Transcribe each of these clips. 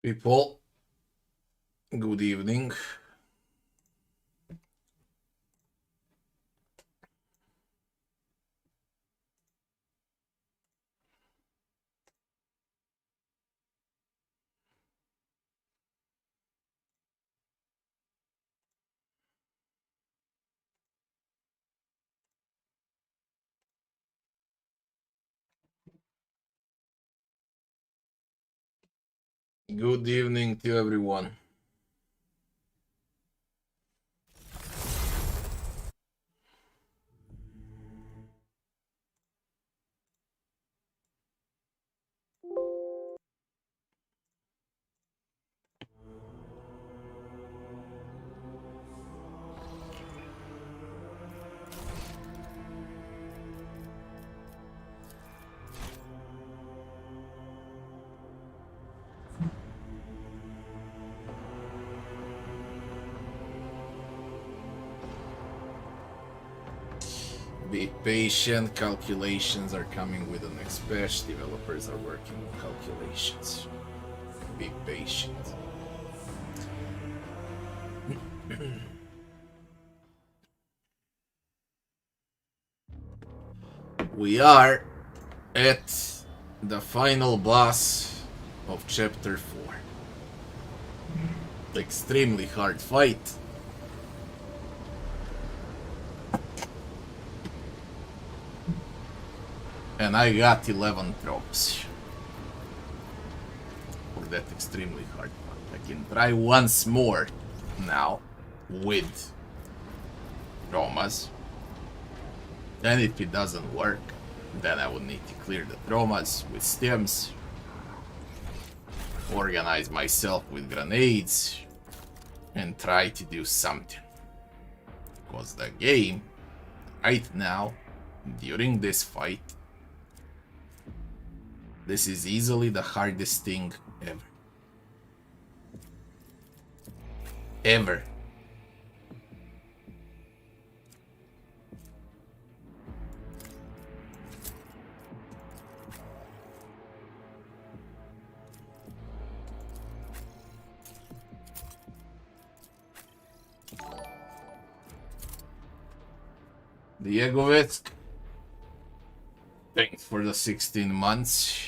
People, good evening. Good evening to everyone. Be patient, calculations are coming with the next patch. Developers are working on calculations. Be patient. We are at the final boss of chapter 4. Extremely hard fight. And I got 11 tropes for that extremely hard fight. I can try once more now with traumas. And if it doesn't work, then I would need to clear the traumas with stems, organize myself with grenades, and try to do something. Because the game, right now, during this fight, this is easily the hardest thing ever. Ever. Diegovitz, thanks for the 16 months.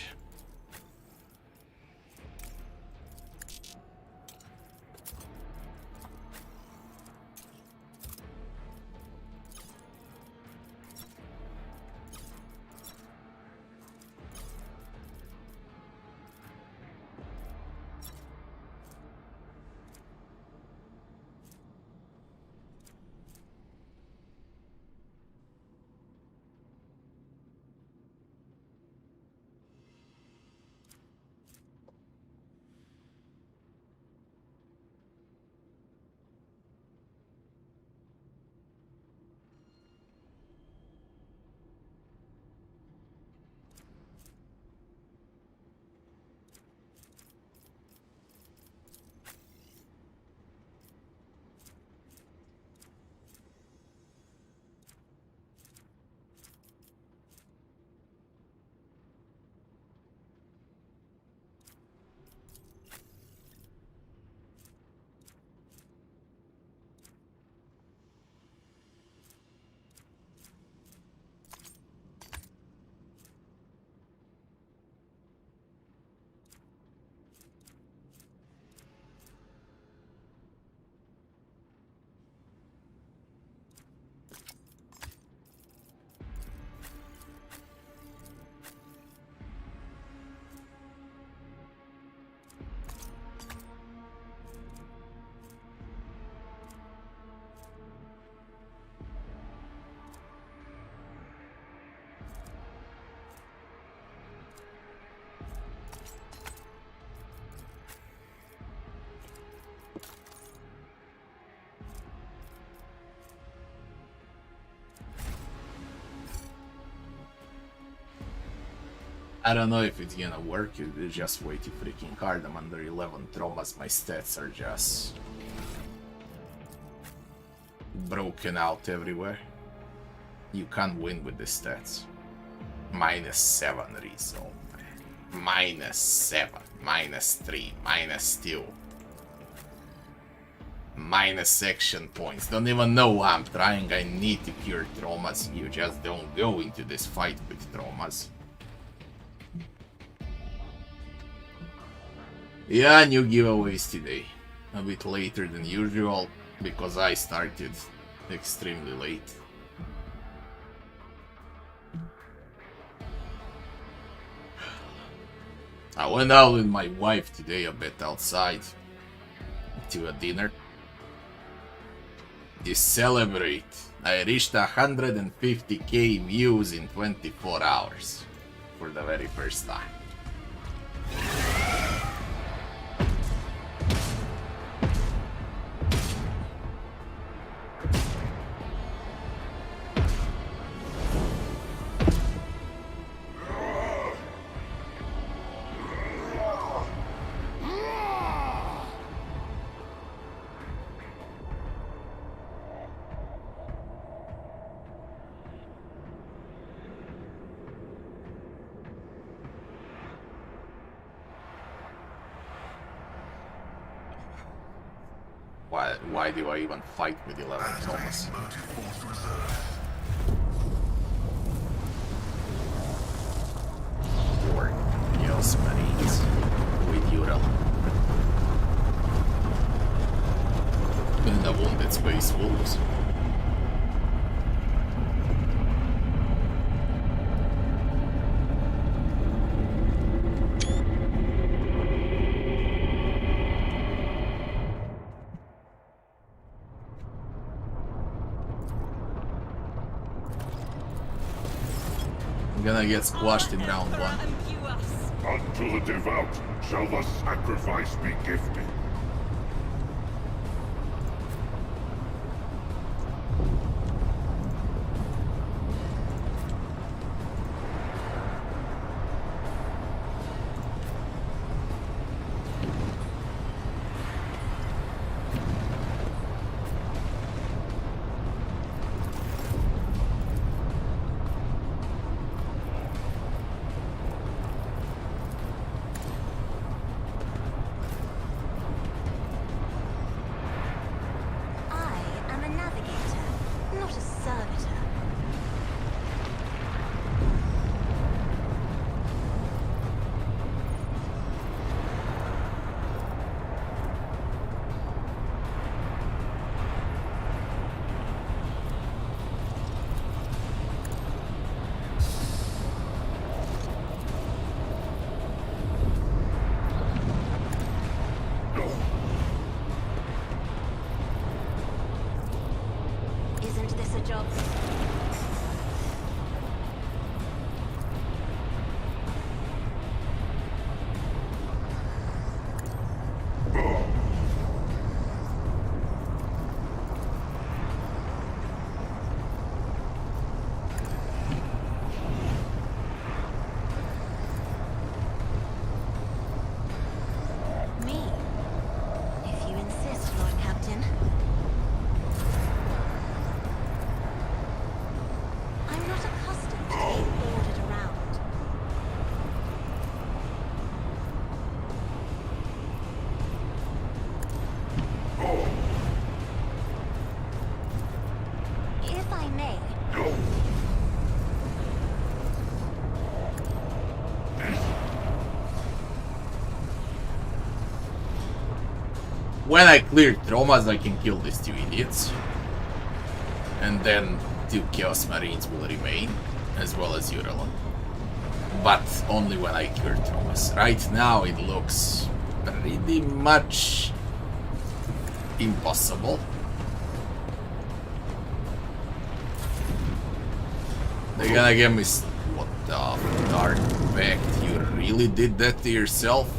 I don't know if it's gonna work, it's just way too freaking hard. I'm under 11 traumas, my stats are just broken out everywhere. You can't win with the stats. -7 resolve. -7, -3, -2. Minus action points. Don't even know why I'm trying. I need to cure traumas. You just don't go into this fight with traumas. Yeah, new giveaways today. A bit later than usual, because I started extremely late. I went out with my wife today a bit outside to a dinner. To celebrate, I reached 150k views in 24 hours for the very first time. Why do I even fight with 11 Thomas? Or Chaos Marines with Uralon. And the Wounded Space Wolves. Gonna get squashed in round 1. Unto the devout shall the sacrifice be gifted. When I clear traumas, I can kill these 2 idiots. And then 2 Chaos Marines will remain, as well as Uralon. But only when I cure traumas. Right now it looks pretty much impossible. They're gonna give me... What the dark fact? You really did that to yourself?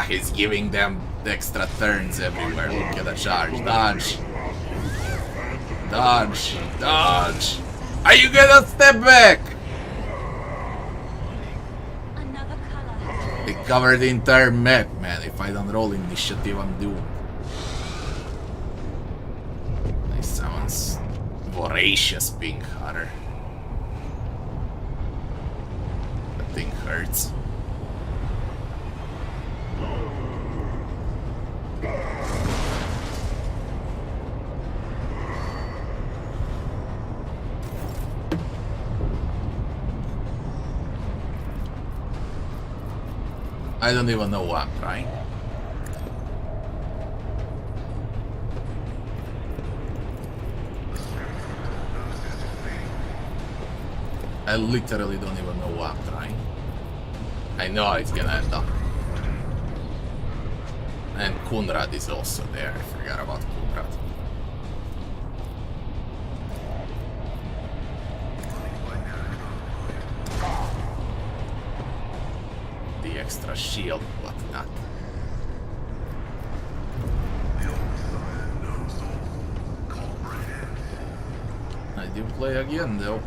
He's giving them extra turns everywhere. Look at the charge. Dodge. Dodge. Dodge. Are you gonna step back? They covered the entire map, man. If I don't roll initiative, I'm doomed. This sounds voracious, Pink Hunter. hurts. I don't even know why I'm trying. I literally don't even know why I'm trying. I know how it's gonna end up. And Kunrad is also there. I forgot about Kunrad. The extra shield, whatnot. I do play again though.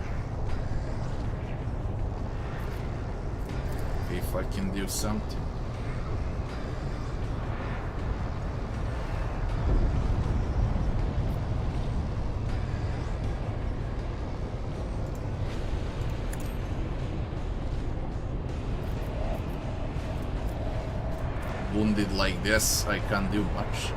If I can do something. Wounded like this, I can't do much.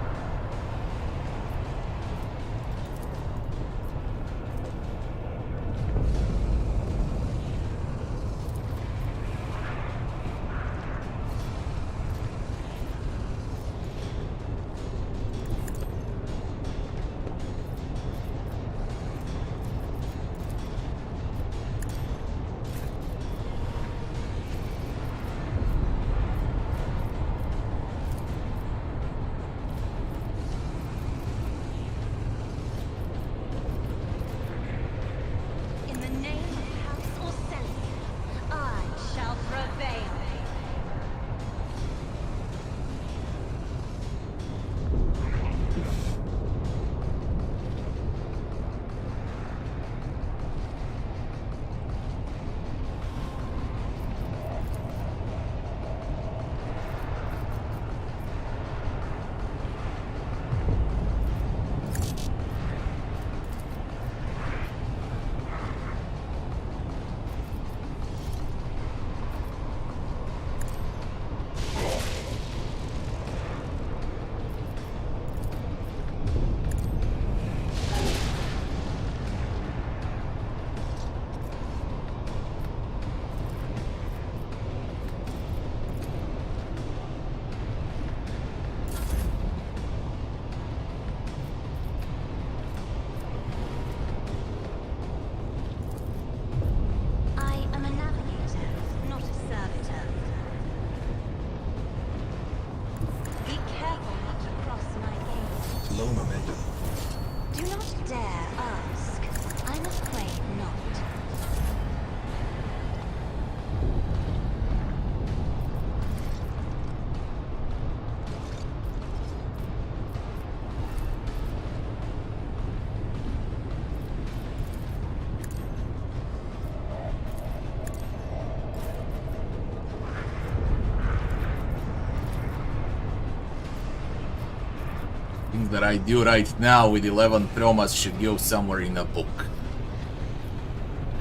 That I do right now with 11 traumas should go somewhere in a book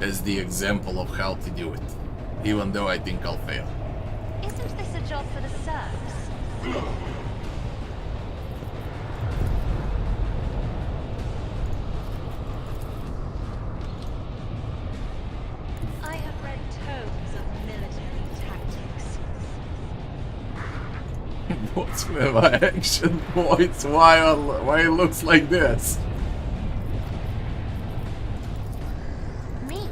as the example of how to do it, even though I think I'll fail. Isn't this a job for the serfs? I have read tomes of military tactics. What's with my action points? Why it looks like this? Me?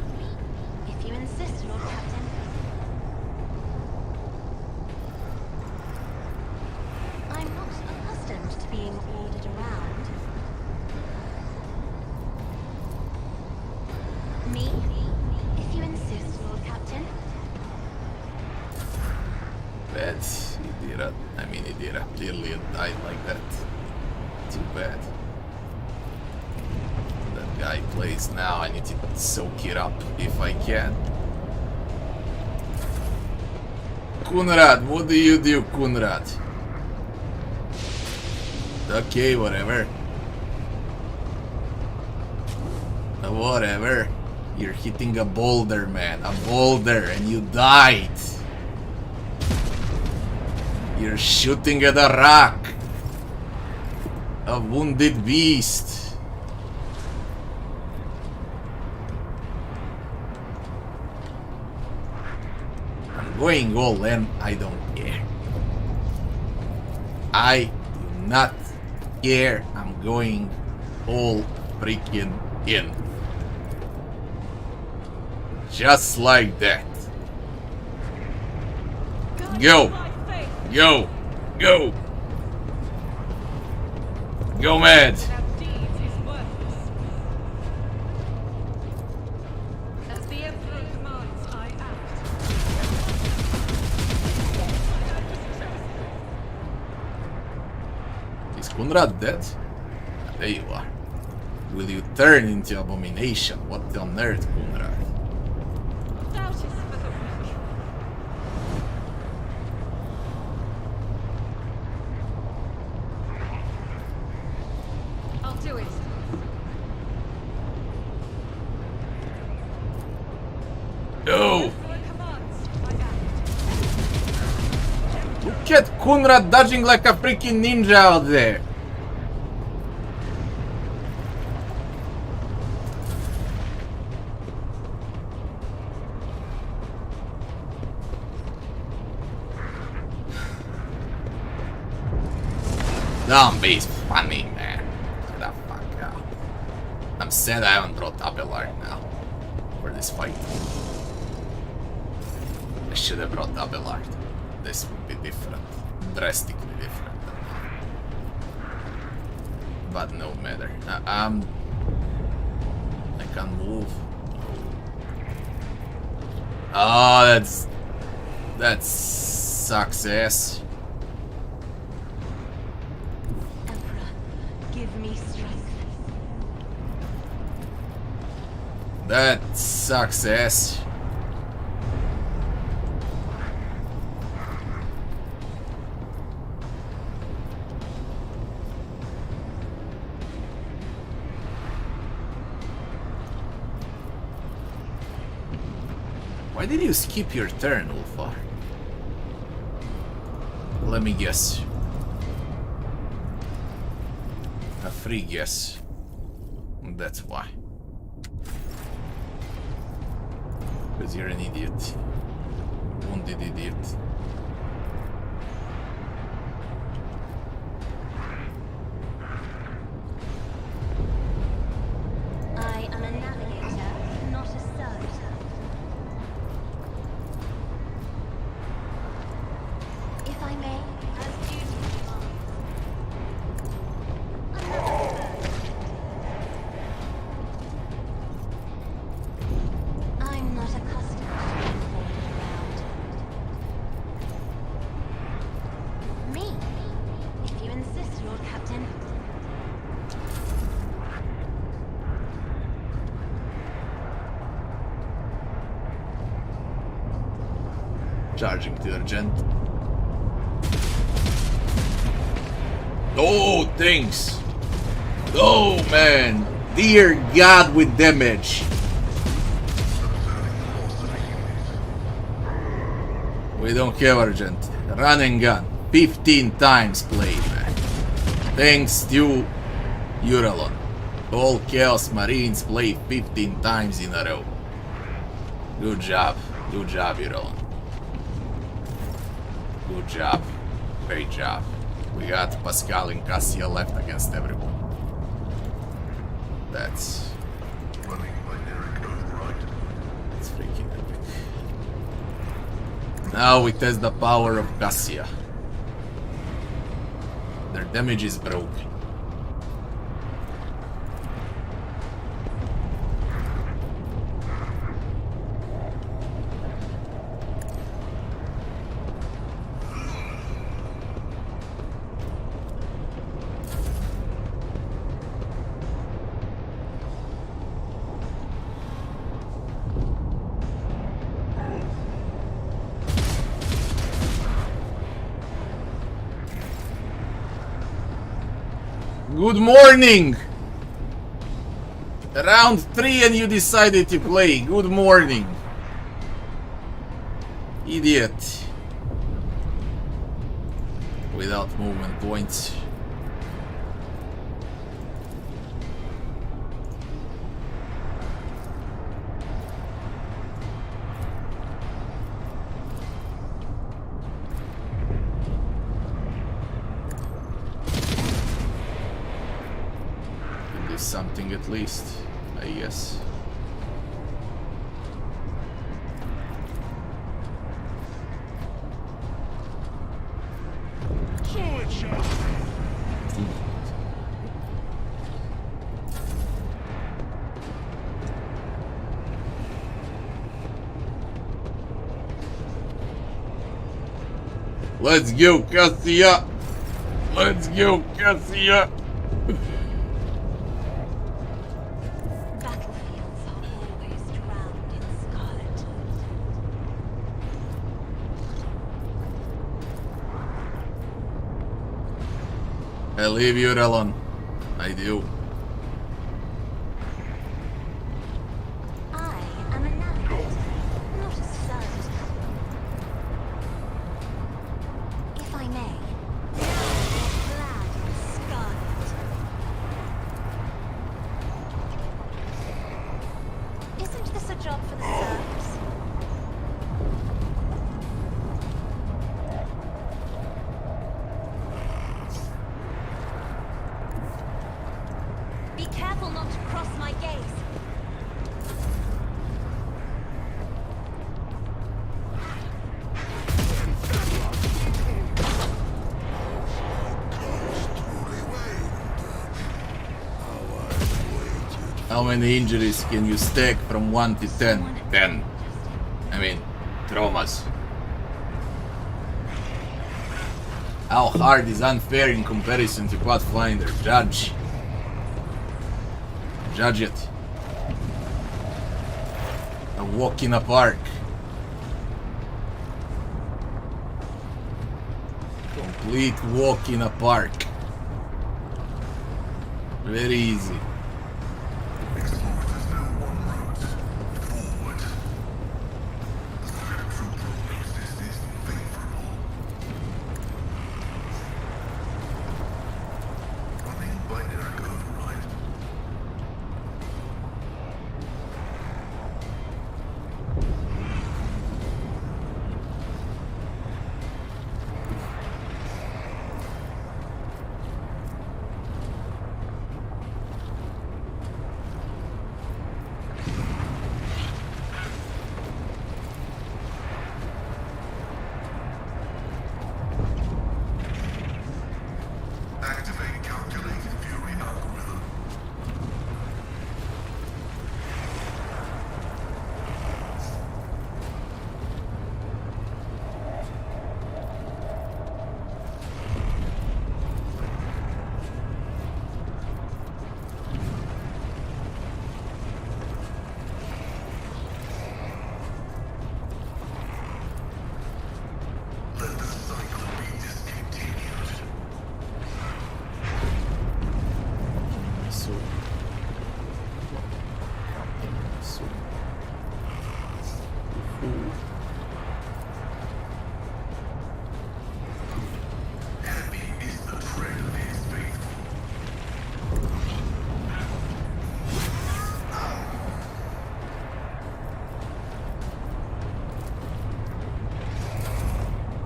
If you insist, Lord Captain. I'm not accustomed to being ordered around. Me? If you insist, Lord Captain. That's Idira. I mean Idira. Clearly it died like that. Too bad. That guy plays now. I need to soak it up if I can. Kunrad, what do you do, Kunrad? Okay, whatever. Whatever. You're hitting a boulder, man. A boulder, and you died. You're shooting at a rock. A wounded beast. I'm going all in. I don't care. I do not care. I'm going all freaking in. Just like that. Go! Go! Go! Go mad! Is Kunrad dead? There you are. Will you turn into abomination? What on earth, Kunrad? No! Look at Kunrad dodging like a freaking ninja out there! Don't be funny, man. Get the fuck out. I'm sad I haven't brought Abelard now for this fight. I should have brought Abelard. This would be different. Drastically different. But no matter. I can't move. Oh, that's success. Give me strength. That's success. Why did you skip your turn, Ulfar? Let me guess. A free guess. That's why. Because you're an idiot. Wounded idiot. I am a navigator, not a servitor. If I may, as duty demands. I'm not accustomed to being ordered around. Me? If you insist, Lord Captain. Charging to Argenta. Oh, things! Oh, man! Dear God, with damage! We don't have Argenta. Run and gun. 15 times played, man. Thanks to Uralon. All Chaos Marines played 15 times in a row. Good job. Good job, Uralon. Good job. Great job. We got Pasqal and Cassia left against everyone. That's freaking epic. Now we test the power of Cassia. Their damage is broken. Good morning! Round 3 and you decided to play. Good morning. Idiot. without movement points. Can do something at least, I guess. Let's go, Cassia! Let's go, Cassia! Battlefields are always drowned in scarlet. I leave you, Uralon. I do. I am a knight, not a servant. If I may, clad in scarlet. Isn't this a job for the serfs? Be careful not to cross my gaze. How many injuries can you stack from 1 to 10? 10. I mean, traumas. How hard is unfair in comparison to Pathfinder? Judge. Judge it. A walk in a park. Complete walk in a park. Very easy.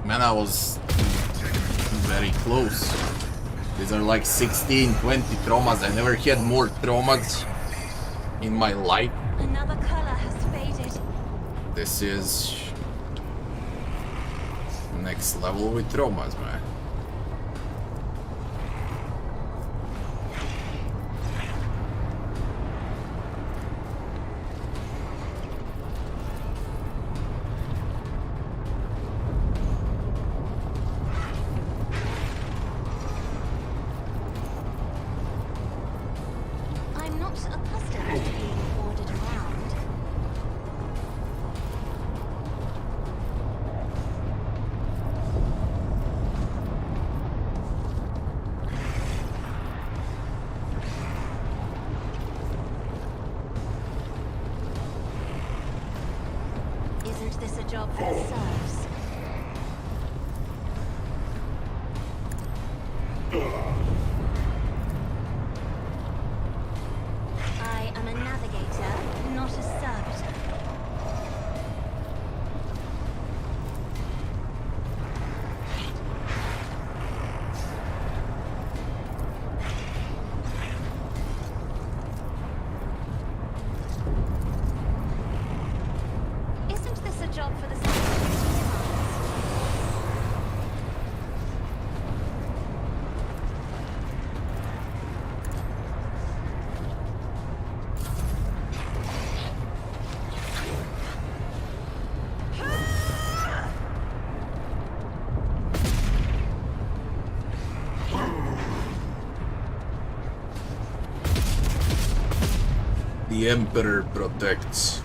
Man, I was very close. These are like 16, 20 traumas. I never had more traumas in my life. Another color has faded. This is next level with traumas, man. I'm not accustomed to being ordered around. I am a navigator, not a servitor. Isn't this a job for the secretary? The Emperor protects.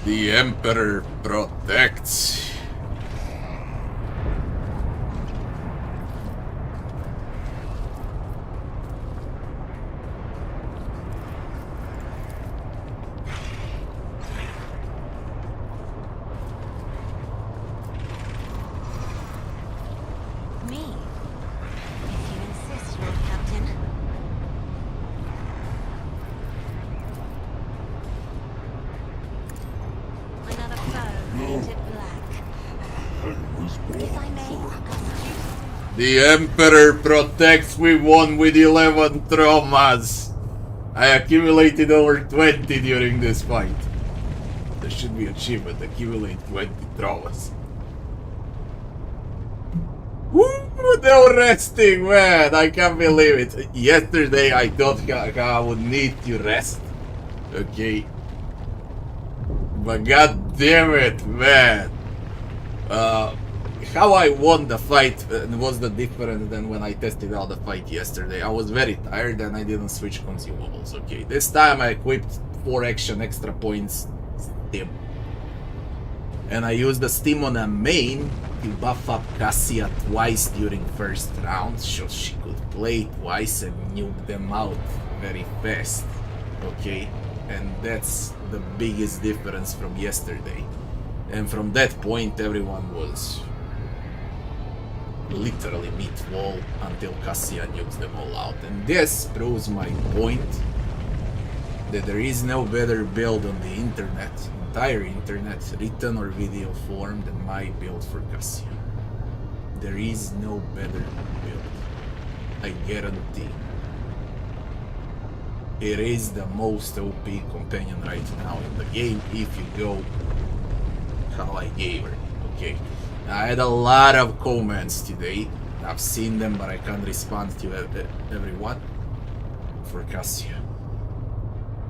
The Emperor protects. Me? If you insist, Lord Captain. Another foe painted black. If I may ask you. The Emperor protects. We won with 11 traumas. I accumulated over 20 during this fight. There should be achievement. Accumulate 20 traumas. Woo! No resting, man! I can't believe it. Yesterday I thought I would need to rest. Okay. But god damn it, man. How I won the fight was the different than when I tested out the fight yesterday. I was very tired and I didn't switch consumables. Okay, this time I equipped 4 action extra points stim. And I used the stim on a main to buff up Cassia twice during first round, so she could play twice and nuke them out very fast. Okay, and that's the biggest difference from yesterday. And from that point everyone was literally meatball until Cassia nukes them all out. And this proves my point that there is no better build on the internet, entire internet, written or video form, than my build for Cassia. There is no better build. I guarantee. It is the most OP companion right now in the game if you go how I gave her. Okay. I had a lot of comments today. I've seen them, but I can't respond to everyone. For Cassia.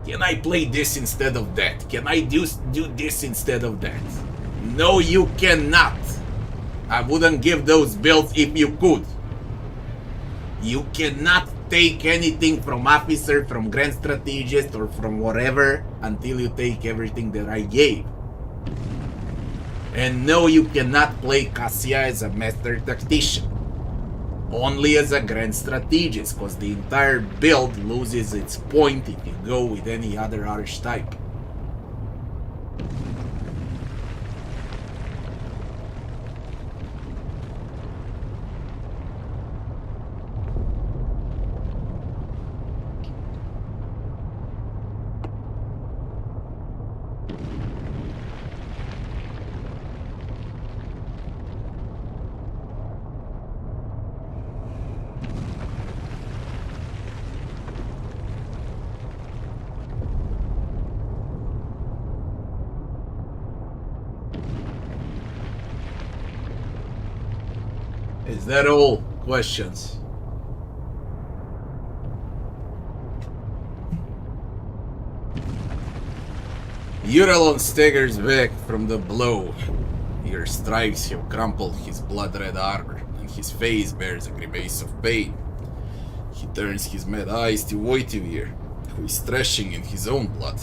Can I play this instead of that? Can I do this instead of that? No, you cannot. I wouldn't give those builds if you could. You cannot take anything from officer, from grand strategist, or from whatever until you take everything that I gave. And no, you cannot play Cassia as a master tactician. Only as a grand strategist, because the entire build loses its point if you go with any other archetype. Is that all? Questions? Uralon staggers back from the blow. Your strikes have crumpled his blood-red armor, and his face bears a grimace of pain. He turns his mad eyes to Wojtyla, who is thrashing in his own blood.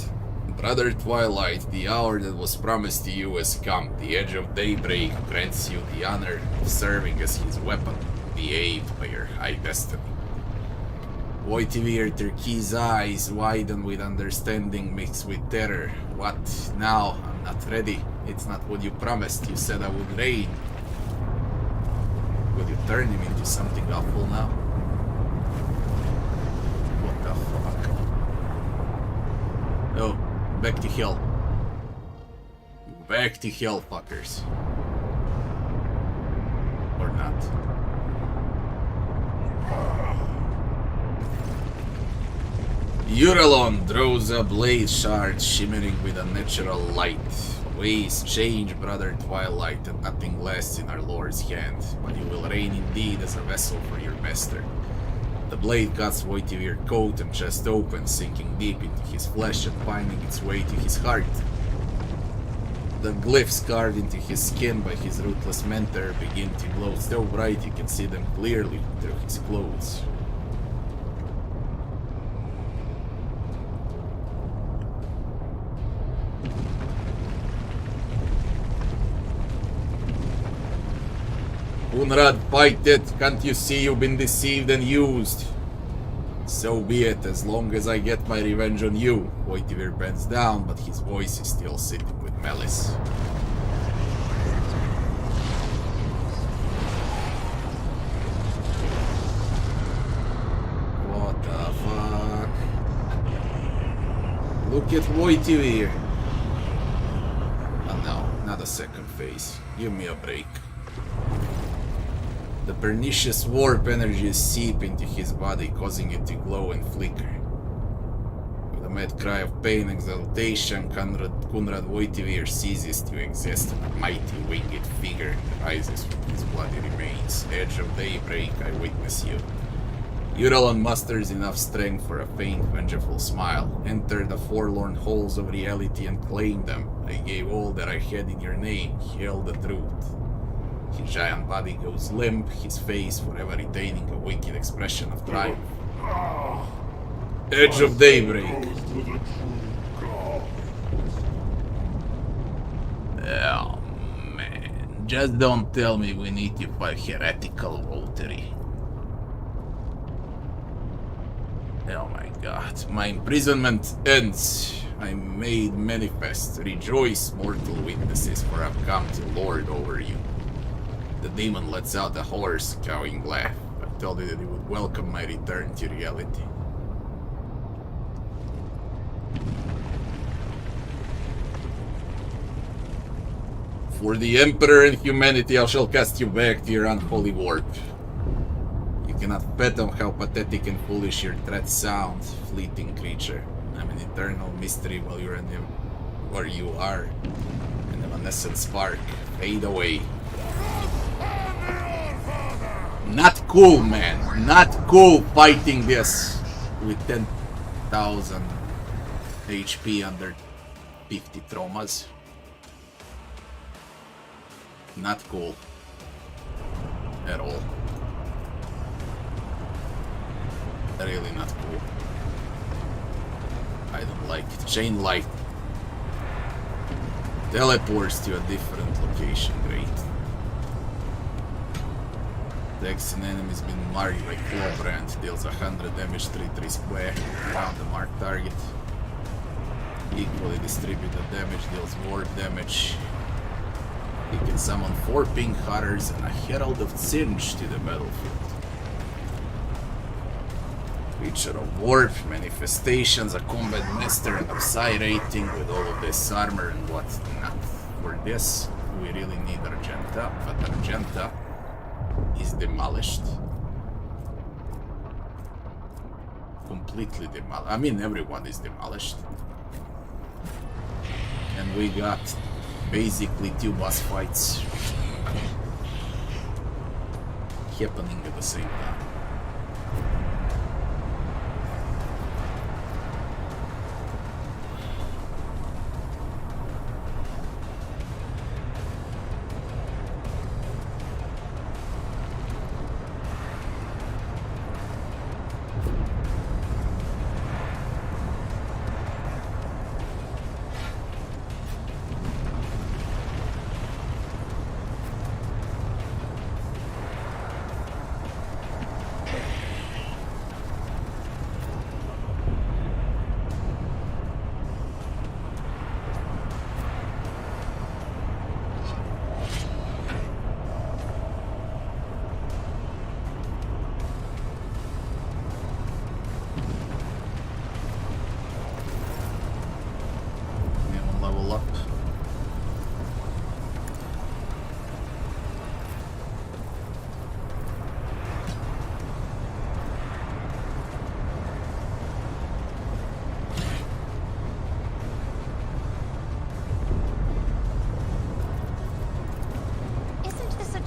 Brother Twilight, the hour that was promised to you has come. The edge of daybreak grants you the honor of serving as his weapon, behaved by your high destiny. Wojtyla's turquoise eyes widen with understanding mixed with terror. What now? I'm not ready. It's not what you promised. You said I would reign. Would you turn him into something awful now? What the fuck? Oh, back to hell. Back to hell, fuckers. Or not. Uralon draws a blade shard shimmering with a natural light. Ways change, brother Twilight, and nothing less in our Lord's hand, but you will reign indeed as a vessel for your master. The blade cuts Wojtyvir's coat and chest open, sinking deep into his flesh and finding its way to his heart. The glyphs carved into his skin by his ruthless mentor begin to glow so bright you can see them clearly through his clothes. Unrad, fight it! Can't you see you've been deceived and used? So be it, as long as I get my revenge on you. Wojtyvir bends down, but his voice is still sitting with malice. What the fuck? Look at Wojtyvir! Oh no, not a second phase. Give me a break. The pernicious warp energies seep into his body, causing it to glow and flicker. With a mad cry of pain and exultation, Kunrad Wojtyvir ceases to exist, and a mighty winged figure rises from his bloody remains. Edge of daybreak, I witness you. Uralon musters enough strength for a faint, vengeful smile. Enter the forlorn halls of reality and claim them. I gave all that I had in your name. Hail the truth. His giant body goes limp, his face forever retaining a wicked expression of triumph. Edge of daybreak. Oh man, just don't tell me we need you for heretical votary. Oh my god, my imprisonment ends. I'm made manifest. Rejoice, mortal witnesses, for I've come to lord over you. The demon lets out a hoarse, cowing laugh. I told you that he would welcome my return to reality. For the Emperor and humanity, I shall cast you back to your unholy warp. You cannot fathom how pathetic and foolish your threats sound, fleeting creature. I'm an eternal mystery while you're in where you are. An evanescent spark. Fade away. Not cool, man. Not cool fighting this with 10,000 HP under 50 traumas. Not cool. At all. Really not cool. I don't like it. Chain light. Teleports to a different location. Great. Attacks an enemy's been marked by Claw Brand. Deals 100 damage 3-3 square around the marked target. Equally distributed damage deals warp damage. He can summon 4 pink hunters and a Herald of Singe to the battlefield. Creature of warp, manifestations, a combat master, and a psi rating with all of this armor and whatnot. For this, we really need Argenta, but Argenta is demolished. Completely demolished. I mean, everyone is demolished. And we got basically 2 boss fights happening at the same time.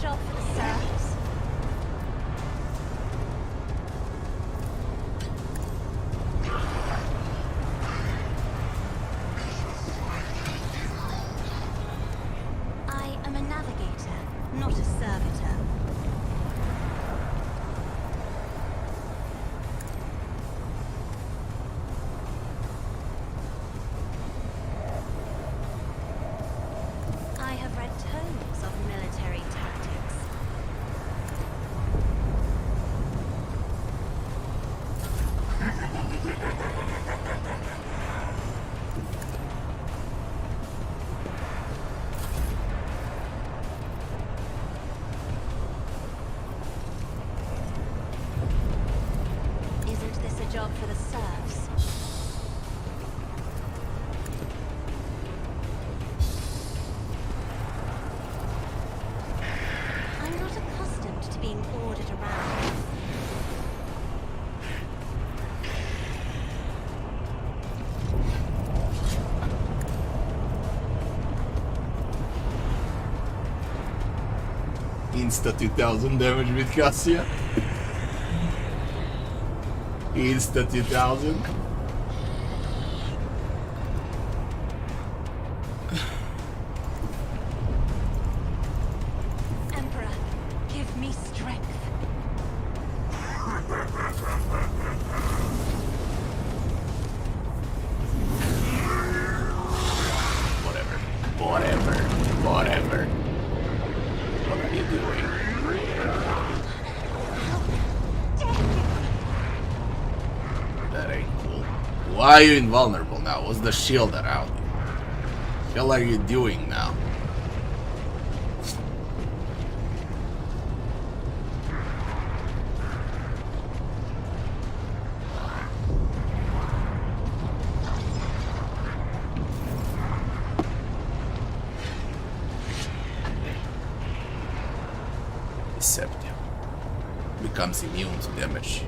job for the serfs? I am a navigator, not a servitor. I have read tomes of military tactics. Isn't this a job for the serfs? I'm not accustomed to being ordered around. Insta 2000 damage with Cassia. Insta 2000. Emperor, give me strength. Whatever. Whatever. Whatever. What are you doing? That ain't cool. Why are you invulnerable now? What's the shield around you? What the hell are you doing now? Deceptive. Becomes immune to damage.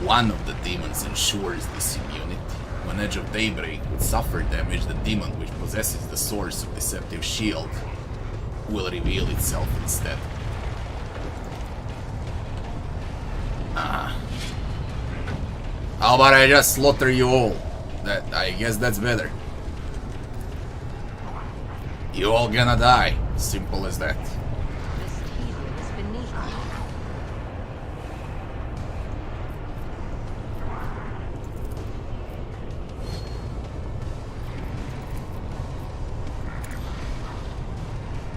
One of the demons ensures this immunity. When Edge of Daybreak would suffer damage, the demon which possesses the source of Deceptive Shield will reveal itself instead. How about I just slaughter you all? I guess that's better. You all gonna die. Simple as that. This hero is beneath me.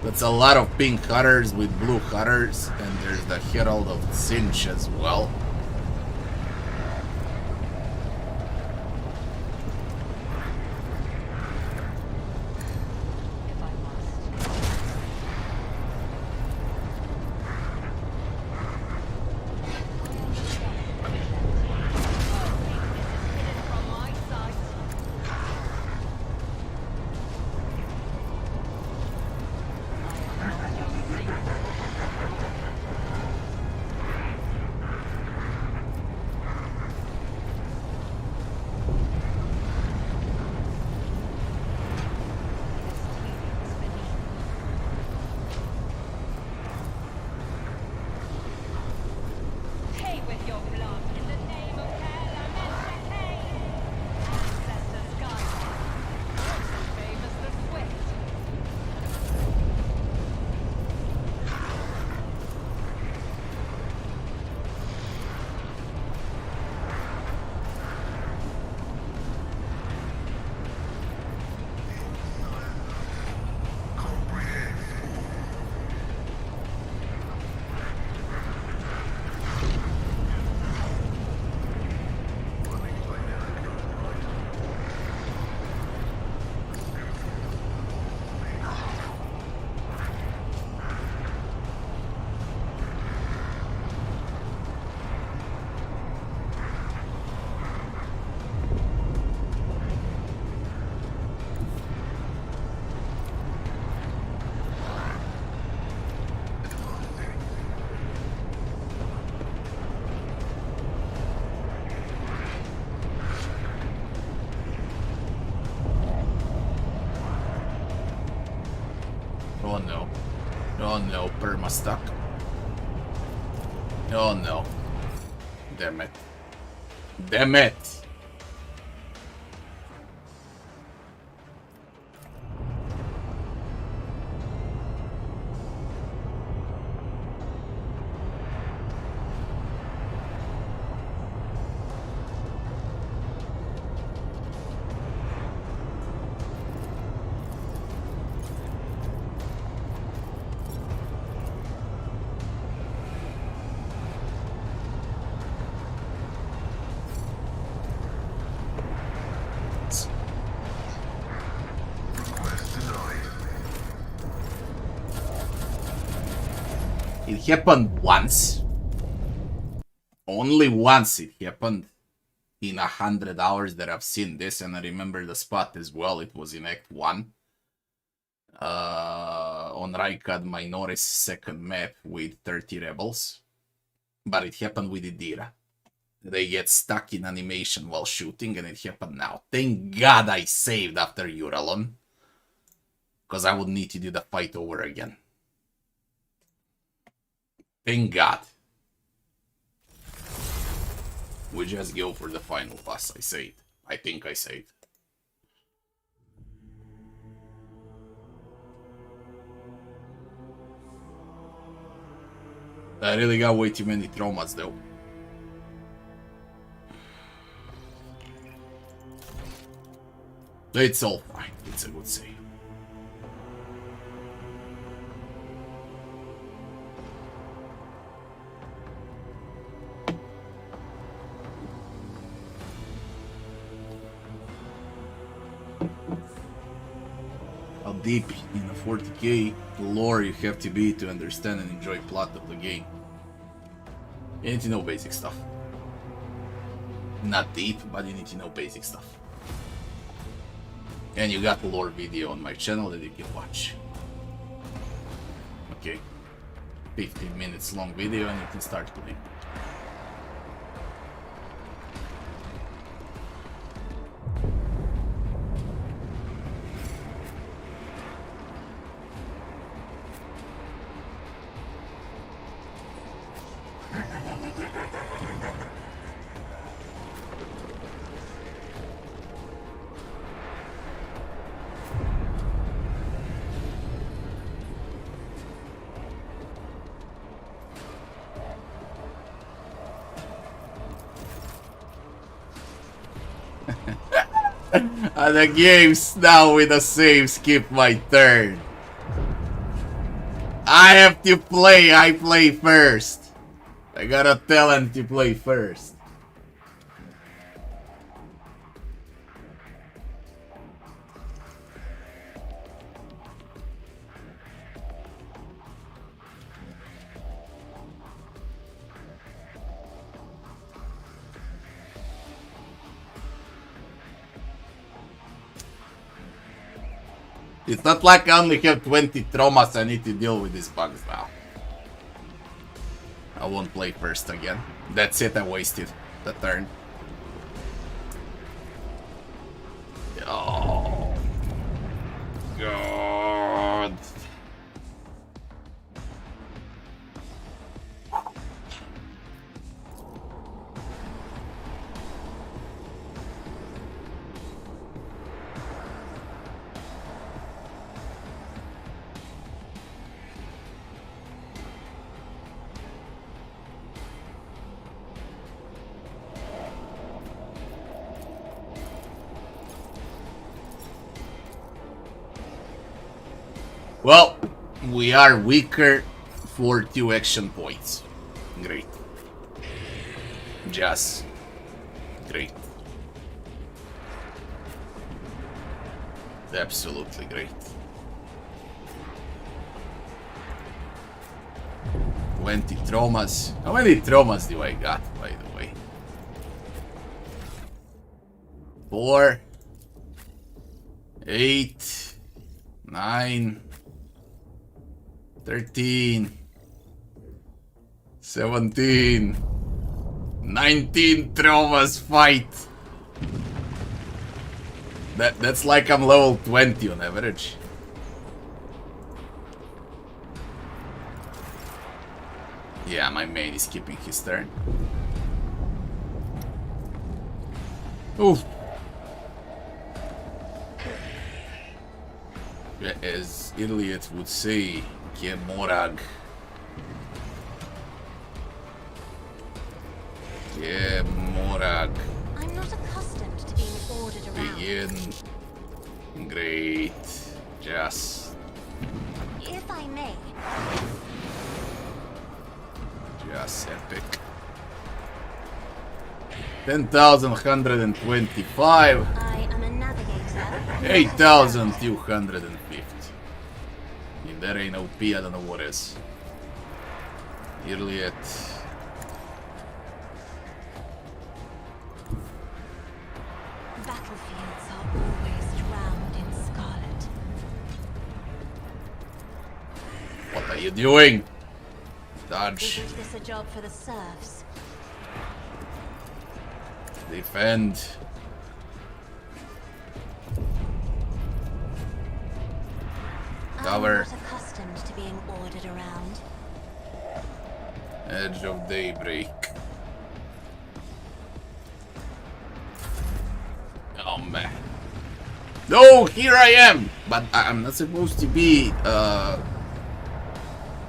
That's a lot of pink cutters with blue cutters, and there's the Herald of Cinch as well. If I must. From my sight. Pay with your blood in the name of Hermetico. Ancestors guide you. Also famous the swift. Oh no. Oh no, perma stuck. Oh no. Damn it. Damn it! It happened once. Only once it happened in 100 hours that I've seen this, and I remember the spot as well. It was in Act 1. On Raikad Minoris second map with 30 rebels. But it happened with Idira. They get stuck in animation while shooting, and it happened now. Thank God I saved after Uralon. Because I would need to do the fight over again. Thank God. We just go for the final boss, I say it. I think I say it. I really got way too many traumas though. It's all fine, it's a good save. How deep in the 40k lore you have to be to understand and enjoy plot of the game. You need to know basic stuff. Not deep, but you need to know basic stuff. And you got the lore video on my channel that you can watch. Okay. 15 minutes long video and you can start playing. And the game's now with a save, skip my turn. I have to play, I play first. I got a talent to play first. It's not like I only have 20 traumas, I need to deal with these bugs now. I won't play first again. That's it, I wasted the turn. Oh. God. Well, we are weaker for 2 action points. Great. Just great. Absolutely great. 20 traumas. How many traumas do I got, by the way? 4, 8, 9, 13, 17, 19 traumas fight. That's like I'm level 20 on average. Yeah, my main is keeping his turn. Oof. Yeah, as Iliad would say, Gemorag. Gemorag. I'm not accustomed to being ordered around. Begin. Great. Just If I may, epic. 10,125. I am a navigator. 8,250. If there ain't OP, I don't know what is. Iliad. Battlefields are always drowned in scarlet. What are you doing? Dodge. Isn't this a job for the serfs? Defend. Cover. I'm not accustomed to being ordered around. Edge of Daybreak. Oh man. No, here I am! But I'm not supposed to be,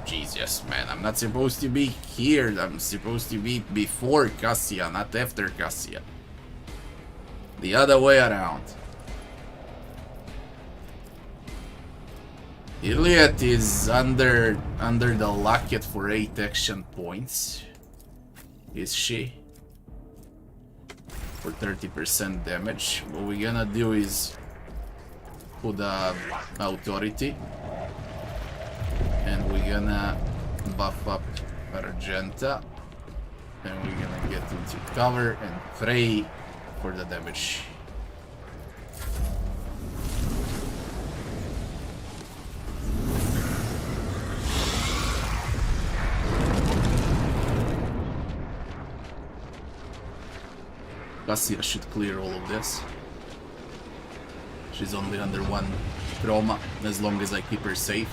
Jesus, man. I'm not supposed to be here. I'm supposed to be before Cassia, not after Cassia. The other way around. Iliad is under the locket for 8 action points. Is she? For 30% damage. What we're gonna do is put authority, and we're gonna buff up Argenta, and we're gonna get into cover and pray for the damage. Cassia should clear all of this. She's only under 1 trauma, as long as I keep her safe.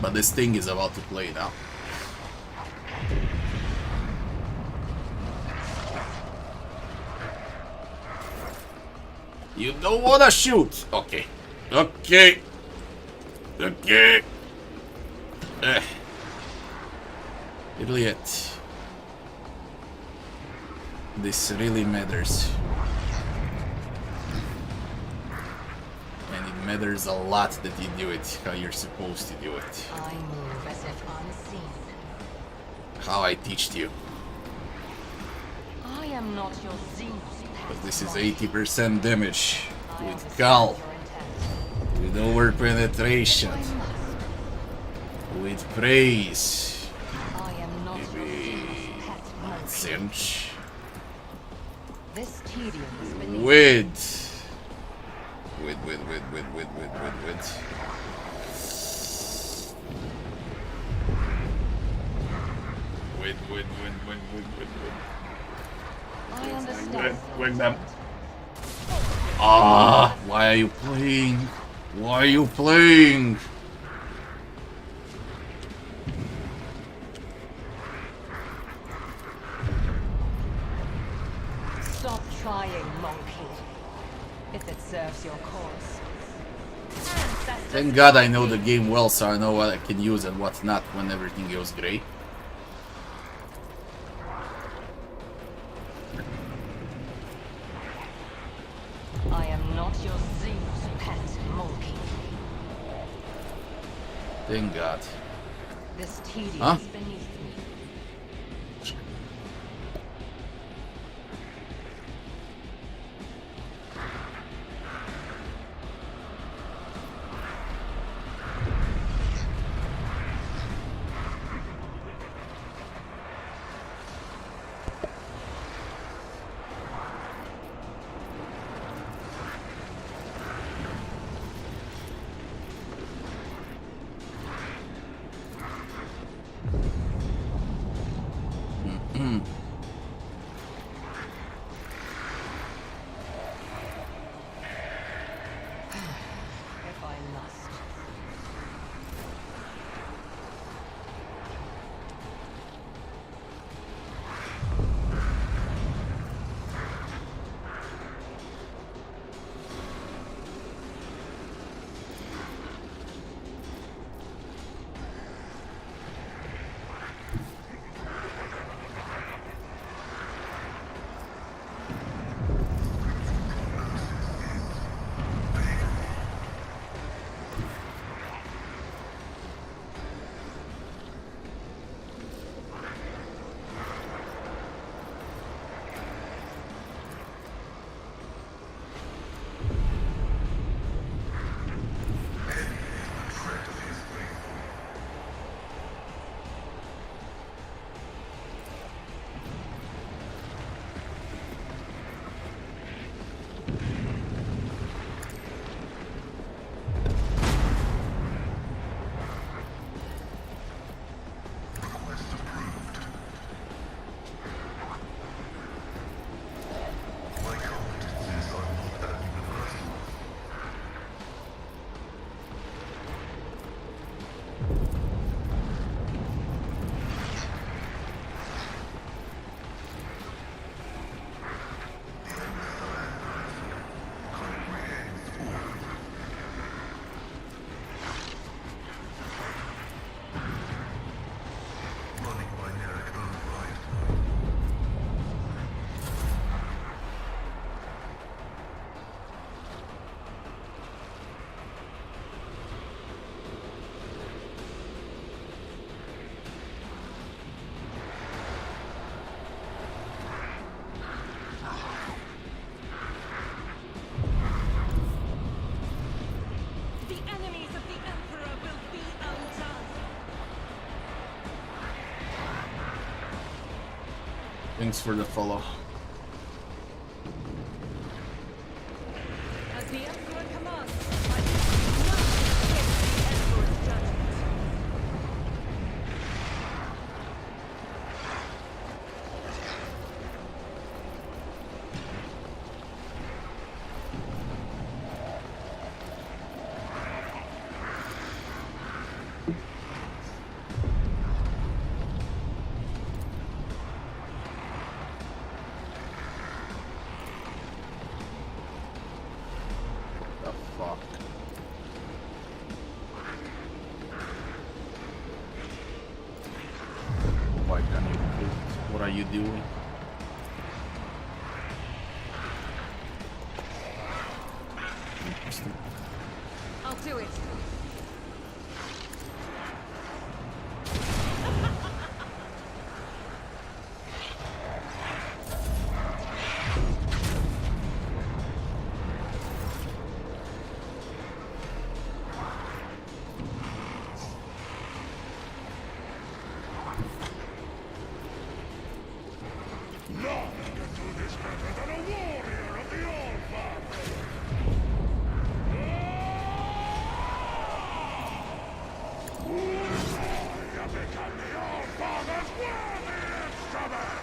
But this thing is about to play now. You don't wanna shoot! Okay. Okay. Okay. Iliad. This really matters. And it matters a lot that you do it how you're supposed to do it. I move as if unseen. How I teached you. I am not your Zeus. But this is 80% damage with Cal, with over penetration, with praise, I am not your maybe Zeus' pet monkey. cinch, This tedium is beneath with. I understand. Wing them. Ah, why are you playing? Why are you playing? Stop trying, monkey. If it serves your cause. Thank God I know the game well, so I know what I can use and what not when everything goes great. I am not your Zeus pet monkey. Thank God. This tedium Huh? is beneath me. Thanks for the follow. As the Emperor commands, I must escape the Emperor's judgment. The fuck? Why can't you quit? What are you doing? I'll do it. None can do this better than a warrior of the All-Father! Who is I have become the All-Father's worthy instrument!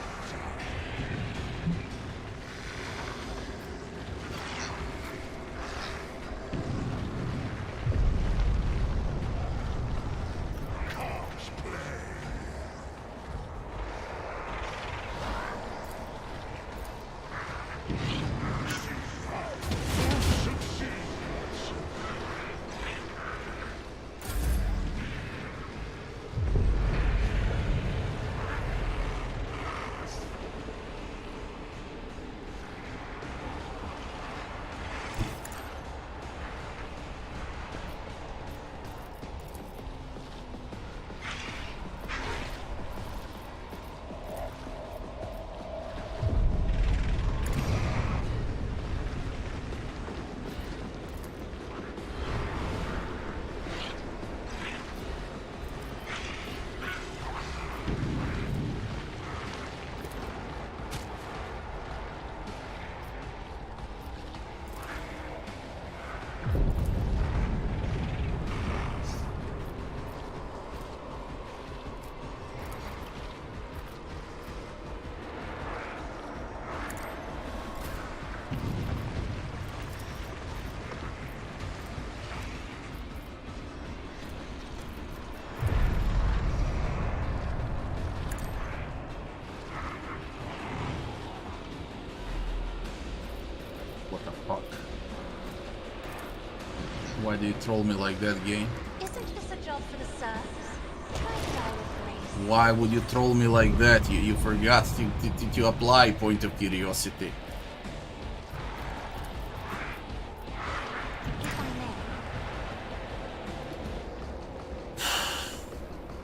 What the fuck? Why do you troll me like that, game? Isn't this a job for the serfs? Try fly with grace. Why would you troll me like that? You forgot to apply point of curiosity. If I may.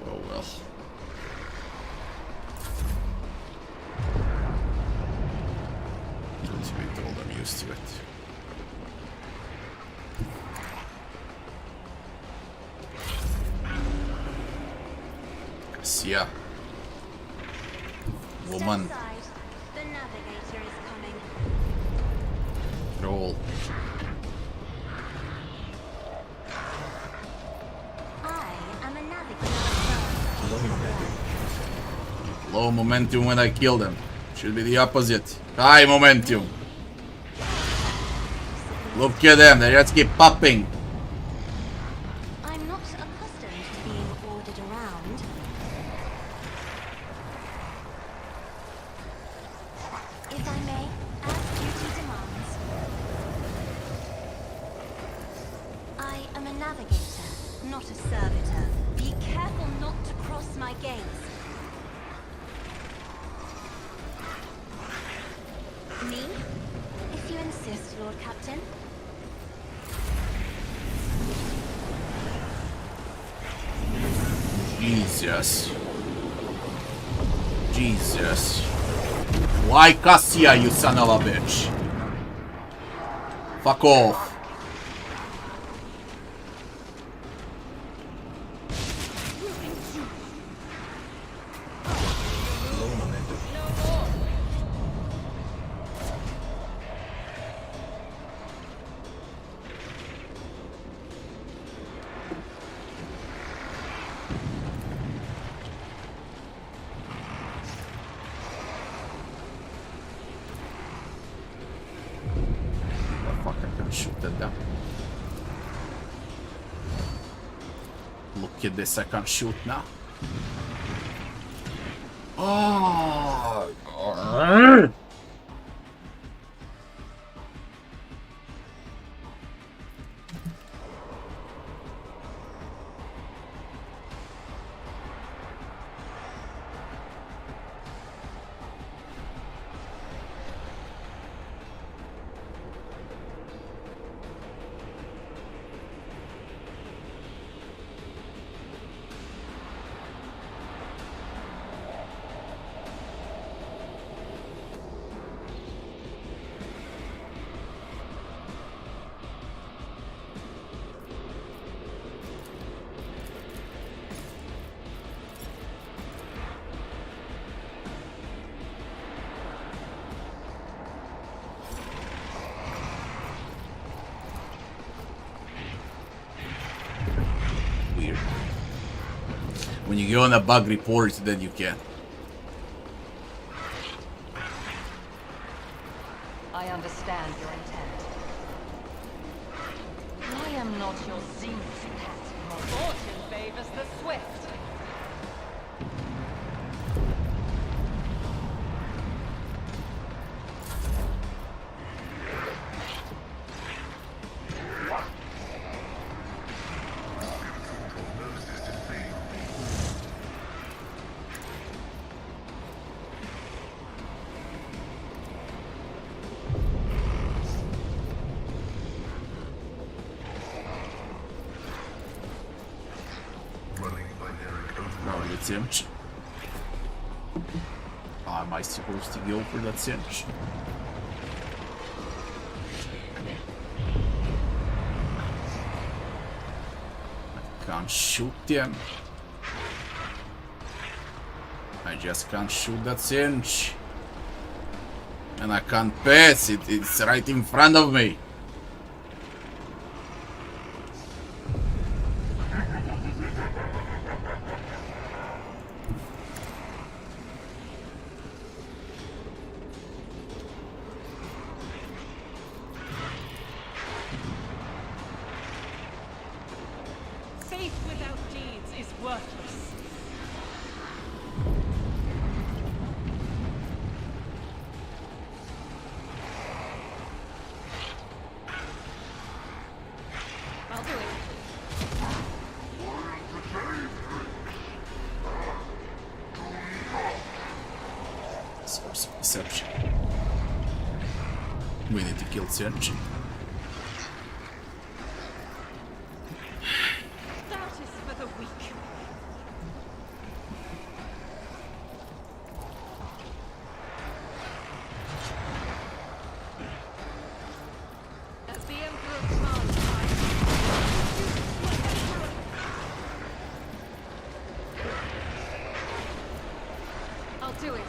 Oh well. Truth be told, I'm used to it. Yeah. Woman. Step aside. The navigator is coming. Roll. I am a navigator. Low momentum when I kill them. Should be the opposite. High momentum. Look at them, they just keep popping. I'm not accustomed to being ordered around. If I may, as duty demands. I am a navigator, not a servitor. Be careful not to cross my gaze. Me? If you insist, Lord Captain. Jesus. Jesus. Why Cassia, you son of a bitch? Fuck off. Look at this, I can't shoot now. Oh! When you go on a bug report, then you can. I understand your intent. I am not your zenith cat. My fortune favors the swift. Cinch. Am I supposed to go for that cinch? I can't shoot them. I just can't shoot that cinch. And I can't pass it, it's right in front of me. Perception. We need to kill Sergi. That is for the weak. As the Emperor commands, I'll do it.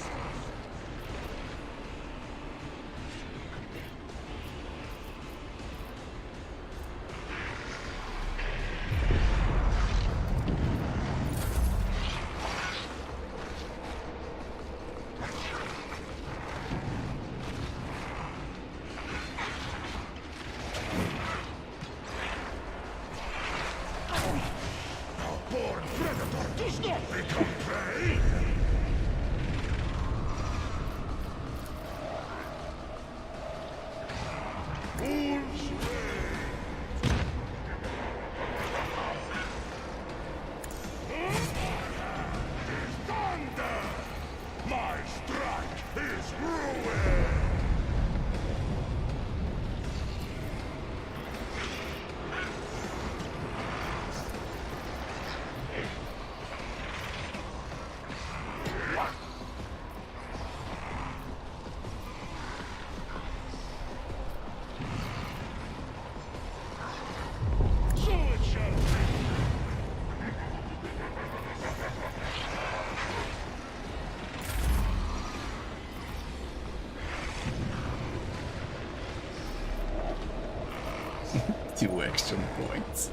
Two action points.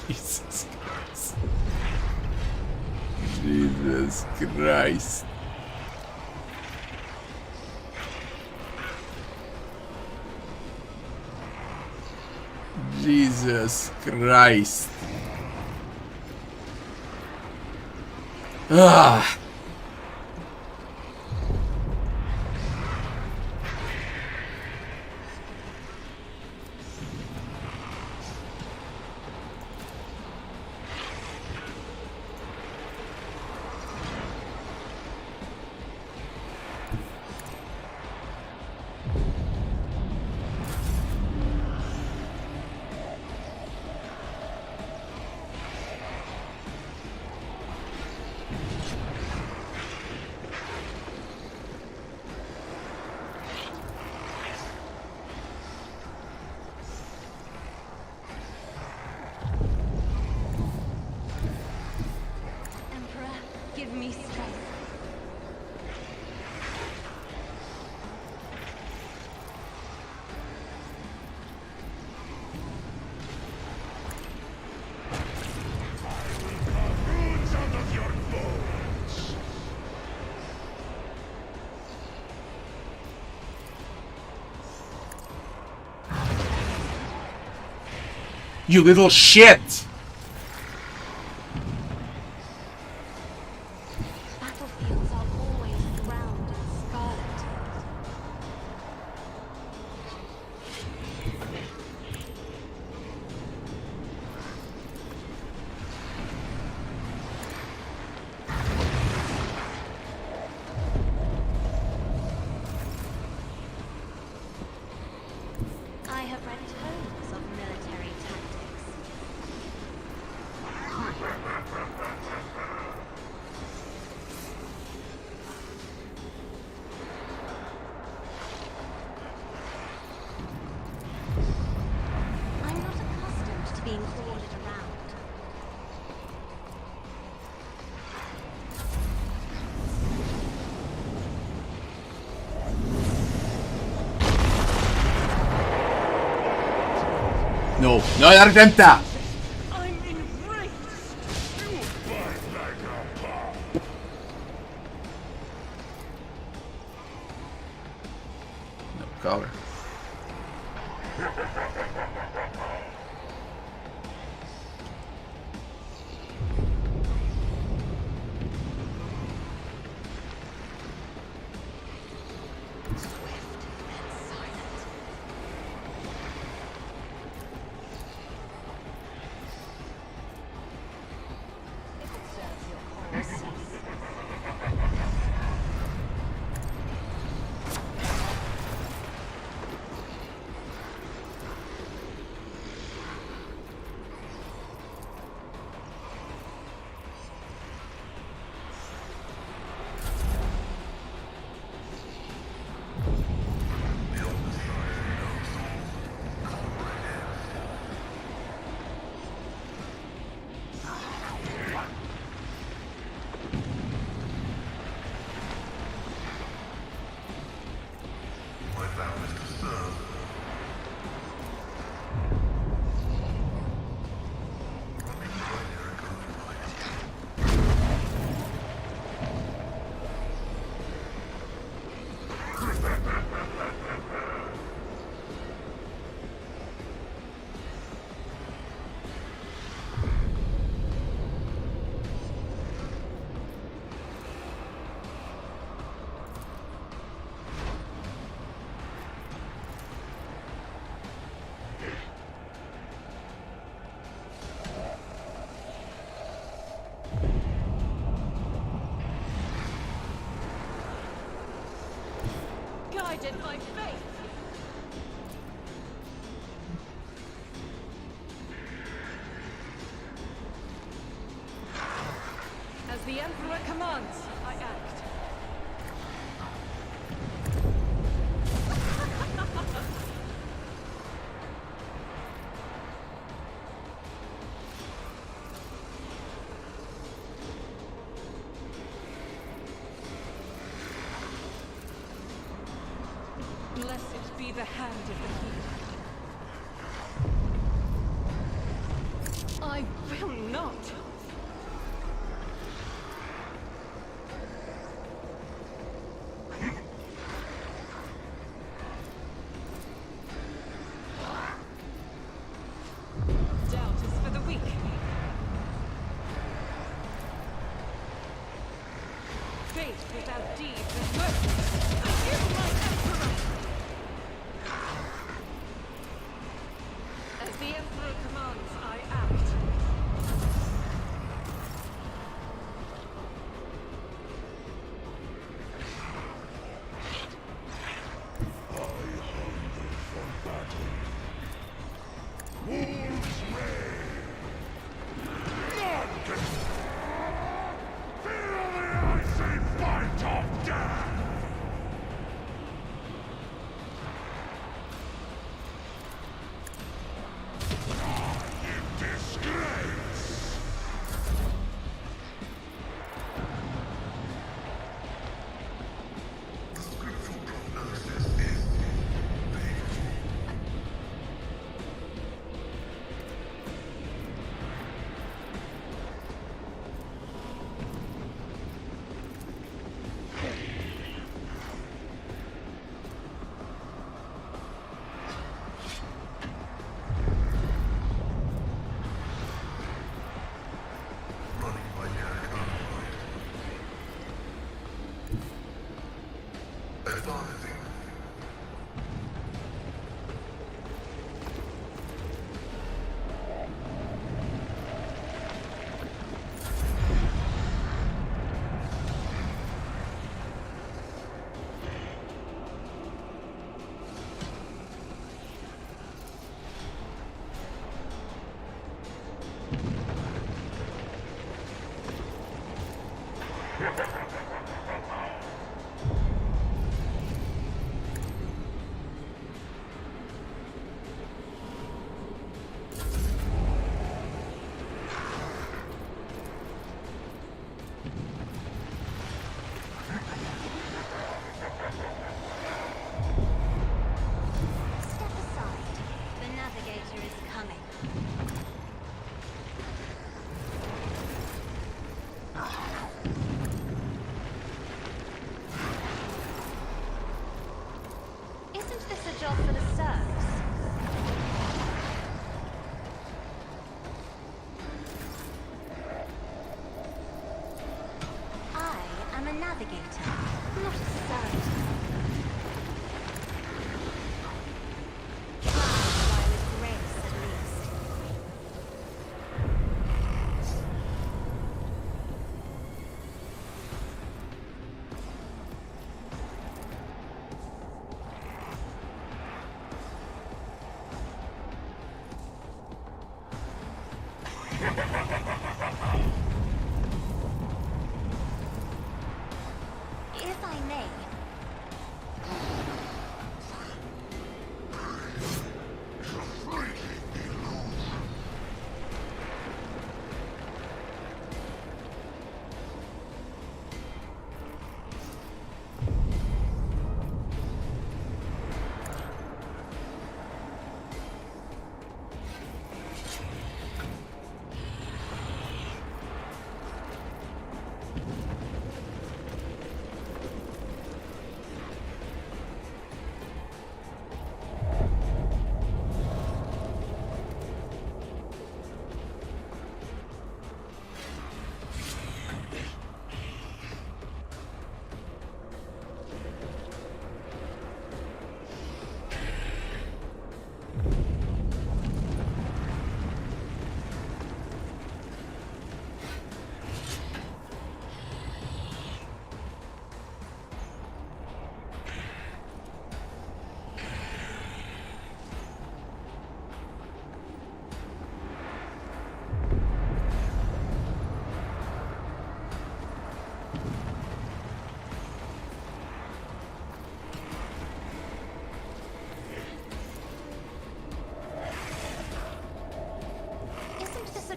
Jesus Christ. Jesus Christ. Jesus Christ. Ugh. Emperor, give me strength. Roots out of your bones! You little shit! Battlefields are always drowned in scarlet. I have read tomes of military tactics. I'm not accustomed to being ordered around. No, no, Argenta! I'm enraged! You fight like a bomb! No cover. Swift and silent. If it serves your cause, cease. Guided by faith! As the Emperor commands, I act. Blessed be the hand of the healer. I will not! Doubt is for the weak. Faith without deeds is worthless. Forgive my emperor! As the emperor commands, I act. Job for the serfs. I am a navigator, not a servant. Try with grace, at least. If I may.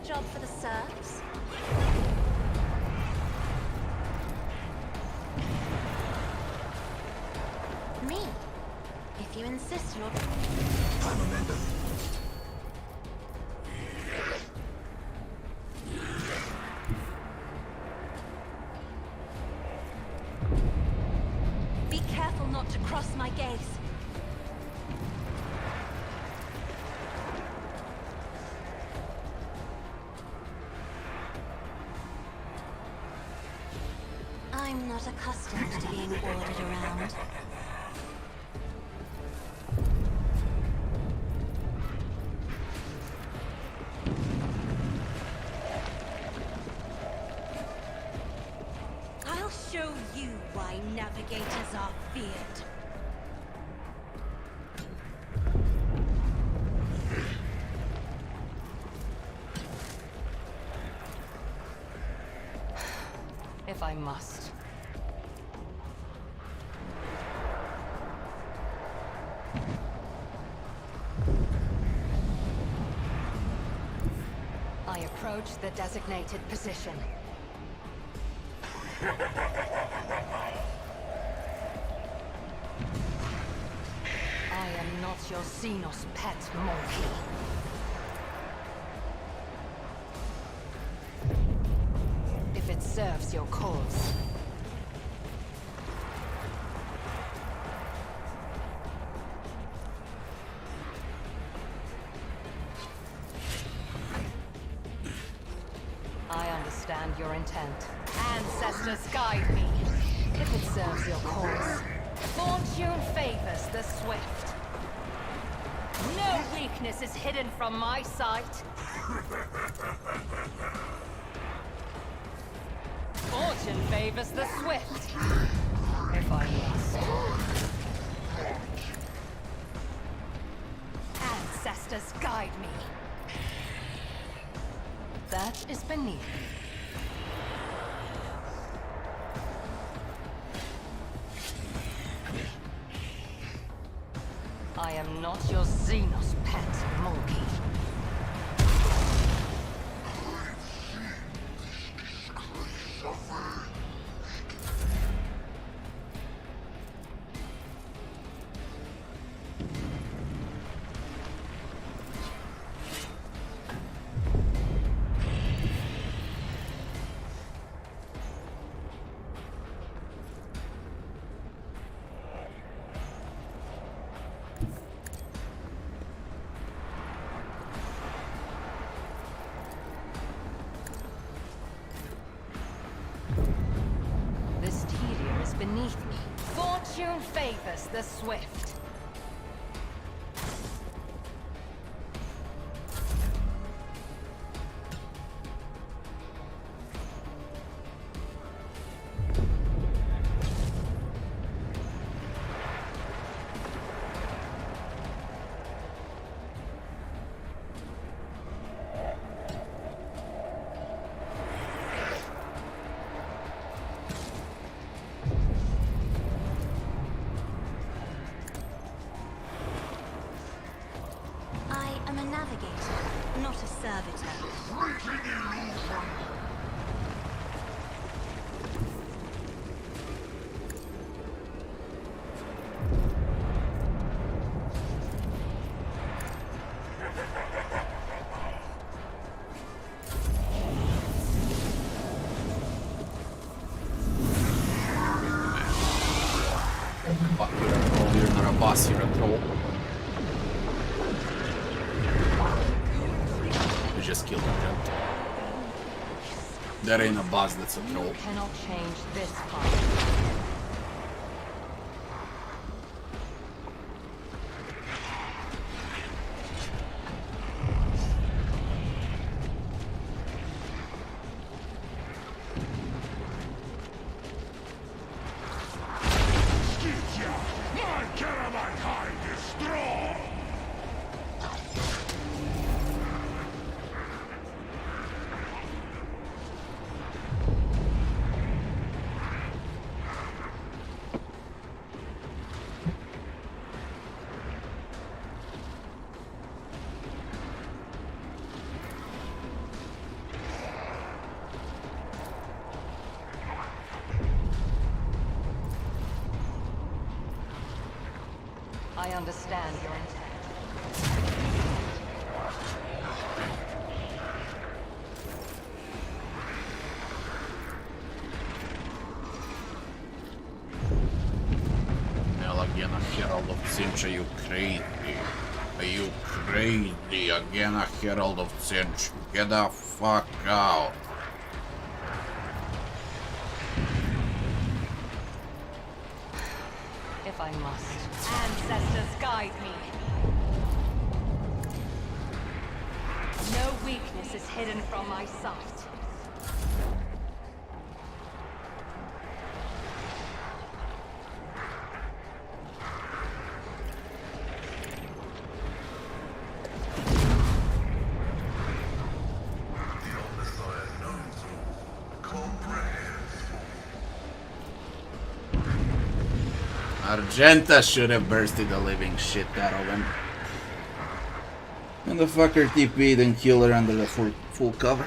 Job for the serfs? Me? If you insist, Lord. I'm Amanda. Be careful not to cross my gaze. I'm not accustomed to being ordered around. I'll show you why navigators are feared. If I must. I approach the designated position. I am not your Xenos pet monkey. If it serves your cause. I understand your intent. Ancestors guide me. If it serves your cause. Fortune favors the swift. No weakness is hidden from my sight. Fortune favors the swift. If I must. Ancestors guide me. That is beneath me. I am not your Xenos pet monkey. Beneath me. Fortune favors the swift. Not a servitor. Fuck, you're not a boss, you're a troll. You just killed Argenta. There ain't a boss that's a troll. You cannot change this part. I understand your intent. Hell, again a Herald of Zinch, are you crazy? Are you crazy? Again a Herald of Zinch. Get the fuck out. if I must. Ancestors guide me. No weakness is hidden from my sight. Argenta should have bursted the living shit out of him. And the fucker TP'd and killed her under the full cover.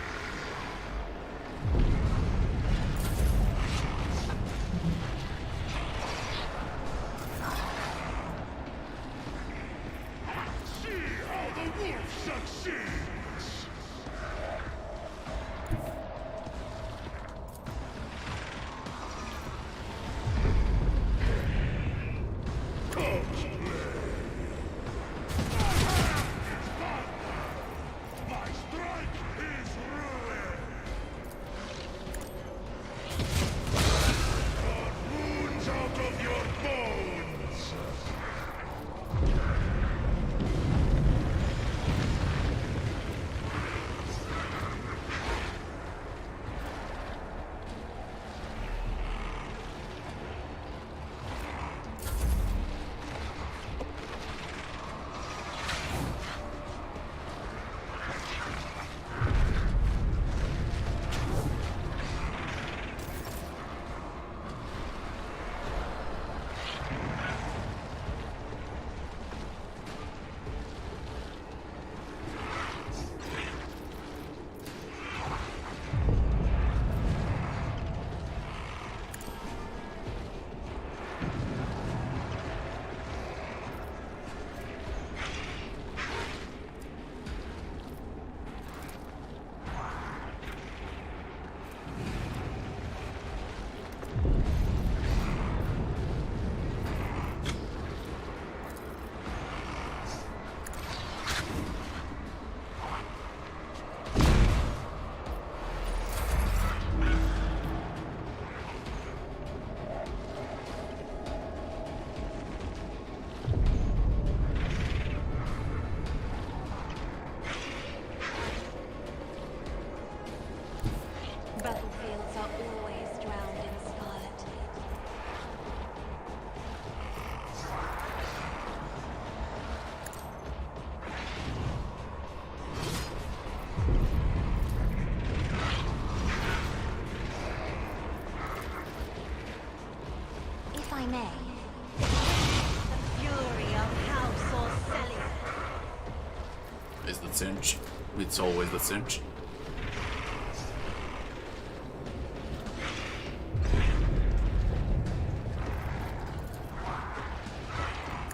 Cinch. It's always the cinch.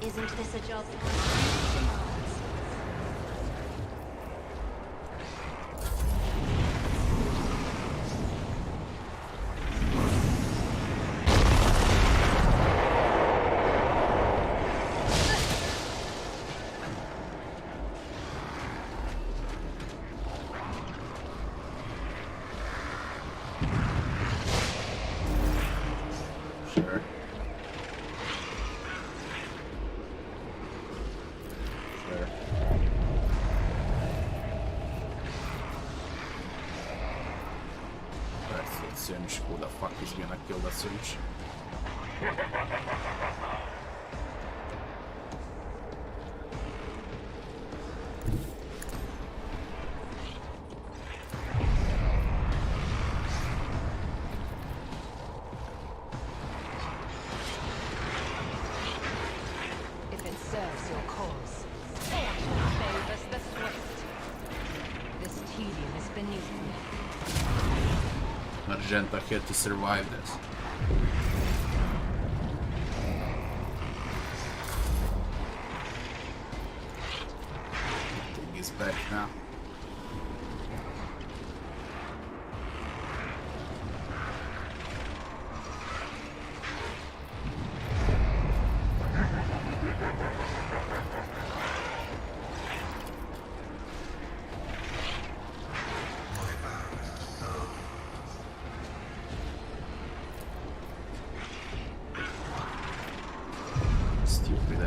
Isn't this a job? Cinch. Who the fuck is gonna kill the cinch? If it serves your cause, fortune favors the swift. This tedium is beneath me. Argenta had to survive this. He's back now.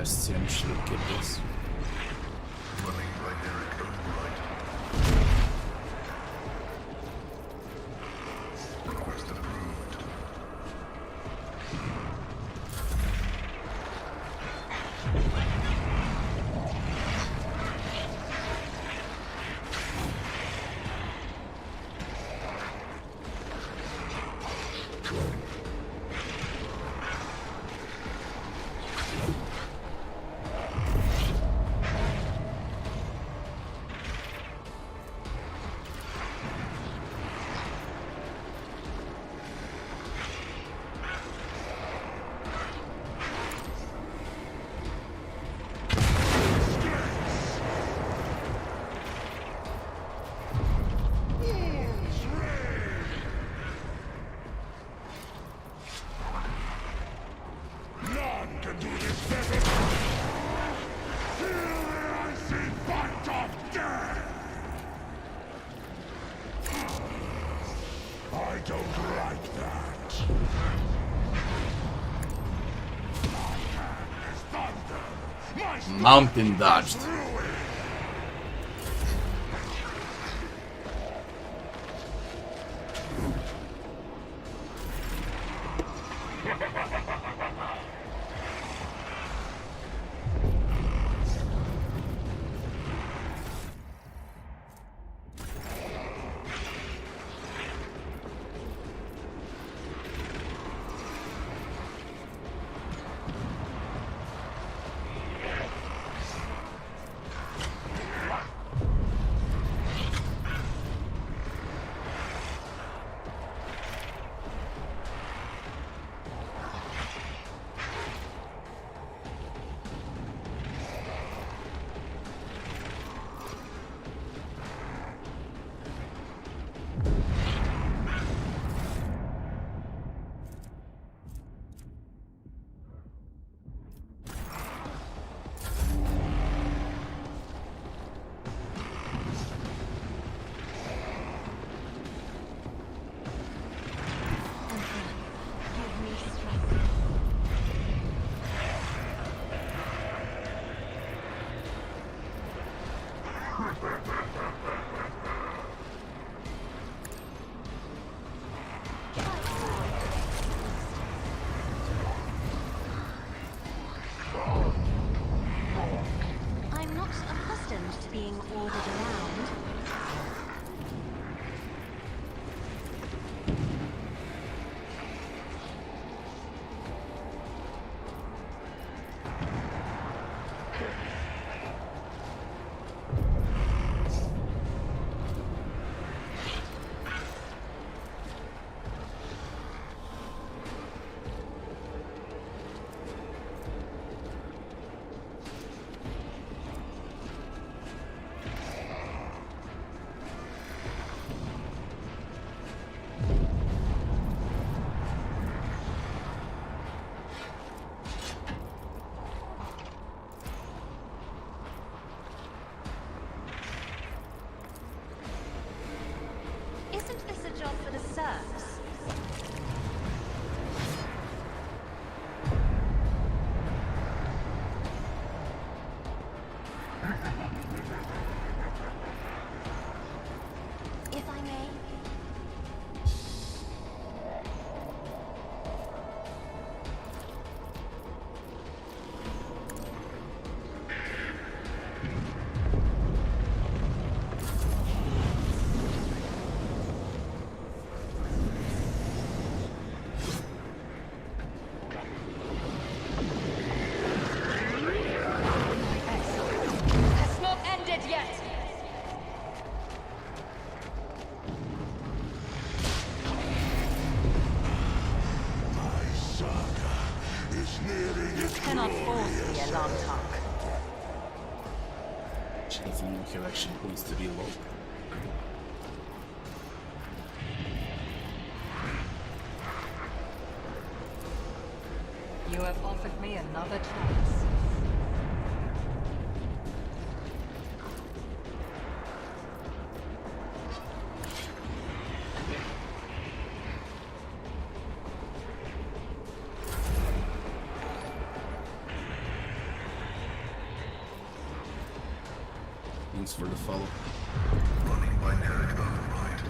essentially get this. Running by their own right. Request approved. Mountain dodged. Being ordered around. Isn't this a job for the serfs? If I may. Points to reload. You have offered me another chance. points for the follow. Running binary override.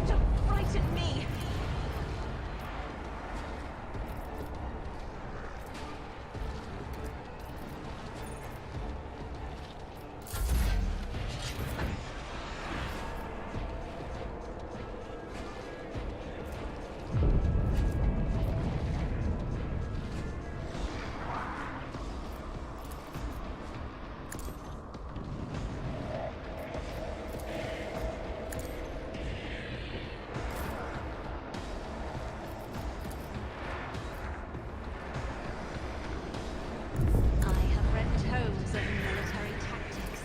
Don't frighten me! I have read tomes of military tactics.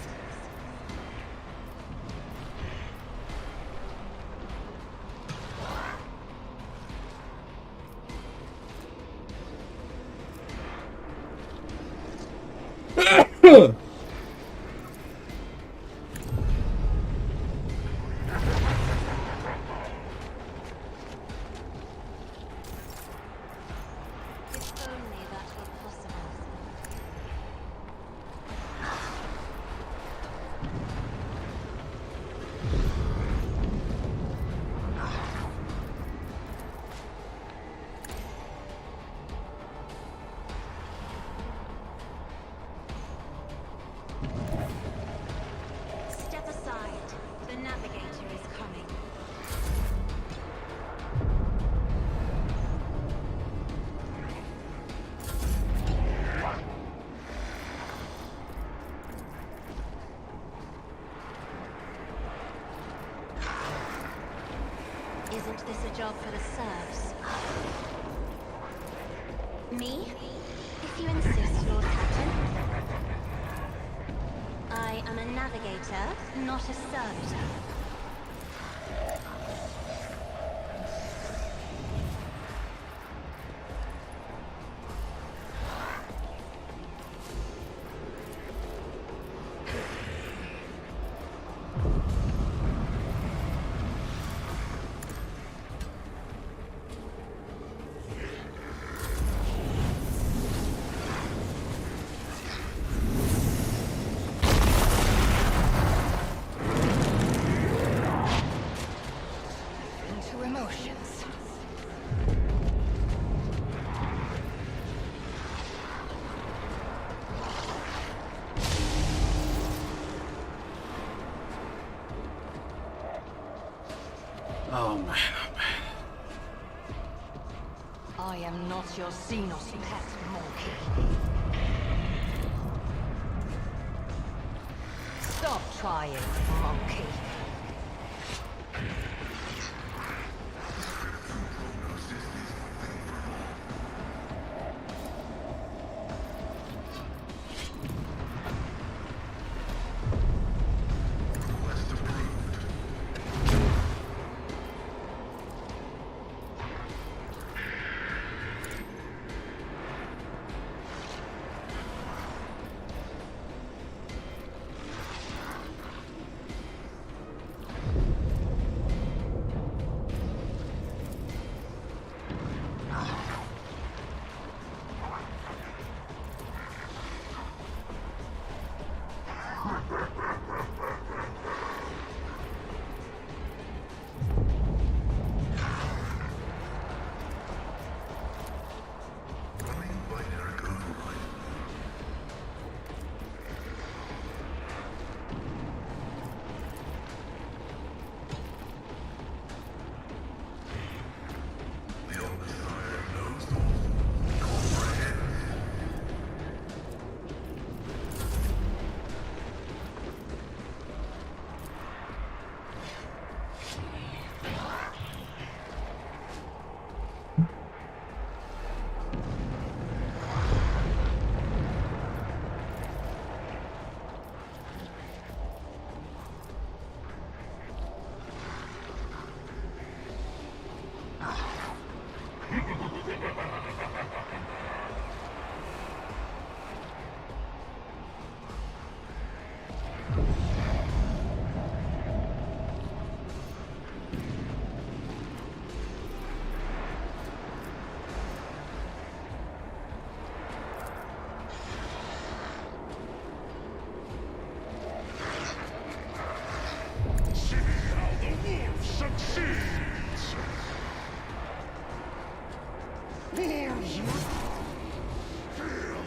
If only that were possible. Step aside. The navigator is coming. Isn't this a job for the serfs? Me? If you insist, Lord Captain. I am a navigator, not a servitor. Into emotions. Oh man, oh man. I am not your Xenos pet monkey. Stop trying, monkey. Request approved. Feel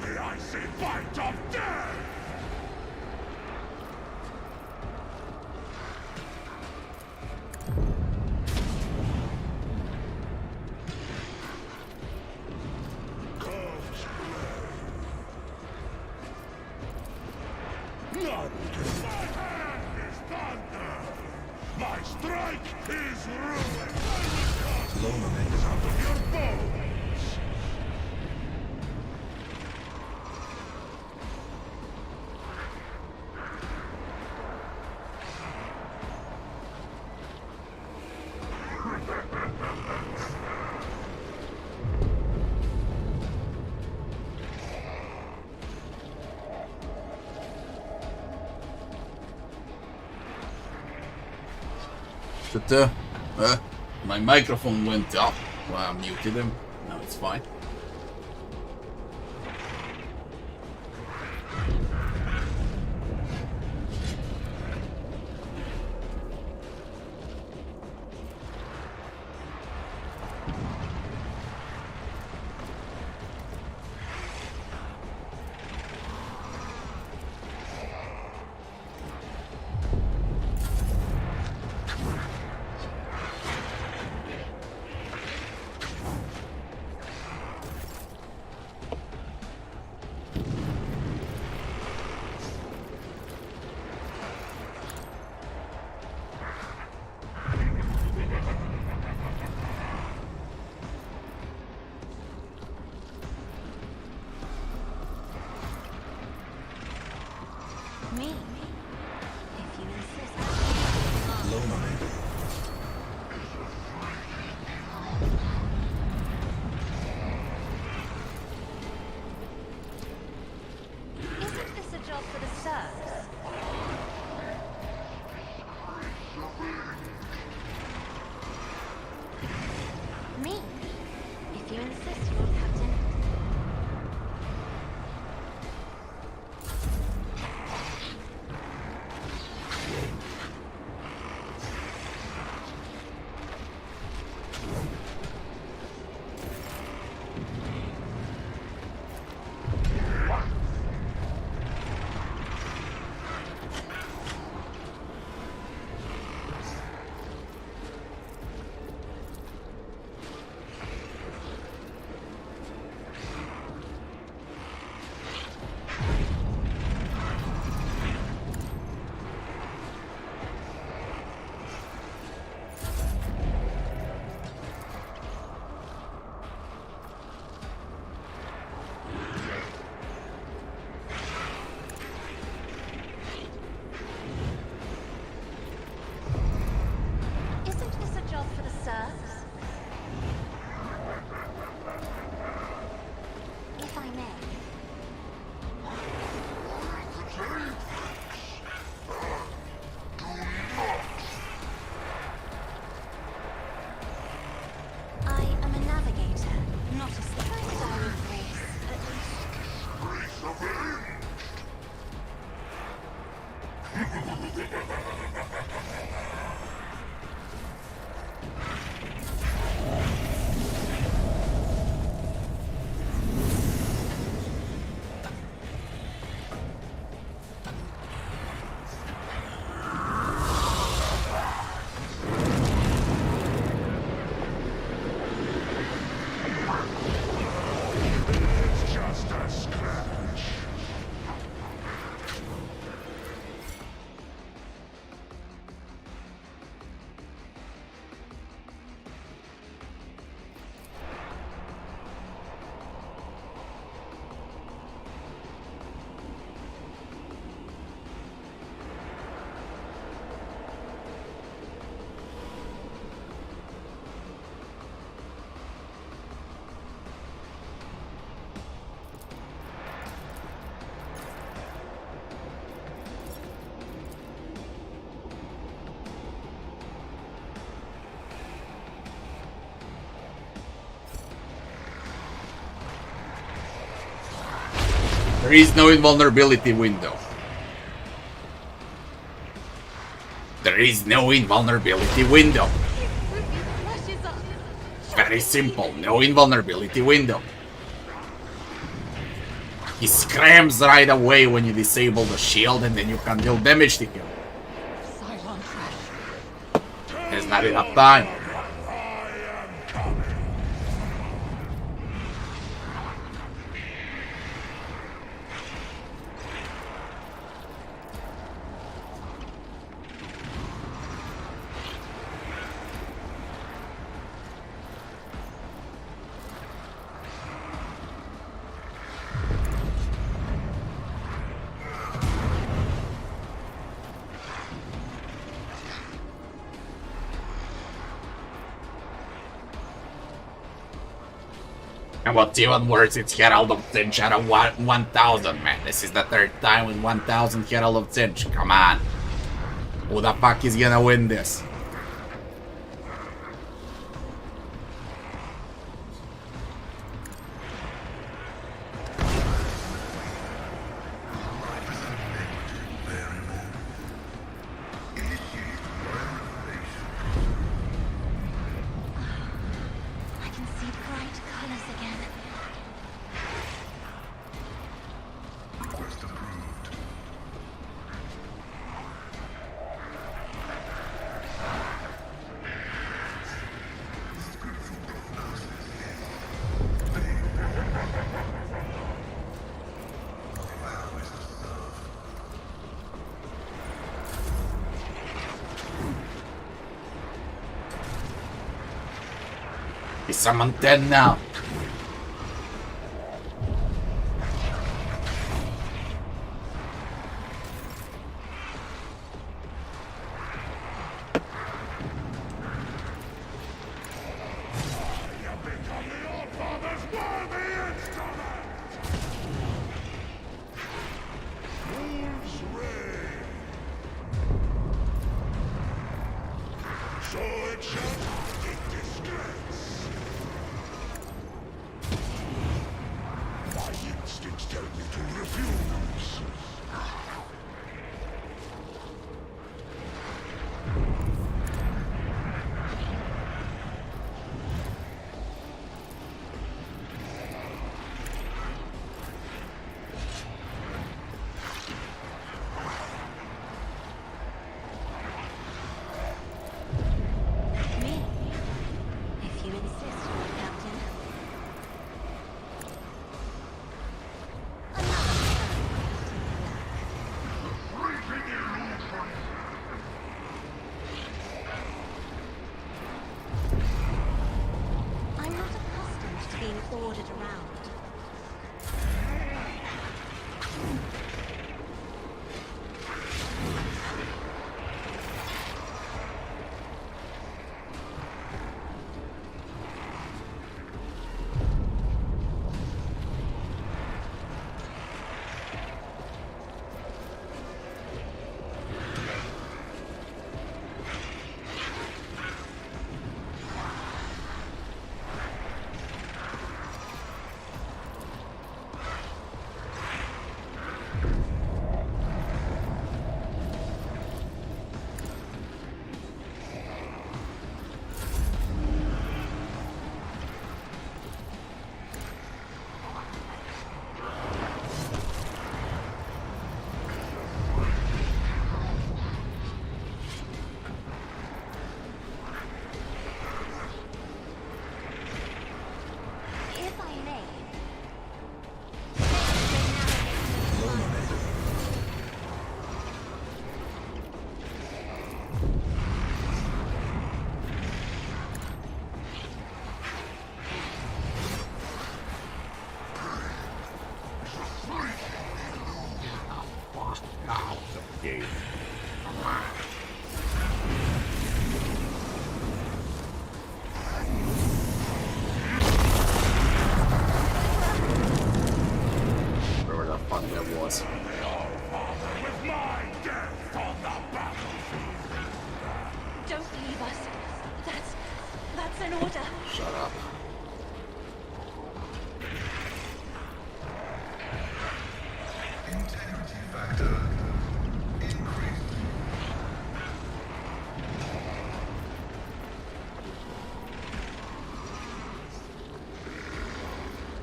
the icy bite of death! None can my hand is thunder! My strike is ruin! I will cut some of your bones! My microphone went off while I muted him. Now it's fine. Me? If you insist. Isn't this a job for the serfs? Me? If you insist, Lord Captain. There is no invulnerability window. There is no invulnerability window. Very simple. No invulnerability window. He screams right away when you disable the shield, and then you can deal damage to him. Cylon trash. There's not enough time. And what's even worse, it's Herald of Tzeentch out of 1000, man. This is the third time with 1000 Herald of Tzeentch. Come on. Who the fuck is gonna win this? He's summoned 10 now.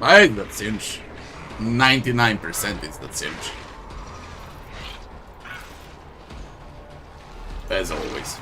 I think that's cinch. 99% is that cinch. As always.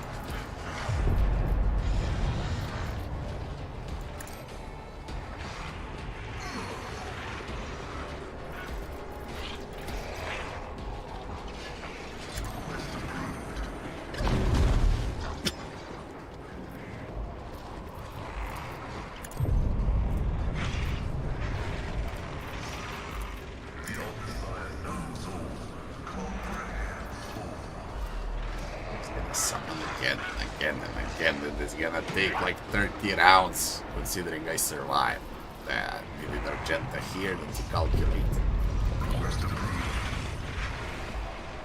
Take like 30 rounds, considering I survived. We did Argenta here, let's calculate.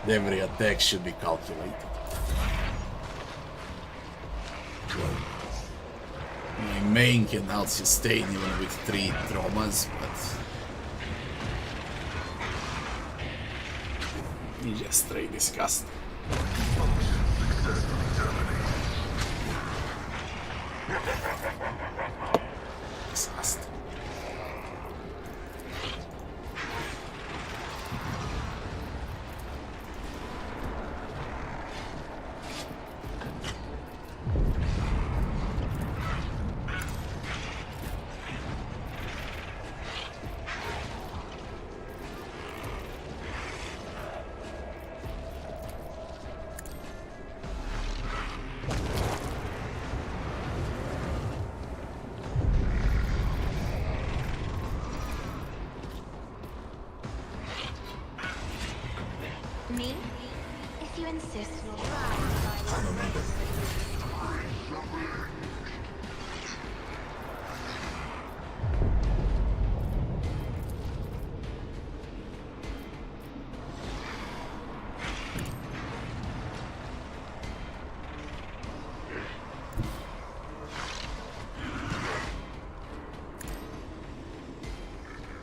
Every attack should be calculated. My main can out sustain even with 3 traumas, but he's just straight disgusting. Disgusting. Me? If you insist, we'll try.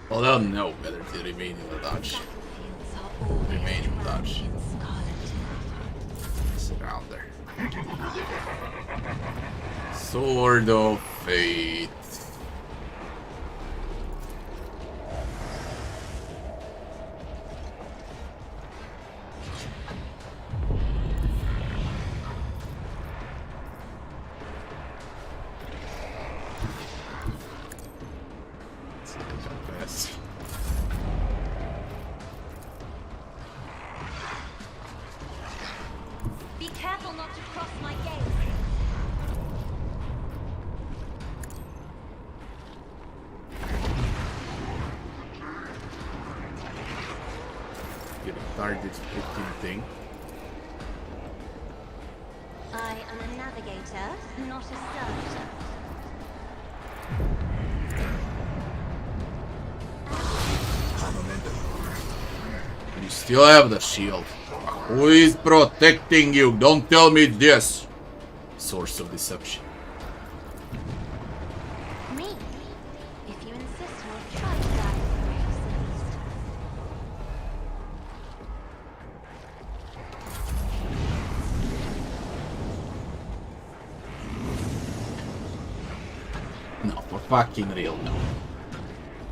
Well, I don't know whether to remain in the dodge. Remain in the dodge. Sit around there. Sword of Fate. Be careful not to cross my gaze. Get a target freaking thing. I am a navigator, not a servitor. You still have the shield. Who is protecting you? Don't tell me this. Source of deception. Me? If you insist, we'll try to guide the race at least. No, for fucking real, no.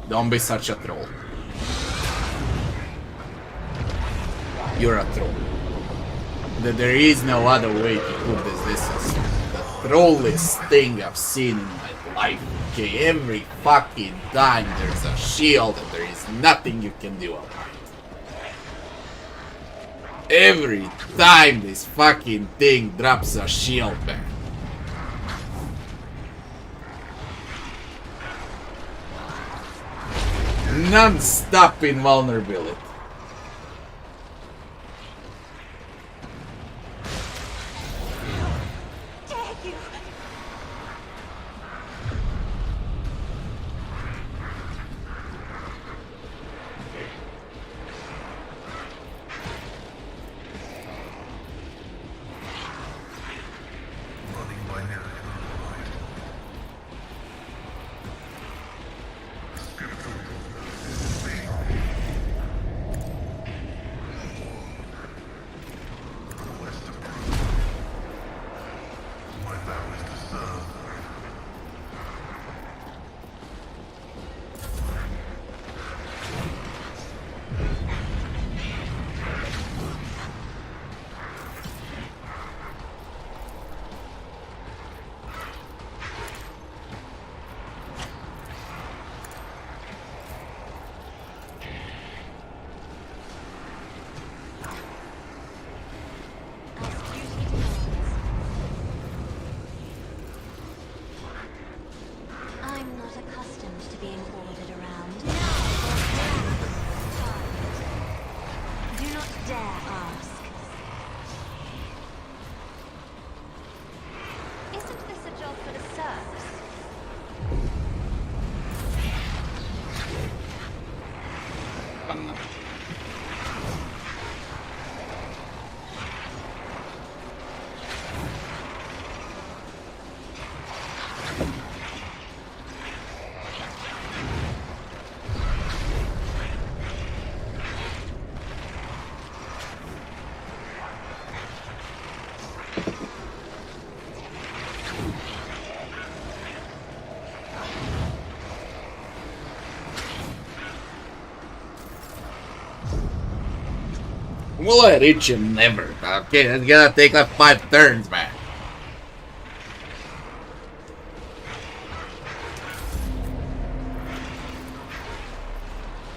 Don't be such a troll. You're a troll. There is no other way to put this. This is the trolliest thing I've seen in my life. Okay, every fucking time there's a shield and there is nothing you can do about it. Every time this fucking thing drops a shield back. Non-stop invulnerability. Will I reach him? Never. Okay, it's gonna take like 5 turns, man.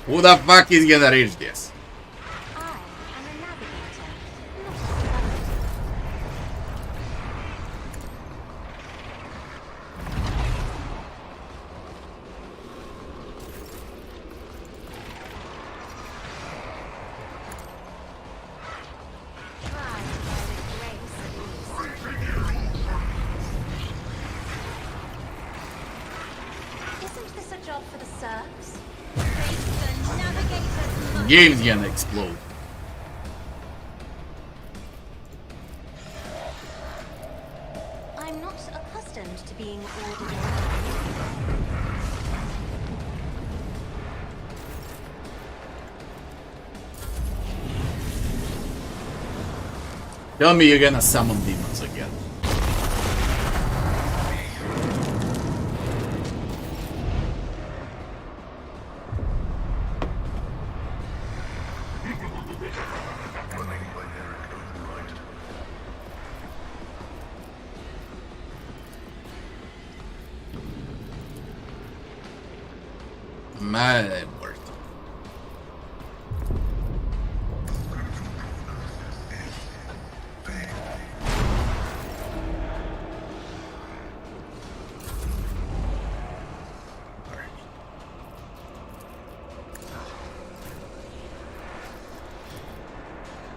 Who the fuck is gonna reach this? I am a navigator, not a servitor. Tried by the grace of these. Isn't this a job for the serfs? Face the navigator's must. Game's gonna explode. I'm not accustomed to being ordered around. Tell me you're gonna summon demons again. Running by Eric override. My word.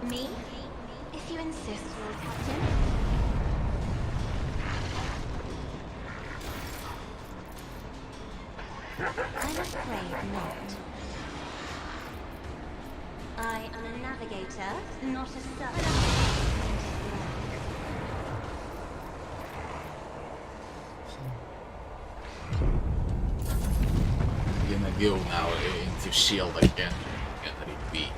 Me? If you insist, Lord Captain. I'm afraid not. I am a navigator, not a servant. I'm gonna go now into shield again. Gonna repeat.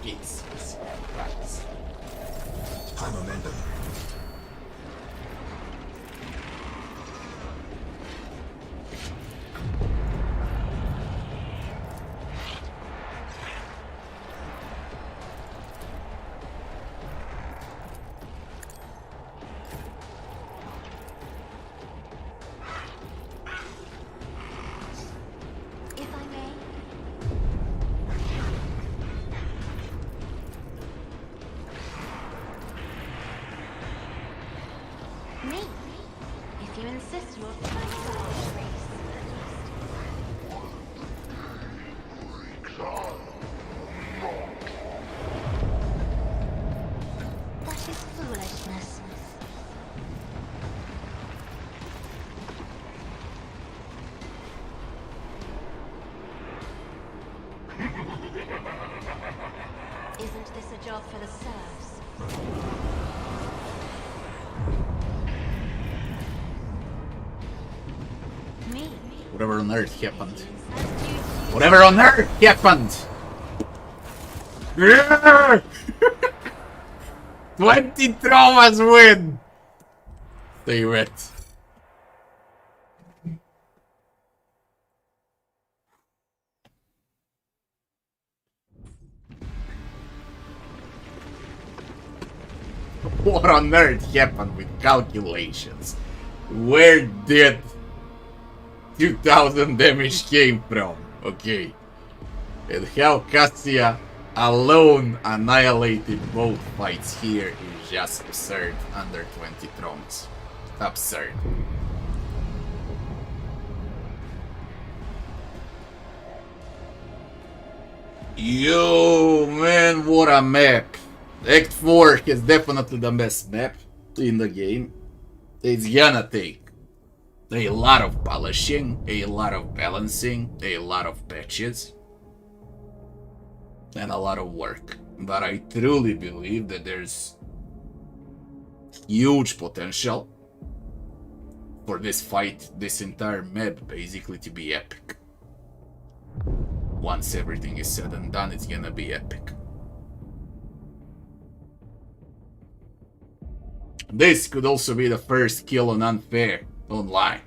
Jesus Christ. High momentum. If I may. Me? If you insist, Lord Pasqal race, at least. That is foolishness. Isn't this a job for the serfs? Me? Whatever on earth happened. Whatever on earth happened! 20 traumas win! Stay wet. What on earth happened with calculations? Where did 2000 damage came from? Okay. And how Cassia alone annihilated both fights here is just absurd under 20 traumas. Absurd. Yo, man, what a map. Act 4 is definitely the best map in the game. It's gonna take a lot of polishing, a lot of balancing, a lot of patches, and a lot of work. But I truly believe that there's huge potential for this fight, this entire map basically to be epic. Once everything is said and done, it's gonna be epic. This could also be the first kill on Unfair online.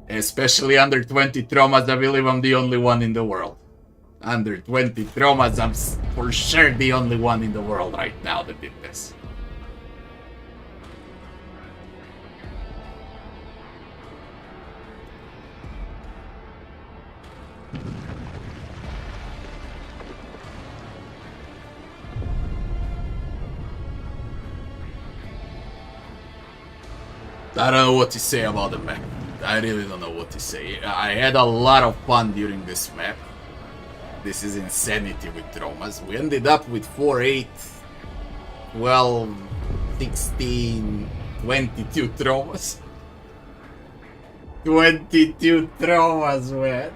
Especially under 20 traumas, I believe I'm the only one in the world. under 20 traumas. I'm for sure the only one in the world right now that did this. I don't know what to say about the map. I really don't know what to say. I had a lot of fun during this map. This is insanity with traumas. We ended up with 4, 8, 12, 16, 22 traumas. 22 traumas, man.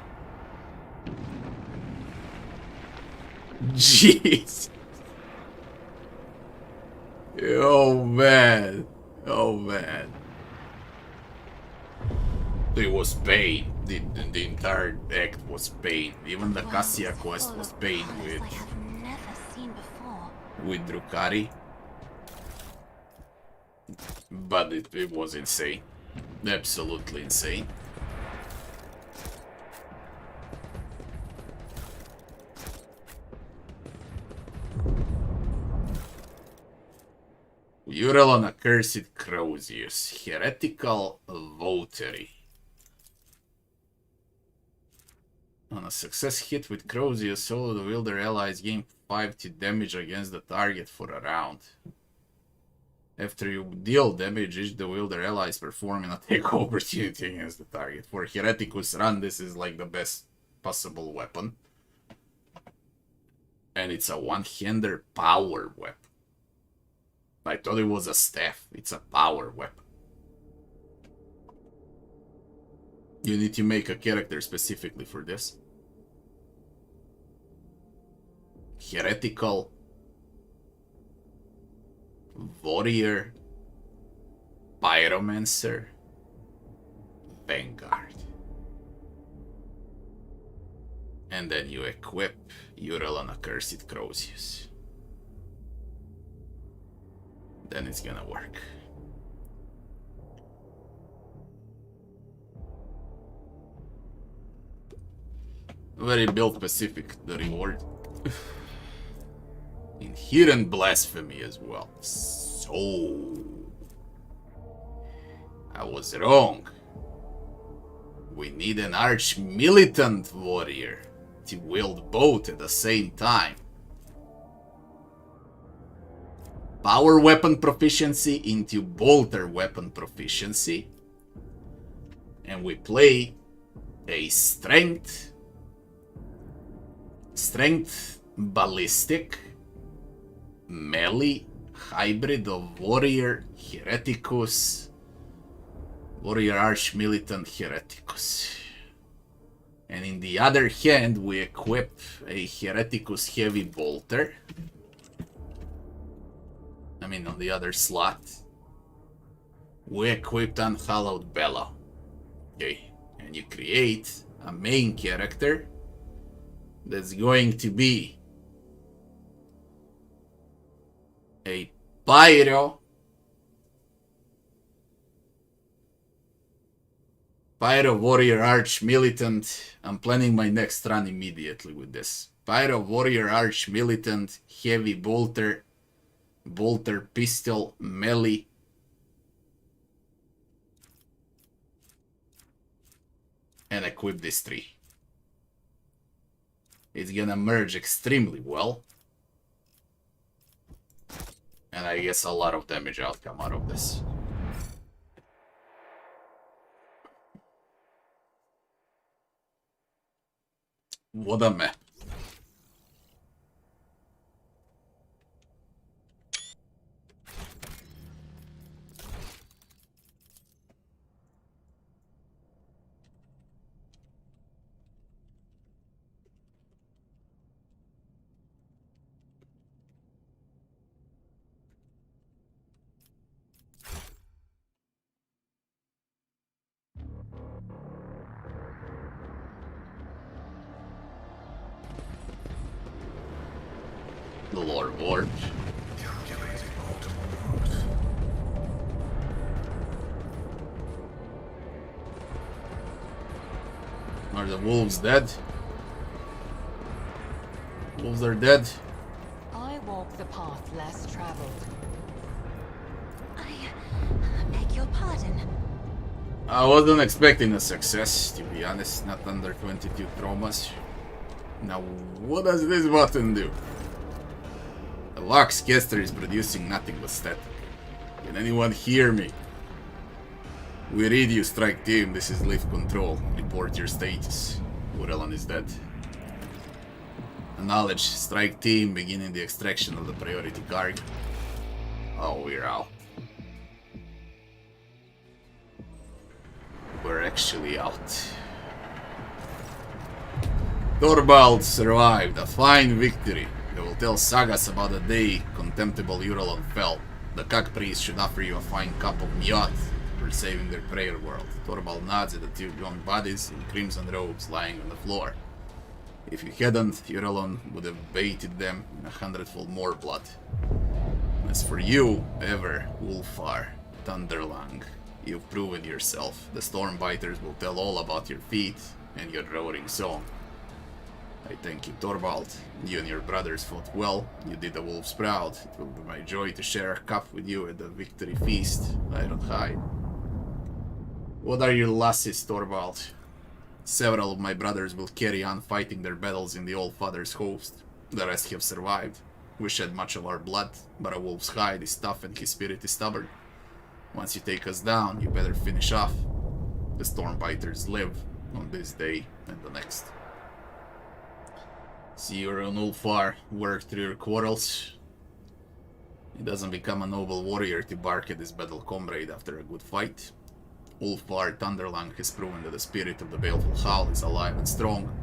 Jeez. Oh, man. Oh, man. It was pain. The entire act was pain. Even the Cassia quest was pain with I have never seen before. with Drukhari. But it was insane. Absolutely insane. Uralon Accursed Crozius. Heretical Votary. On a success hit with Crozius, solo the wielder allies gain 5 damage against the target for a round. After you deal damage, each the wielder allies perform an attack opportunity against the target. For Hereticus run, this is like the best possible weapon. And it's a one-hander power weapon. I thought it was a staff. It's a power weapon. You need to make a character specifically for this. Heretical Warrior Pyromancer Vanguard. And then you equip Uralon Accursed Crozius. Then it's gonna work. Very build specific, the reward. Inherent blasphemy as well. So I was wrong. We need an arch militant warrior to wield both at the same time. Power weapon proficiency into bolter weapon proficiency. And we play a strength ballistic melee hybrid of warrior Hereticus, warrior arch militant Hereticus. And in the other hand, we equip a Hereticus heavy bolter. I mean, on the other slot, we equipped Unhallowed Bellow. Okay, and you create a main character that's going to be a Pyro Warrior Arch Militant. I'm planning my next run immediately with this. Pyro Warrior Arch Militant, Heavy Bolter, Bolter Pistol, Melee. And equip these 3. It's gonna merge extremely well. And I guess a lot of damage outcome out of this. What a map. The Lord Warp. Calculating optimal route. Are the wolves dead? Wolves are dead. I walk the path less traveled. I beg your pardon. I wasn't expecting a success, to be honest. Not under 22 traumas. Now, what does this button do? The Vox caster is producing nothing but static. Can anyone hear me? We read you, Strike Team. This is Lift Control. Report your status. Uralon is dead. Acknowledge, Strike Team, beginning the extraction of the priority cargo. Oh, we're out. We're actually out. Torvald survived, a fine victory. They will tell sagas about the day contemptible Uralon fell. The Cuck Priest should offer you a fine cup of Miot for saving their prayer world. Torvald nods at the two gaunt bodies in crimson robes lying on the floor. If you hadn't, Uralon would have baited them in 100-fold more blood. As for you, ever, Ulfar, Thunderlang, you've proven yourself. The Stormbiters will tell all about your feat and your roaring song. I thank you, Torvald. You and your brothers fought well. You did the wolves proud. It will be my joy to share a cup with you at the victory feast. I don't hide. What are your losses, Torvald? Several of my brothers will carry on fighting their battles in the All-Father's host. The rest have survived. We shed much of our blood, but a wolf's hide is tough and his spirit is stubborn. Once you take us down, you better finish off. The Stormbiters live on this day and the next. See you on Ulfar, work through your quarrels. It doesn't become a noble warrior to bark at his battle comrade after a good fight. Ulfar Thunderlang has proven that the spirit of the baleful howl is alive and strong.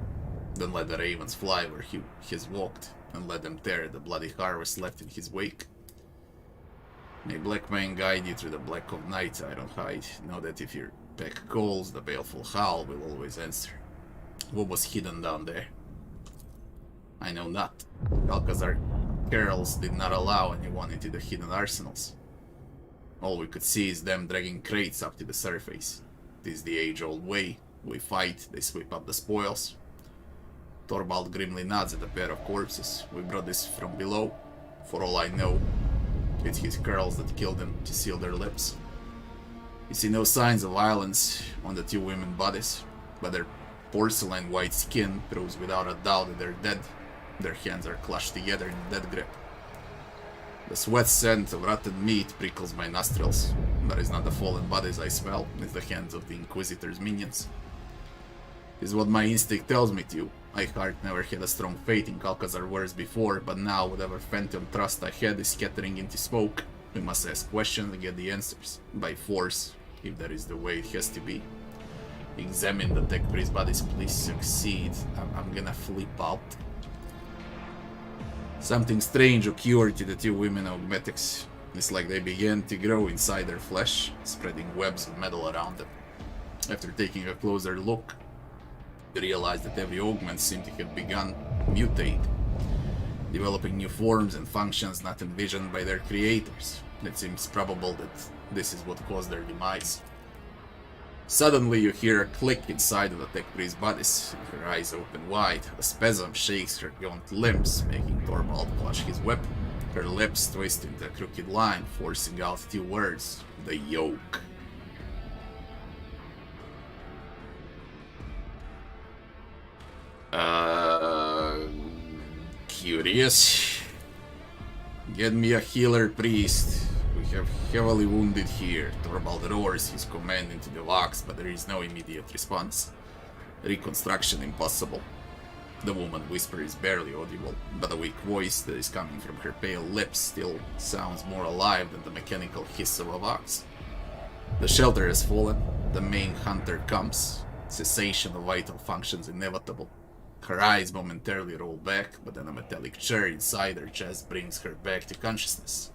Then let the ravens fly where he has walked, and let them tear at the bloody harvest left in his wake. May Black Mane guide you through the black of night, Ironhide. Know that if your pack calls, the baleful howl will always answer. What was hidden down there? I know not. Alcazar carols did not allow anyone into the hidden arsenals. All we could see is them dragging crates up to the surface. It is the age-old way. We fight, they sweep up the spoils. Torvald grimly nods at a pair of corpses. We brought this from below. For all I know, it's his curls that killed them to seal their lips. You see no signs of violence on the two women bodies, but their porcelain white skin proves without a doubt that they're dead. Their hands are clutched together in a death grip. The sweat scent of rotten meat prickles my nostrils, but it's not the fallen bodies I smell, it's the hands of the Inquisitor's minions. This is what my instinct tells me to. Eichhardt never had a strong faith in Alcazar wars before, but now whatever phantom trust I had is scattering into smoke. We must ask questions and get the answers. By force, if that is the way it has to be. Examine the tech priest bodies, please succeed. I'm gonna flip out. Something strange occurred to the two women augmetics. It's like they began to grow inside their flesh, spreading webs of metal around them. After taking a closer look, they realized that every augment seemed to have begun mutate, developing new forms and functions not envisioned by their creators. It seems probable that this is what caused their demise. Suddenly you hear a click inside of the tech priest's bodies, and her eyes open wide. A spasm shakes her gaunt limbs, making Torvald clutch his weapon. Her lips twist into a crooked line, forcing out two words: the yoke. Curious. Get me a healer priest. We have heavily wounded here. Torvald roars his command into the Vox, but there is no immediate response. Reconstruction impossible. The woman whisper is barely audible, but a weak voice that is coming from her pale lips still sounds more alive than the mechanical hiss of a Vox. The shelter has fallen. The main hunter comes. Cessation of vital functions inevitable. Her eyes momentarily roll back, but then a metallic chair inside her chest brings her back to consciousness.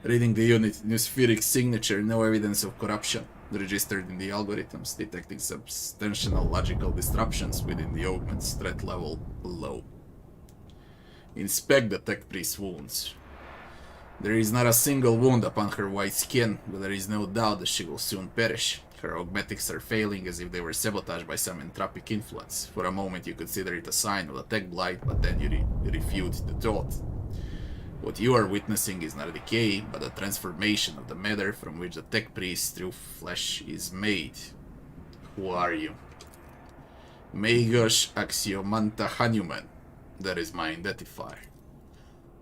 Reading the unit Newspheric signature, no evidence of corruption registered in the algorithms, detecting substantial logical disruptions within the augment's threat level low. Inspect the tech priest's wounds. There is not a single wound upon her white skin, but there is no doubt that she will soon perish. Her augmetics are failing as if they were sabotaged by some entropic influence. For a moment you consider it a sign of a tech blight, but then you refute the thought. What you are witnessing is not a decay, but a transformation of the matter from which the tech priest through flesh is made. Who are you? Magos Axiomanta Hanuman. That is my identifier.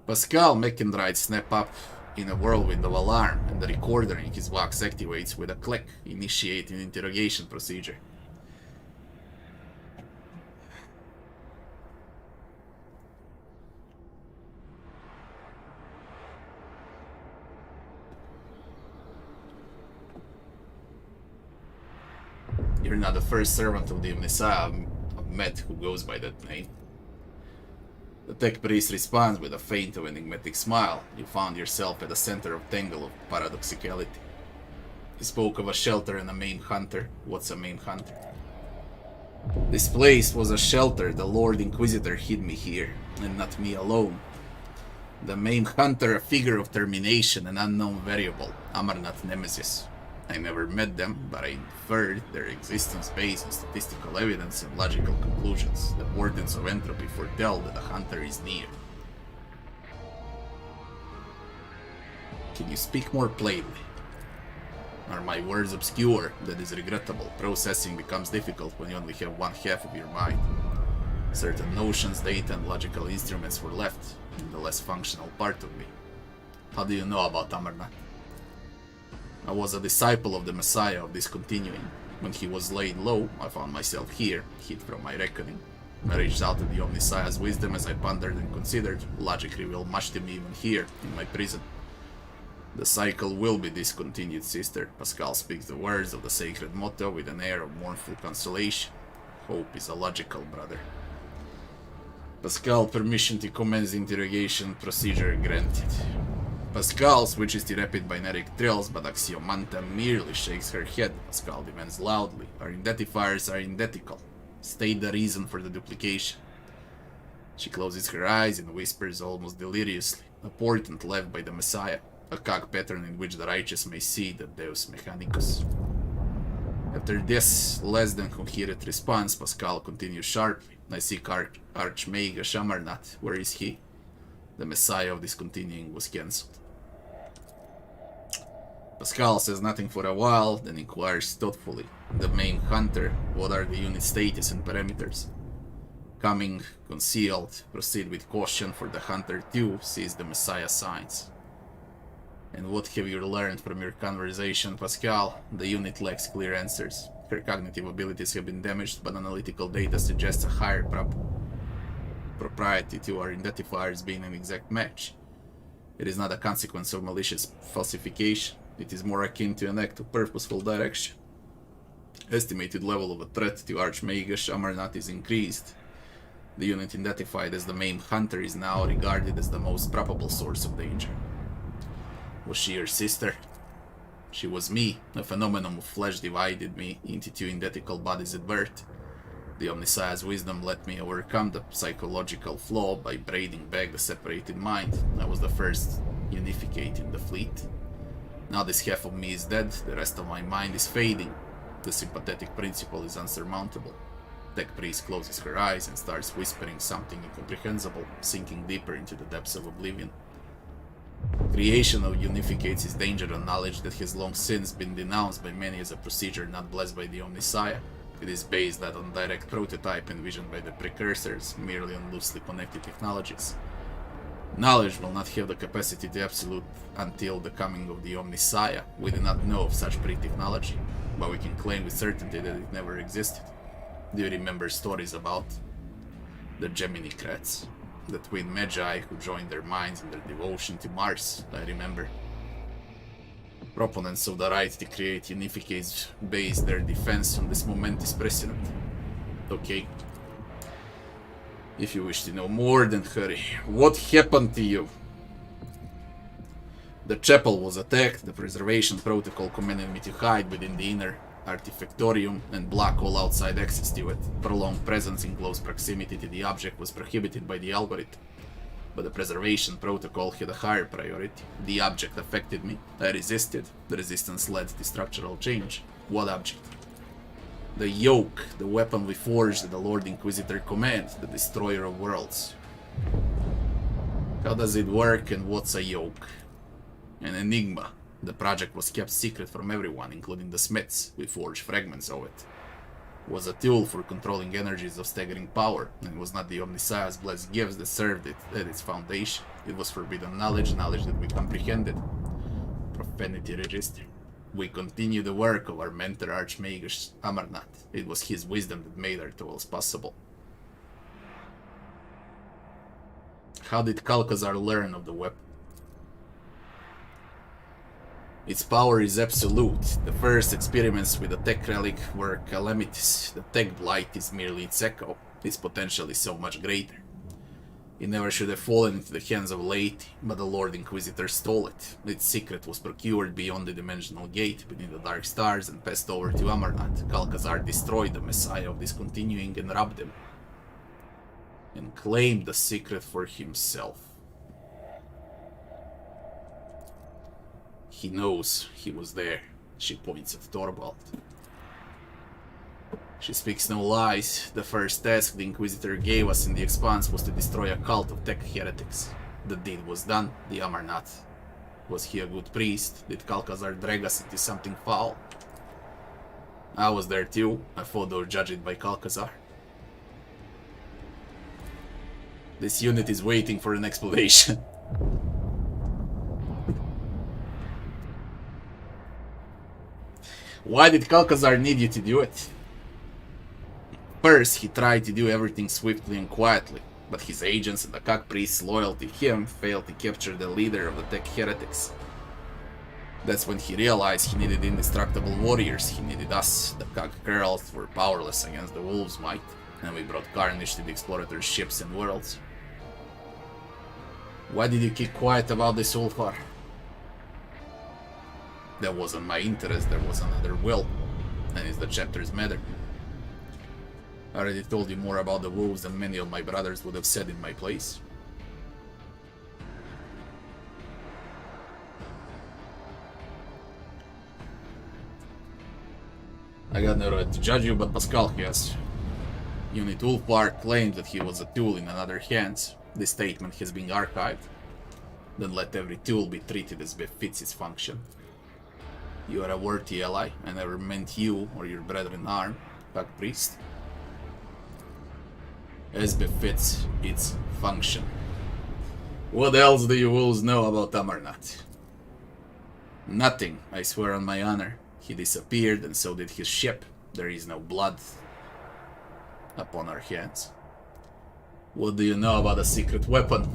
Pasqal Mechancius snap up in a whirlwind of alarm, and the recorder in his box activates with a click, initiating interrogation procedure. You're not the first servant of the Messiah I've met who goes by that name. The tech priest responds with a faint of enigmatic smile. You found yourself at the center of tangle of paradoxicality. He spoke of a shelter and a main hunter. What's a main hunter? This place was a shelter. The Lord Inquisitor hid me here, and not me alone. The main hunter, a figure of termination, an unknown variable, Amarnath Nemesis. I never met them, but I inferred their existence based on statistical evidence and logical conclusions. The portents of entropy foretell that a hunter is near. Can you speak more plainly? Are my words obscure? That is regrettable. Processing becomes difficult when you only have one half of your mind. Certain notions, data, and logical instruments were left in the less functional part of me. How do you know about Amarnath? I was a disciple of the Messiah of Discontinuing. When he was laid low, I found myself here, hid from my reckoning. I reached out to the Omnissiah's wisdom as I pondered and considered. Logic revealed much to me even here, in my prison. The cycle will be discontinued, sister. Pasqal speaks the words of the sacred motto with an air of mournful consolation. Hope is illogical, brother. Pasqal, permission to commence the interrogation procedure granted. Pasqal switches to rapid binary drills, but Axiomanta merely shakes her head. Pasqal demands loudly. Our identifiers are identical. State the reason for the duplication. She closes her eyes and whispers almost deliriously. A portent left by the Messiah. A cog pattern in which the righteous may see the Deus Mechanicus. After this less than coherent response, Pasqal continues sharply. I seek Archmage Amarnath. Where is he? The Messiah of Discontinuing was cancelled. Pasqal says nothing for a while, then inquires thoughtfully. The main hunter, what are the unit status and parameters? Coming, concealed, proceed with caution, for the hunter too sees the Messiah signs. And what have you learned from your conversation, Pasqal? The unit lacks clear answers. Her cognitive abilities have been damaged, but analytical data suggests a higher propriety to our identifiers being an exact match. It is not a consequence of malicious falsification. It is more akin to an act of purposeful direction. Estimated level of a threat to Archmage Amarnath is increased. The unit identified as the main hunter is now regarded as the most probable source of danger. Was she your sister? She was me. A phenomenon of flesh divided me into two identical bodies at birth. The Omnissiah's wisdom let me overcome the psychological flaw by braiding back the separated mind. I was the first unificate in the fleet. Now this half of me is dead, the rest of my mind is fading. The sympathetic principle is unsurmountable. Tech priest closes her eyes and starts whispering something incomprehensible, sinking deeper into the depths of oblivion. Creation of unificates is danger and knowledge that has long since been denounced by many as a procedure not blessed by the Omnissiah. It is based not on direct prototype envisioned by the precursors, merely on loosely connected technologies. Knowledge will not have the capacity to absolute until the coming of the Omnissiah. We do not know of such pre-technology, but we can claim with certainty that it never existed. Do you remember stories about the Gemini Krats? The twin magi who joined their minds in their devotion to Mars? I remember. Proponents of the right to create unificates base their defense on this momentous precedent. Okay. If you wish to know more, then hurry. What happened to you? The chapel was attacked. The preservation protocol commanded me to hide within the inner artifactorium and block all outside access to it. Prolonged presence in close proximity to the object was prohibited by the algorithm. But the preservation protocol had a higher priority. The object affected me. I resisted. The resistance led to structural change. What object? The yoke, the weapon we forged at the Lord Inquisitor command, the destroyer of worlds. How does it work and what's a yoke? An enigma. The project was kept secret from everyone, including the smiths. We forged fragments of it. It was a tool for controlling energies of staggering power, and it was not the Omnissiah's blessed gifts that served it at its foundation. It was forbidden knowledge, knowledge that we comprehended. Profanity register. We continue the work of our mentor Archmage Amarnath. It was his wisdom that made our tools possible. How did Kalkazar learn of the weapon? Its power is absolute. The first experiments with the tech relic were calamities. The tech blight is merely its echo. Its potential is so much greater. It never should have fallen into the hands of laity, but the Lord Inquisitor stole it. Its secret was procured beyond the dimensional gate, beneath the dark stars, and passed over to Amarnath. Kalkazar destroyed the Messiah of Discontinuing and robbed him. And claimed the secret for himself. He knows he was there. She points at Torvald. She speaks no lies. The first task the Inquisitor gave us in the Expanse was to destroy a cult of tech heretics. The deed was done. The Amarnath. Was he a good priest? Did Kalkazar drag us into something foul? I was there too. I thought they were judged by Kalkazar. This unit is waiting for an explanation. Why did Kalkazar need you to do it? First, he tried to do everything swiftly and quietly, but his agents and the Kak priests loyal to him failed to capture the leader of the tech heretics. That's when he realized he needed indestructible warriors. He needed us. The Kak girls were powerless against the wolves' might, and we brought carnage to the explorators' ships and worlds. Why did you keep quiet about this, Ulfar? That wasn't my interest, there was another will, and it's the chapter's matter. I already told you more about the wolves than many of my brothers would have said in my place. I got no right to judge you, but Pasqal has. Unit Ulfar claimed that he was a tool in another hands. This statement has been archived. Then let every tool be treated as befits its function. You are a worthy ally. I never meant you or your brethren harm, Kak priest. As befits its function. What else do you wolves know about Amarnath? Nothing, I swear on my honor. He disappeared and so did his ship. There is no blood upon our hands. What do you know about a secret weapon?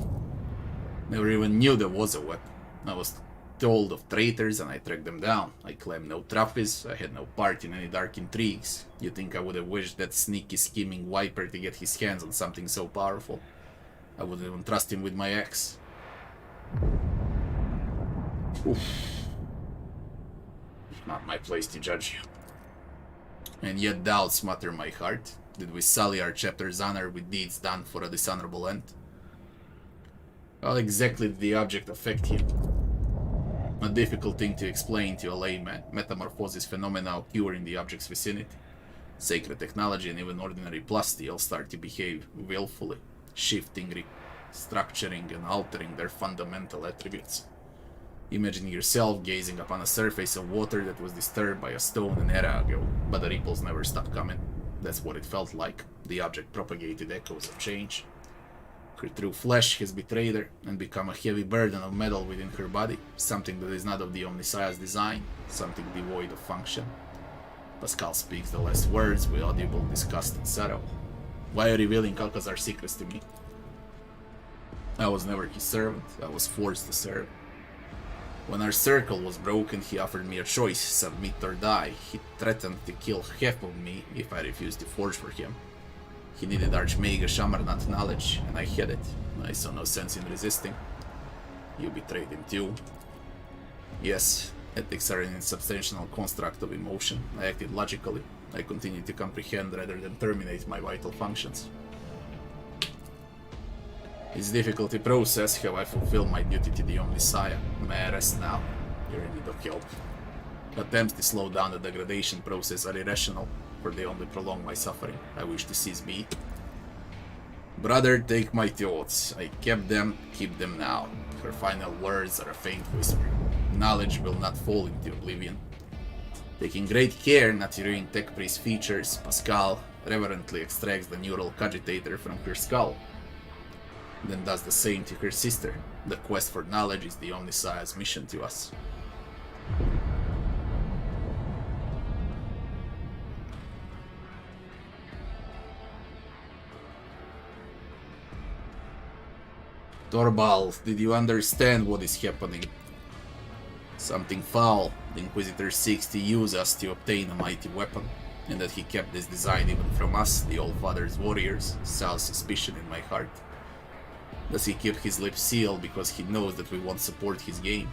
Never even knew there was a weapon. I was told of traitors and I tracked them down. I claimed no trophies, I had no part in any dark intrigues. You think I would have wished that sneaky scheming wiper to get his hands on something so powerful? I wouldn't even trust him with my axe. Oof. Not my place to judge you. And yet doubts smatter my heart. Did we sully our chapter's honor with deeds done for a dishonorable end? How exactly did the object affect you? A difficult thing to explain to a layman. Metamorphosis phenomena occur in the object's vicinity. Sacred technology and even ordinary plasteel start to behave willfully, shifting, restructuring and altering their fundamental attributes. Imagine yourself gazing upon a surface of water that was disturbed by a stone an era ago, but the ripples never stopped coming. That's what it felt like. The object propagated echoes of change. Her true flesh has betrayed her and become a heavy burden of metal within her body, something that is not of the Omnissiah's design, something devoid of function. Pasqal speaks the last words with audible disgust and sorrow. Why are you revealing Kalkazar's secrets to me? I was never his servant, I was forced to serve. When our circle was broken, he offered me a choice, submit or die. He threatened to kill half of me if I refused to forge for him. He needed Archmage Amarnath knowledge, and I had it. I saw no sense in resisting. You betrayed him too. Yes, ethics are an insubstantial construct of emotion. I acted logically. I continued to comprehend rather than terminate my vital functions. It's difficult to process how I fulfill my duty to the Omnissiah. May I rest now? You're in need of help. Attempts to slow down the degradation process are irrational, for they only prolong my suffering. I wish to cease be. Brother, take my thoughts. I kept them, keep them now. Her final words are a faint whisper. Knowledge will not fall into oblivion. Taking great care not to ruin Tech Priest's features, Pasqal reverently extracts the neural cogitator from her skull, then does the same to her sister. The quest for knowledge is the only Sia's mission to us. Torvald, did you understand what is happening? Something foul. The Inquisitor seeks to use us to obtain a mighty weapon, and that he kept this design even from us, the All-Father's warriors, sows suspicion in my heart. Does he keep his lips sealed because he knows that we won't support his game?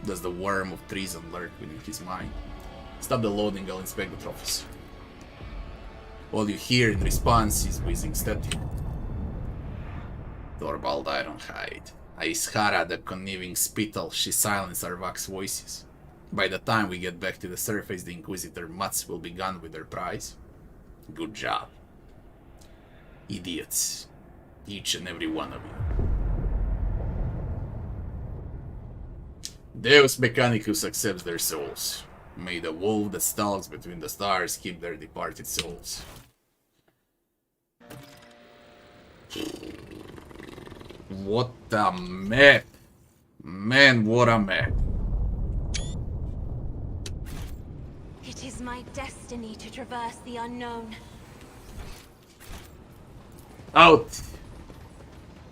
Does the worm of treason lurk within his mind? Stop the loading, I'll inspect the trophies. All you hear in response is whizzing static. Torvald, I don't hide. Aishara, the conniving spittle, she silenced our Vox voices. By the time we get back to the surface, the Inquisitor mutts will be gone with their prize. Good job. Idiots. Each and every one of you. Deus Mechanicus accepts their souls. May the wolf that stalks between the stars keep their departed souls. What a map! Man, what a map! It is my destiny to traverse the unknown. Out!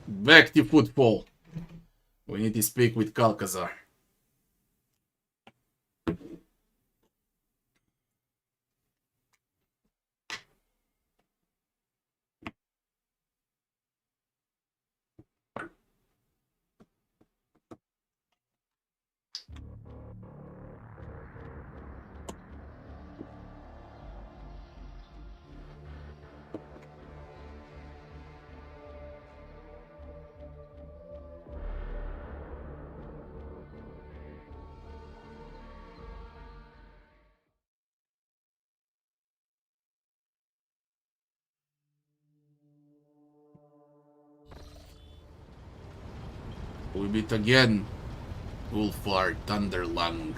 Back to Footfall. We need to speak with Calcazar. We meet again, Ulfar Thunderlung.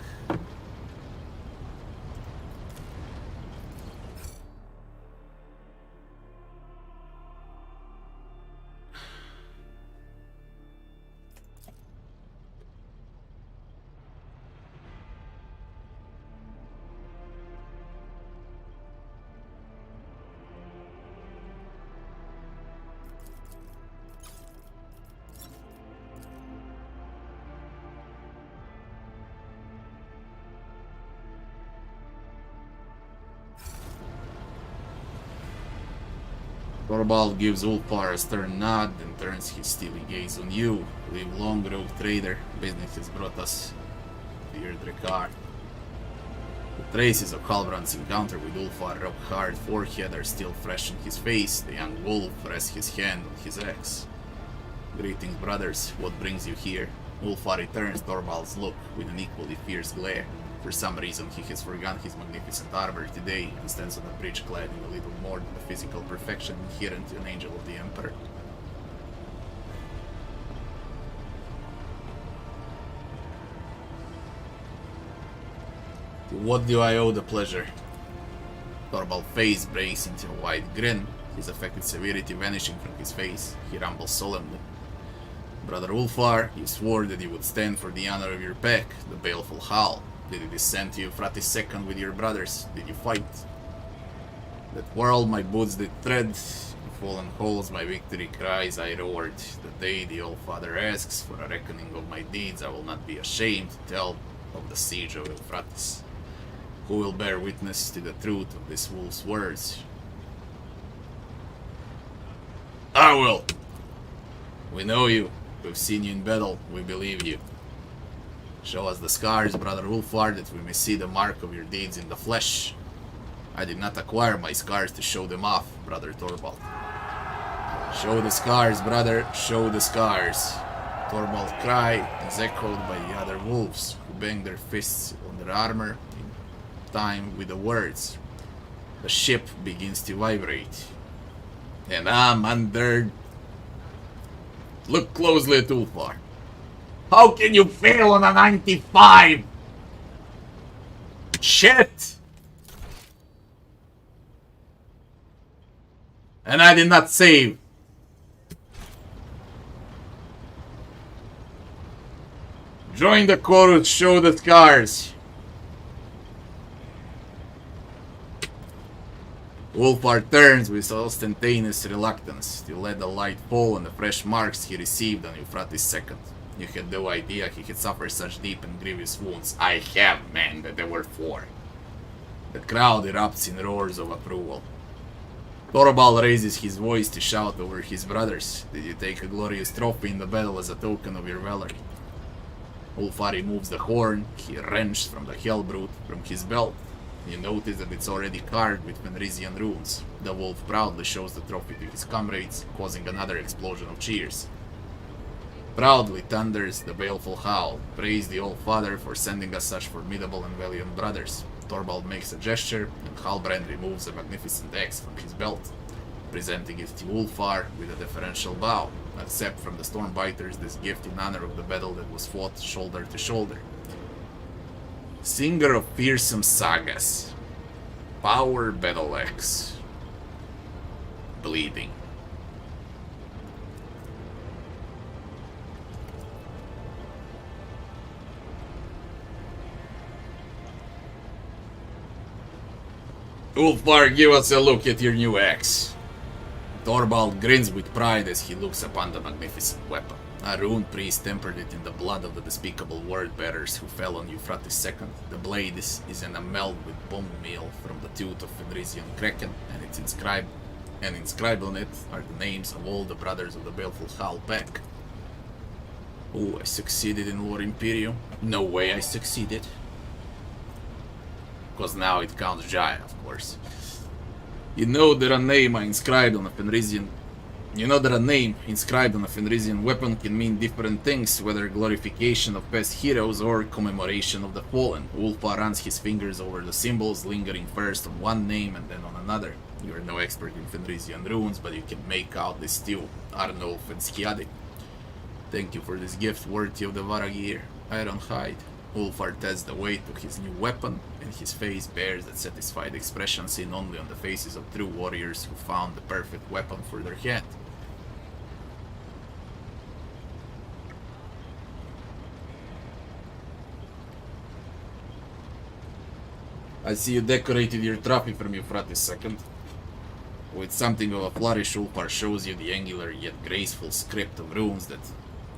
Torvald gives Ulfar a stern nod and turns his steely gaze on you. Live long, rogue trader. Business has brought us here, Drekar. The traces of Halbrand's encounter with Ulfar rock hard forehead are still fresh on his face. The young wolf rests his hand on his axe. Greetings, brothers. What brings you here? Ulfar returns Torvald's look with an equally fierce glare. For some reason, he has forgotten his magnificent armor today and stands on a bridge clad in a little more than the physical perfection inherent to an angel of the Emperor. To what do I owe the pleasure? Torvald's face breaks into a wide grin, his affected severity vanishing from his face. He rumbles solemnly. Brother Ulfar, you swore that you would stand for the honor of your pack, the baleful Hal. Did you descend to Euphrates II with your brothers? Did you fight? That world my boots did tread, in fallen halls my victory cries I roared. The day the All-Father asks for a reckoning of my deeds, I will not be ashamed to tell of the siege of Euphrates. Who will bear witness to the truth of this wolf's words? I will! We know you. We've seen you in battle. We believe you. Show us the scars, Brother Ulfar, that we may see the mark of your deeds in the flesh. I did not acquire my scars to show them off, Brother Torvald. Show the scars, brother, show the scars. Thorvald's cry is echoed by the other wolves, who bang their fists on their armor in time with the words. The ship begins to vibrate. And I'm under... Look closely at Ulfar. How can you fail on a 95? Shit! And I did not save. Join the chorus, show the scars. Ulfar turns with ostentatious reluctance to let the light fall on the fresh marks he received on Euphrates II. You had no idea he had suffered such deep and grievous wounds. I have, man, that there were 4. The crowd erupts in roars of approval. Thorvald raises his voice to shout over his brothers. Did you take a glorious trophy in the battle as a token of your valor? Ulfar removes the horn he wrenched from the Hellbrute from his belt. You notice that it's already carved with Fenrisian runes. The wolf proudly shows the trophy to his comrades, causing another explosion of cheers. Proudly thunders the baleful howl. Praise the All-Father for sending us such formidable and valiant brothers. Thorvald makes a gesture, and Halbrand removes a magnificent axe from his belt, presenting it to Ulfar with a deferential bow. Accept from the Stormbiters this gift in honor of the battle that was fought shoulder to shoulder. Singer of fearsome sagas. Power battle axe. Bleeding. Ulfar, give us a look at your new axe. Thorvald grins with pride as he looks upon the magnificent weapon. A rune priest tempered it in the blood of the despicable word-bearers who fell on Euphrates II. The blade is enamelled with bone meal from the tooth of Fenrisian Kraken, and it's inscribed on it are the names of all the brothers of the baleful Hal pack. Oh, I succeeded in War Imperium? No way I succeeded. Because now it counts Jaya, of course. You know that a name inscribed on a Fenrisian weapon can mean different things, whether glorification of past heroes or commemoration of the fallen. Ulfar runs his fingers over the symbols, lingering first on one name and then on another. You are no expert in Fenrisian runes, but you can make out this too. Arnulf and Skiadi. Thank you for this gift worthy of the Varagir. Ironhide. Ulfar tests the weight of his new weapon, and his face bears that satisfied expression seen only on the faces of true warriors who found the perfect weapon for their hand. I see you decorated your trophy from Euphrates II. With something of a flourish, Ulfar shows you the angular yet graceful script of runes that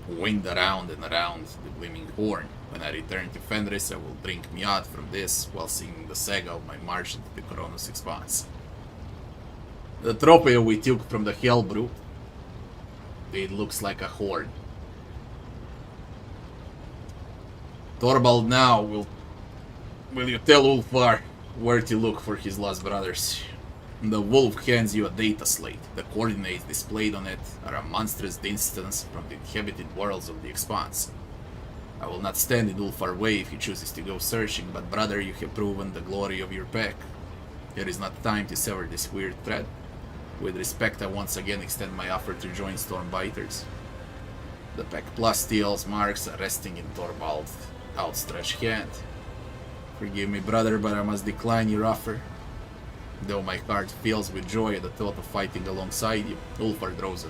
wind around and around the gleaming horn. When I return to Fenris, I will drink mead from this while singing the saga of my march into the Coronos Expanse. The trophy we took from the Hellbrute, it looks like a horn. Thorvald, now will you tell Ulfar where to look for his lost brothers? The wolf hands you a data slate. The coordinates displayed on it are a monstrous distance from the inhabited worlds of the Expanse. I will not stand in Ulfar's way if he chooses to go searching, but brother, you have proven the glory of your pack. There is not time to sever this weird thread. With respect, I once again extend my offer to join Stormbiters. The pack plus steals marks are resting in Thorvald's outstretched hand. Forgive me, brother, but I must decline your offer. Though my heart fills with joy at the thought of fighting alongside you, Ulfar draws a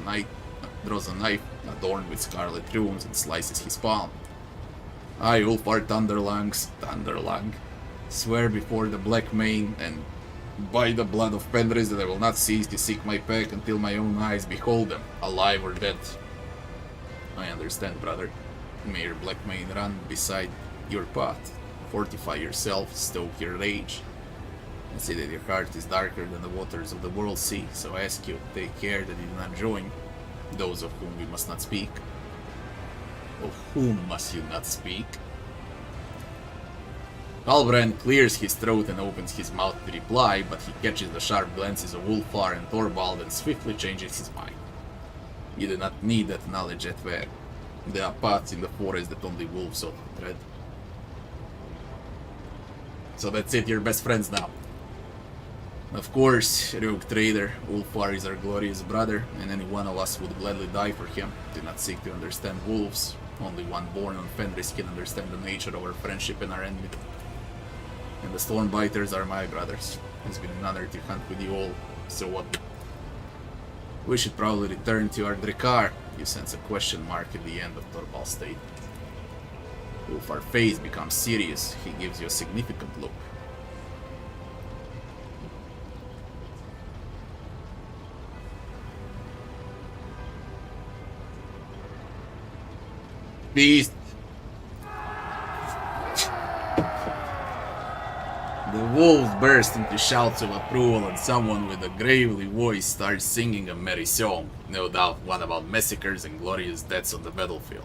knife adorned with scarlet runes and slices his palm. I, Ulfar Thunderlang, swear before the Black Mane and by the blood of Fenris that I will not cease to seek my pack until my own eyes behold them, alive or dead. I understand, brother. May your Black Mane run beside your path. Fortify yourself, stoke your rage. And say that your heart is darker than the waters of the world sea, so I ask you, take care that you do not join those of whom we must not speak. Of whom must you not speak? Halbrand clears his throat and opens his mouth to reply, but he catches the sharp glances of Ulfar and Thorvald and swiftly changes his mind. You do not need that knowledge, Etver. There are paths in the forest that only wolves ought to tread. So that's it, you're best friends now. Of course, rogue trader, Ulfar is our glorious brother, and any one of us would gladly die for him. Do not seek to understand wolves. Only one born on Fenris can understand the nature of our friendship and our enmity. And the Stormbiters are my brothers. It's been an honor to hunt with you all, so what? We should probably return to our Drekar. You sense a question mark at the end of Torval's statement. Ulfar's face becomes serious. He gives you a significant look. Beast! The wolves burst into shouts of approval, and someone with a gravely voice starts singing a merry song, no doubt one about massacres and glorious deaths on the battlefield.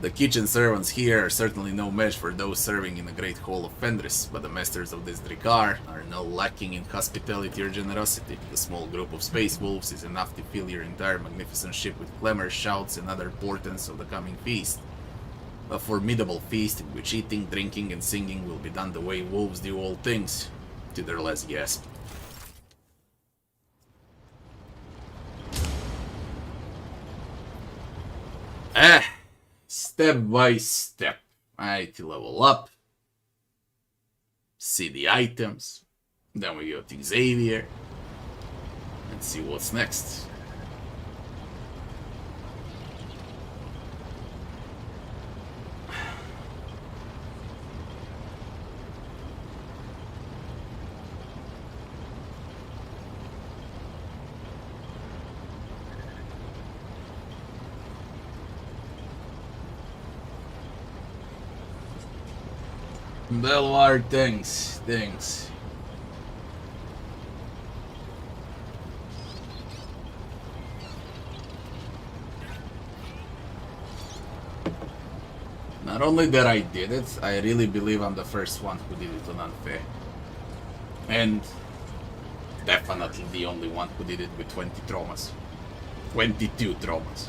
The kitchen servants here are certainly no match for those serving in the Great Hall of Fenris, but the masters of this Drekar are not lacking in hospitality or generosity. The small group of space wolves is enough to fill your entire magnificent ship with clamor, shouts, and other portents of the coming feast. A formidable feast in which eating, drinking, and singing will be done the way wolves do all things, to their last gasp. Step by step, I need to level up, see the items, then we go to Xavier, and see what's next. Belvar, thanks. Not only that I did it, I really believe I'm the first one who did it on unfair. And definitely the only one who did it with 20 traumas. 22 traumas.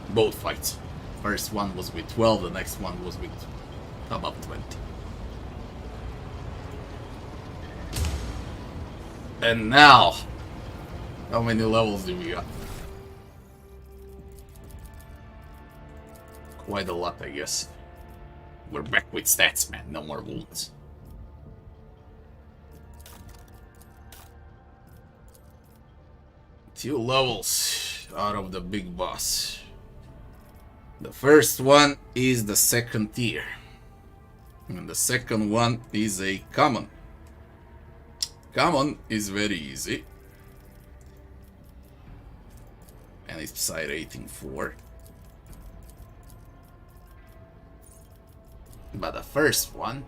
Both fights. First one was with 12, the next one was with about 20. And now, how many levels do we got? Quite a lot, I guess. We're back with stats, man. No more wounds. Two levels out of the big boss. The first one is the second tier. And the second one is a common. Common is very easy. And it's Psy rating 4. But the first one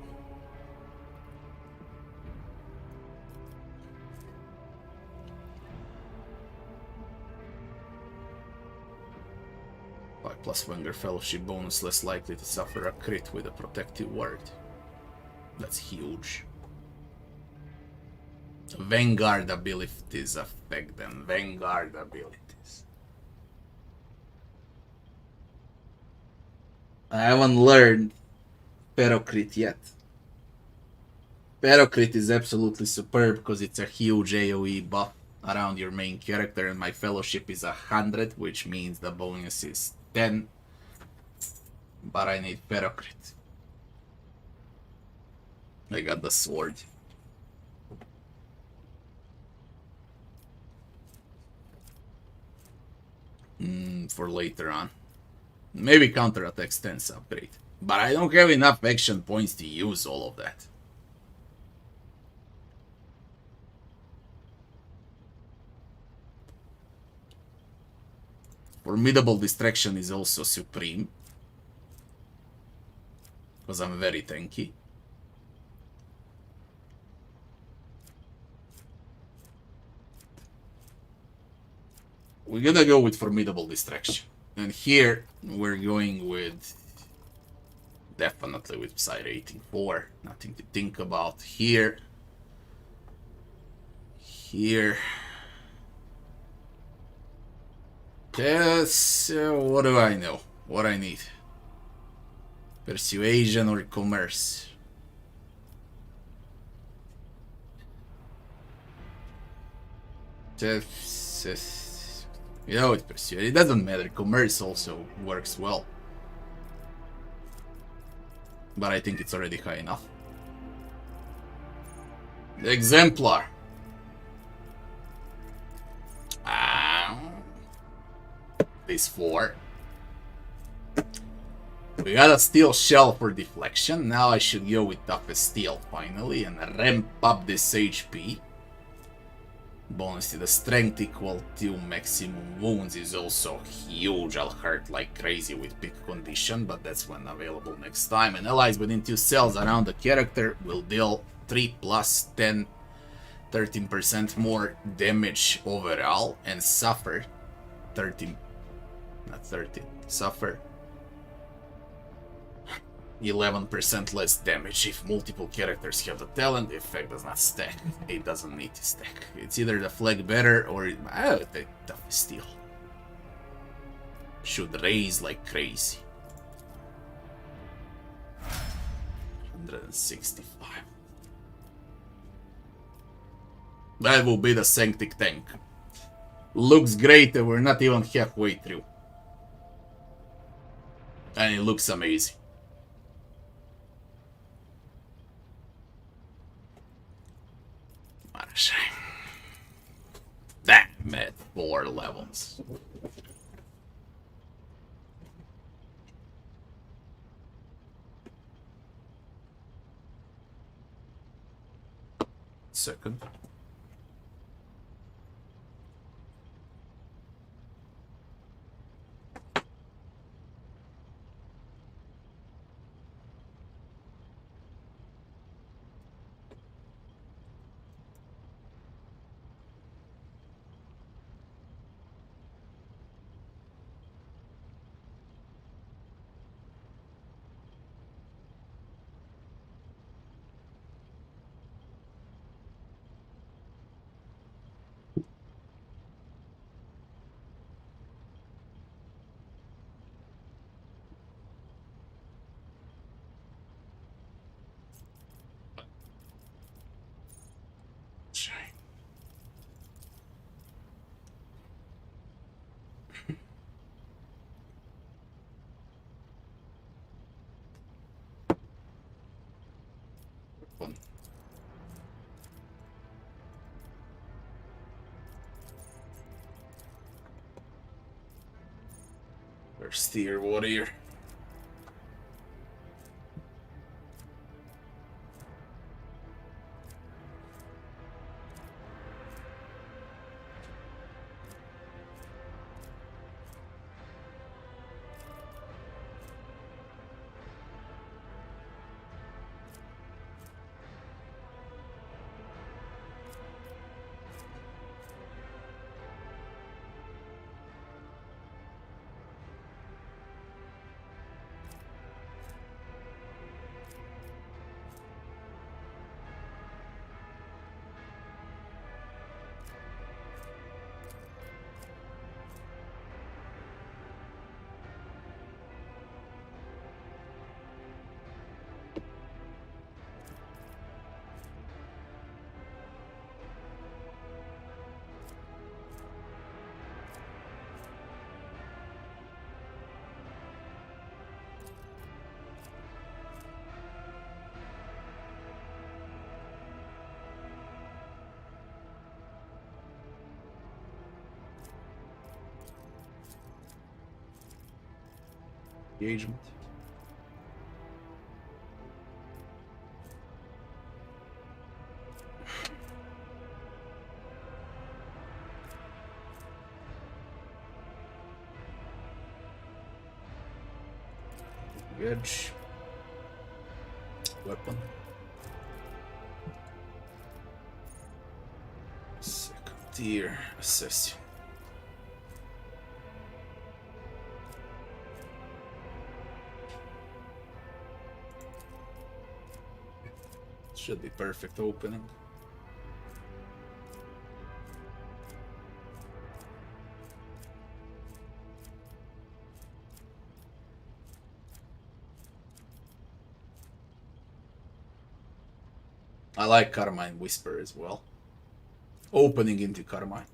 plus Vanguard Fellowship bonus, less likely to suffer a crit with a protective word. That's huge. Vanguard abilities affect them. Vanguard abilities. I haven't learned Perocrit yet. Perocrit is absolutely superb because it's a huge AoE buff around your main character, and my fellowship is 100, which means the bonus is 10. But I need Perocrit. I got the sword. For later on. Maybe counterattack stance upgrade. But I don't have enough action points to use all of that. Formidable Distraction is also supreme. Because I'm very tanky. We're gonna go with Formidable Distraction. And here, we're going with... definitely with Psy rating 4. Nothing to think about. Here. Yes, what do I know? What I need? Persuasion or commerce? You know, it's persuasion. It doesn't matter. Commerce also works well. But I think it's already high enough. The Exemplar. This 4. We got a steel shell for deflection. Now I should go with toughest steel finally and ramp up this HP. Bonus to the strength equal to maximum wounds is also huge. I'll hurt like crazy with pick condition, but that's when available next time. And allies within 2 cells around the character will deal 3 plus 10, 13% more damage overall and suffer 13, not 13, suffer 11% less damage. If multiple characters have the talent, the effect does not stack. It doesn't need to stack. It's either the flag better or the toughest steel. Should raise like crazy. 165. That will be the Sanctic tank. Looks great and we're not even halfway through. And it looks amazing. Damn it, 4 levels. Second. Steer warrior. Engagement. Edge. Weapon. Second tier assassin. Should be perfect opening. I like Carmine Whisper as well. Opening into Carmine.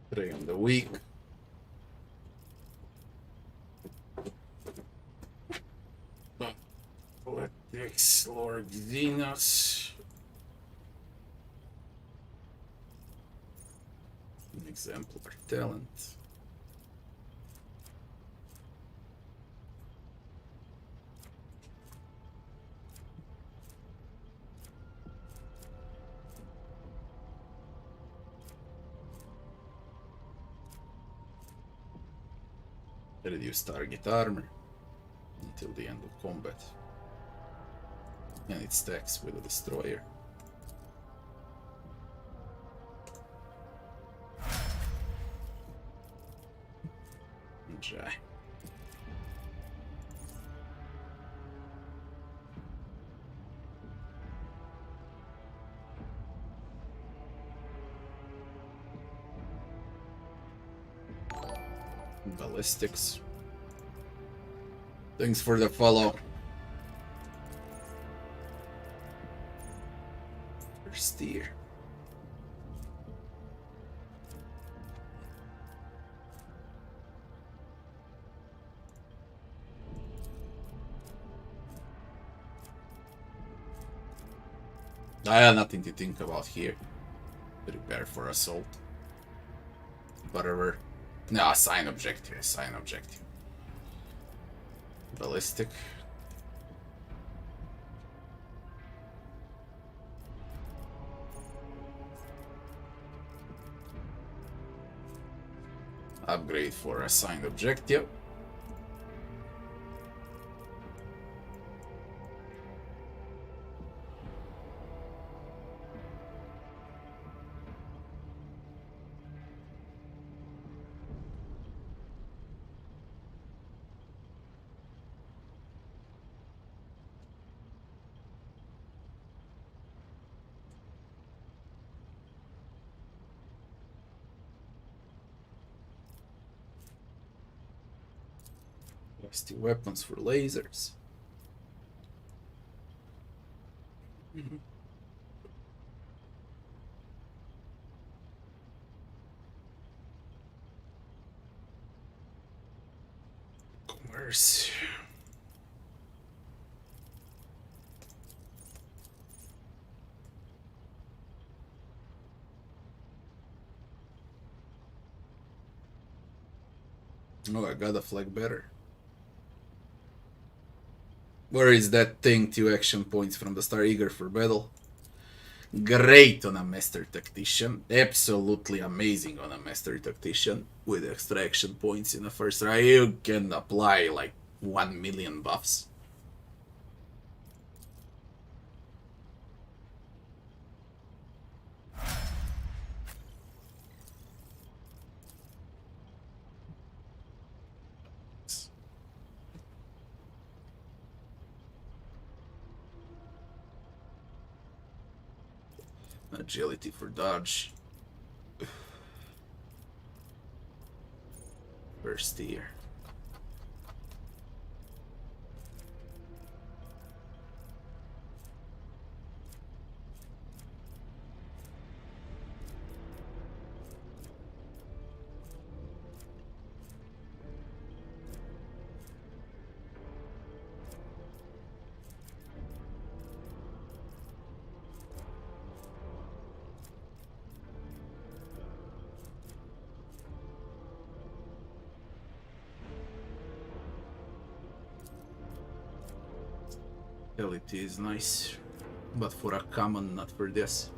Prey on the weak. Poetics, Lord Venus. An exemplar talent. Reduce target armor until the end of combat. And it stacks with a destroyer. Enjoy. Ballistics. Thanks for the follow. Steer. I have nothing to think about here. Prepare for assault. Whatever. No, assign objective. Assign objective. Ballistic. Upgrade for assigned objective. Rusty weapons for lasers. Commerce. Oh, I got a flag better. Where is that thing? 2 action points from the start, eager for battle. Great on a Master Tactician. Absolutely amazing on a Master Tactician. With extra action points in the first try, you can apply like 1 million buffs. Agility for dodge. First steer. Agility is nice, but for a common, not for this.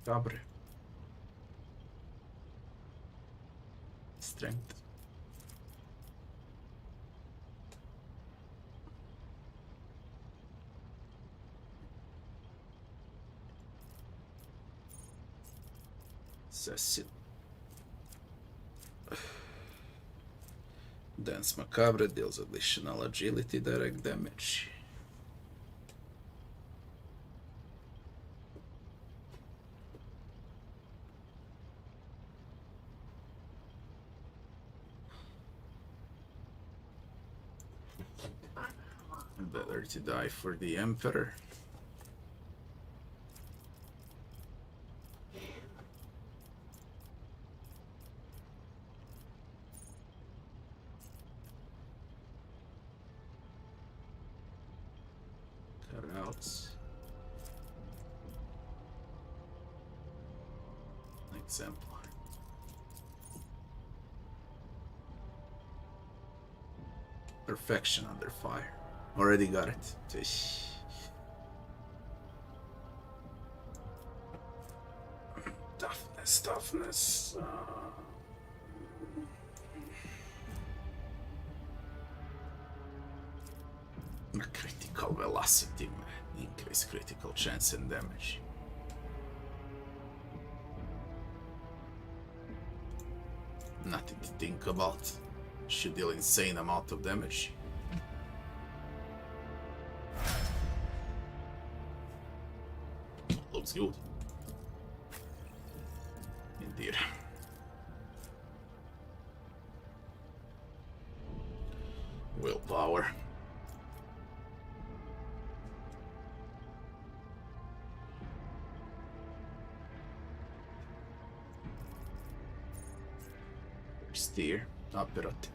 Cabre. Strength. Assassin. Dance Macabre deals additional agility, direct damage. Better to die for the Emperor. Cutouts. Exemplar. Perfection under fire. Already got it. Toughness. Critical velocity, man. Increase critical chance and damage. Nothing to think about. Should deal insane amount of damage. Looks good. Indeed. Willpower. Steer. Apperat.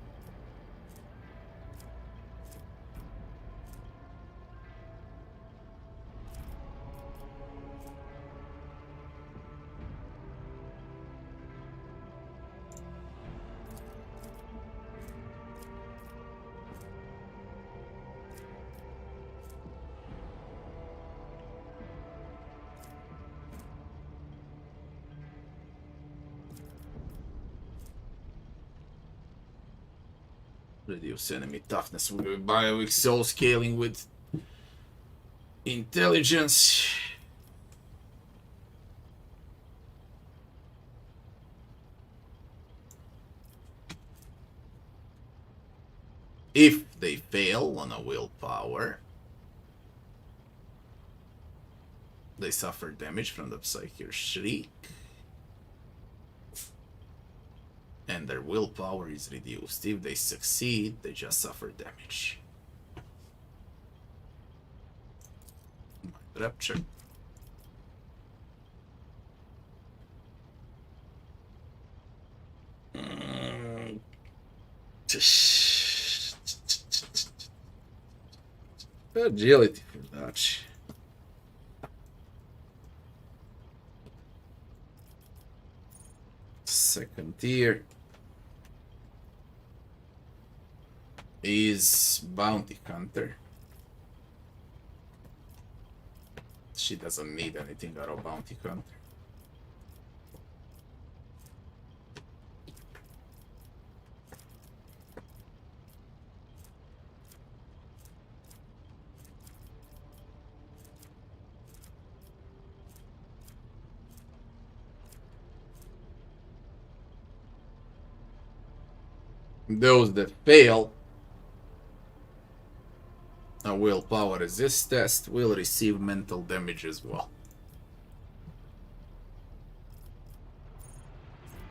Reduce enemy toughness with bioweak soul scaling with intelligence. If they fail on a willpower, they suffer damage from the Psyker Shriek. And their willpower is reduced. If they succeed, they just suffer damage. Mind Rapture. Agility for that. Second tier is Bounty Hunter. She doesn't need anything out of Bounty Hunter. Those that fail a willpower resist test will receive mental damage as well.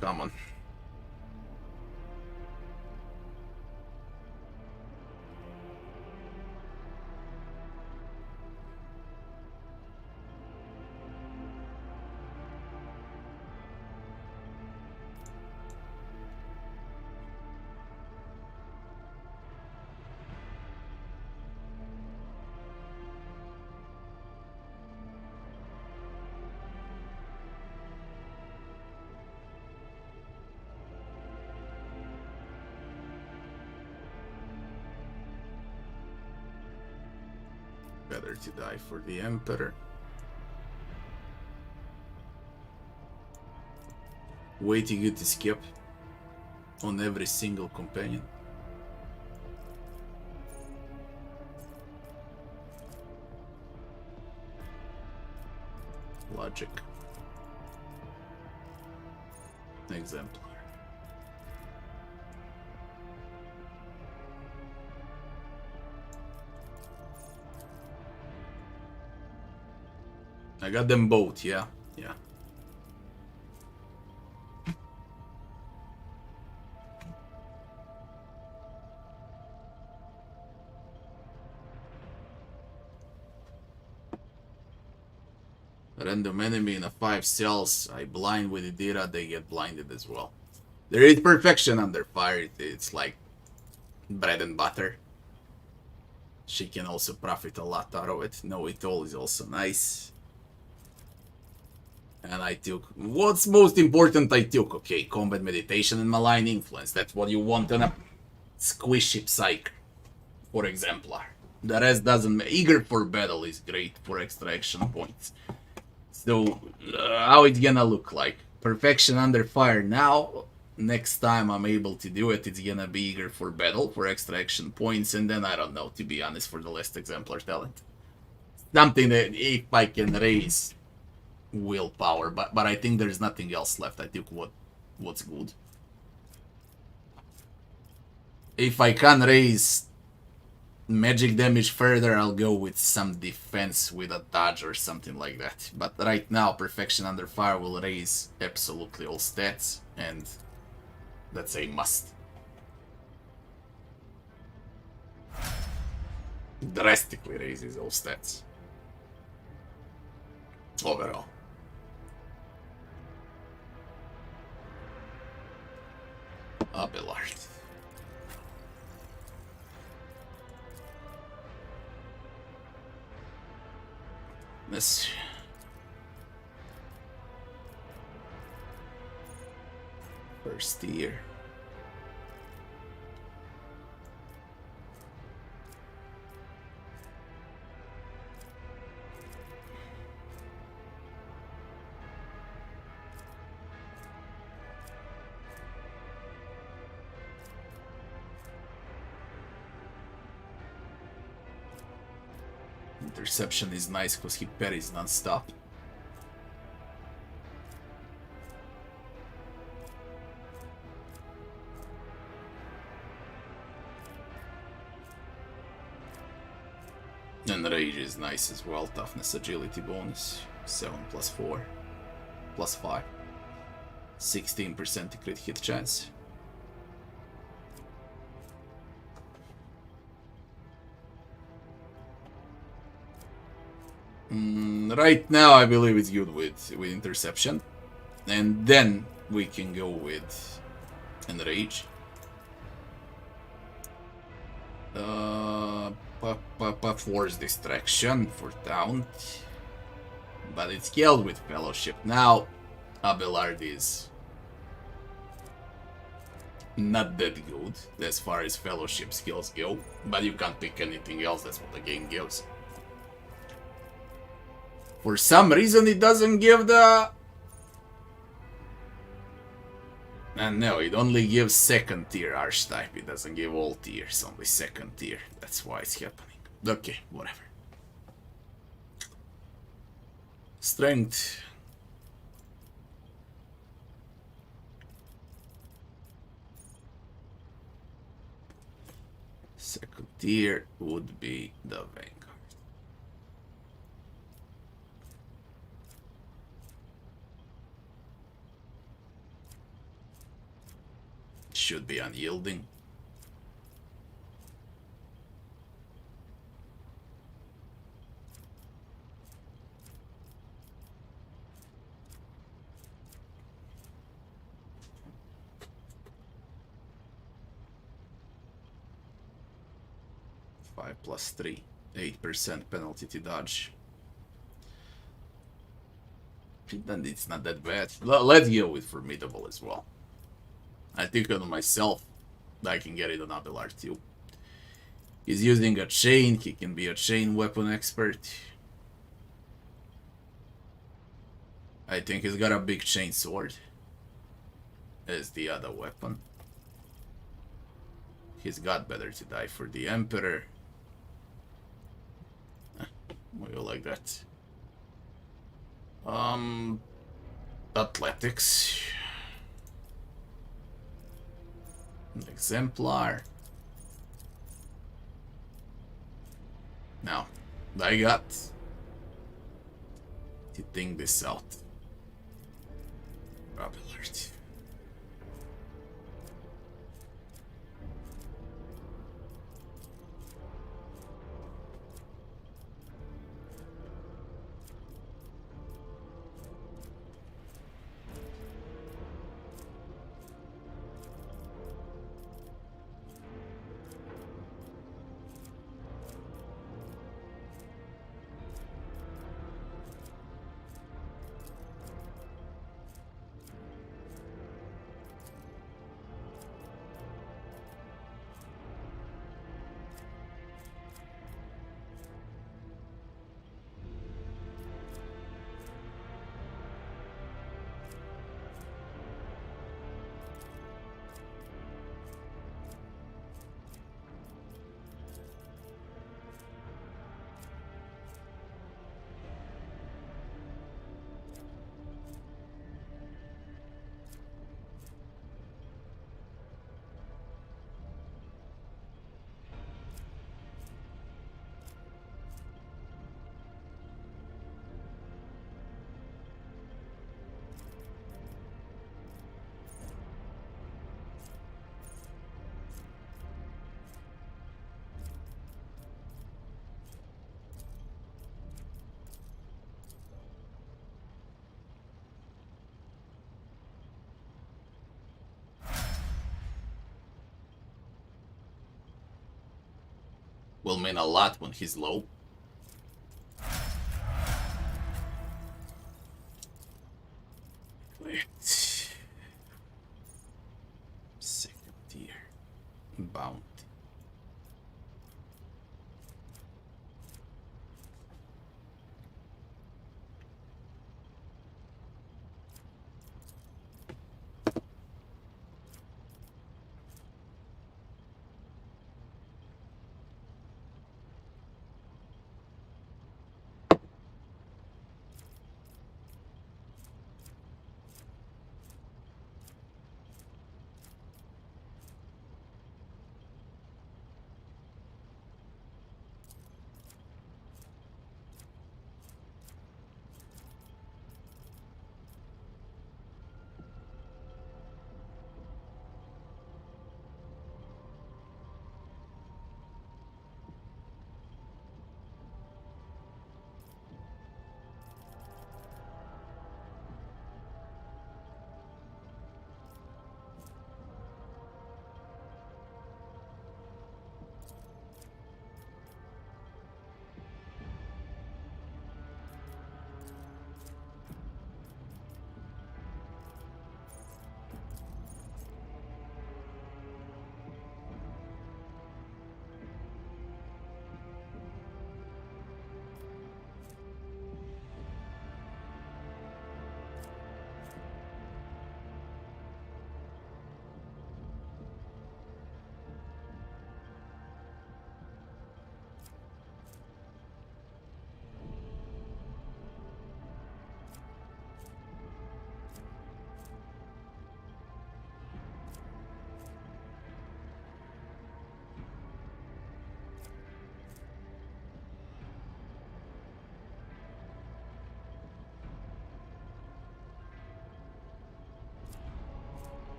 Come on. Better to die for the Emperor. Way too good to skip on every single companion. Logic. Exemplar. I got them both, yeah. Yeah. Random enemy in a 5 cells. I blind with Idira, they get blinded as well. There is perfection under fire. It's like bread and butter. She can also profit a lot out of it. Know it all is also nice. And I took... What's most important I took? Okay, combat meditation and malign influence. That's what you want on a squishy psych, for exemplar. The rest doesn't... Eager for battle is great for extraction points. So, how it's gonna look like? Perfection under fire now. Next time I'm able to do it, it's gonna be eager for battle, for extraction points, and then I don't know, to be honest, for the last exemplar talent. Something that if I can raise willpower, but I think there's nothing else left. I think what's good. If I can raise magic damage further, I'll go with some defense with a dodge or something like that. But right now, Perfection Under Fire will raise absolutely all stats, and that's a must. Drastically raises all stats. Overall. Abelard. Let's see. First year. Interception is nice because he parries non-stop. And Rage is nice as well. Toughness, agility bonus. 7 plus 4 plus 5. 16% crit hit chance. Right now, I believe it's good with interception, and then we can go with enrage. Force distraction for taunt, but it's killed with fellowship. Now, Abelard is not that good as far as fellowship skills go, but you can't pick anything else. That's what the game gives. For some reason, it doesn't give the... And no, it only gives second tier archetype. It doesn't give all tiers, only second tier. That's why it's happening. Okay, whatever. Strength. Second tier would be the Vanguard. Should be unyielding. Five plus 3, 8% penalty to dodge. Then it's not that bad. Let's go with formidable as well. I think on myself, I can get it on Abelard too. He's using a chain, he can be a chain weapon expert. I think he's got a big chain sword. as the other weapon. He's got better to die for the Emperor. We go like that. Athletics. An Exemplar. Now, I got to think this out. Drop alert. Will mean a lot when he's low. Wait. Second tier. Bounty.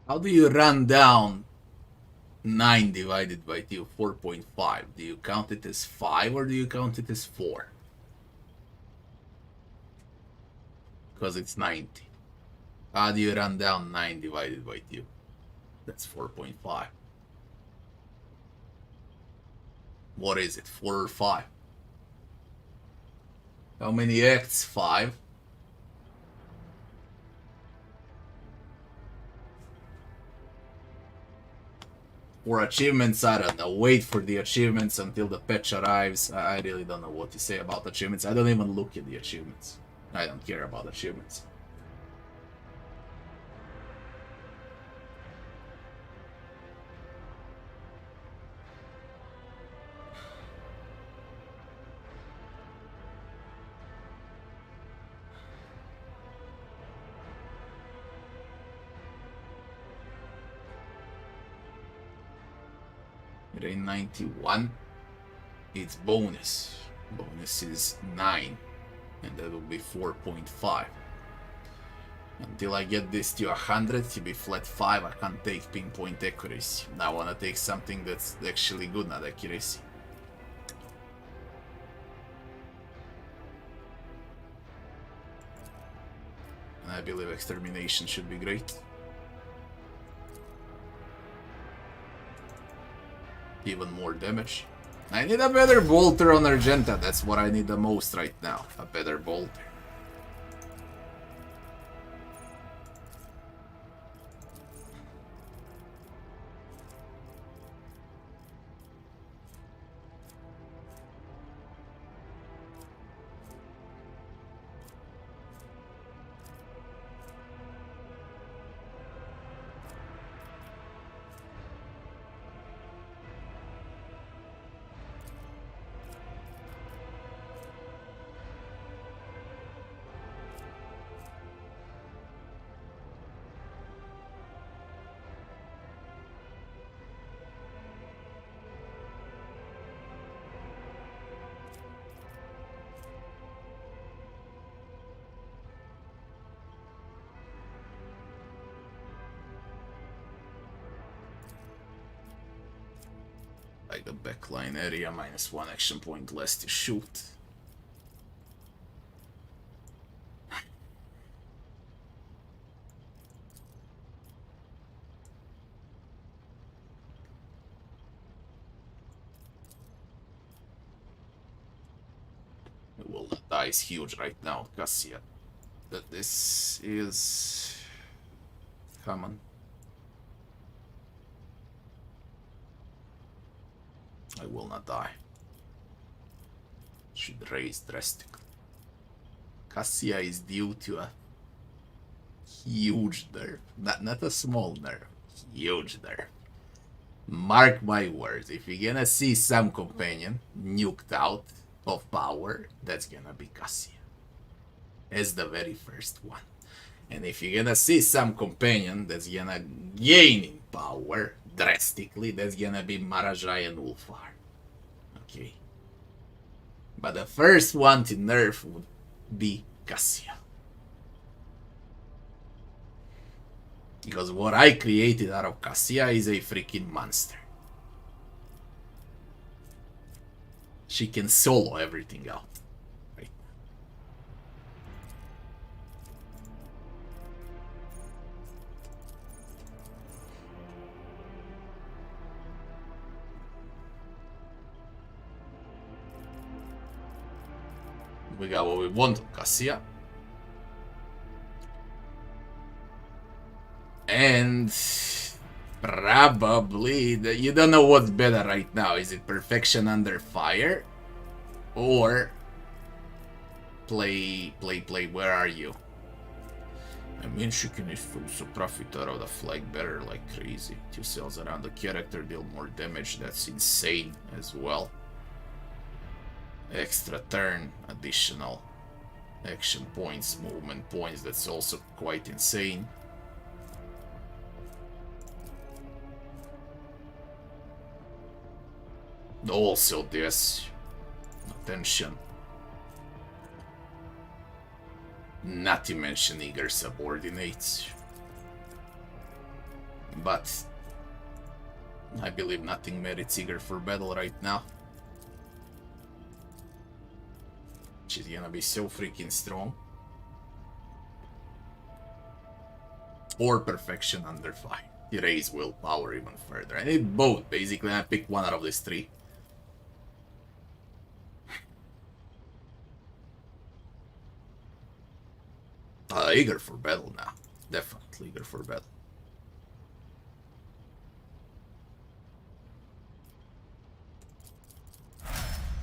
How do you run down 9 divided by 2? 4.5. Do you count it as 5 or do you count it as 4? Because it's 90. How do you run down 9 divided by 2? That's 4.5. What is it? 4 or 5? How many acts? 5. For achievements, I don't know. Wait for the achievements until the patch arrives. I really don't know what to say about achievements. I don't even look at the achievements. I don't care about achievements. Rain 91. It's bonus. Bonus is 9. And that will be 4.5. Until I get this to 100, to be flat 5, I can't take pinpoint accuracy. I want to take something that's actually good, not accuracy. And I believe extermination should be great. Even more damage. I need a better bolter on Argenta. That's what I need the most right now. A better bolter. Like the backline area, -1 action point less to shoot. Well, that die is huge right now, Cassia. That this is common. I will not die. Should raise drastically. Cassia is due to a huge nerf. Not a small nerf. Huge nerf. Mark my words, if you're gonna see some companion nuked out of power, that's gonna be Cassia. As the very first one. And if you're gonna see some companion that's gonna gain in power drastically, that's gonna be Marajai and Ulfar. Okay. But the first one to nerf would be Cassia. Because what I created out of Cassia is a freaking monster. She can solo everything out. Right? We got what we want of Cassia. And probably you don't know what's better right now. Is it Perfection Under Fire or play? Where are you? I mean, she can also profit out of the flag better like crazy. 2 cells around the character deal more damage. That's insane as well. Extra turn, additional action points, movement points. That's also quite insane. Also this attention, not to mention eager subordinates. But I believe nothing merits eager for battle right now. She's gonna be so freaking strong. Or perfection under fire. Raise willpower even further. I need both, basically. I pick one out of these three. Eager for battle now. Definitely eager for battle.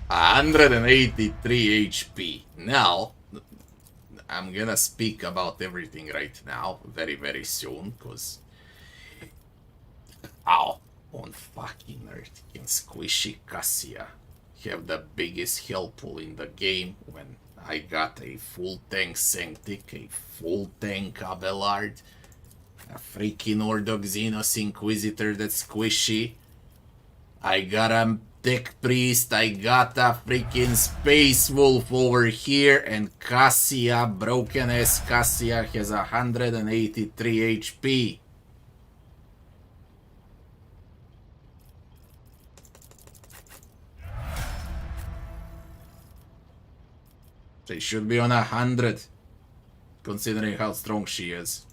$183 HP. Now, I'm gonna speak about everything right now, very soon, because... Ow! On fucking earth, can Squishy Cassia have the biggest health pool in the game when I got a full tank Sanctic, a full tank Abelard, a freaking Ordoxenos Inquisitor that's squishy. I got a Tech Priest, I got a freaking Space Wolf over here, and Cassia, broken ass Cassia, has 183 HP. They should be on 100, considering how strong she is.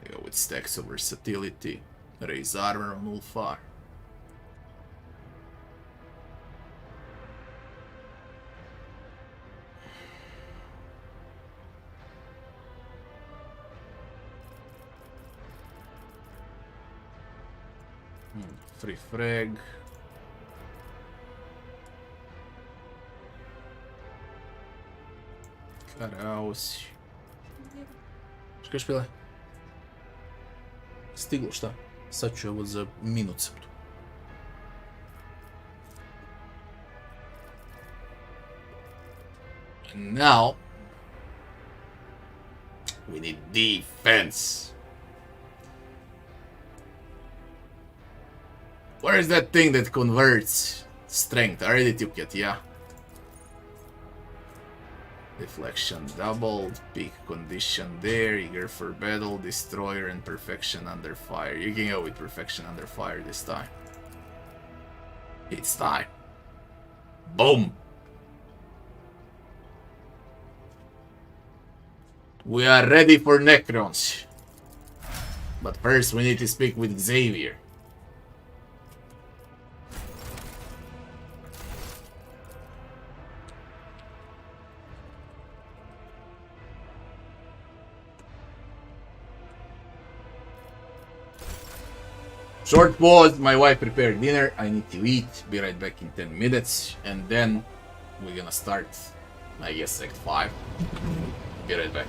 They go with stacks of versatility, raise armor on Ulfar. Free frag. Караус. Što kažeš, Pile? Stiglo, šta? Sad ću ovo za minut sam tu. Now, we need defense. Where is that thing that converts strength? I already took it, yeah. Deflection doubled, peak condition there, eager for battle, destroyer, and perfection under fire. You can go with perfection under fire this time. It's time. Boom! We are ready for Necrons. But first we need to speak with Xavier. Short pause, my wife prepared dinner, I need to eat, be right back in 10 minutes, and then we're gonna start, I guess, Act 5. Be right back.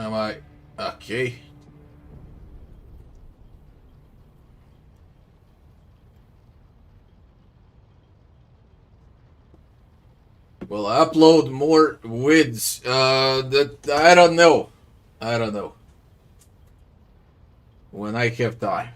Am I... Okay. Well, upload more vids. That I don't know. I don't know. When I have time.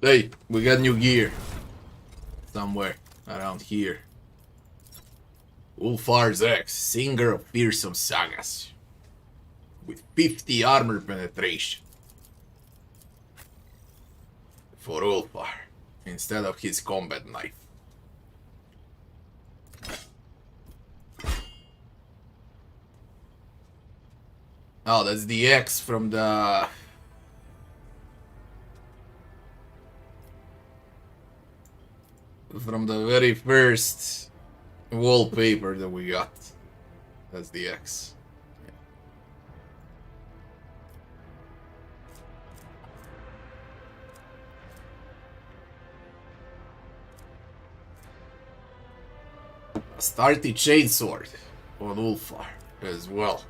Hey, we got new gear. Somewhere around here. Ulfar's X, singer of fearsome sagas. With 50 armor penetration. For Ulfar, instead of his combat knife. Oh, that's the X from the... From the very first wallpaper that we got. That's the X. A Starty chainsword on Ulfar as well.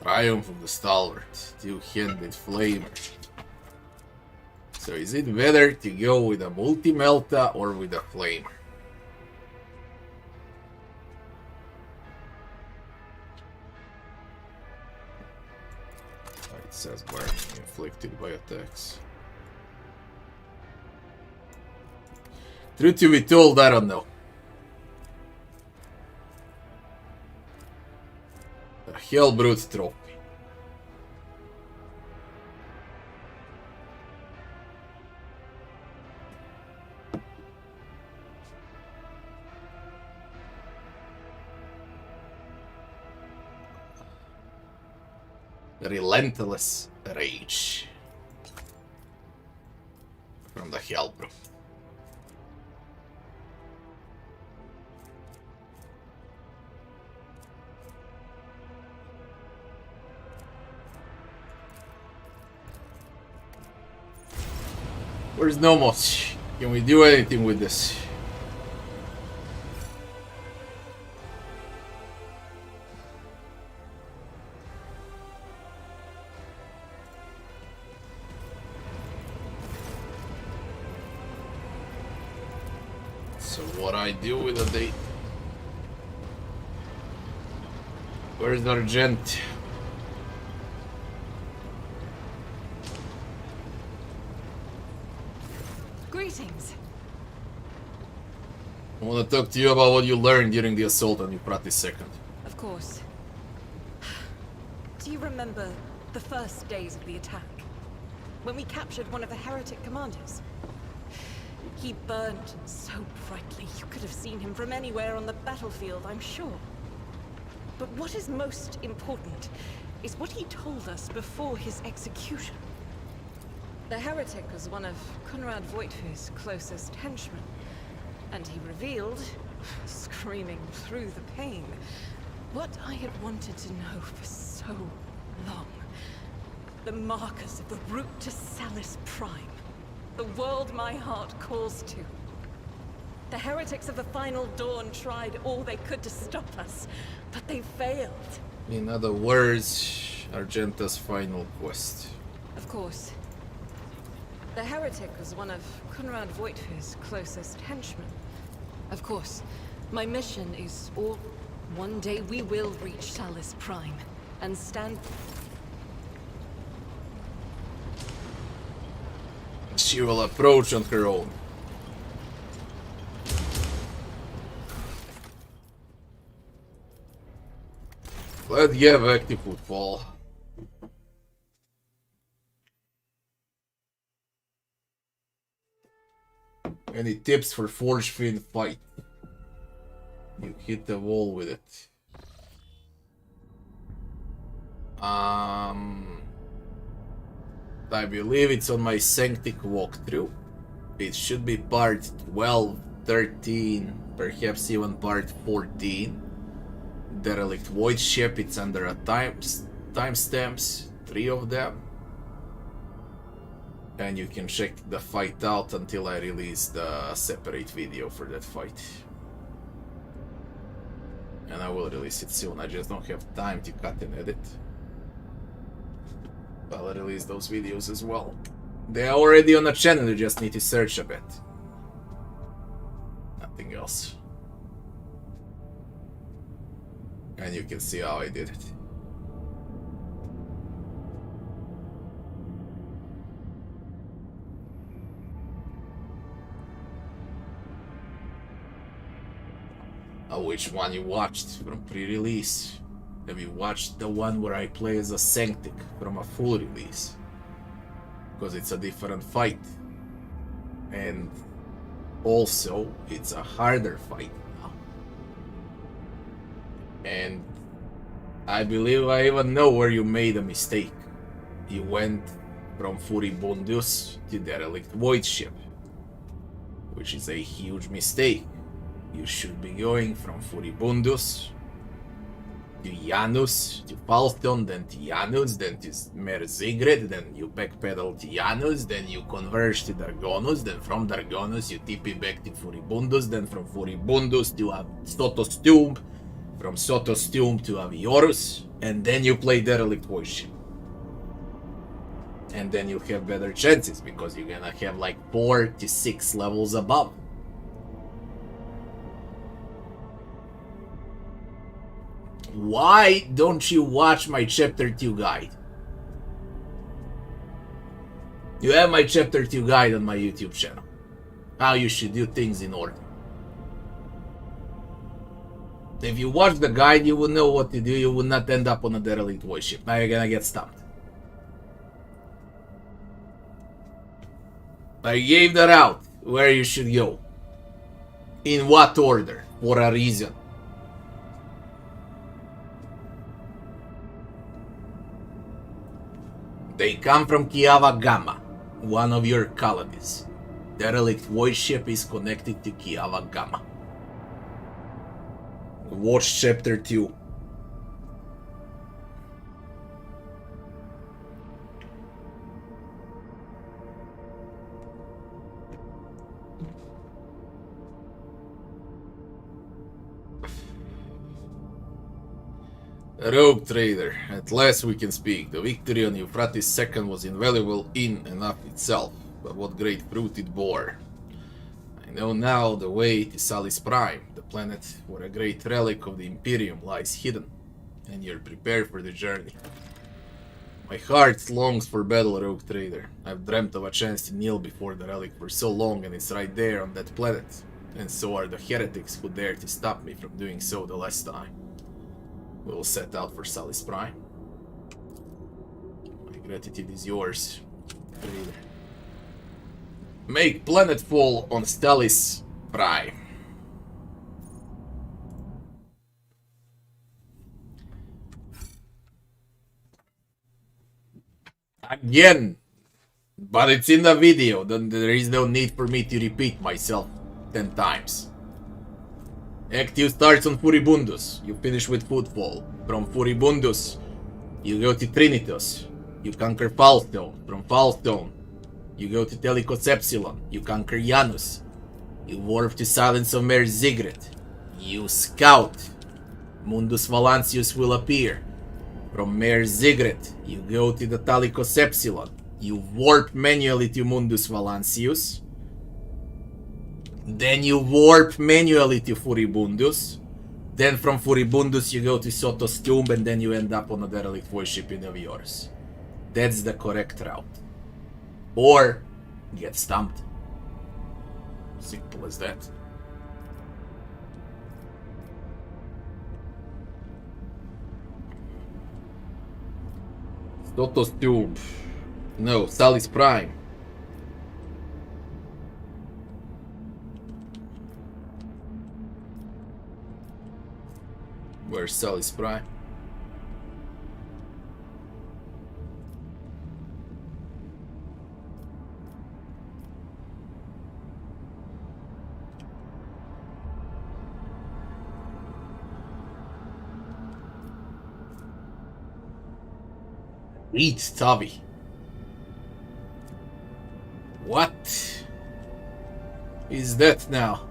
Triumph of the Stalwart, two-handed flamer. So is it better to go with a multi-melta or with a flamer? It says where inflicted by attacks. Truth to be told, I don't know. The Hellbrute trophy. Relentless Rage from the Hellbrute. Where's Nomos? Can we do anything with this? So what I do with the date? Where's Argenta? Greetings. I want to talk to you about what you learned during the assault on Euphrates II. Of course. Do you remember the first days of the attack? When we captured one of the heretic commanders? He burned so brightly you could have seen him from anywhere on the battlefield, I'm sure. But what is most important is what he told us before his execution. The heretic was one of Conrad Voigtfir's closest henchmen, and he revealed, screaming through the pain, what I had wanted to know for so long. The markers of the route to Salis Prime. The world my heart calls to. The heretics of the Final Dawn tried all they could to stop us, but they failed. In other words, Argenta's final quest. Of course. The heretic was one of Conrad Voigtfir's closest henchmen. Of course. My mission is all... One day we will reach Salis Prime and stand... She will approach on her own. Let's get back to Footfall. Any tips for Forge Fin fight? You hit the wall with it. I believe it's on my Sanctic walkthrough. It should be part 12, 13, perhaps even part 14. Derelict Void Ship, it's under a timestamps, 3 of them. And you can check the fight out until I release the separate video for that fight. And I will release it soon, I just don't have time to cut and edit. I'll release those videos as well. They are already on the channel, you just need to search a bit. Nothing else. And you can see how I did it. Which one you watched from pre-release? Have you watched the one where I play as a Sanctic from a full release? Because it's a different fight. And also, it's a harder fight now. And I believe I even know where you made a mistake. You went from Furibundus to Derelict Void Ship, which is a huge mistake. You should be going from Furibundus to Janus, to Falston, then to Janus, then to Mer Zigrid, then you backpedal to Janus, then you converge to Dargonus, then from Dargonus you TP back to Furibundus, then from Furibundus to Sotos Tomb, from Sotos Tomb to Aviorus, and then you play Derelict Void Ship. And then you have better chances, because you're gonna have like 4 to 6 levels above. Why don't you watch my chapter 2 guide? You have my chapter 2 guide on my YouTube channel. How you should do things in order. If you watch the guide, you will know what to do. You will not end up on a Derelict Void Ship. Now you're gonna get stumped. I gave the route where you should go. In what order? For a reason. They come from Kiava Gamma, one of your colonies. Derelict Void Ship is connected to Kiava Gamma. Watch chapter 2. Rogue Trader, at last we can speak. The victory on Euphrates II was invaluable in and of itself, but what great fruit it bore. I know now the way to Salis Prime, the planet where a great relic of the Imperium lies hidden, and you're prepared for the journey. My heart longs for battle, Rogue Trader. I've dreamt of a chance to kneel before the relic for so long, and it's right there on that planet. And so are the heretics who dared to stop me from doing so the last time. We will set out for Salis Prime. My gratitude is yours, Trader. Make planetfall on Salis Prime. Again, but it's in the video, then there is no need for me to repeat myself 10 times. Act 2 starts on Furibundus, you finish with Footfall. From Furibundus, you go to Trinitas, you conquer Falstone. From Falstone, you go to Telikos Epsilon, you conquer Janus. You warp to Silence of Mer Zigrid, you scout. Mundus Valancius will appear. From Mer Zigrid, you go to the Telikos Epsilon, you warp manually to Mundus Valancius. Then you warp manually to Furibundus. Then from Furibundus you go to Sotos Tomb, and then you end up on a Derelict Void Ship in Aviorus. That's the correct route. Or get stumped. Simple as that. Sotos Tomb. No, Salis Prime. Where's Salis Prime? Reath-Tawi. What is that now?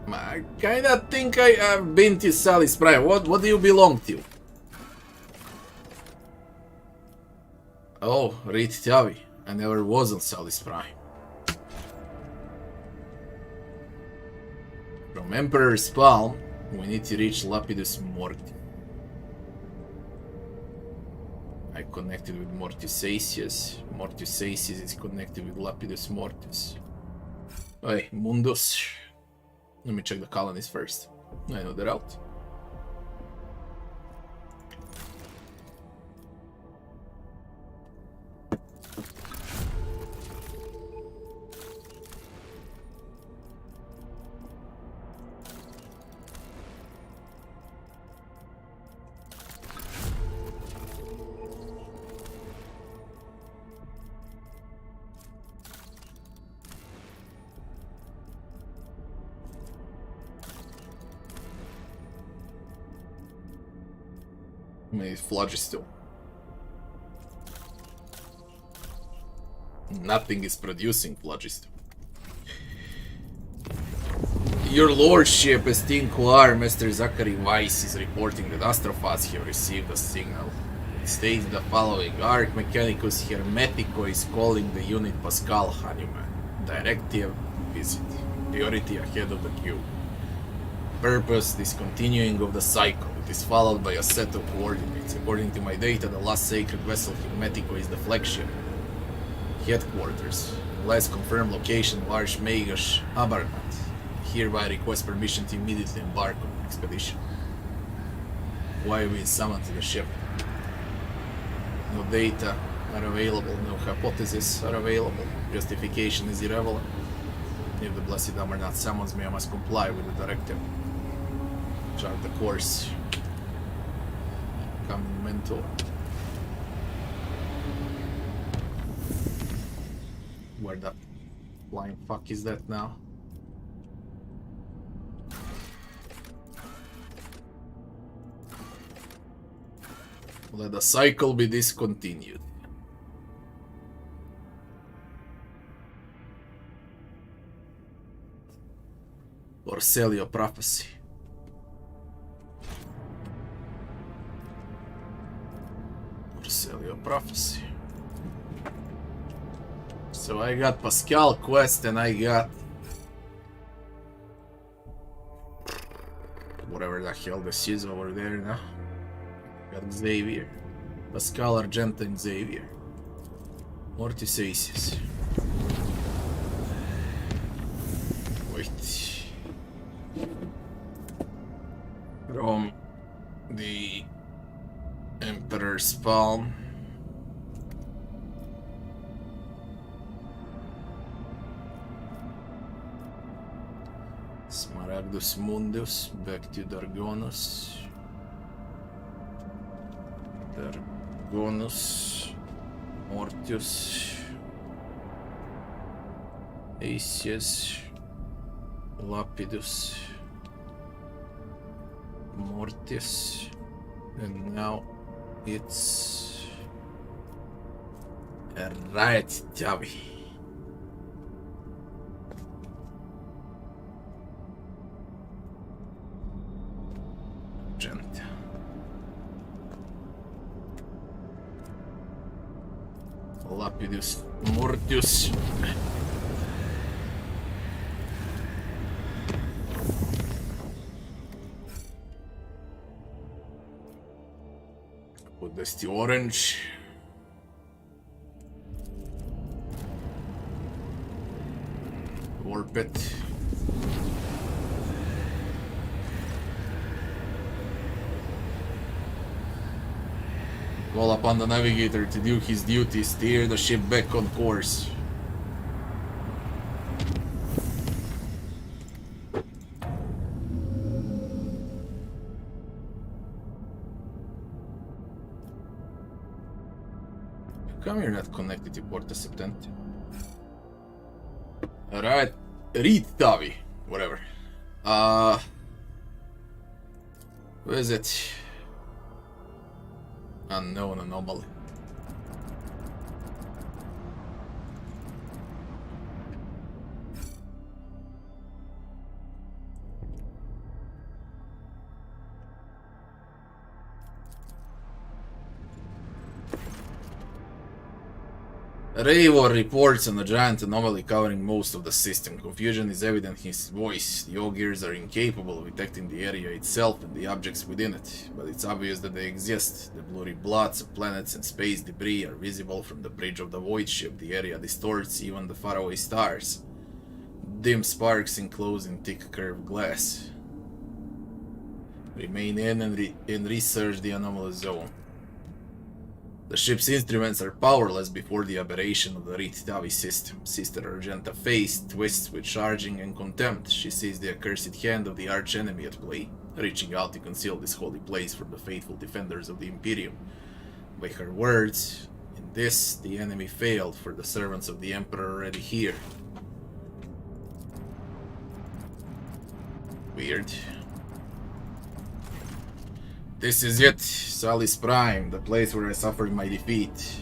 I kinda think I have been to Salis Prime. What do you belong to? Oh, Reath-Tawi. I never was on Salis Prime. From Emperor's Palm, we need to reach Lapidus Mortis. I connected with Mortis Acius. Mortis Acius is connected with Lapidus Mortis. Hey, Mundus. Let me check the colonies first. I know they're out. Phlogiston. Nothing is producing phlogiston. Your lordship, esteemed Kuar, Mr. Zachary Weiss is reporting that Astrophos have received a signal. It states the following: Mechanicus Hermetico is calling the unit Pasqal, Hanuman. Directive: visit. Priority ahead of the queue. Purpose: discontinuing of the cycle. It is followed by a set of coordinates. According to my data, the last sacred vessel Hermetico is the flagship. Headquarters. Last confirmed location, large Magash Abarnat. Hereby request permission to immediately embark on the expedition. Why we summoned to the ship? No data are available, no hypotheses are available. Justification is irrelevant. If the Blessed Amarnath summons me, I must comply with the directive. Chart the course. Coming mentor. Where the flying fuck is that now? Let the cycle be discontinued. Or sell your prophecy. Or sell your prophecy. So I got Pasqal quest and I got whatever the hell this is over there now. Got Xavier. Pasqal, Argenta, and Xavier. Mortis Aces. Wait. From the Emperor's Palm. Smaragdus Mundus, back to Dargonus. Dargonus, Mortius, Acius, Lapidus, Mortis, and now it's Reath-Tawi. Argenta. Lapidus, Mortius. Put this to orange. Warp it. Call upon the navigator to do his duty, steer the ship back on course. Come you're not connected to Porta Septante. Alright, Reath-Tawi, whatever. Where is it? Unknown anomaly. Raivor reports on a giant anomaly covering most of the system. Confusion is evident in his voice. The Ogres are incapable of detecting the area itself and the objects within it, but it's obvious that they exist. The blurry blots of planets and space debris are visible from the bridge of the void ship. The area distorts even the faraway stars. Dim sparks enclosed in thick curved glass. Remain in and research the anomalous zone. The ship's instruments are powerless before the aberration of the Reath-Tawi system. Sister Argenta face twists with charging and contempt. She sees the accursed hand of the arch-enemy at play, reaching out to conceal this holy place from the faithful defenders of the Imperium. By her words, in this the enemy failed, for the servants of the Emperor are already here. Weird. This is it, Salis Prime, the place where I suffered my defeat.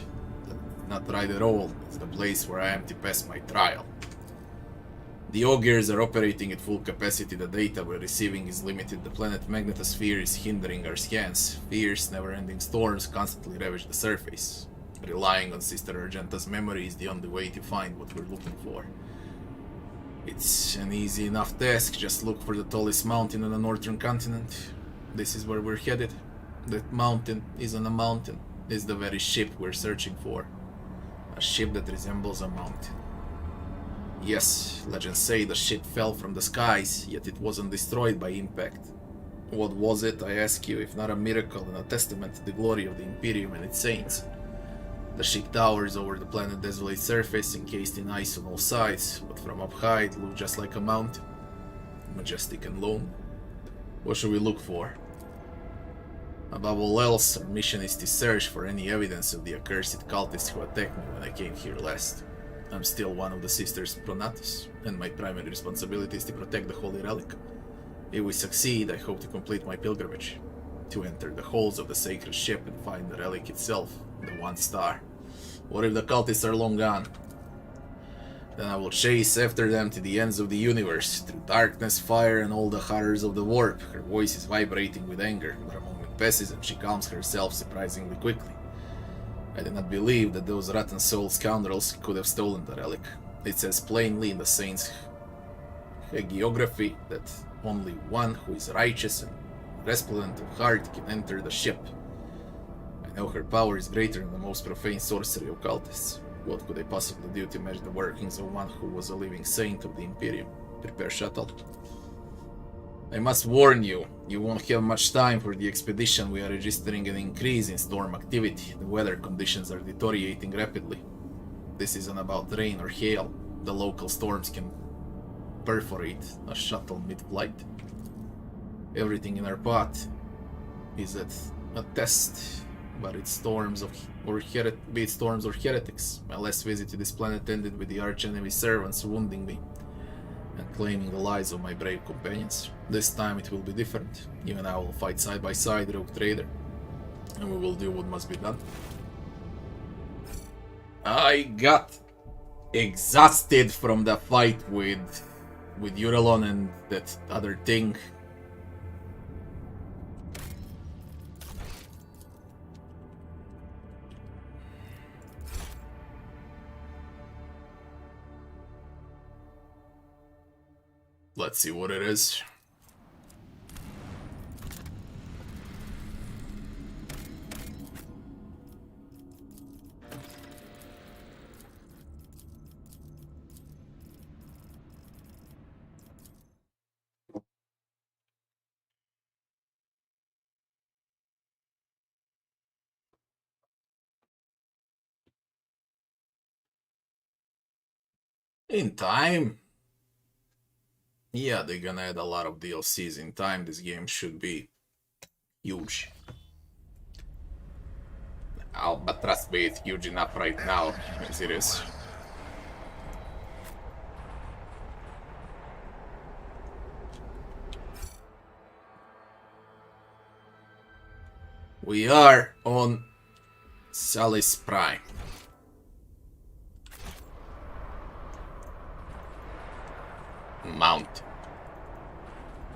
Not right at all, it's the place where I am to pass my trial. The Ogres are operating at full capacity, the data we're receiving is limited, the planet magnetosphere is hindering our scans. Fierce, never-ending storms constantly ravage the surface. Relying on Sister Argenta's memory is the only way to find what we're looking for. It's an easy enough task, just look for the tallest mountain on the northern continent. This is where we're headed. That mountain is on a mountain. Is the very ship we're searching for. A ship that resembles a mountain. Yes, legends say the ship fell from the skies, yet it wasn't destroyed by impact. What was it, I ask you, if not a miracle and a testament to the glory of the Imperium and its saints? The ship towers over the planet's desolate surface, encased in ice on all sides, but from up high it looked just like a mountain. Majestic and lone. What should we look for? Above all else, our mission is to search for any evidence of the accursed cultists who attacked me when I came here last. I'm still one of the Sisters Pronatus, and my primary responsibility is to protect the Holy Relic. If we succeed, I hope to complete my pilgrimage, to enter the halls of the sacred ship and find the relic itself, the one star. What if the cultists are long gone? Then I will chase after them to the ends of the universe, through darkness, fire, and all the horrors of the warp. Her voice is vibrating with anger, but a moment passes and she calms herself surprisingly quickly. I did not believe that those rotten soul scoundrels could have stolen the relic. It says plainly in the saint's hagiography that only one who is righteous and resplendent of heart can enter the ship. I know her power is greater than the most profane sorcery of cultists. What could I possibly do to match the workings of one who was a living saint of the Imperium? Prepare shuttle. I must warn you, you won't have much time for the expedition. We are registering an increase in storm activity. The weather conditions are deteriorating rapidly. This isn't about rain or hail. The local storms can perforate a shuttle mid-flight. Everything in our path is at a test. But it's storms or heretics. My last visit to this planet ended with the arch-enemy's servants wounding me and claiming the lives of my brave companions. This time it will be different. You and I will fight side by side, rogue trader, and we will do what must be done. I got exhausted from the fight with Uralon and that other thing. Let's see what it is. In time. Yeah, they're gonna add a lot of DLCs in time. This game should be huge. But trust me, it's huge enough right now, as it is. We are on Salis Prime. Mount.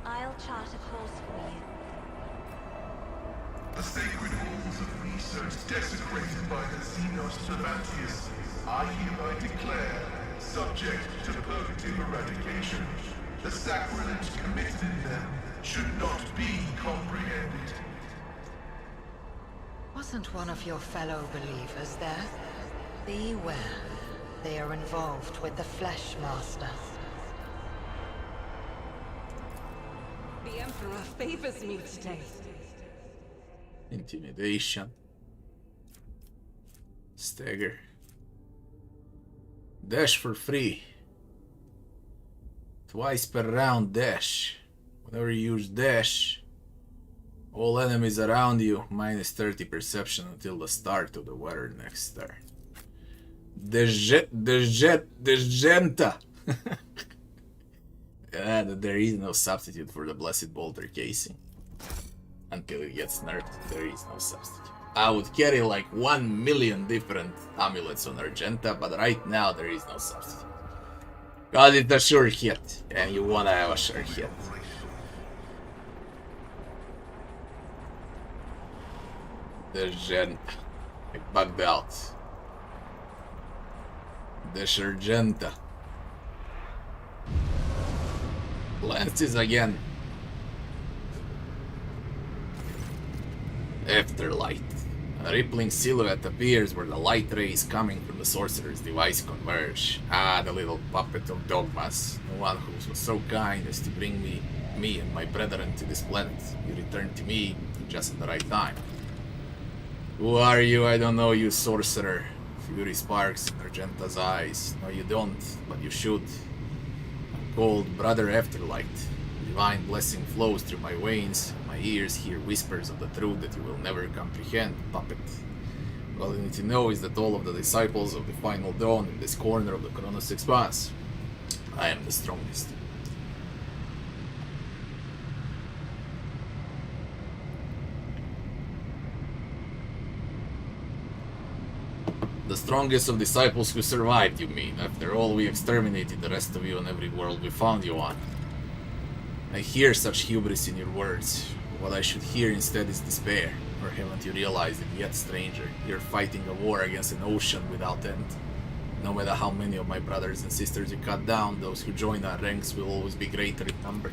I'll chart a course for you. The sacred halls of research desecrated by the Xenos Mechancius, I hereby declare, subject to purgative eradication. The sacrilege committed in them should not be comprehended. Wasn't one of your fellow believers there? Beware. They are involved with the Flesh Master. The Emperor favors me today. Intimidation. Stagger. Dash for free. Twice per round dash. Whenever you use dash, all enemies around you minus 30 perception until the start of the weather next turn. Argenta. And there is no substitute for the Blessed Bolter casing. Until it gets nerfed, there is no substitute. I would carry like 1 million different amulets on Argenta, but right now there is no substitute. Cause it's a sure hit, and you wanna have a sure hit. The Gen... I bugged out. The Argenta. Lances again. Afterlight. A rippling silhouette appears where the light rays coming from the sorcerer's device converge. Ah, the little puppet of Dogmas. The one who was so kind as to bring me and my brethren to this planet. You returned to me just at the right time. Who are you? I don't know you, sorcerer. Fury sparks in Argenta's eyes. No, you don't, but you should. I'm called Brother Afterlight. Divine blessing flows through my veins. My ears hear whispers of the truth that you will never comprehend, puppet. All you need to know is that all of the disciples of the Final Dawn in this corner of the Chronos Expanse, I am the strongest. The strongest of disciples who survived, you mean? After all, we exterminated the rest of you on every world we found you on. I hear such hubris in your words. What I should hear instead is despair. Or haven't you realized it yet, stranger? You're fighting a war against an ocean without end. No matter how many of my brothers and sisters you cut down, those who join our ranks will always be greater in number.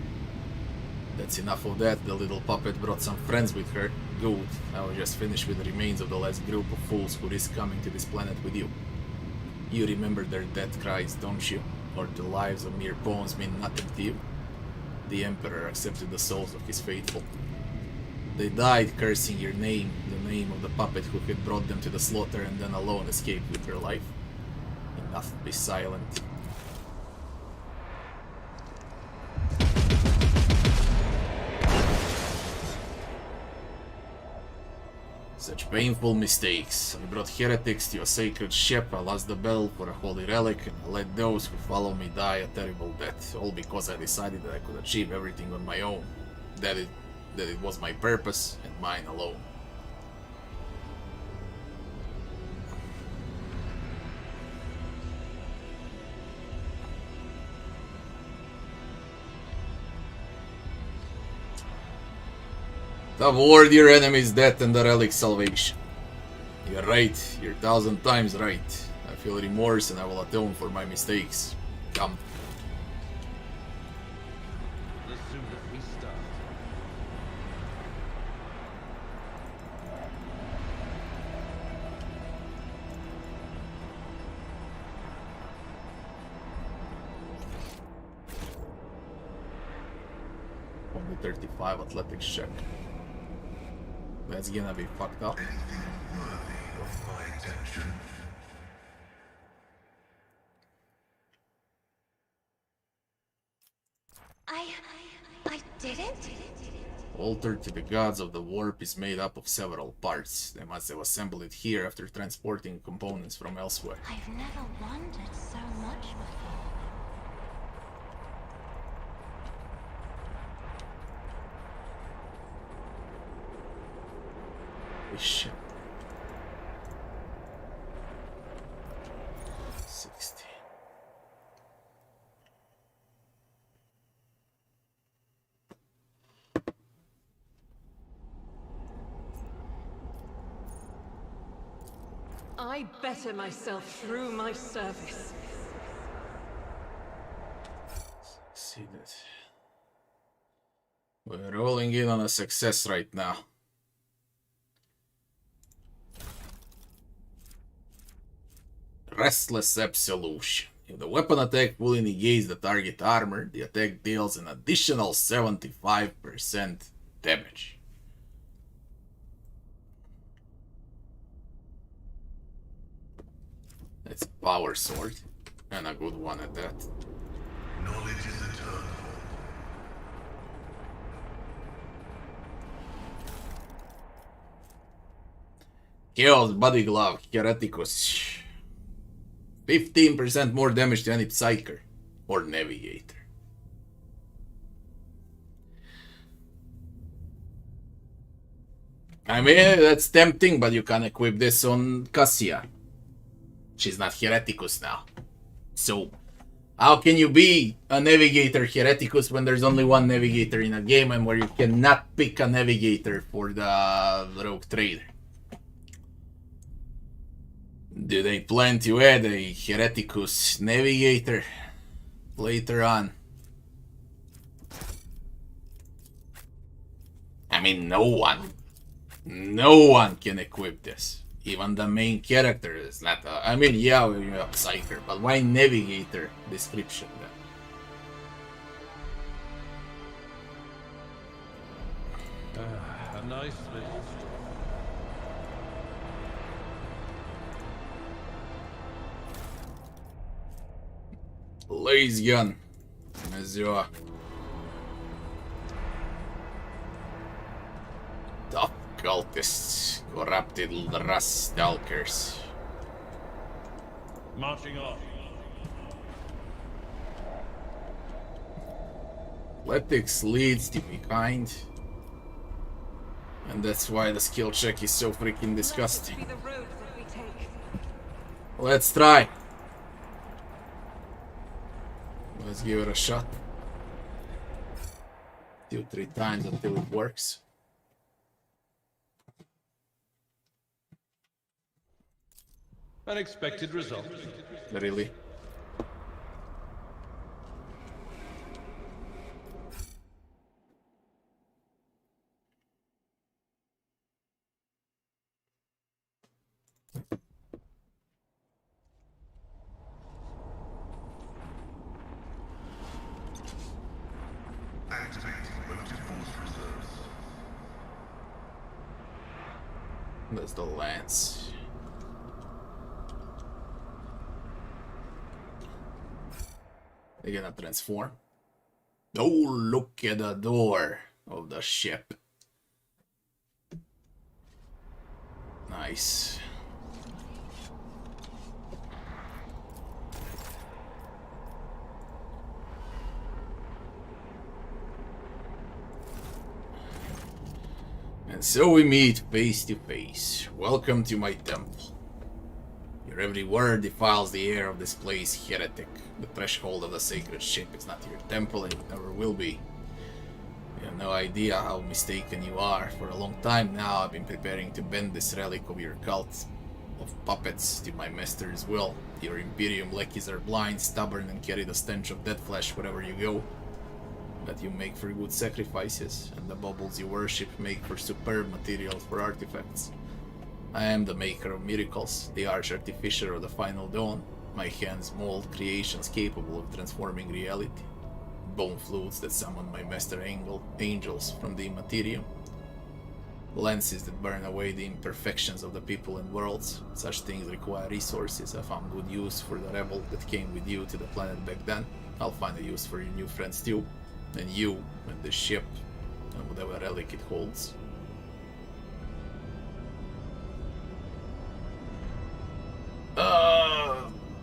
That's enough of that. The little puppet brought some friends with her. Good. I will just finish with the remains of the last group of fools who risk coming to this planet with you. You remember their death cries, don't you? Or the lives of mere pawns mean nothing to you? The Emperor accepted the souls of his faithful. They died cursing your name, the name of the puppet who had brought them to the slaughter and then alone escaped with her life. Enough, be silent. Such painful mistakes. I brought heretics to a sacred ship, I lost the battle for a holy relic, and I let those who follow me die a terrible death, all because I decided that I could achieve everything on my own. That it was my purpose, and mine alone. Award your enemies death and the relic salvation. You're right, you're 1,000 times right. I feel remorse and I will atone for my mistakes. Come. The sooner we start. Only 35 athletics check. That's gonna be fucked up. Anything worthy of my attention? I didn't? Altar to the gods of the warp is made up of several parts. They must have assembled it here after transporting components from elsewhere. I've never wondered so much before. Shit. I better myself through my service. See that. We're rolling in on a success right now. Restless Absolution. If the weapon attack fully negates the target armor, the attack deals an additional 75% damage. It's a power sword, and a good one at that. Knowledge is eternal. Chaos Body Glove, Hermeticus. 15% more damage to any Psyker or Navigator. I mean, that's tempting, but you can equip this on Cassia. She's not Hermeticus now. So, how can you be a Navigator Hermeticus when there's only one Navigator in a game and where you cannot pick a Navigator for the Rogue Trader? Do they plan to add a Hermeticus Navigator later on? I mean, no one can equip this. Even the main character is not a, I mean, yeah, we have Psyker, but why Navigator description then? A nice list. Lace gun. Mesure. Tough cultists. Corrupted rust stalkers. Marching on. Athletics leads to be kind. And that's why the skill check is so freaking disgusting. Be the road that we take. Let's try. Let's give it a shot. 2-3 times until it works. Unexpected result. Really? Activating motive force reserves. That's the lance. They're gonna transform. Oh, look at the door of the ship. Nice. And so we meet face to face. Welcome to my temple. Your every word defiles the air of this place, heretic. The threshold of the sacred ship is not your temple and it never will be. You have no idea how mistaken you are. For a long time now I've been preparing to bend this relic of your cult of puppets to my master's will. Your Imperium lackeys are blind, stubborn, and carry the stench of dead flesh wherever you go. But you make for good sacrifices, and the baubles you worship make for superb materials for artifacts. I am the maker of miracles, the arch-artificer of the final dawn. My hands mold creations capable of transforming reality. Bone flutes that summon my master angels from the immaterium. Lances that burn away the imperfections of the people and worlds. Such things require resources. I found good use for the rebel that came with you to the planet back then. I'll find a use for your new friends too. And you, and the ship, and whatever relic it holds.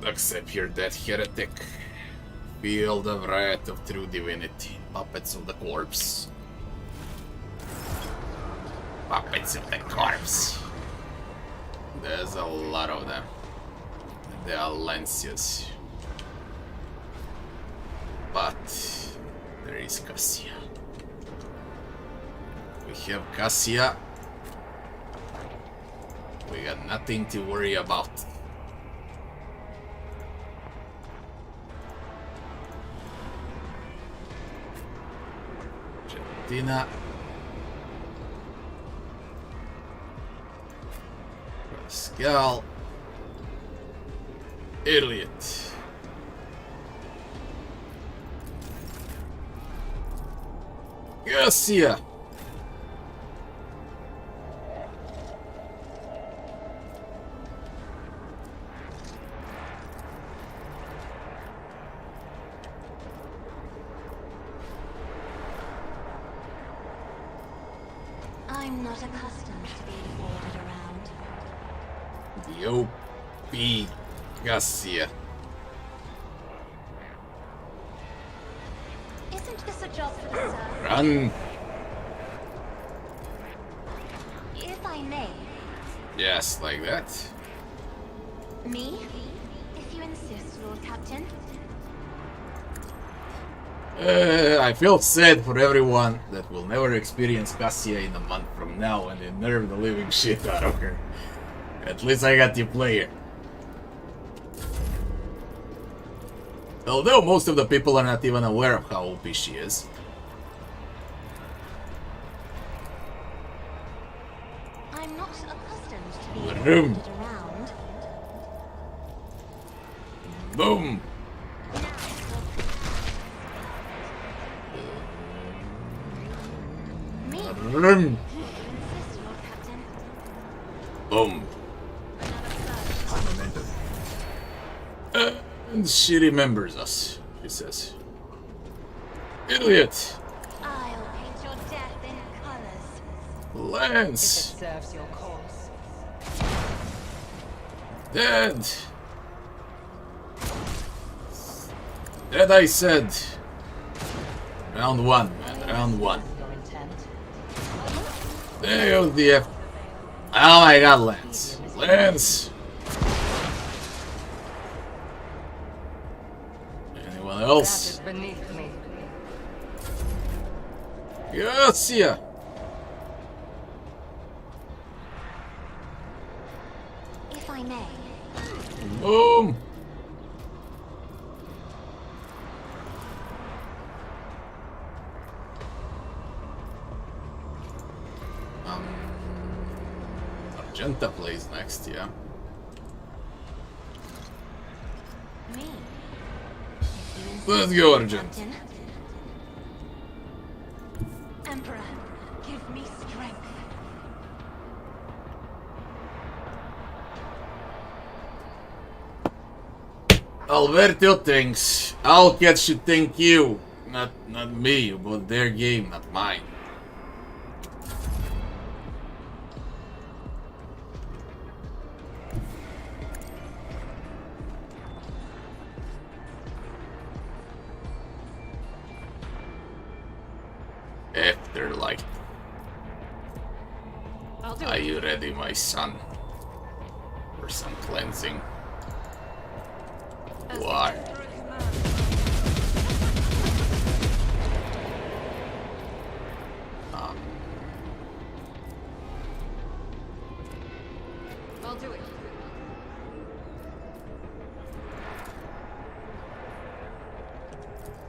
Accept your death, heretic. Field of wrath of true divinity. Puppets of the corpse. Puppets of the corpse. There's a lot of them. They are Lancius. But there is Cassia. We have Cassia. We got nothing to worry about. Argentina. Pasqal. Elliot. Garcia. I'm not accustomed to being ordered around. The O.P. Garcia. Isn't this a job for the servant? Run. If I may. Yes, like that. Me? If you insist, Lord Captain. I feel sad for everyone that will never experience Cassia in a month from now and they nerve the living shit out of her. At least I got to play her. Although most of the people are not even aware of how OP she is. I'm not accustomed to being Vroom. ordered around. Boom! Me? Vroom. If you insist, Lord Captain. Boom. Another servant. And she remembers us, she says. Idiot! I'll paint your death in colors. Lance! If it serves your cause. Dead! Dead, I said. Round one, man, round one. Your intent. There goes the F. Oh my god, Lance. Lance! Anyone That else? is beneath me. Garcia! If I may. Boom! Argenta plays next, yeah. Me? Let's go, Argenta. Captain. Emperor, give me strength. Alberto thinks Alcat should thank you. Not me, but their game, not mine. Afterlight. I'll do Are it. you ready, my son? For some cleansing? As the Why? Emperor commands. I'll do it.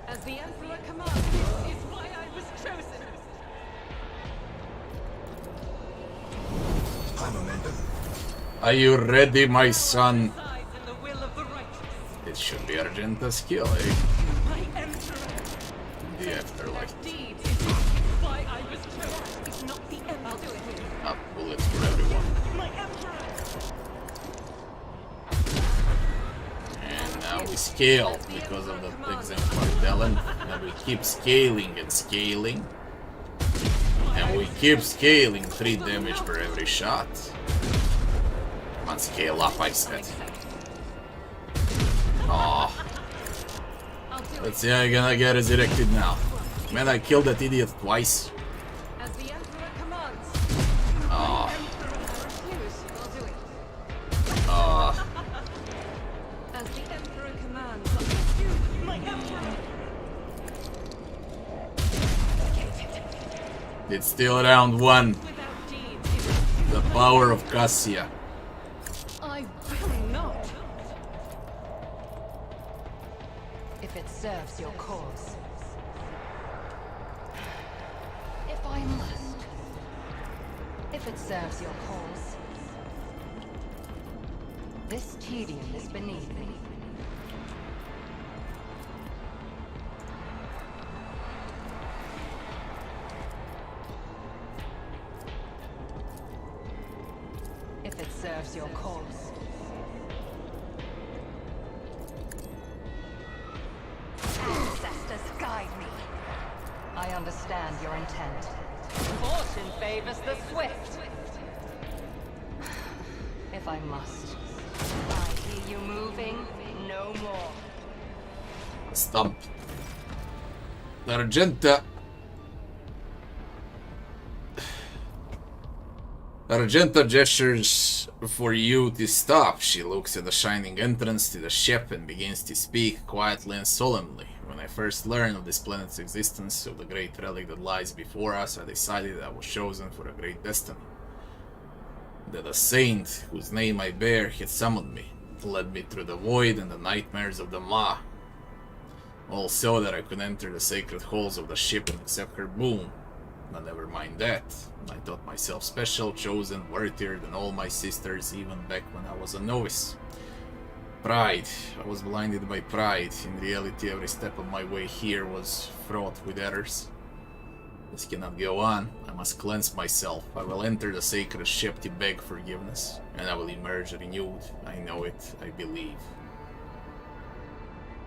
As the Emperor commands, this is why I was chosen. Are you ready, my son? Sides in the will of the righteous. It should be Argenta's skill, eh? My Emperor. The Afterlight. That deed is why I was chosen. It's not the Emperor. I'll do it. Up bullets for everyone. My Emperor. And now we scale because of the exemplar talent. And we keep scaling and scaling. And we keep scaling 3 damage per every shot. Come on, scale up, I said. Aw. Let's see how I'm gonna get resurrected now. Man, I killed that idiot twice. As the Emperor commands. Aw. Emperor, I refuse. I'll do it. Aw. As the Emperor commands. I'll do my Emperor. It's still round 1. Without deeds, The power of Cassia. serves your cause. If I must. If it serves your cause. This tedium is beneath me. If it serves your cause. Ancestors guide me. I understand your intent. Fortune favors the swift. If I must. I hear you moving, no more. Stump. Argenta. Argenta gestures for you to stop. She looks at the shining entrance to the ship and begins to speak quietly and solemnly. When I first learned of this planet's existence, of the great relic that lies before us, I decided I was chosen for a great destiny. That a saint, whose name I bear, had summoned me, led me through the void and the nightmares of the Ma. All so that I could enter the sacred halls of the ship and accept her boon. But never mind that. I thought myself special, chosen, worthier than all my sisters, even back when I was a novice. Pride. I was blinded by pride. In reality, every step of my way here was fraught with errors. This cannot go on. I must cleanse myself. I will enter the sacred ship to beg forgiveness, and I will emerge renewed. I know it. I believe.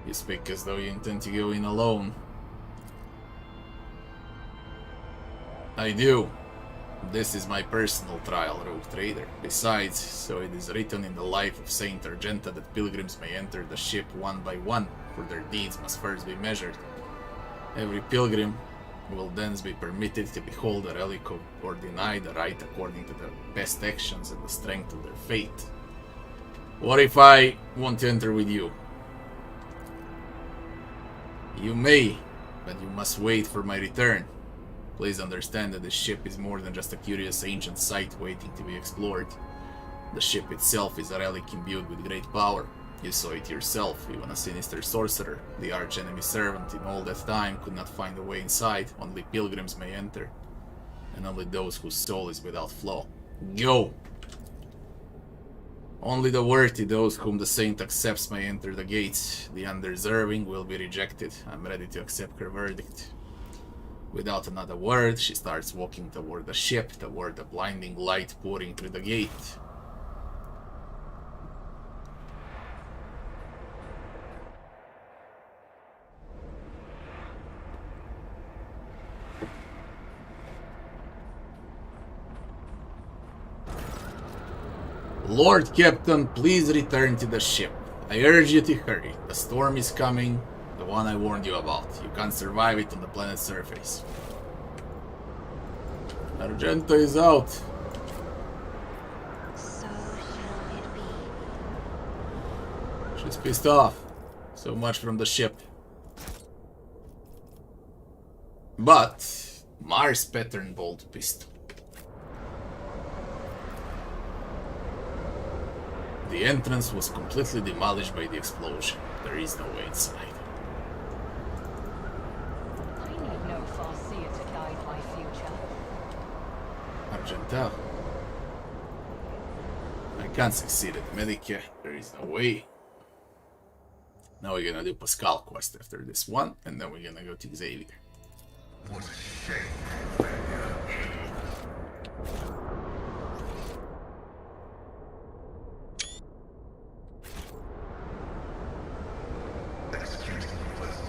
You speak as though you intend to go in alone. I do. This is my personal trial, rogue trader. Besides, so it is written in the life of Saint Argenta that pilgrims may enter the ship one by one, for their deeds must first be measured. Every pilgrim will thence be permitted to behold the relic or deny the right according to their best actions and the strength of their faith. What if I want to enter with you? You may, but you must wait for my return. Please understand that this ship is more than just a curious ancient site waiting to be explored. The ship itself is a relic imbued with great power. You saw it yourself. Even a sinister sorcerer, the arch-enemy servant in all that time, could not find a way inside. Only pilgrims may enter, and only those whose soul is without flaw. Go! Only the worthy, those whom the saint accepts, may enter the gates. The undeserving will be rejected. I'm ready to accept her verdict. Without another word, she starts walking toward the ship, toward the blinding light pouring through the gate. Lord Captain, please return to the ship. I urge you to hurry. The storm is coming. The one I warned you about. You can't survive it on the planet's surface. Argenta is out. So shall it be. She's pissed off. So much from the ship. But Mars pattern bolt pistol. The entrance was completely demolished by the explosion. There is no way inside. I need no farseer to guide my future. Argenta. I can't succeed at Medica. There is no way. Now we're gonna do Pasqal quest after this one, and then we're gonna go to Xavier. What a shame. Executing request.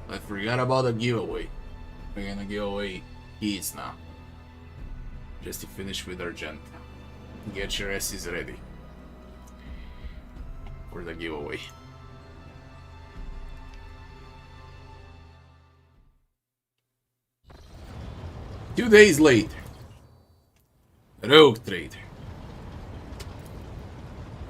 I forgot about the giveaway. We're gonna give away keys now. Just to finish with Argenta. Get your asses ready for the giveaway. 2 days later. Rogue trader.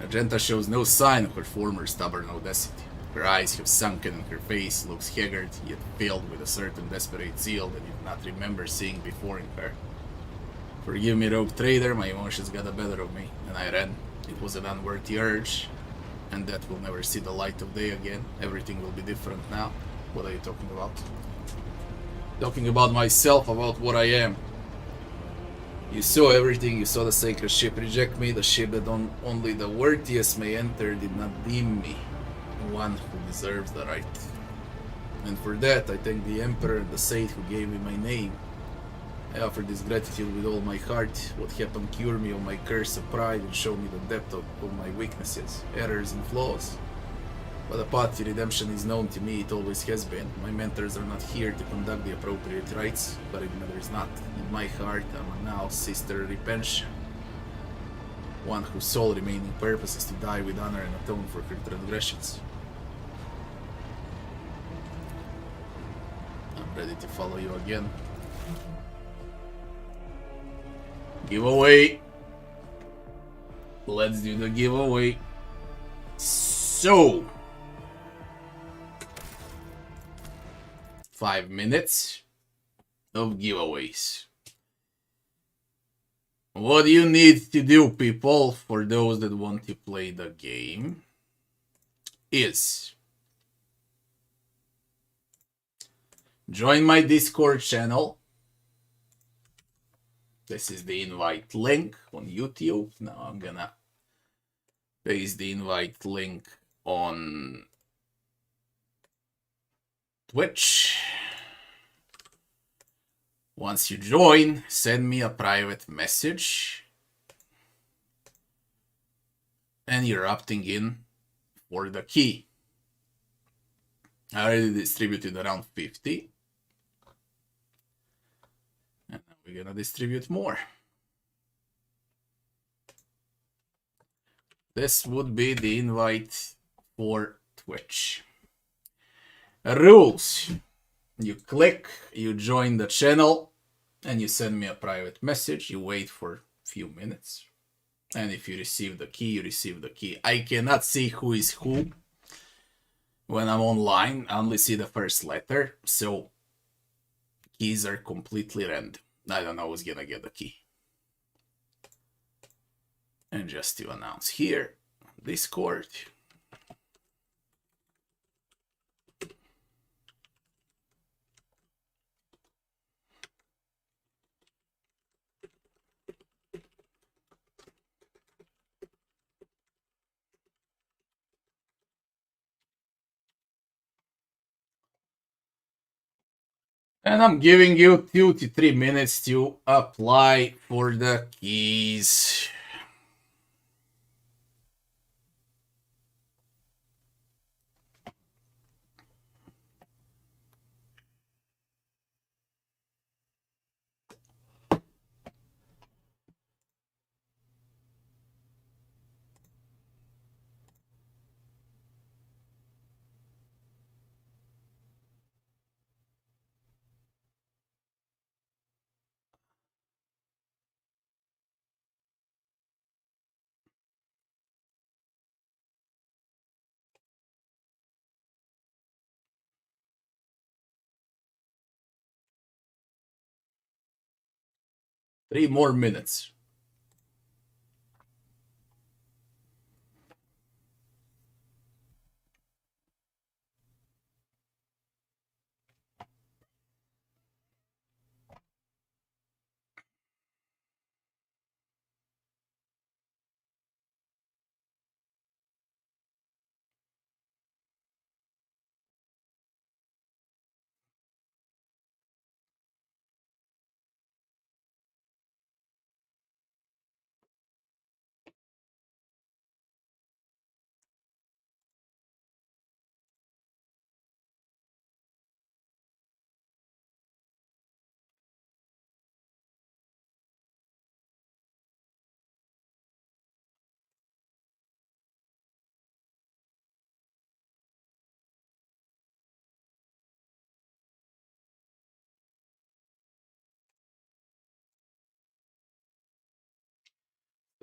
Argenta shows no sign of her former stubborn audacity. Her eyes have sunken and her face looks haggard, yet filled with a certain desperate zeal that you do not remember seeing before in her. Forgive me, rogue trader, my emotions got the better of me, and I ran. It was an unworthy urge, and that will never see the light of day again. Everything will be different now. What are you talking about? Talking about myself, about what I am. You saw everything, you saw the sacred ship reject me, the ship that only the worthiest may enter did not deem me one who deserves the right. And for that I thank the Emperor and the Sage who gave me my name. I offer this gratitude with all my heart. What happened cured me of my curse of pride and showed me the depth of my weaknesses, errors and flaws. But the path to redemption is known to me, it always has been. My mentors are not here to conduct the appropriate rites, but it matters not. In my heart, I'm now Sister Repentia, one whose sole remaining purpose is to die with honor and atone for her transgressions. I'm ready to follow you again. Giveaway. Let's do the giveaway. So 5 minutes of giveaways. What you need to do, people, for those that want to play the game, is join my Discord channel. This is the invite link on YouTube. Now I'm gonna paste the invite link on Twitch. Once you join, send me a private message and you're opting in for the key. I already distributed around 50 and we're gonna distribute more. This would be the invite for Twitch. Rules. You click, you join the channel, and you send me a private message. You wait for a few minutes. And if you receive the key, you receive the key. I cannot see who is who when I'm online. I only see the first letter. So keys are completely random. I don't know who's gonna get the key. And just to announce here, Discord. And I'm giving you 2 to 3 minutes to apply for the keys. Three more minutes.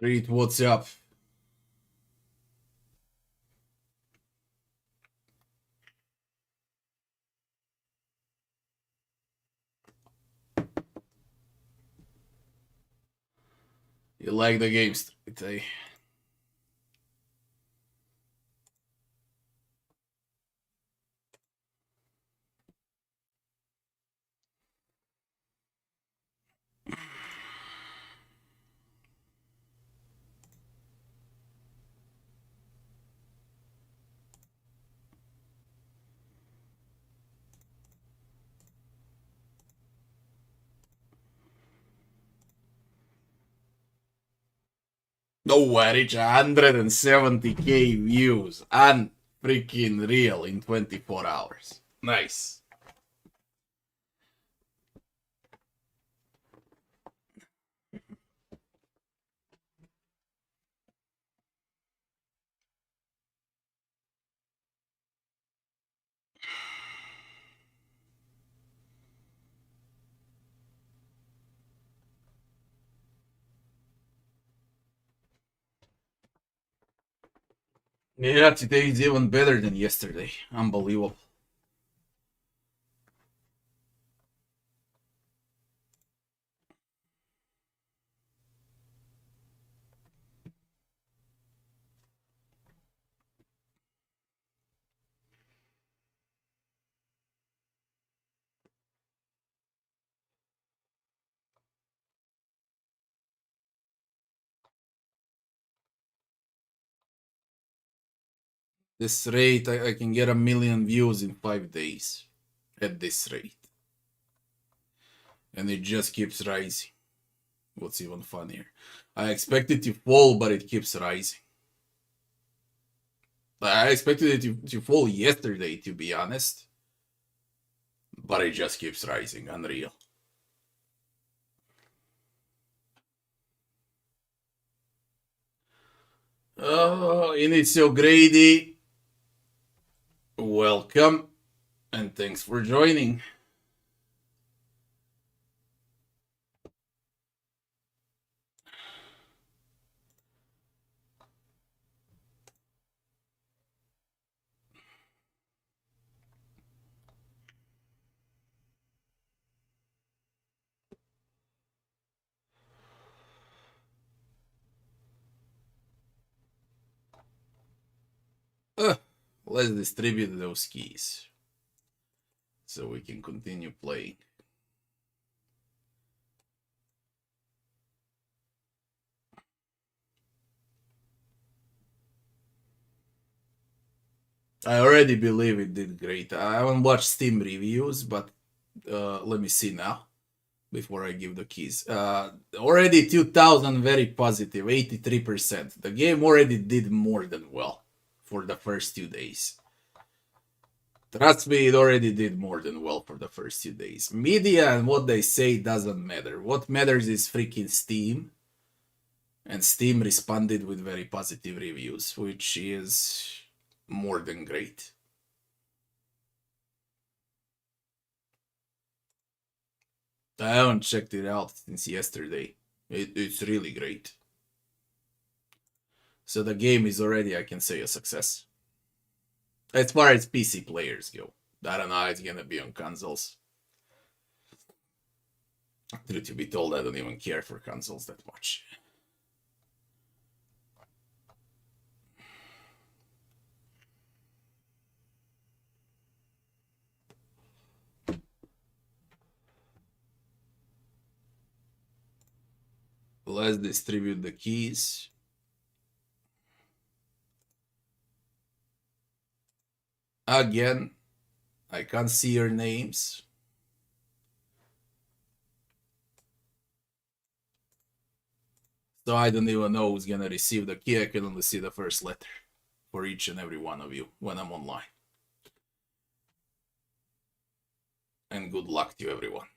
Read what's up. You like the game, Straight? No, I reach 170k views. Unfreaking real in 24 hours. Nice. Yeah, today is even better than yesterday. Unbelievable. This rate, I can get 1 million views in 5 days. At this rate. And it just keeps rising. What's even funnier. I expected to fall, but it keeps rising. I expected it to fall yesterday, to be honest. But it just keeps rising. Unreal. Oh, Inizio Grady. Welcome. And thanks for joining. Let's distribute those keys. So we can continue playing. I already believe it did great. I haven't watched Steam reviews, but let me see now before I give the keys. Already 2000 very positive, 83%. The game already did more than well for the first 2 days. Trust me, it already did more than well for the first 2 days. Media and what they say doesn't matter. What matters is freaking Steam. And Steam responded with very positive reviews, which is more than great. I haven't checked it out since yesterday. It's really great. So the game is already, I can say, a success. As far as PC players go. I don't know how it's gonna be on consoles. Truth to be told, I don't even care for consoles that much. Let's distribute the keys. Again, I can't see your names. So I don't even know who's gonna receive the key. I can only see the first letter for each and every one of you when I'm online. And good luck to everyone.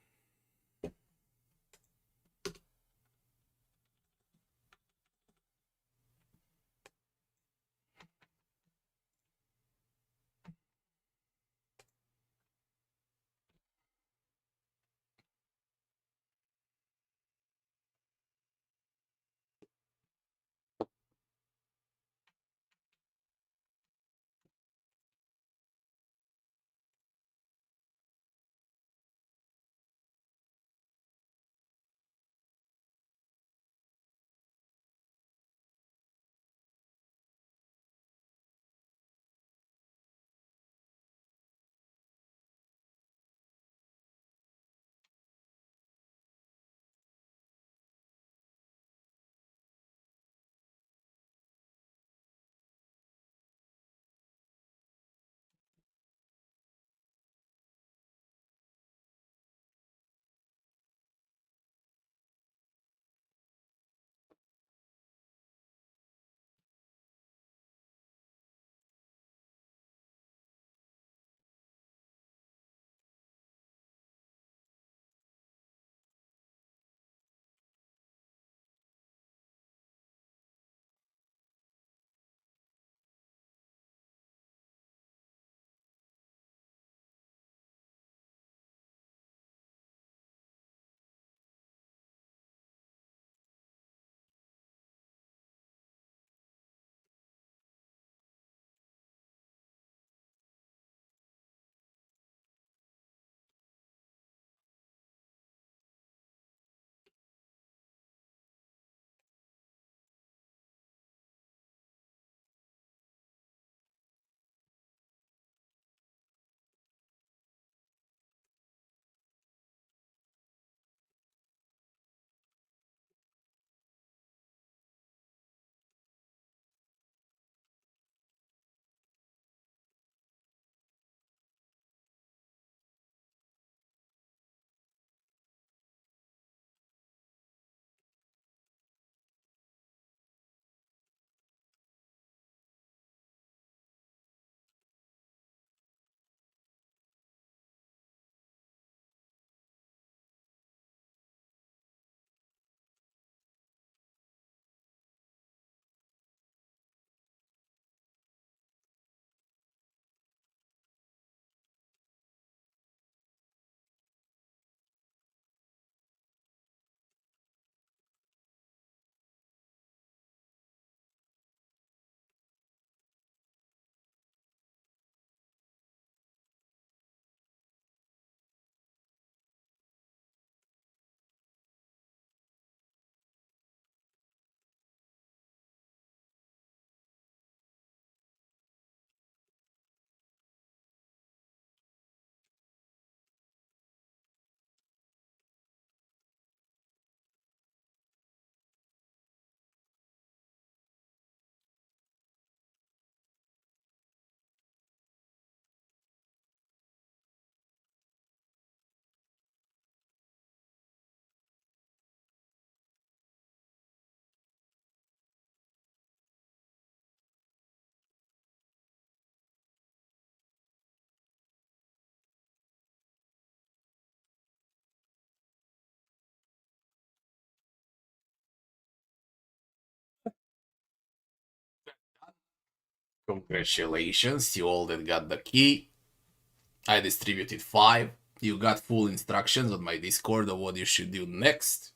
Congratulations, you all that got the key. I distributed 5. You got full instructions on my Discord of what you should do next.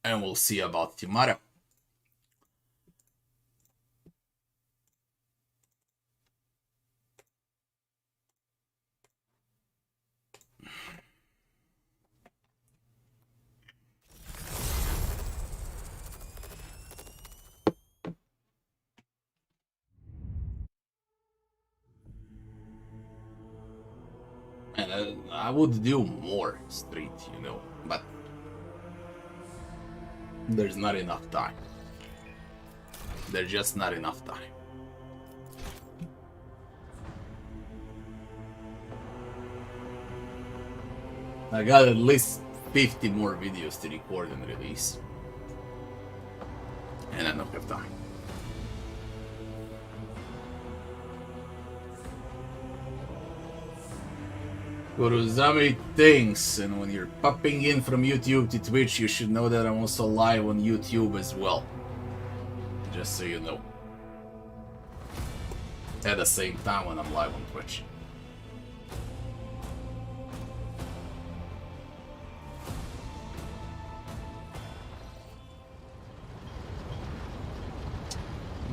And we'll see about tomorrow. And I would do more street, you know, but there's not enough time. There's just not enough time. I got at least 50 more videos to record and release. And I don't have time. Kuruzami thinks, and when you're popping in from YouTube to Twitch, you should know that I'm also live on YouTube as well. Just so you know. At the same time when I'm live on Twitch.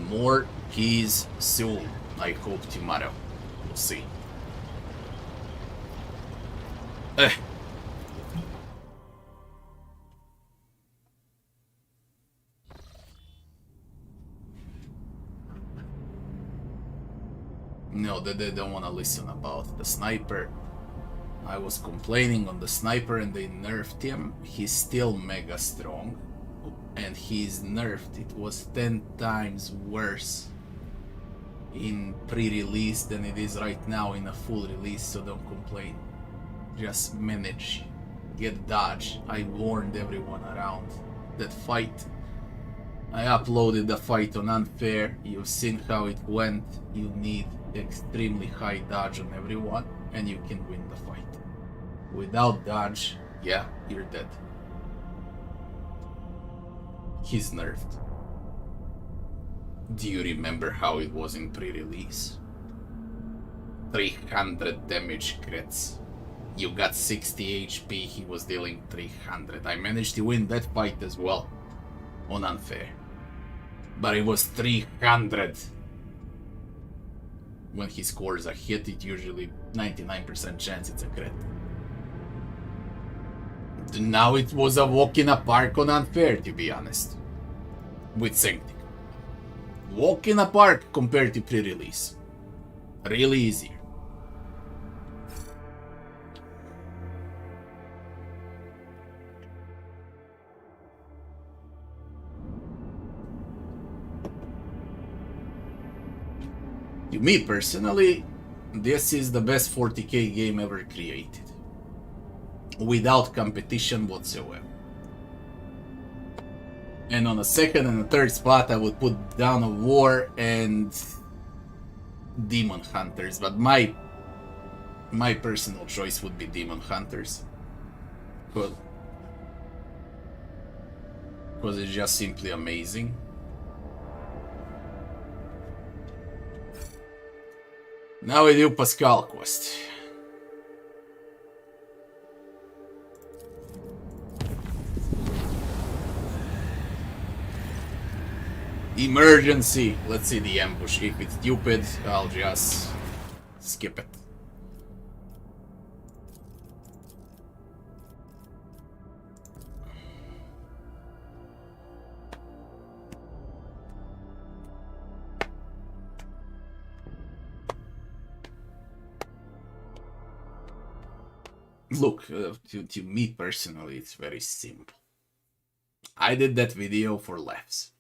More keys soon. I hope tomorrow. We'll see. No, they don't want to listen about the sniper. I was complaining on the sniper and they nerfed him. He's still mega strong. And he's nerfed. It was 10 times worse in pre-release than it is right now in a full release, so don't complain. Just manage, get dodge. I warned everyone around that fight. I uploaded the fight on Unfair. You've seen how it went. You need extremely high dodge on everyone and you can win the fight. Without dodge, yeah, you're dead. He's nerfed. Do you remember how it was in pre-release? 300 damage crits. You got 60 HP, he was dealing 300. I managed to win that fight as well on Unfair. But it was 300. When he scores a hit, it usually 99% chance it's a crit. Now it was a walk in a park on Unfair, to be honest. With Sanctic. Walk in a park compared to pre-release. Really easier. To me personally, this is the best 40k game ever created. Without competition whatsoever. And on the second and the third spot I would put Dawn of War and Demon Hunters, but my personal choice would be Demon Hunters. Because it's just simply amazing. Now we do Pasqal quest. Emergency. Let's see the ambush. If it's stupid, I'll just skip it. Look, to me personally, it's very simple. I did that video for laughs.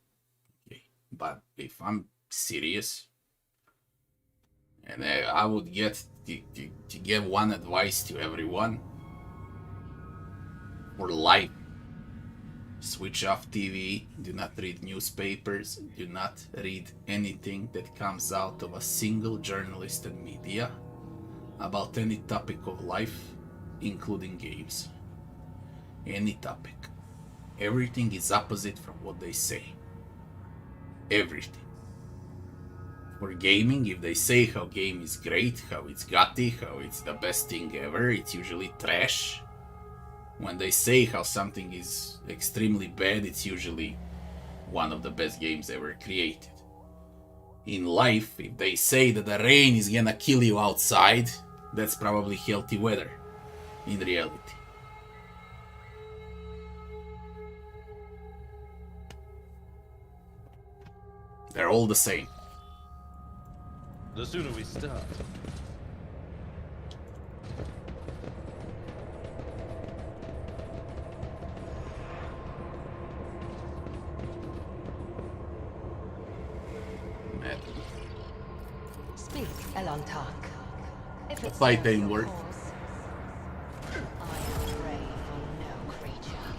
Okay. But if I'm serious, and I would get to give one advice to everyone for life. Switch off TV, do not read newspapers, do not read anything that comes out of a single journalist and media about any topic of life, including games. Any topic. Everything is opposite from what they say. everything. For gaming, if they say how game is great, how it's gutty, how it's the best thing ever, it's usually trash. When they say how something is extremely bad, it's usually one of the best games ever created. In life, if they say that the rain is gonna kill you outside, that's probably healthy weather in reality. They're all the same. The sooner we start. Speak, Elantark. If The it fight serves ain't your work. cause, I am brave for no creature.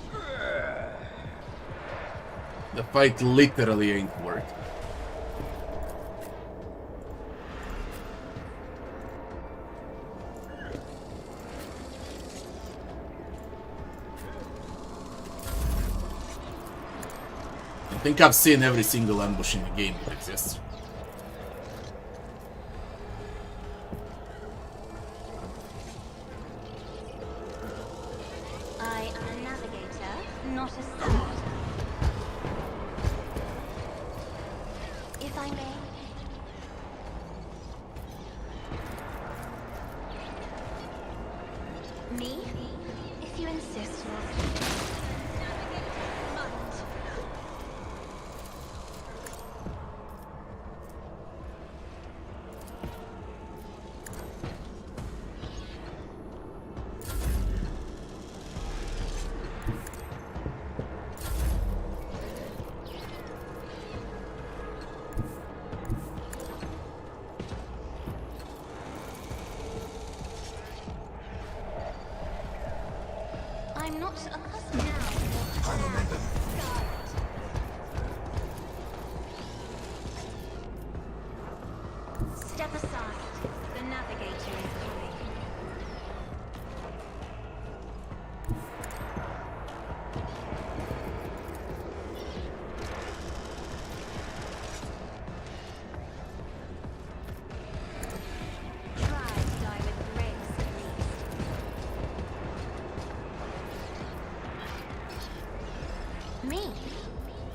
The fight literally ain't worth. I think I've seen every single ambush in the game that exists. I am a navigator, not a servitor. If I may. Me? If you insist, Lord. Navigator might. I'm not accustomed now. I'm a member. Step aside. The navigator is coming. Try to die with grace at least. Me?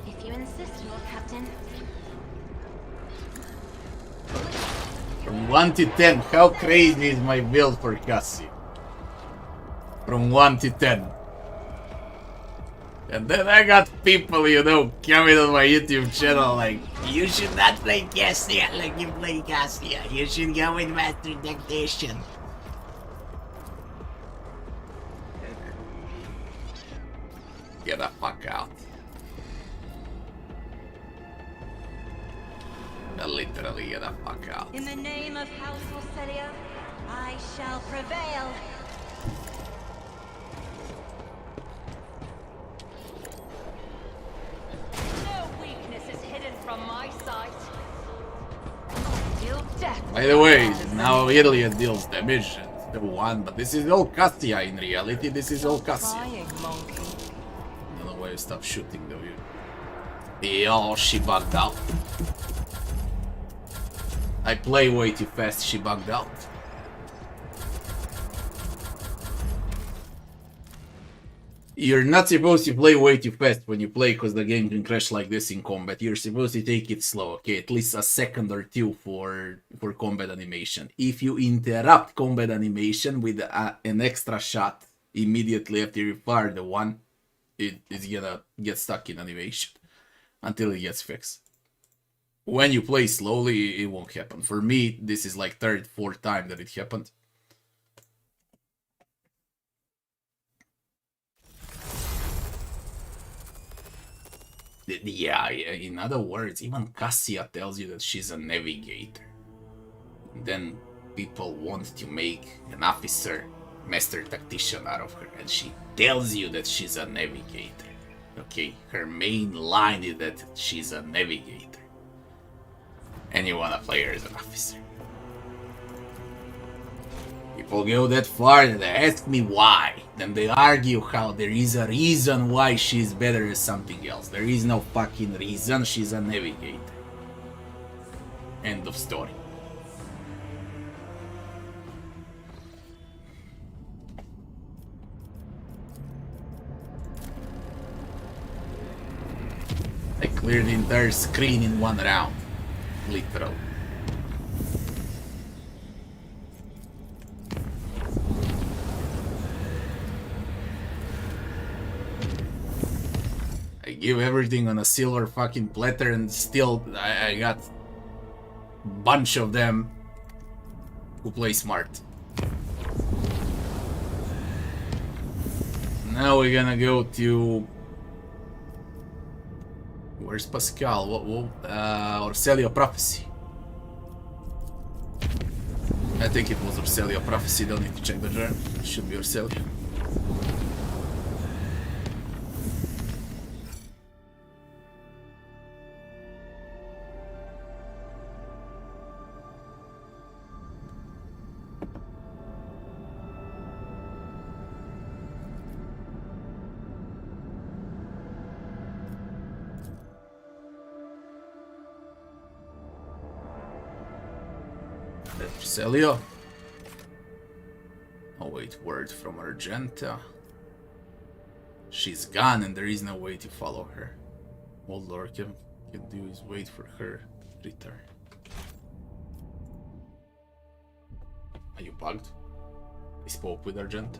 If you insist, Lord Captain. From 1 to 10, how crazy is my build for Cassie? From 1 to 10. And then I got people, you know, coming on my YouTube channel like, you should not play Cassia like you play Cassia. You should go with Master Dictation. Get the fuck out. Literally get the fuck out. In the name of House Orcelia, I shall prevail. No weakness is hidden from my sight. I deal death. By the way, now Werglia deals damage and the one, but this is all Cassia in reality. This is all Cassia. Trying, monkey. I don't know why you stopped shooting though. Yo, she bugged out. I play way too fast, she bugged out. You're not supposed to play way too fast when you play because the game can crash like this in combat. You're supposed to take it slow, okay? At least a second or two for combat animation. If you interrupt combat animation with an extra shot immediately after you fire the one, it's gonna get stuck in animation until it gets fixed. When you play slowly, it won't happen. For me, this is like third, fourth time that it happened. Yeah, in other words, even Cassia tells you that she's a navigator. Then people want to make an officer, master tactician out of her, and she tells you that she's a navigator. Okay, her main line is that she's a navigator. And you wanna play her as an officer. People go that far and they ask me why. Then they argue how there is a reason why she's better as something else. There is no fucking reason, she's a navigator. End of story. I cleared the entire screen in one round. Literal. I give everything on a silver fucking platter and still I got a bunch of them who play smart. Now we're gonna go to... Where's Pasqal? Uralon Prophecy. I think it was Uralon Prophecy, don't need to check the journal. It should be Uralon. Uralon. Await word from Argenta. She's gone and there is no way to follow her. All Lord can do is wait for her return. Are you bugged? I spoke with Argenta.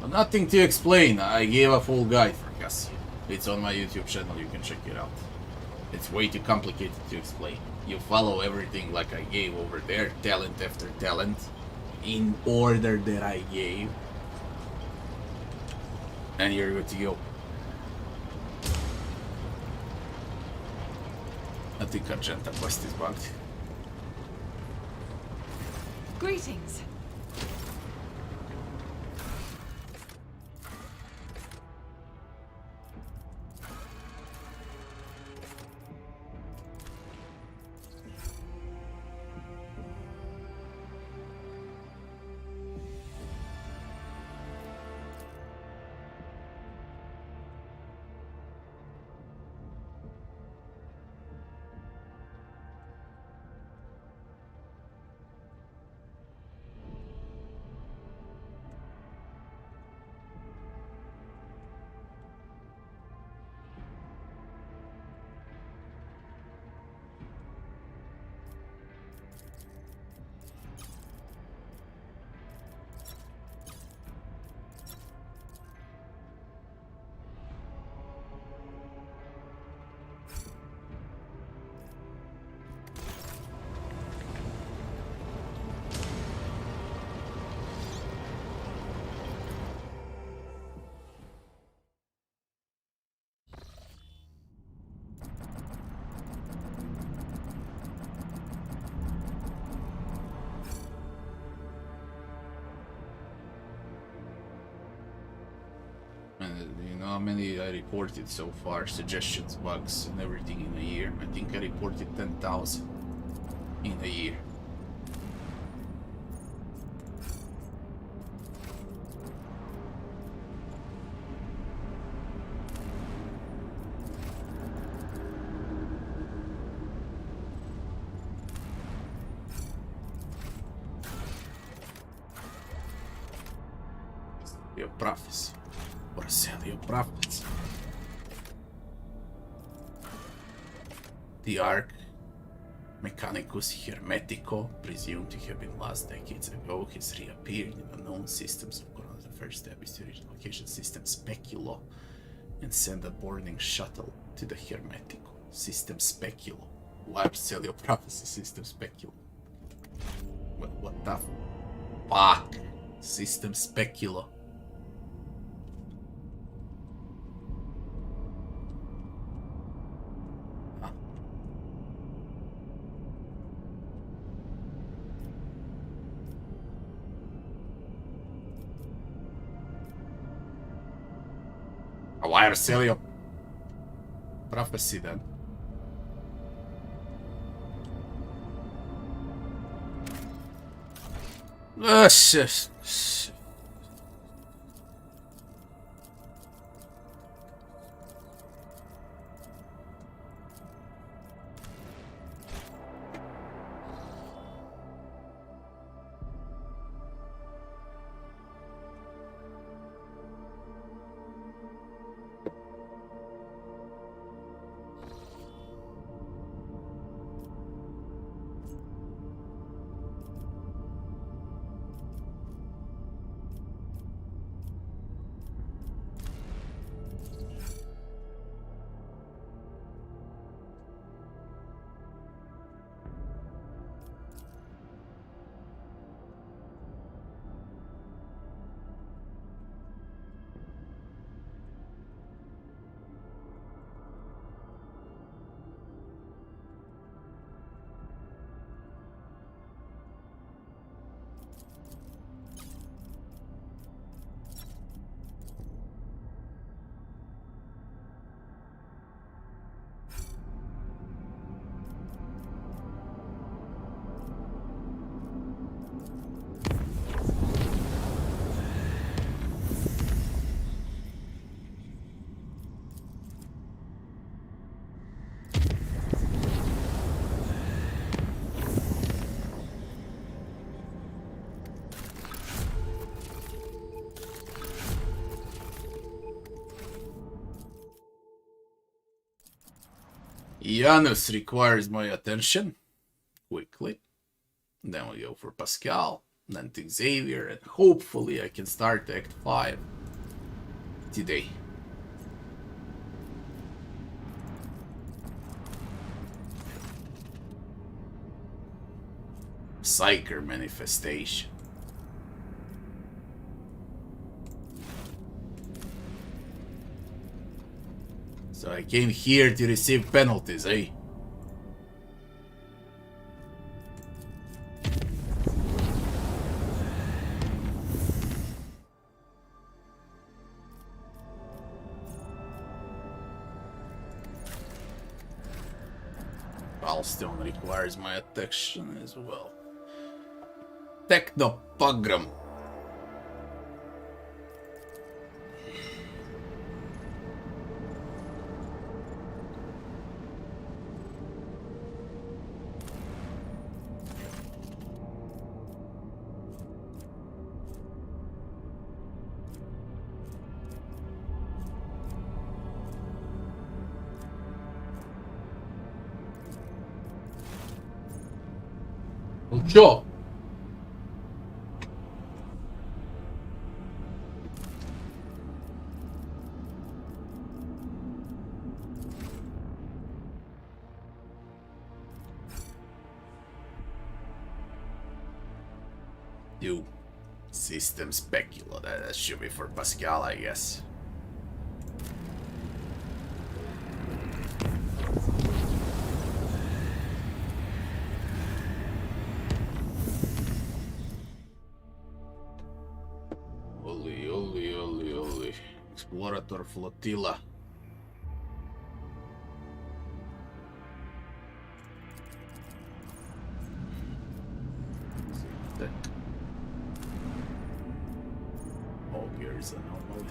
Nothing to explain. I gave a full guide for Cassie. It's on my YouTube channel, you can check it out. It's way too complicated to explain. You follow everything like I gave over there, talent after talent, in order that I gave. And you're good to go. I think Argenta quest is bugged. Greetings. You know how many I reported so far, suggestions, bugs, and everything in a year? I think I reported 10,000 in a year. Your prophecy. Uralon Prophecy. The Ark, Mechanicus Hermetico, presumed to have been lost decades ago, has reappeared in unknown systems. The first step is to reach the location system Speculo and send a boarding shuttle to the Hermetico. System Speculo. Why Uralon Prophecy System Speculo? What the fuck? System Speculo. Why Uralon Prophecy then? Shit. Janus requires my attention. Quickly. Then we go for Pasqal. Then to Xavier. And hopefully I can start Act 5 today. Psyker manifestation. So I came here to receive penalties, eh? Stone requires my attention as well. Technopogram. Sure. You system Speculo. That should be for Pasqal, I guess. Explorator Flotilla. Oh, here's an anomaly.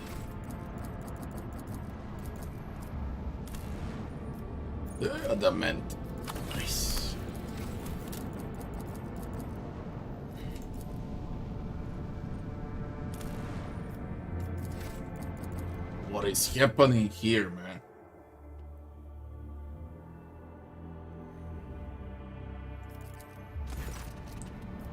The adamant. Nice. What is happening here, man?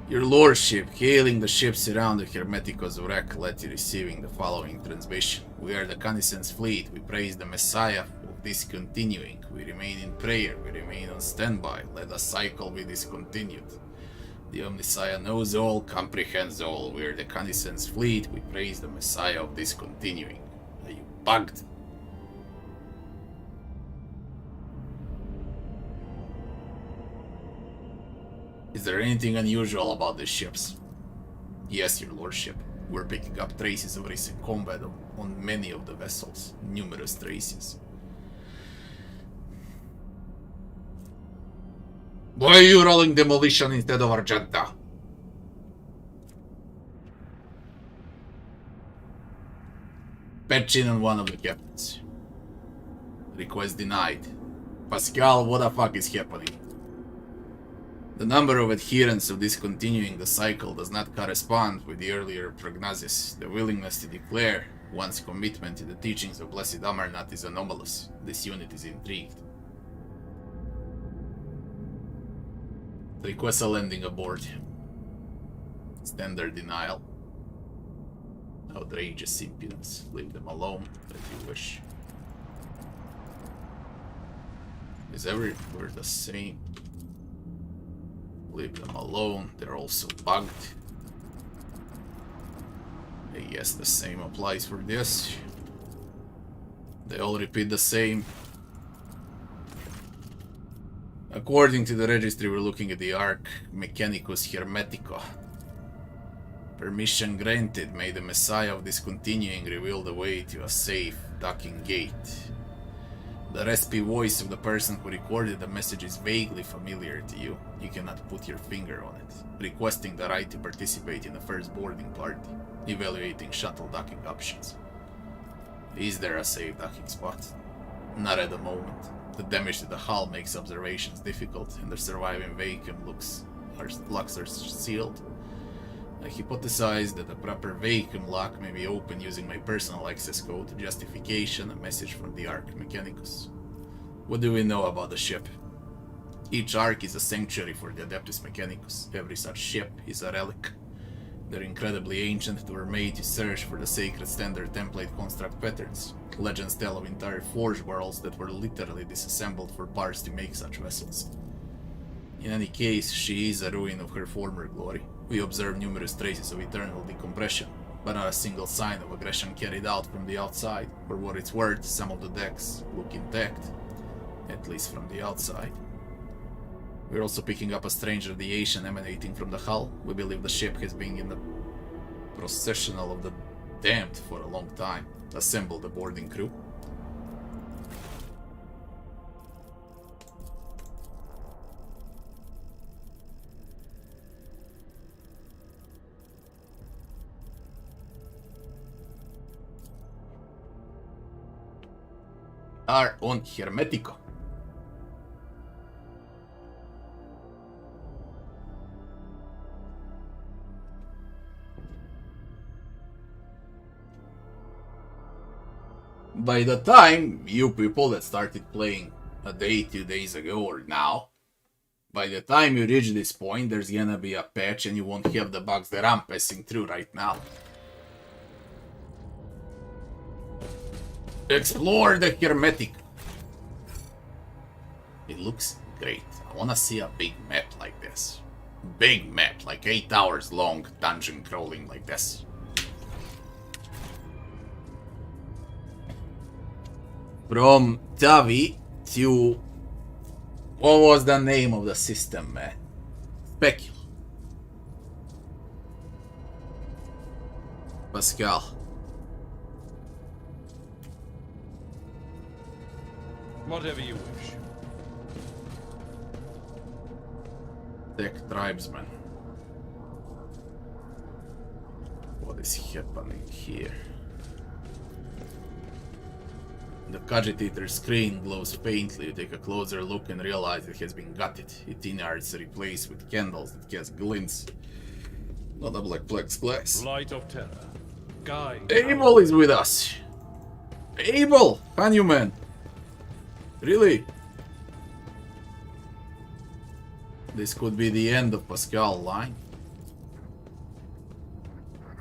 Your lordship, hailing the ships around the Hermetico's wreck, let you receiving the following transmission. We are the Canicen's fleet. We praise the Messiah of discontinuing. We remain in prayer. We remain on standby. Let the cycle be discontinued. The Omnissiah knows all, comprehends all. We are the Canicen's fleet. We praise the Messiah of discontinuing. Are you bugged? Is there anything unusual about the ships? Yes, your lordship. We're picking up traces of recent combat on many of the vessels. Numerous traces. Why are you rolling demolition instead of Argenta? Patch in on one of the captains. Request denied. Pasqal, what the fuck is happening? The number of adherents of discontinuing the cycle does not correspond with the earlier prognosis. The willingness to declare one's commitment to the teachings of Blessed Amarnath is anomalous. This unit is intrigued. Request a landing aboard. Standard denial. Outrageous impudence. Leave them alone, as you wish. Is everywhere the same? Leave them alone, they're also bugged. I guess the same applies for this. They all repeat the same. According to the registry, we're looking at the Arc Mechanicus Hermetico. Permission granted. May the Messiah of Discontinuing reveal the way to a safe docking gate. The raspy voice of the person who recorded the message is vaguely familiar to you. You cannot put your finger on it. Requesting the right to participate in the first boarding party. Evaluating shuttle docking options. Is there a safe docking spot? Not at the moment. The damage to the hull makes observations difficult, and the surviving vacuum locks are sealed. I hypothesize that a proper vacuum lock may be opened using my personal access code, justification, a message from the Arc Mechanicus. What do we know about the ship? Each Arc is a sanctuary for the Adeptus Mechanicus. Every such ship is a relic. They're incredibly ancient and were made to search for the sacred standard template construct patterns. Legends tell of entire forge worlds that were literally disassembled for parts to make such vessels. In any case, she is a ruin of her former glory. We observe numerous traces of eternal decompression, but not a single sign of aggression carried out from the outside. For what it's worth, some of the decks look intact, at least from the outside. We're also picking up a strange radiation emanating from the hull. We believe the ship has been in the processional of the damned for a long time. Assemble the boarding crew. Are on Hermetico. By the time you people that started playing a day, 2 days ago or now, by the time you reach this point, there's gonna be a patch and you won't have the bugs that I'm passing through right now. Explore the Hermetic. It looks great. I wanna see a big map like this. Big map, like 8 hours long, dungeon crawling like this. From Tawi to... what was the name of the system, man? Speculo. Pasqal. Whatever you wish. Tech tribesman. What is happening here? The cogitator screen glows faintly. You take a closer look and realize it has been gutted. Its innards replaced with candles that cast glints. Not a black plexiglass. Light of terror. Guide. Abel is with us. Abel! Hanuman! Really? This could be the end of Pasqal line.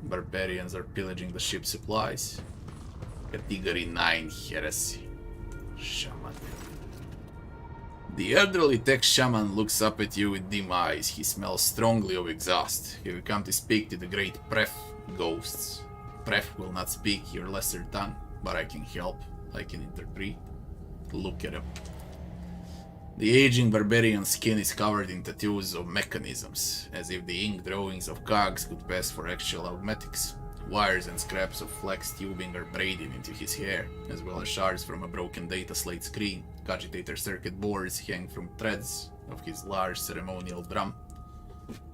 Barbarians are pillaging the ship's supplies. Category 9 heresy. Shaman. The elderly tech shaman looks up at you with dim eyes. He smells strongly of exhaust. Have you come to speak to the great Pref ghosts? Pref will not speak your lesser tongue, but I can help. I can interpret. Look at him. The aging barbarian's skin is covered in tattoos of mechanisms, as if the ink drawings of cogs could pass for actual automatics. Wires and scraps of flex tubing are braided into his hair, as well as shards from a broken data slate screen. Cogitator circuit boards hang from threads of his large ceremonial drum.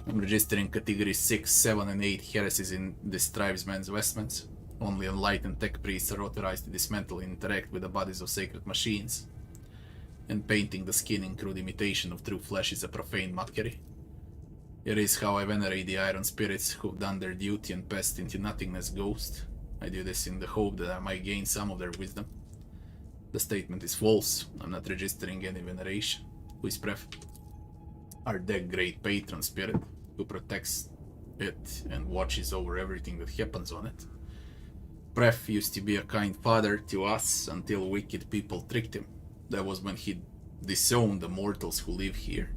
I'm registering category 6, 7 and 8 heresies in this tribesman's vestments. Only enlightened tech priests are authorized to dismantle and interact with the bodies of sacred machines. And painting the skin in crude imitation of true flesh is a profane mockery. It is how I venerate the iron spirits who've done their duty and passed into nothingness ghost. I do this in the hope that I might gain some of their wisdom. The statement is false. I'm not registering any veneration. Who is Pref? Our dead great patron spirit, who protects it and watches over everything that happens on it. Pref used to be a kind father to us until wicked people tricked him. That was when he disowned the mortals who live here.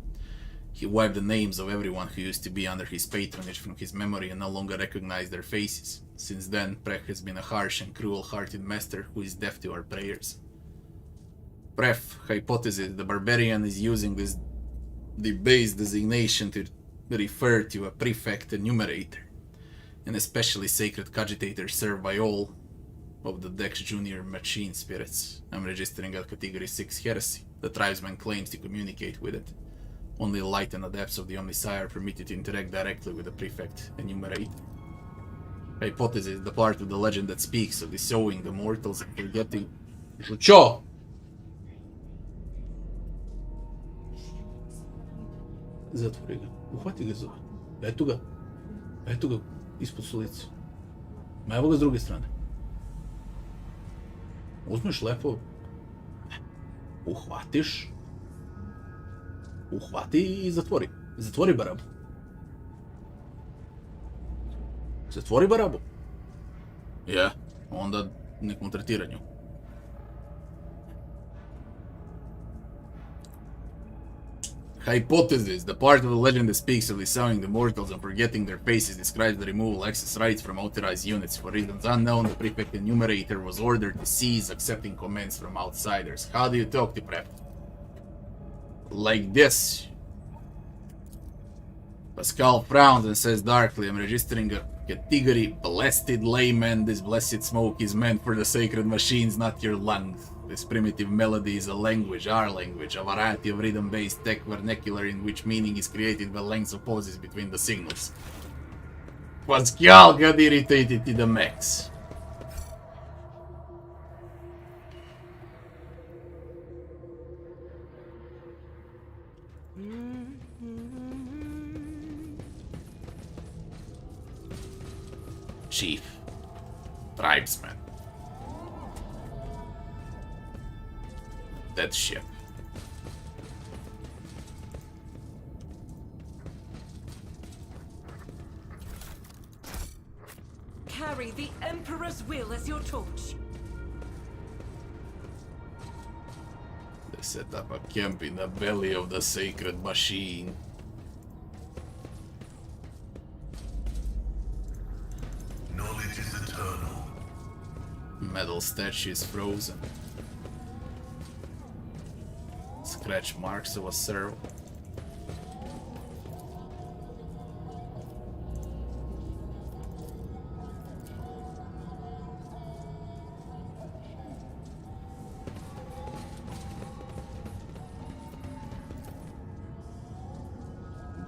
He wiped the names of everyone who used to be under his patronage from his memory and no longer recognized their faces. Since then, Pref has been a harsh and cruel-hearted master who is deaf to our prayers. Pref hypothesis: the barbarian is using this debased designation to refer to a prefect enumerator, and especially sacred cogitator served by all of the Dex Junior machine spirits. I'm registering a Category 6 heresy. The tribesman claims to communicate with it. Only light and adepts of the Omnisire are permitted to interact directly with the prefect enumerator. Hypothesis: the part of the legend that speaks of disowning the mortals and forgetting... Чё? Затвори ga. Uhvati ga zove. Eto ga. Eto ga. Ispod stolice. Ma evo ga s druge strane. Uzmeš lepo. Uhvatiš. Uhvati i zatvori. Zatvori barabu. Zatvori barabu. Ja, onda nek mu tretira nju. Hypothesis: the part of the legend that speaks of disowning the mortals and forgetting their faces describes the removal of access rights from authorized units. For reasons unknown, the prefect enumerator was ordered to cease accepting commands from outsiders. How do you talk to Prep? Like this. Pasqal frowns and says darkly, I'm registering a category: blessed layman. This blessed smoke is meant for the sacred machines, not your lungs. This primitive melody is a language, our language, a variety of rhythm-based tech vernacular in which meaning is created by lengths of pauses between the signals. Pasqal got irritated to the max. Chief. Tribesman. That ship. Carry the Emperor's will as your torch. They set up a camp in the belly of the sacred machine. Knowledge is eternal. Metal statue is frozen. Scratch marks of a serval.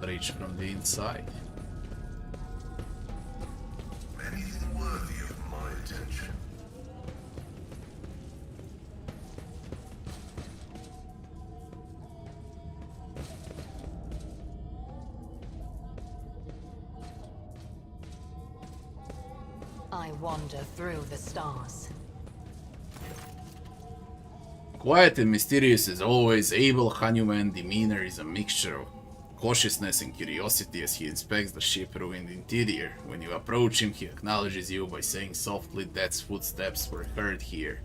Breach from the inside. Anything worthy of my attention? I wander through the stars. Quiet and mysterious as always, Abel Hanuman demeanor is a mixture of cautiousness and curiosity as he inspects the ship-ruined interior. When you approach him, he acknowledges you by saying softly, "Dad's footsteps were heard here."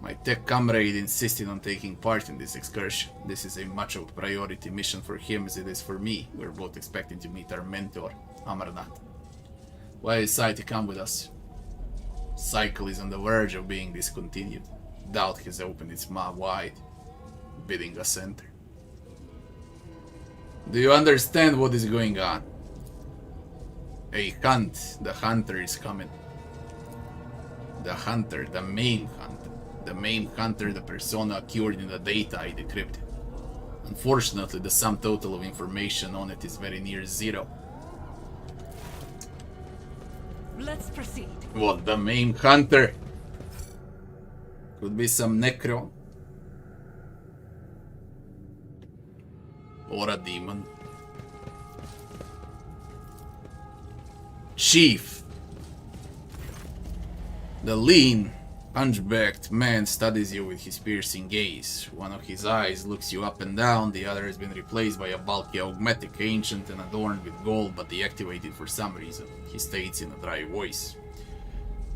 My tech comrade insisted on taking part in this excursion. This is a much of a priority mission for him as it is for me. We're both expecting to meet our mentor, Amarnath. Why decide to come with us? Cycle is on the verge of being discontinued. Doubt has opened its maw wide, bidding us enter. Do you understand what is going on? A hunt. The hunter is coming. The hunter, the main hunter. The main hunter, the persona occurred in the data I decrypted. Unfortunately, the sum total of information on it is very near zero. Let's proceed. What, the main hunter? Could be some necro. Or a demon. Chief. The lean, hunchbacked man studies you with his piercing gaze. One of his eyes looks you up and down, the other has been replaced by a bulky augmetic, ancient and adorned with gold, but deactivated for some reason. He states in a dry voice.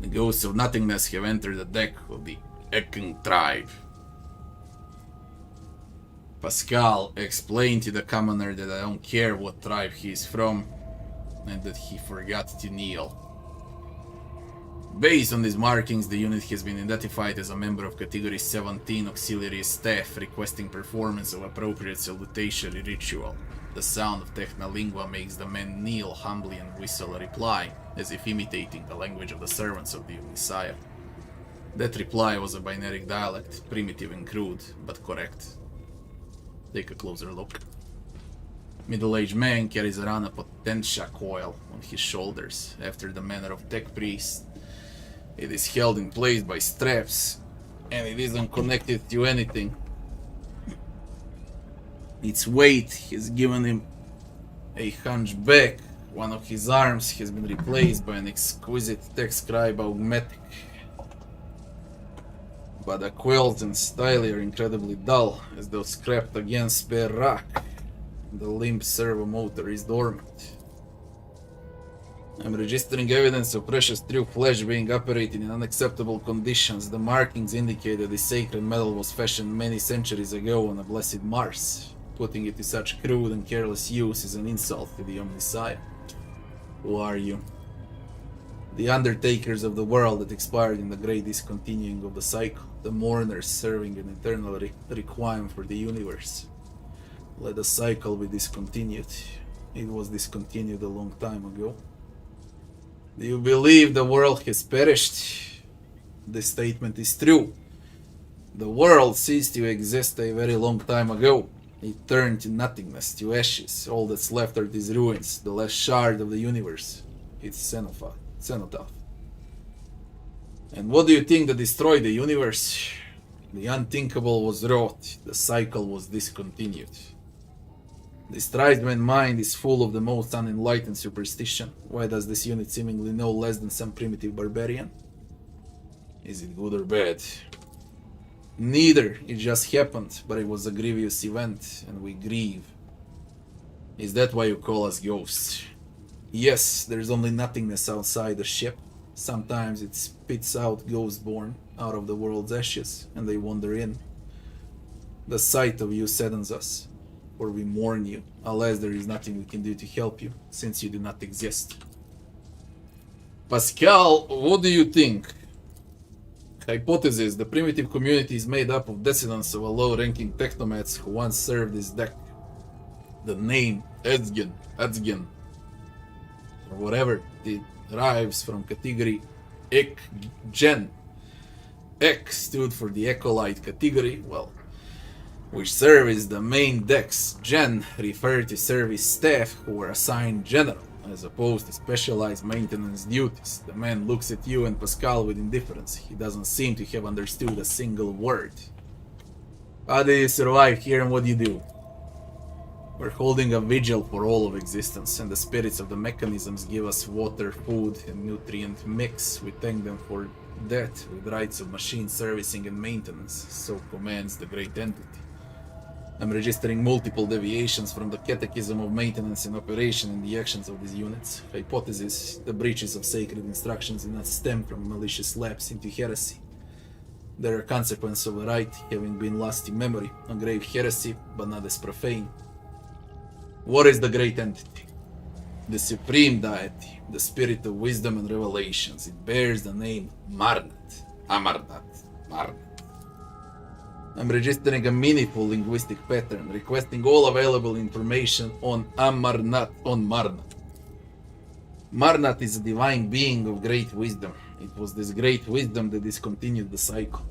The ghosts of nothingness have entered the deck of the Ecken tribe. Pasqal explained to the commoner that I don't care what tribe he is from, and that he forgot to kneel. Based on these markings, the unit has been identified as a member of Category 17 Auxiliary Staff requesting performance of appropriate salutatory ritual. The sound of Technolingua makes the men kneel humbly and whistle a reply, as if imitating the language of the servants of the Messiah. That reply was a binary dialect, primitive and crude, but correct. Take a closer look. Middle-aged man carries around a potentia coil on his shoulders, after the manner of tech priests. It is held in place by straps, and it isn't connected to anything. Its weight has given him a hunchback. One of his arms has been replaced by an exquisite tech scribe augmetic. But the quills and styli are incredibly dull, as though scraped against spare rock. The limb servo motor is dormant. I'm registering evidence of precious true flesh being operated in unacceptable conditions. The markings indicate that the sacred metal was fashioned many centuries ago on a blessed Mars. Putting it to such crude and careless use is an insult to the Omnissiah. Who are you? The undertakers of the world that expired in the great discontinuing of the cycle. The mourners serving an eternal requiem for the universe. Let the cycle be discontinued. It was discontinued a long time ago. Do you believe the world has perished? This statement is true. The world ceased to exist a very long time ago. It turned to nothingness, to ashes. All that's left are these ruins, the last shard of the universe. Its cenotaph. And what do you think that destroyed the universe? The unthinkable was wrought. The cycle was discontinued. This tribesman mind is full of the most unenlightened superstition. Why does this unit seemingly know less than some primitive barbarian? Is it good or bad? Neither. It just happened, but it was a grievous event, and we grieve. Is that why you call us ghosts? Yes, there's only nothingness outside the ship. Sometimes it spits out ghosts born out of the world's ashes, and they wander in. The sight of you saddens us. Or we mourn you, unless there is nothing we can do to help you, since you do not exist. Pasqal, what do you think? Hypothesis: the primitive community is made up of descendants of a low-ranking technomats who once served this deck. The name Edzgen, or whatever, it derives from category Ekgen. Ek stood for the Acolyte category, well, which serve as the main decks. Gen referred to service staff who were assigned general, as opposed to specialized maintenance duties. The man looks at you and Pasqal with indifference. He doesn't seem to have understood a single word. How do you survive here and what do you do? We're holding a vigil for all of existence, and the spirits of the mechanisms give us water, food, and nutrient mix. We thank them for that with rights of machine servicing and maintenance. So commands the great entity. I'm registering multiple deviations from the catechism of maintenance and operation in the actions of these units. Hypothesis: the breaches of sacred instructions do not stem from malicious lapse into heresy. They're a consequence of a rite having been lost to memory, a grave heresy, but not as profane. What is the great entity? The supreme deity, the spirit of wisdom and revelations. It bears the name Marnat. Marnat. I'm registering a meaningful linguistic pattern, requesting all available information on Marnat. Marnat is a divine being of great wisdom. It was this great wisdom that discontinued the cycle.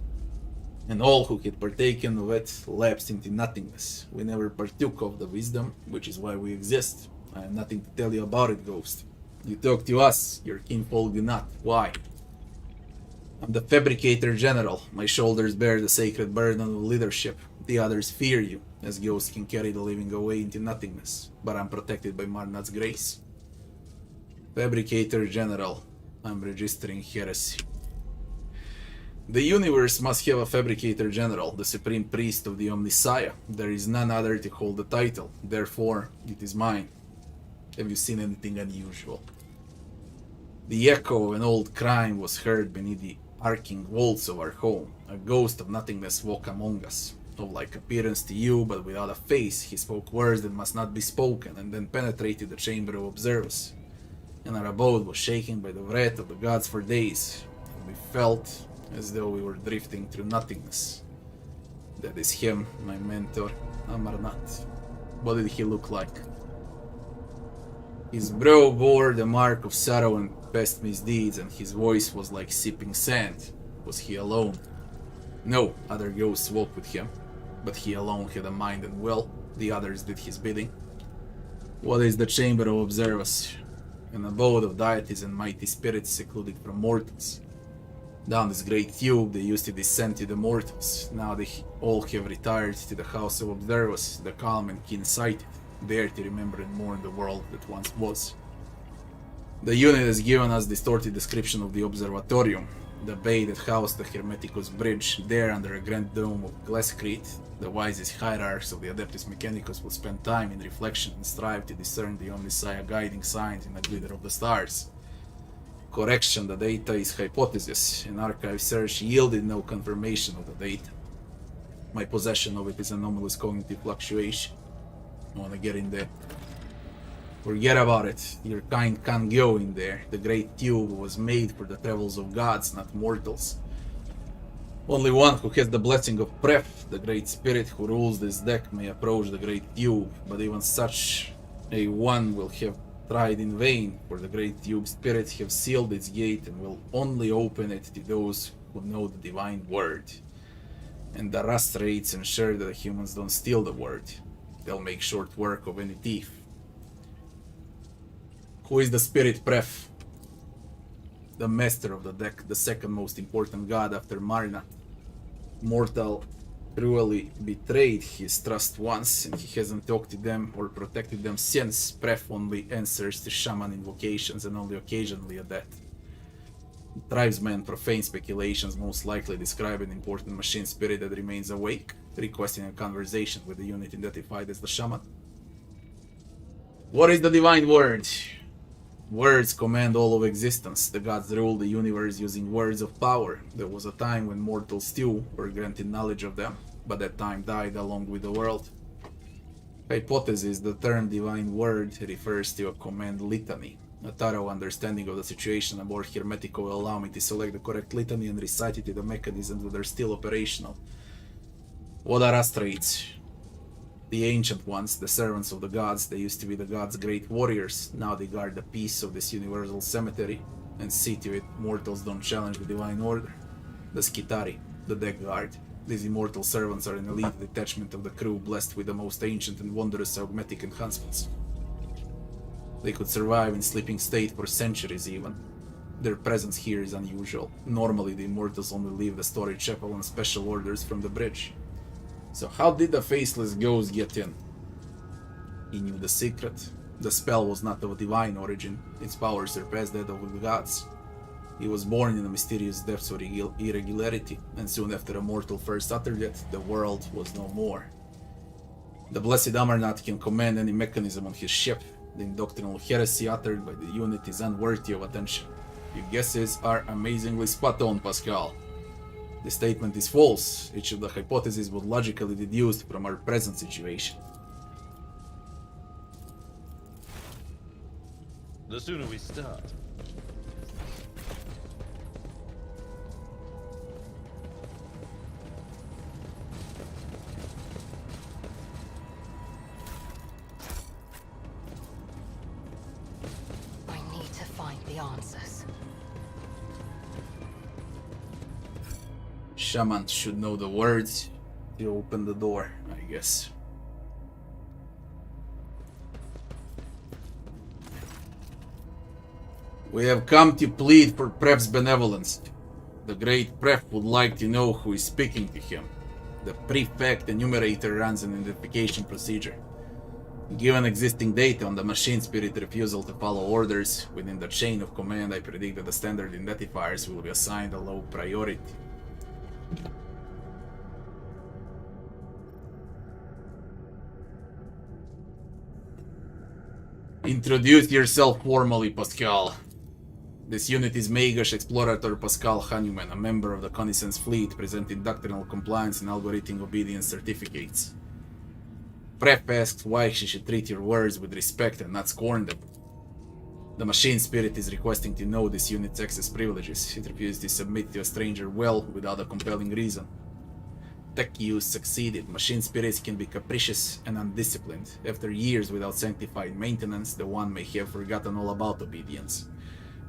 And all who had partaken of it lapsed into nothingness. We never partook of the wisdom, which is why we exist. I have nothing to tell you about it, Ghost. You talk to us, your kinfolk do not. Why? I'm the Fabricator General. My shoulders bear the sacred burden of leadership. The others fear you, as ghosts can carry the living away into nothingness. But I'm protected by Marnat's grace. Fabricator General. I'm registering heresy. The universe must have a Fabricator General, the supreme priest of the Omnissiah. There is none other to hold the title, therefore it is mine. Have you seen anything unusual? The echo of an old crime was heard beneath the arcing walls of our home. A ghost of nothingness walked among us. Of like appearance to you, but without a face, he spoke words that must not be spoken, and then penetrated the chamber of observers. And our abode was shaken by the wrath of the gods for days, and we felt as though we were drifting through nothingness. That is him, my mentor, Amarnath. What did he look like? His brow bore the mark of sorrow and past misdeeds, and his voice was like sipping sand. Was he alone? No, other ghosts walked with him, but he alone had a mind and will. The others did his bidding. What is the chamber of observers? An abode of deities and mighty spirits secluded from mortals. Down this great tube they used to descend to the mortals. Now they all have retired to the house of observers, the calm and keen-sighted, there to remember and mourn the world that once was. The unit has given us distorted description of the observatorium, the bay that housed the Hermetico's bridge. There, under a grand dome of glasscrete, the wisest hierarchs of the Adeptus Mechanicus will spend time in reflection and strive to discern the Omnissiah guiding signs in the glitter of the stars. Correction, the data is hypothesis. An archive search yielded no confirmation of the data. My possession of it is anomalous cognitive fluctuation. I wanna get in there. Forget about it. Your kind can't go in there. The great tube was made for the travels of gods, not mortals. Only one who has the blessing of Pref, the great spirit who rules this deck, may approach the great tube, but even such a one will have tried in vain, for the great tube spirits have sealed its gate and will only open it to those who know the divine word. And the rust rates ensure that the humans don't steal the word. They'll make short work of any thief. Who is the spirit Pref? The master of the deck, the second most important god after Marna. Mortal cruelly betrayed his trust once, and he hasn't talked to them or protected them since. Pref only answers to shaman invocations and only occasionally at that. Tribesmen profane speculations most likely describe an important machine spirit that remains awake, requesting a conversation with the unit identified as the shaman. What is the divine word? Words command all of existence. The gods rule the universe using words of power. There was a time when mortals too were granted knowledge of them, but that time died along with the world. Hypothesis: the term divine word refers to a command litany. A thorough understanding of the situation aboard Hermetico will allow me to select the correct litany and recite it to the mechanisms that are still operational. What are astrates? The ancient ones, the servants of the gods. They used to be the gods' great warriors. Now they guard the peace of this universal cemetery and see to it mortals don't challenge the divine order. The Skitari, the deck guard. These immortal servants are an elite detachment of the crew blessed with the most ancient and wondrous augmetic enhancements. They could survive in sleeping state for centuries even. Their presence here is unusual. Normally the immortals only leave the storage chapel on special orders from the bridge. So how did the faceless ghost get in? He knew the secret. The spell was not of a divine origin. Its power surpassed that of the gods. He was born in the mysterious depths of irregularity, and soon after a mortal first uttered it, the world was no more. The blessed Amarnath can command any mechanism on his ship. The indoctrinal heresy uttered by the unit is unworthy of attention. Your guesses are amazingly spot on, Pasqal. The statement is false. Each of the hypotheses was logically deduced from our present situation. The sooner we start. I need to find the answers. Shaman should know the words to open the door, I guess. We have come to plead for Pref's benevolence. The great Pref would like to know who is speaking to him. The prefect enumerator runs an identification procedure. Given existing data on the machine spirit refusal to follow orders within the chain of command, I predict that the standard identifiers will be assigned a low priority. Introduce yourself formally, Pasqal. This unit is Magish Explorator Pasqal Hanuman, a member of the Connaissance Fleet, presenting doctrinal compliance and algorithm obedience certificates. Pref asks why she should treat your words with respect and not scorn them. The machine spirit is requesting to know this unit's access privileges. It refuses to submit to a stranger well without a compelling reason. Tech use succeeded. Machine spirits can be capricious and undisciplined. After years without sanctified maintenance, the one may have forgotten all about obedience.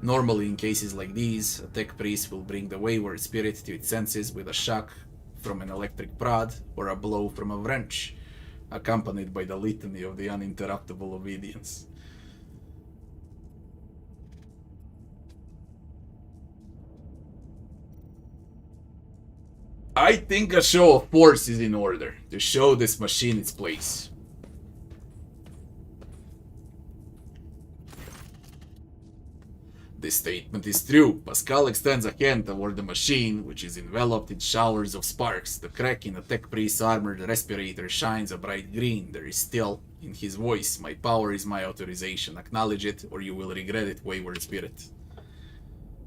Normally, in cases like these, a tech priest will bring the wayward spirit to its senses with a shock from an electric prod or a blow from a wrench, accompanied by the litany of the uninterruptible obedience. I think a show of force is in order to show this machine its place. This statement is true. Pasqal extends a hand toward the machine, which is enveloped in showers of sparks. The crack in the tech priest's armored respirator shines a bright green. There is still in his voice, "My power is my authorization. Acknowledge it, or you will regret it, wayward spirit."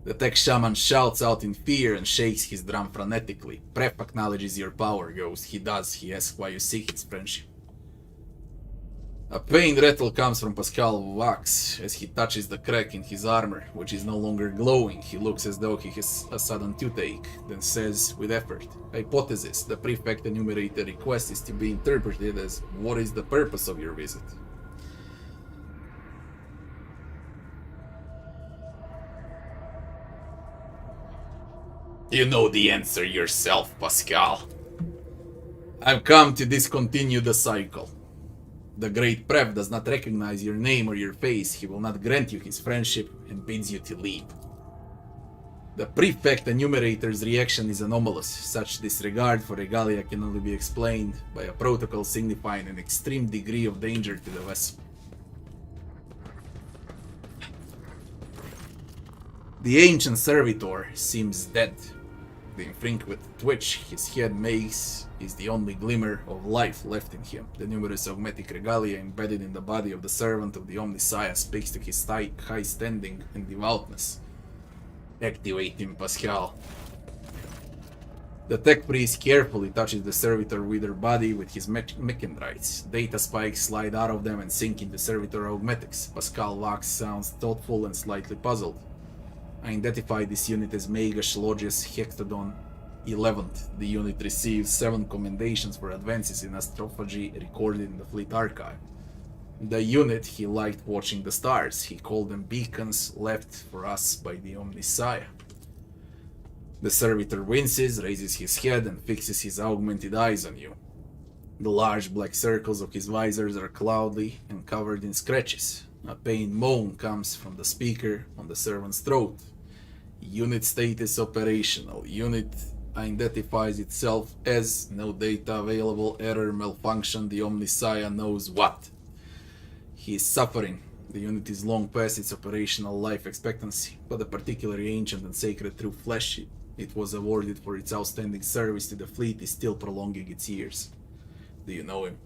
The tech shaman shouts out in fear and shakes his drum frenetically. Pref acknowledges your power, Ghost. He does. He asks why you seek his friendship. A pained rattle comes from Pasqal Wax as he touches the crack in his armor, which is no longer glowing. He looks as though he has a sudden toothache, then says with effort, "Hypothesis. The prefect enumerated request is to be interpreted as, what is the purpose of your visit?" You know the answer yourself, Pasqal. I've come to discontinue the cycle. The great Pref does not recognize your name or your face. He will not grant you his friendship and bids you to leave. The prefect enumerator's reaction is anomalous. Such disregard for regalia can only be explained by a protocol signifying an extreme degree of danger to the vessel. The ancient servitor seems dead. The infrequent twitch his head makes is the only glimmer of life left in him. The numerous augmetic regalia embedded in the body of the servant of the Omnissiah speaks to his high standing and devoutness. Activate him, Pasqal. The tech priest carefully touches the servitor wither body with his mechanites. Data spikes slide out of them and sink into servitor augmetics. Pasqal Wax sounds thoughtful and slightly puzzled. I identify this unit as Magish Logius Hectodon 11th. The unit receives 7 commendations for advances in astrophagy recorded in the Fleet Archive. The unit, he liked watching the stars. He called them beacons left for us by the Omnissiah. The servitor winces, raises his head, and fixes his augmented eyes on you. The large black circles of his visors are cloudy and covered in scratches. A pained moan comes from the speaker on the servant's throat. Unit status operational. Unit identifies itself as no data available, error, malfunction, the Omnissiah knows what. He is suffering. The unit is long past its operational life expectancy, but the particularly ancient and sacred true flesh it was awarded for its outstanding service to the fleet is still prolonging its years. Do you know him?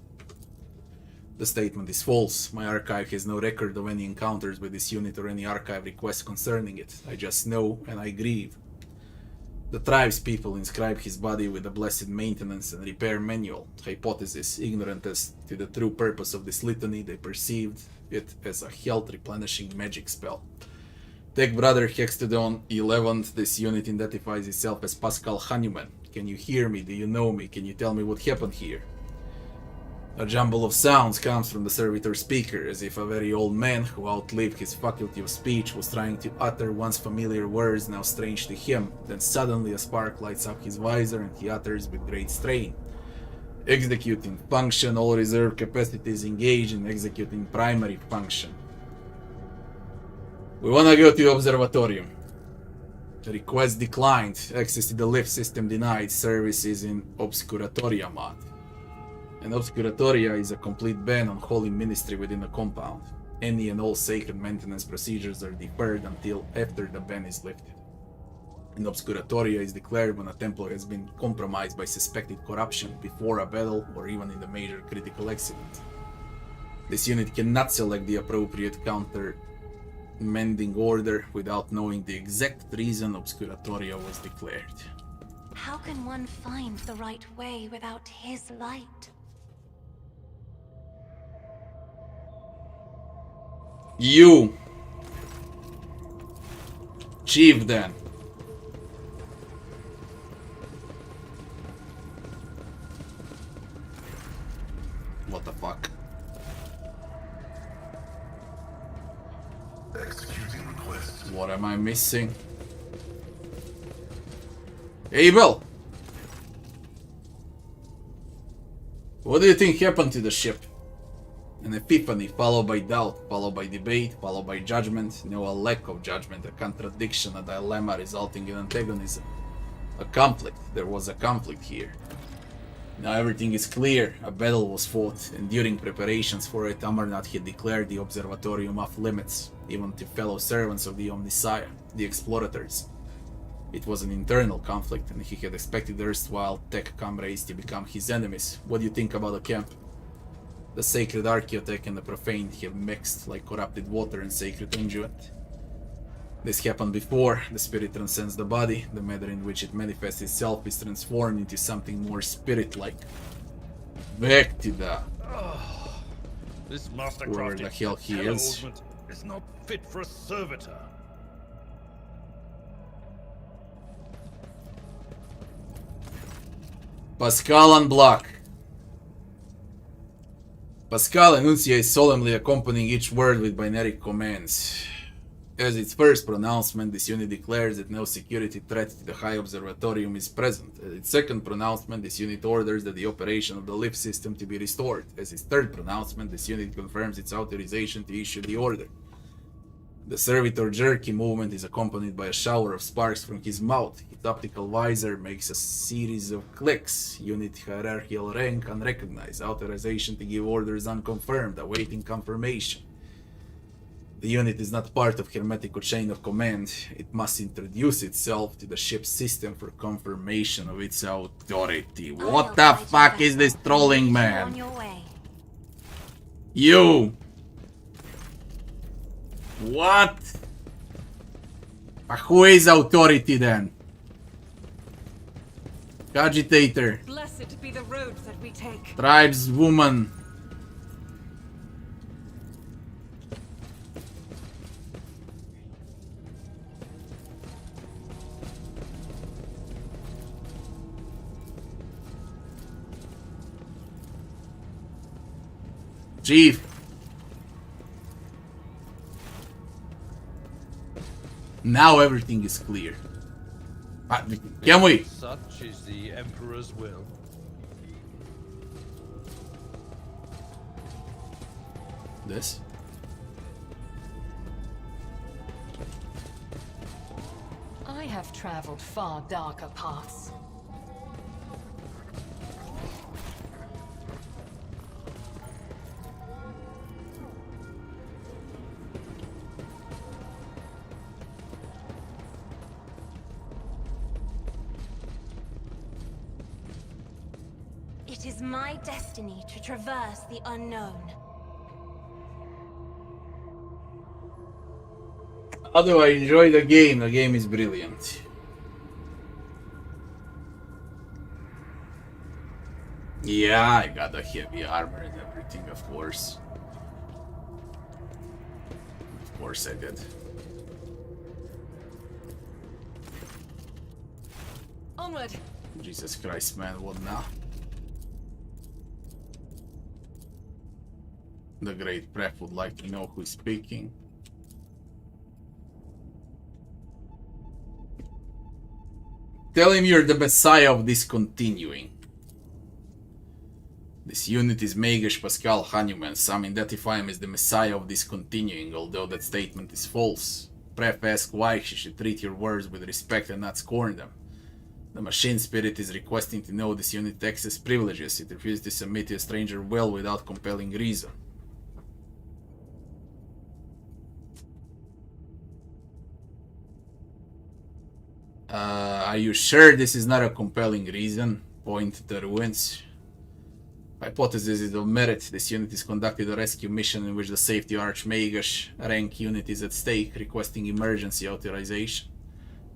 The statement is false. My archive has no record of any encounters with this unit or any archive requests concerning it. I just know and I grieve. The tribe's people inscribe his body with a blessed maintenance and repair manual. Hypothesis, ignorant as to the true purpose of this litany, they perceived it as a health replenishing magic spell. Tech Brother Hextodon 11th, this unit identifies itself as Pasqal Hanuman. Can you hear me? Do you know me? Can you tell me what happened here? A jumble of sounds comes from the servitor speaker, as if a very old man who outlived his faculty of speech was trying to utter once familiar words now strange to him. Then suddenly a spark lights up his visor and he utters with great strain. Executing function, all reserve capacities engaged in executing primary function. We wanna go to the observatorium. Request declined. Access to the lift system denied. Services in Obscuratoria mod. An Obscuratoria is a complete ban on holy ministry within the compound. Any and all sacred maintenance procedures are deferred until after the ban is lifted. An Obscuratoria is declared when a temple has been compromised by suspected corruption before a battle or even in a major critical accident. This unit cannot select the appropriate counter-mending order without knowing the exact reason Obscuratoria was declared. How can one find the right way without his light? You! Chief, then. What the fuck? Executing request. What am I missing? Abel! What do you think happened to the ship? An epiphany, followed by doubt, followed by debate, followed by judgment. No, a lack of judgment, a contradiction, a dilemma resulting in antagonism. A conflict. There was a conflict here. Now everything is clear. A battle was fought, and during preparations for it, Amarnath had declared the observatorium off limits, even to fellow servants of the Omnissiah, the explorators. It was an internal conflict, and he had expected the erstwhile tech comrades to become his enemies. What do you think about the camp? The sacred archaeotech and the profane have mixed like corrupted water and sacred unguent. This happened before. The spirit transcends the body. The matter in which it manifests itself is transformed into something more spirit-like. Back to the... This mastercraft where the hell he is. is not fit for a servitor. Pasqal unblock. Pasqal enunciates solemnly, accompanying each word with binary commands. As its first pronouncement, this unit declares that no security threat to the High Observatorium is present. As its second pronouncement, this unit orders that the operation of the lift system to be restored. As its third pronouncement, this unit confirms its authorization to issue the order. The servitor jerky movement is accompanied by a shower of sparks from his mouth. His optical visor makes a series of clicks. Unit hierarchical rank unrecognized. Authorization to give orders unconfirmed. Awaiting confirmation. The unit is not part of Hermetico chain of command. It must introduce itself to the ship's system for confirmation of its authority. What the fuck is this trolling, man? On your way. You! What? Who is authority then? Cogitator. Blessed be the road that we take. Tribeswoman. Chief. Now everything is clear. Can we? Such is the Emperor's will. This? I have traveled far darker paths. It is my destiny to traverse the unknown. How do I enjoy the game? The game is brilliant. Yeah, I got the heavy armor and everything, of course. Of course I did. Onward. Jesus Christ, man, what now? The Great Prep would like to know who's speaking. Tell him you're the Messiah of discontinuing. This unit is Magish Pasqal Hanuman. Some identify him as the Messiah of Discontinuing, although that statement is false. Pref asks why she should treat your words with respect and not scorn them. The machine spirit is requesting to know this unit access privileges. It refuses to submit to a stranger well without compelling reason. Are you sure this is not a compelling reason? Point to the ruins. Hypothesis is of merit. This unit is conducting a rescue mission in which the safety Archmagish rank unit is at stake, requesting emergency authorization.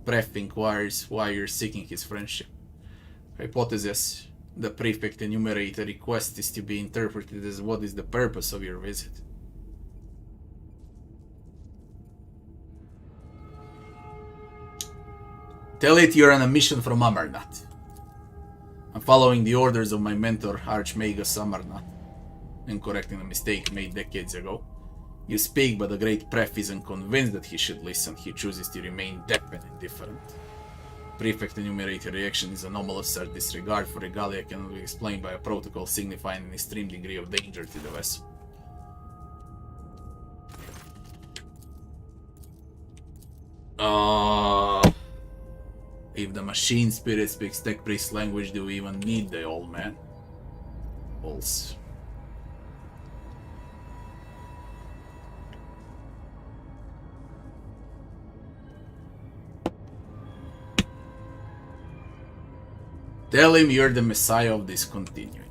Pref inquires why you're seeking his friendship. Hypothesis. The prefect enumerated request is to be interpreted as what is the purpose of your visit. Tell it you're on a mission from Amarnath. I'm following the orders of my mentor, Archmagus Amarnath, and correcting a mistake made decades ago. You speak, but the great Pref isn't convinced that he should listen. He chooses to remain deaf and indifferent. Prefect enumerated reaction is anomalous. Our disregard for Werglia cannot be explained by a protocol signifying an extreme degree of danger to the vessel. If the machine spirit speaks tech priest language, do we even need the old man? False. Tell him you're the Messiah of Discontinuing.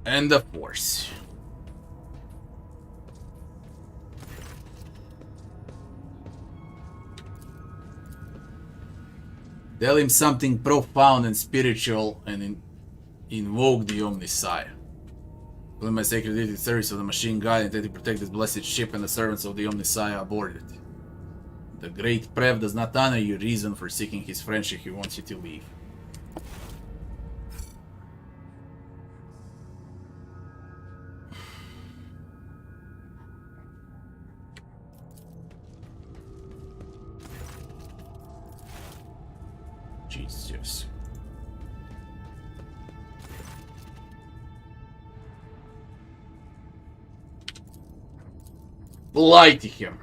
And the Force. Tell him something profound and spiritual and invoke the Omniscience. Tell him my sacred duty service of the machine guide and to protect this blessed ship and the servants of the Omniscience aboard it. The great Pref does not honor your reason for seeking his friendship. He wants you to leave. Jesus. Lie to him.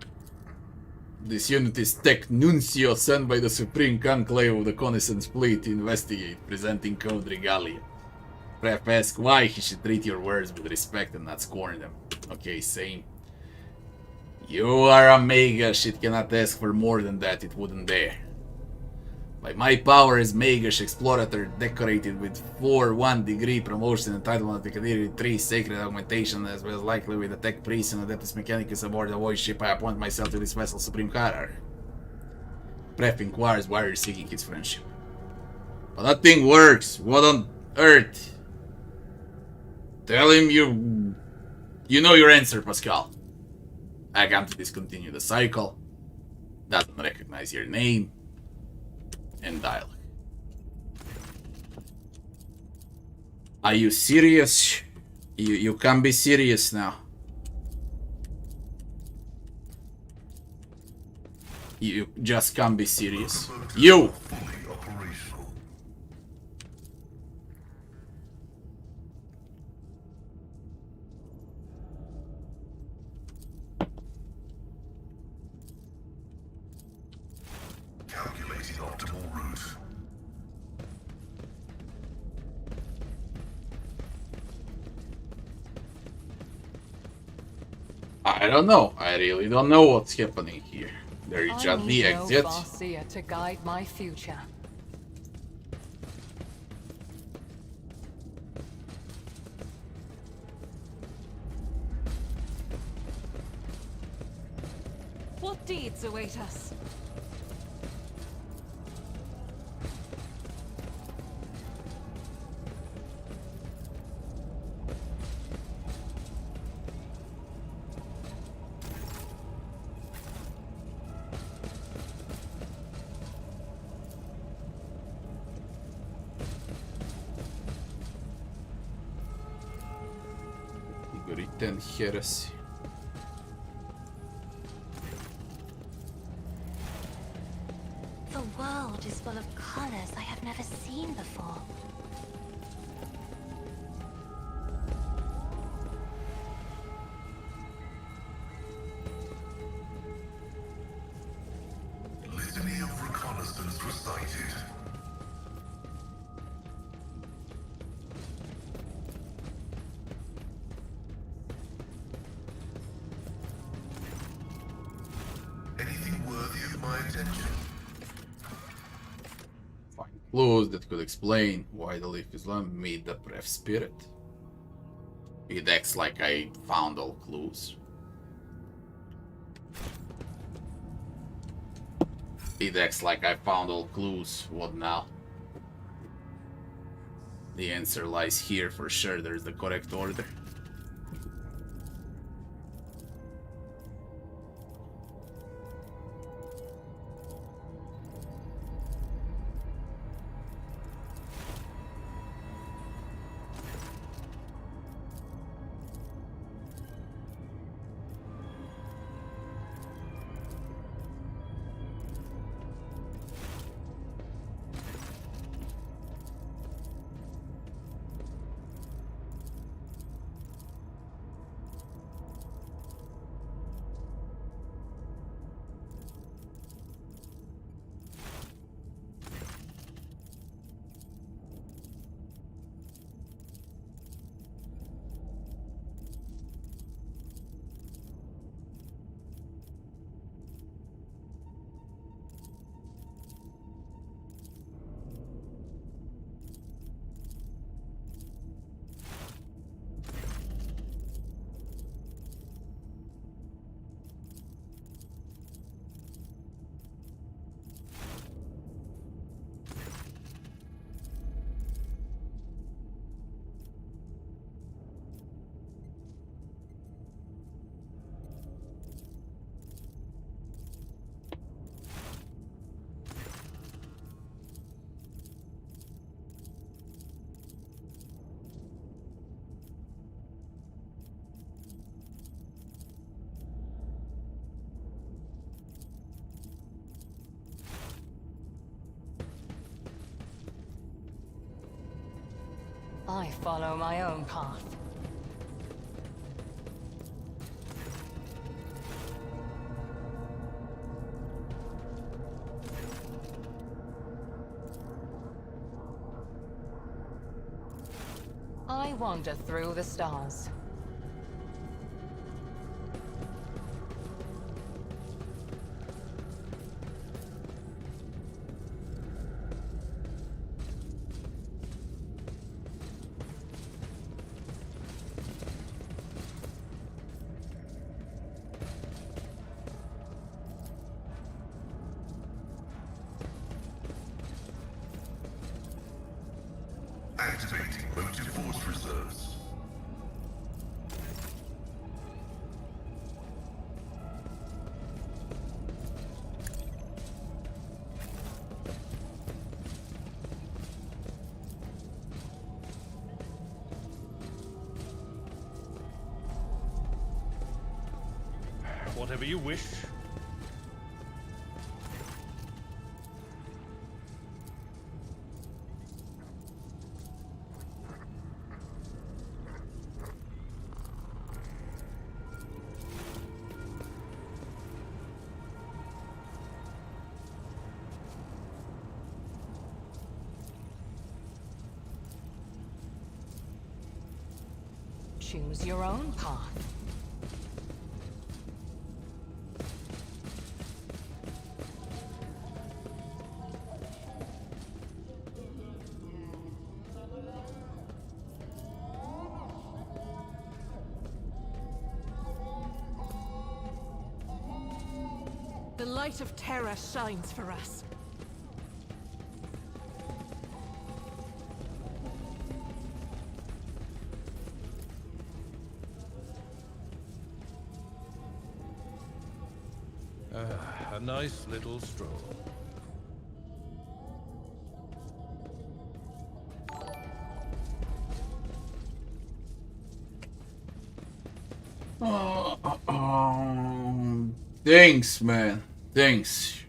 This unit is Tech Nuncio, sent by the Supreme Conclave of the Connaissance Fleet to investigate, presenting code Werglia. Pref asks why he should treat your words with respect and not scorn them. Okay, same. You are a Magish, it cannot ask for more than that, it wouldn't dare. By my power as Magish Explorator, decorated with 4 1-degree promotion, entitlement to Category 3 sacred augmentation, as well as likely with a tech priest and adeptus mechanicus aboard the voice ship, I appoint myself to this vessel's supreme hierarch. Pref inquires why you're seeking his friendship. But that thing works. What on earth? Tell him you know your answer, Pasqal. I come to discontinue the cycle. Doesn't recognize your name. And dialogue. Are you serious? You can't be serious now. You just can't be serious. You! I don't know. I really don't know what's happening here. There is just the exit. Garcia to guide my future. What deeds await us? Written heresy. The world is full of colors I have never seen before. Litany of reconnaissance recited. Anything worthy of my attention? Find clues that could explain why the leaf Islam made the breath spirit. It acts like I found all clues. It acts like I found all clues. What now? The answer lies here for sure. There's the correct order. I follow my own path. I wander through the stars. Activating motive force reserves. Whatever you wish. Choose your own path. The light of terror shines for us. A nice little stroll. Thanks, man. Thanks.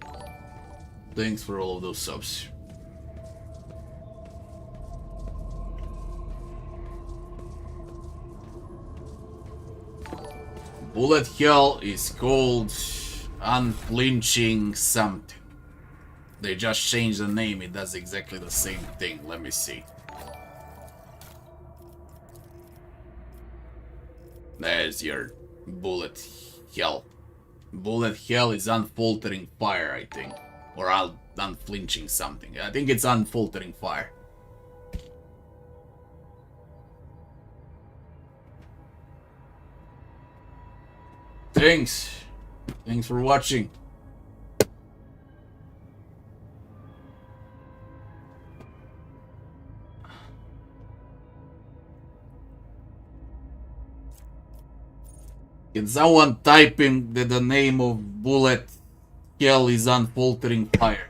Thanks for all of those subs. Bullet hell is called unflinching something. They just changed the name, it does exactly the same thing. Let me see. There's your bullet hell. Bullet hell is unfaltering fire, I think. Or unflinching something. I think it's unfaltering fire. Thanks. Thanks for watching. Can someone type in that the name of bullet hell is unfaltering fire?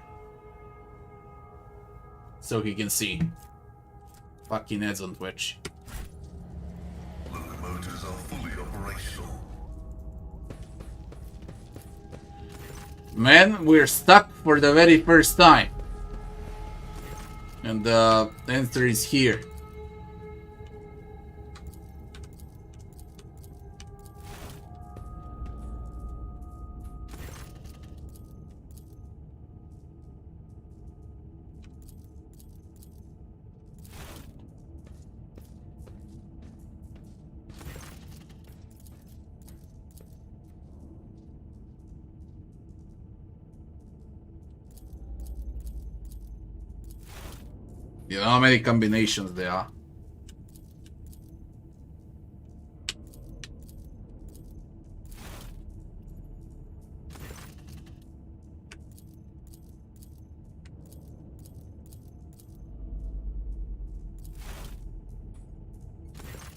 So he can see. Fucking ads on Twitch. Locomotives are fully operational. Man, we're stuck for the very first time. And the answer is here. You know how many combinations there are?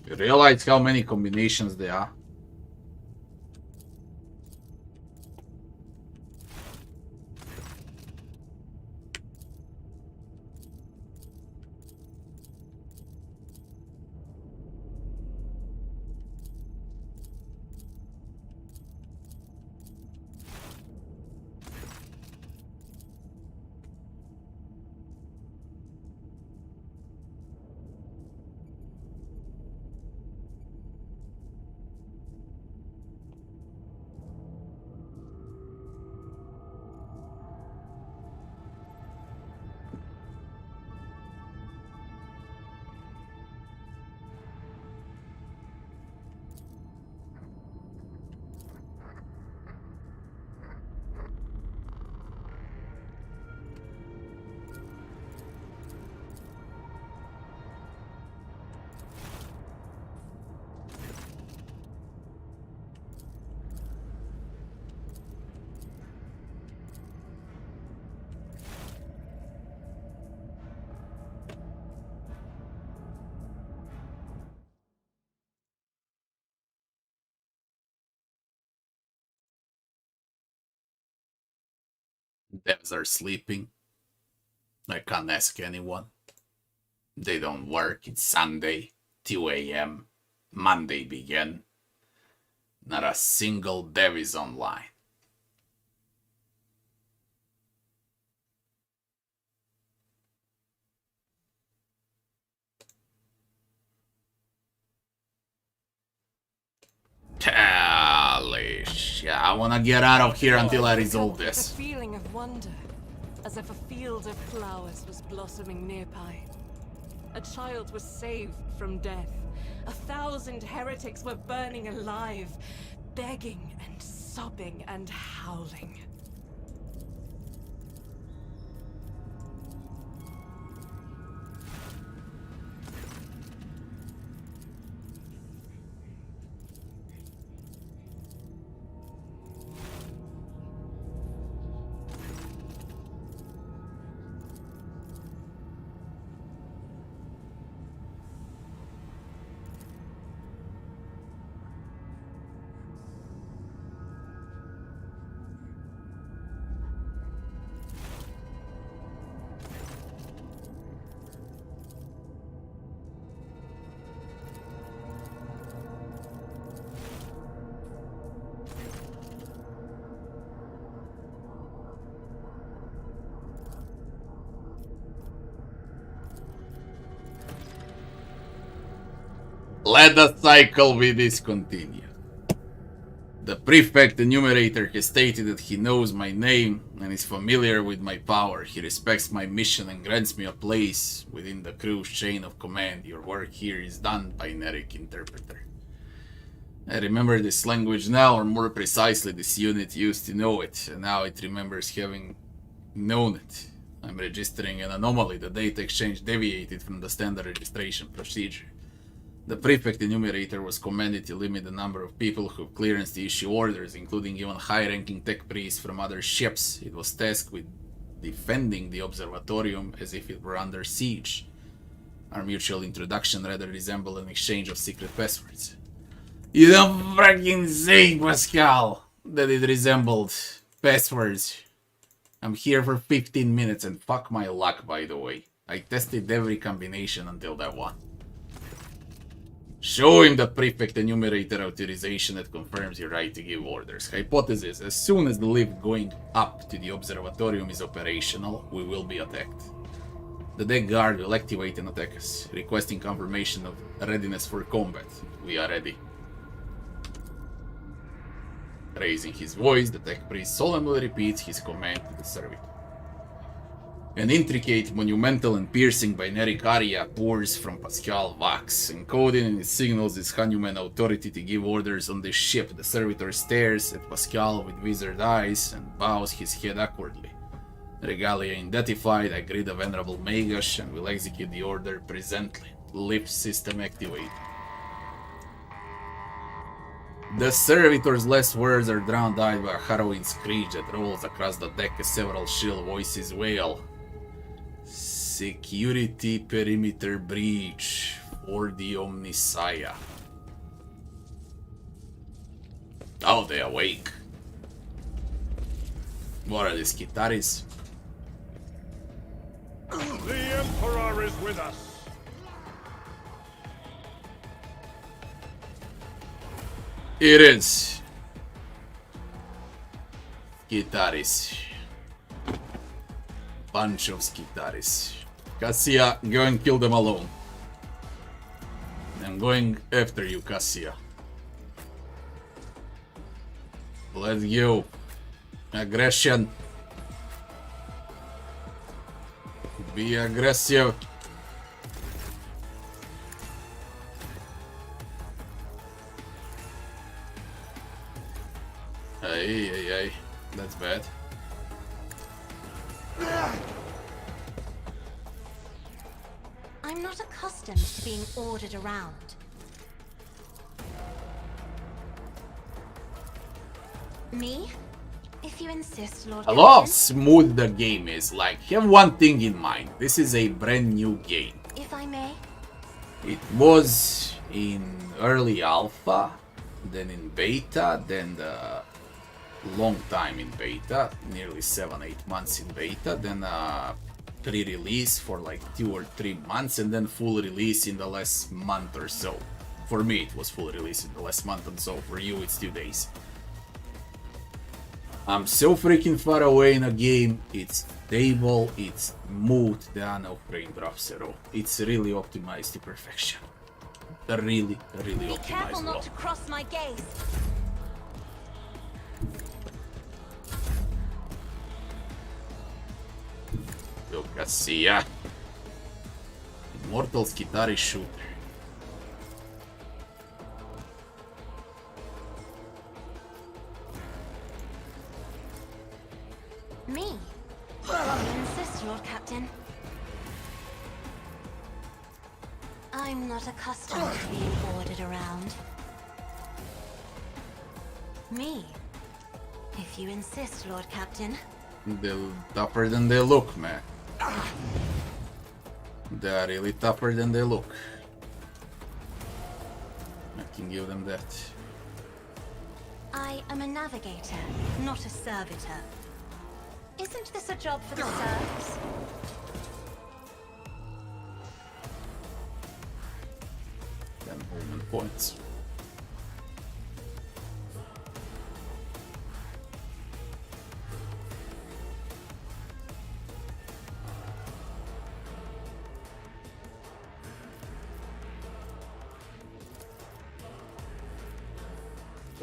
You realize how many combinations there are? Devs are sleeping. I can't ask anyone. They don't work. It's Sunday, 2 a.m. Monday began. Not a single dev is online. Hellish. Yeah, I wanna get out of here until I resolve this. A feeling of wonder, as if a field of flowers was blossoming nearby. A child was saved from death. 1,000 heretics were burning alive, begging and sobbing and howling. Let the cycle be discontinued. The prefect enumerator has stated that he knows my name and is familiar with my power. He respects my mission and grants me a place within the crew's chain of command. Your work here is done, binaric interpreter. I remember this language now, or more precisely, this unit used to know it, and now it remembers having known it. I'm registering an anomaly. The data exchange deviated from the standard registration procedure. The prefect enumerator was commanded to limit the number of people who have clearance to issue orders, including even high-ranking tech priests from other ships. It was tasked with defending the observatorium as if it were under siege. Our mutual introduction rather resembled an exchange of secret passwords. You don't fucking say, Pasqal, that it resembled passwords. I'm here for 15 minutes and fuck my luck, by the way. I tested every combination until that one. Show him the prefect enumerator authorization that confirms your right to give orders. Hypothesis: as soon as the lift going up to the observatorium is operational, we will be attacked. The deck guard will activate and attack us, requesting confirmation of readiness for combat. We are ready. Raising his voice, the tech priest solemnly repeats his command to the servitor. An intricate, monumental, and piercing binary aria pours from Pasqal Vax, encoding in its signals its Hanuman authority to give orders on this ship. The servitor stares at Pasqal with withered eyes and bows his head awkwardly. Regalia identified, I greet the venerable Magash and will execute the order presently. Lift system activated. The servitor's last words are drowned out by a harrowing screech that rolls across the deck as several shrill voices wail. Security perimeter breach for the Omnissiah. Oh, they awake. What are these Kitaris? The Emperor is with us. It is. Kitaris. Bunch of Kitaris. Cassia, go and kill them alone. I'm going after you, Cassia. Let's go. Aggression. Be aggressive. Hey, that's bad. I'm not accustomed to being ordered around. Me? If you insist, Lord I love how Captain. smooth the game is. Like, have one thing in mind. This is a brand new game. If I may. It was in early alpha, then in beta, then the long time in beta, nearly 7-8 months in beta, then pre-release for like 2 or 3 months, and then full release in the last month or so. For me, it was full release in the last month, and so for you, it's 2 days. I'm so freaking far away in a game. It's stable, it's smooth, there are no frame drops at all. It's really optimized to perfection. Really Be optimized careful well. not to cross my gaze. Go Cassia. Immortal's Kitari shooter. Me? You insist, Lord Captain. I'm not accustomed to being ordered around. Me? If you insist, Lord Captain. They're tougher than they look, man. They're really tougher than they look. I can give them that. I am a navigator, not a servitor. Isn't this a job for the serfs? 10 movement points.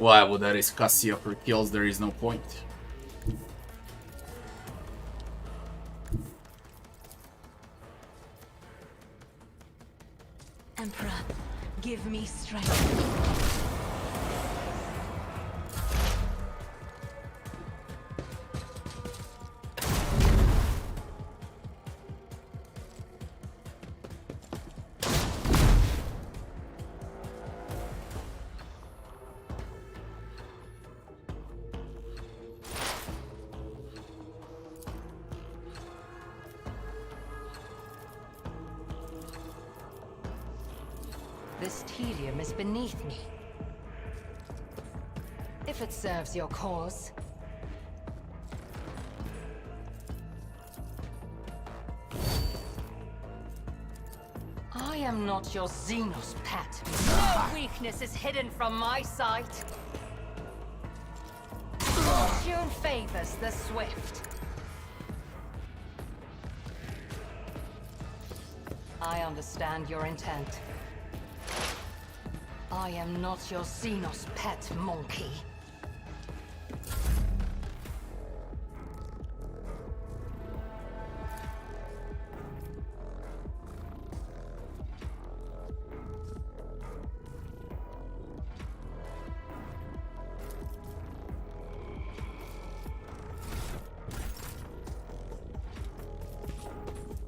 Why would I risk Cassia for kills? There is no point. Emperor, give me strength. This tedium is beneath me. If it serves your cause. I am not your Xenos pet. No weakness is hidden from my sight. Fortune favors the swift. I understand your intent. I am not your Xenos pet, monkey.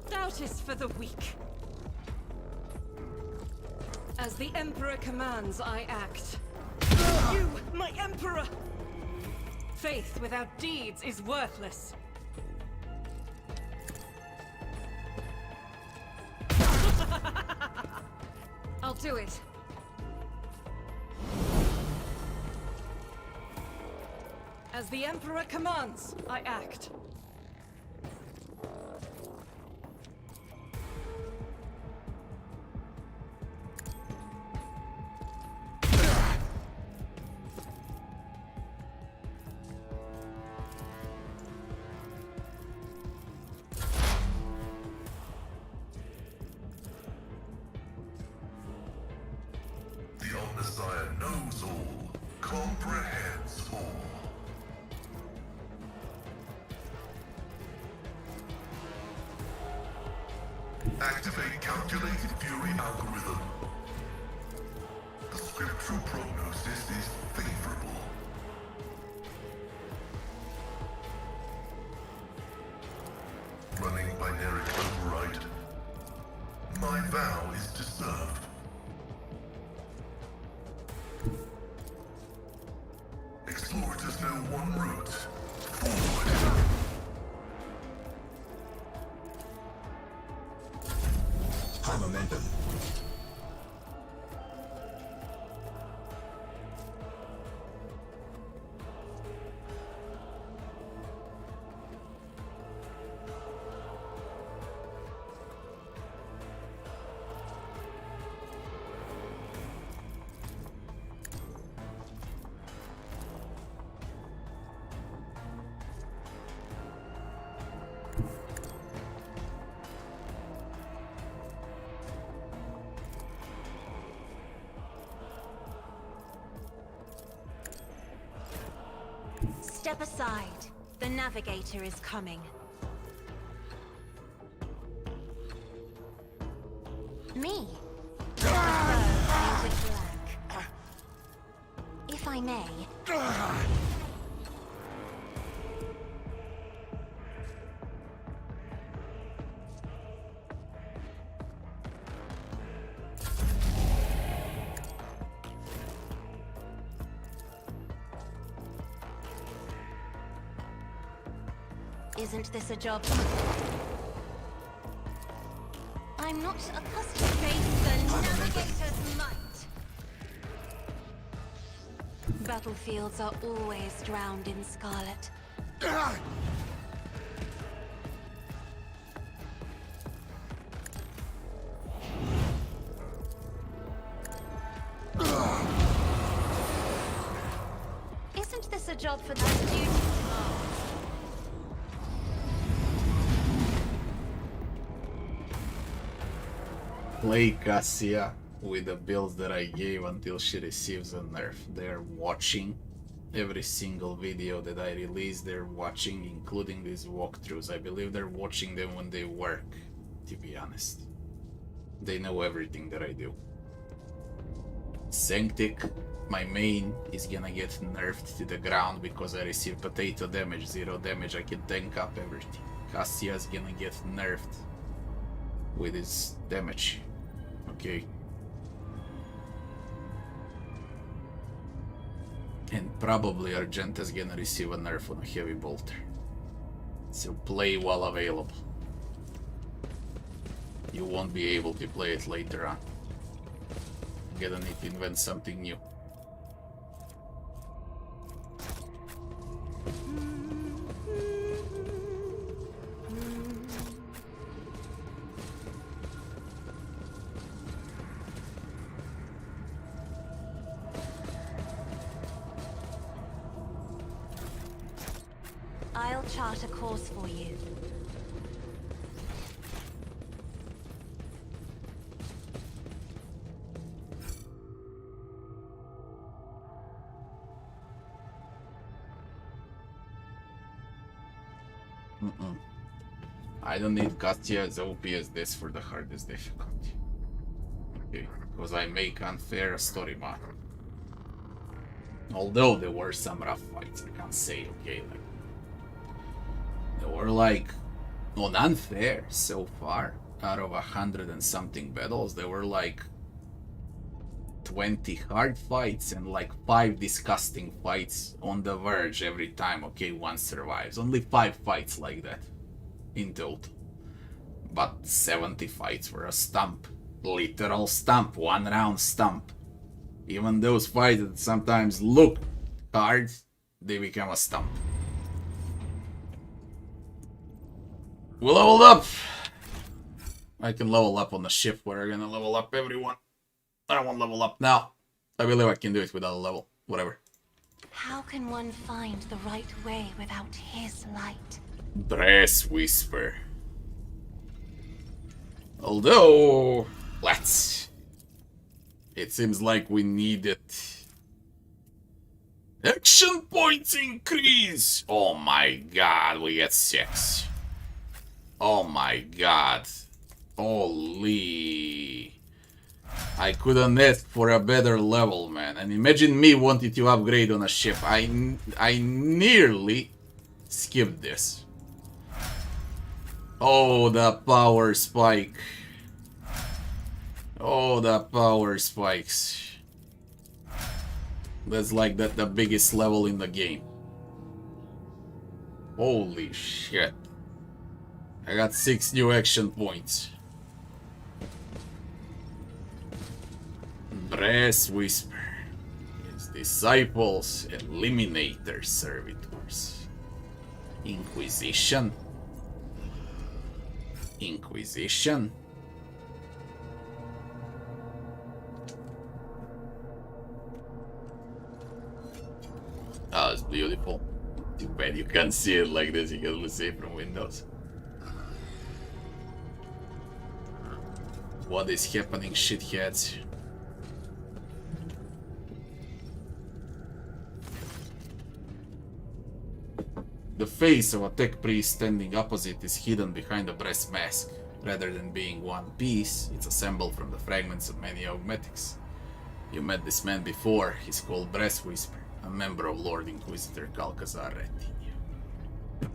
Doubt is for the weak. As the Emperor commands, I act. You, my Emperor! Faith without deeds is worthless. I'll do it. As the Emperor commands, I act. Activate calculated fury algorithm. The scriptural prognosis is favorable. Running binary override. My vow is to serve. Explorators know one route. Forward. High momentum. Step aside. The navigator is coming. Me? Painted black. If I may. Isn't this a job? I'm not accustomed to face the navigator's might. Battlefields are always drowned in scarlet. Isn't this a job for that duty? Play Cassia. with the builds that I gave until she receives a nerf. They're watching every single video that I release. They're watching, including these walkthroughs. I believe they're watching them when they work, to be honest. They know everything that I do. Sanctic, my main, is gonna get nerfed to the ground because I receive potato damage, 0 damage, I can tank up everything. Castia's gonna get nerfed with his damage. Okay. And probably Argenta's gonna receive a nerf on a heavy bolter. So play while available. You won't be able to play it later on. You're gonna need to invent something new. I'll chart a course for you. I don't need Castia as OP as this for the hardest difficulty. Okay, because I make unfair story mode. Although there were some rough fights, I can't say, okay, like they were like not unfair so far. Out of 100 and something battles, there were like 20 hard fights and like 5 disgusting fights on the verge every time. Okay, one survives. Only 5 fights like that in total. But 70 fights were a stump. Literal stump. 1 round stump. Even those fights that sometimes look hard, they become a stump. We leveled up! I can level up on the ship where I'm gonna level up everyone. I don't want to level up now. I believe I can do it without a level. Whatever. How can one find the right way without his light? Breath Whisper. Although, let's. It seems like we need it. Action points increase! Oh my god, we get 6. Oh my god. Holy. I couldn't ask for a better level, man. And imagine me wanting to upgrade on a ship. I nearly skipped this. Oh, the power spike. Oh, the power spikes. That's like the biggest level in the game. Holy shit. I got 6 new action points. Breath Whisper. His disciples, eliminator servitors. Inquisition. Inquisition. Oh, it's beautiful. Too bad you can't see it like this, you can only see it from Windows. What is happening, shitheads? The face of a tech priest standing opposite is hidden behind a breast mask. Rather than being one piece, it's assembled from the fragments of many augmetics. You met this man before. He's called Breath Whisper, a member of Lord Inquisitor Calcazar retinue.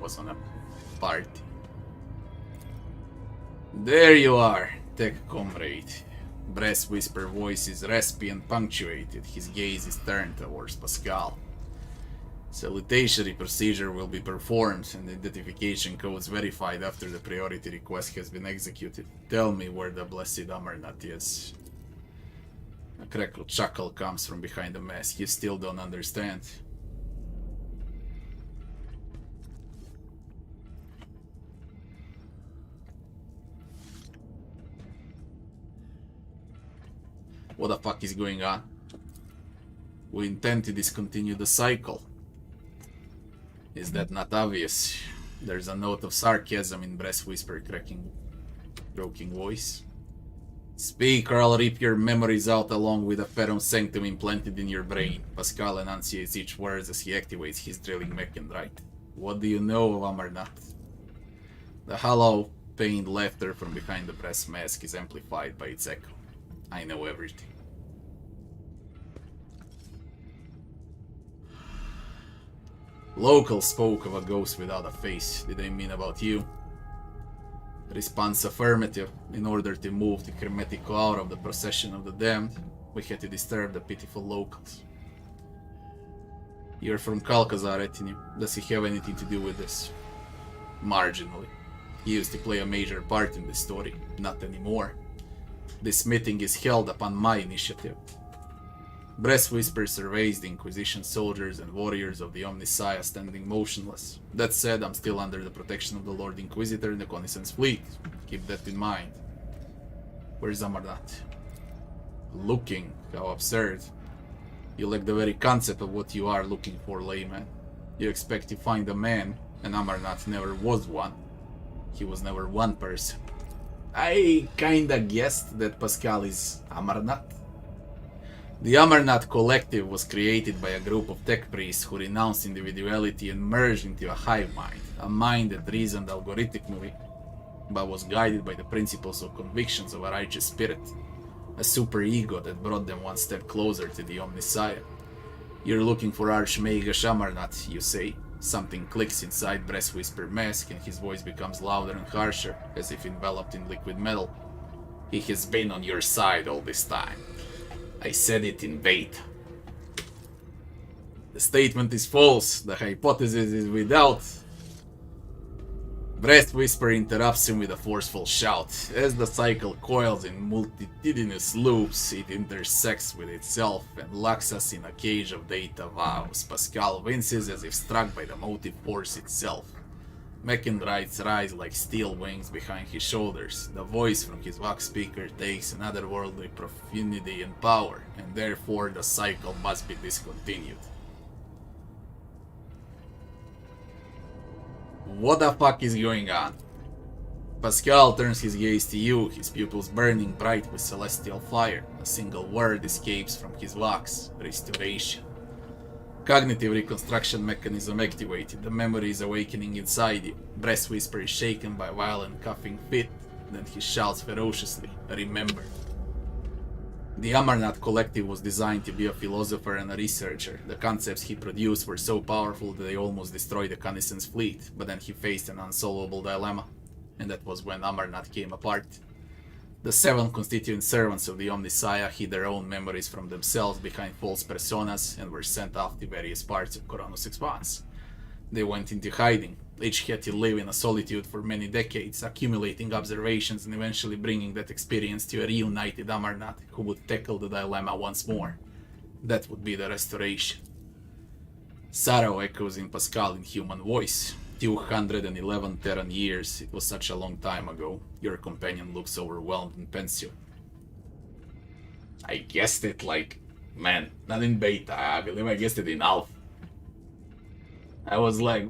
Was on a party. There you are, tech comrade. Breath Whisper voice is raspy and punctuated. His gaze is turned towards Pasqal. Salutatory procedure will be performed and identification codes verified after the priority request has been executed. Tell me where the blessed Amarnath is. A crackle chuckle comes from behind the mask. You still don't understand. What the fuck is going on? We intend to discontinue the cycle. Is that not obvious? There's a note of sarcasm in Breath Whisper croaking voice. Speak or I'll rip your memories out along with a Ferrum Sanctum implanted in your brain. Pasqal enunciates each word as he activates his drilling mechandrite. What do you know of Amarnath? The hollow, pained laughter from behind the brass mask is amplified by its echo. I know everything. Locals spoke of a ghost without a face. Did they mean about you? Response affirmative. In order to move the Hermetico out of the procession of the damned, we had to disturb the pitiful locals. You're from Calcazar, Retinue. Does he have anything to do with this? Marginally. He used to play a major part in this story. Not anymore. This meeting is held upon my initiative. Breath Whisper surveys the Inquisition soldiers and warriors of the Omnissiah standing motionless. That said, I'm still under the protection of the Lord Inquisitor and the Connaissance Fleet. Keep that in mind. Where's Amarnath? Looking? How absurd. You lack the very concept of what you are looking for, layman. You expect to find a man, and Amarnath never was one. He was never one person. I kinda guessed that Pasqal is Amarnath. The Amarnath Collective was created by a group of tech priests who renounced individuality and merged into a hive mind, a mind that reasoned algorithmically, but was guided by the principles or convictions of a righteous spirit, a superego that brought them one step closer to the Omnissiah. You're looking for Archmage Amarnath, you say. Something clicks inside Breath Whisper mask and his voice becomes louder and harsher, as if enveloped in liquid metal. He has been on your side all this time. I said it in beta. The statement is false. The hypothesis is without. Breath Whisper interrupts him with a forceful shout. As the cycle coils in multitudinous loops, it intersects with itself and locks us in a cage of data vows. Pasqal winces as if struck by the motive force itself. Mechandrites rise like steel wings behind his shoulders. The voice from his vox speaker takes an otherworldly profundity and power, and therefore the cycle must be discontinued. What the fuck is going on? Pasqal turns his gaze to you, his pupils burning bright with celestial fire. A single word escapes from his vox: restoration. Cognitive reconstruction mechanism activated. The memory is awakening inside you. Breath Whisper is shaken by a violent coughing fit. Then he shouts ferociously, remember. The Amarnath Collective was designed to be a philosopher and a researcher. The concepts he produced were so powerful that they almost destroyed the Connaissance Fleet, but then he faced an unsolvable dilemma. And that was when Amarnath came apart. The 7 constituent servants of the Omnissiah hid their own memories from themselves behind false personas and were sent off to various parts of Coronus Expanse. They went into hiding. Each had to live in a solitude for many decades, accumulating observations and eventually bringing that experience to a reunited Amarnath who would tackle the dilemma once more. That would be the restoration. Sorrow echoes in Pasqal in human voice. 211 Terran years, it was such a long time ago. Your companion looks overwhelmed and pensive. I guessed it like, man, not in beta, I believe I guessed it in alpha. I was like,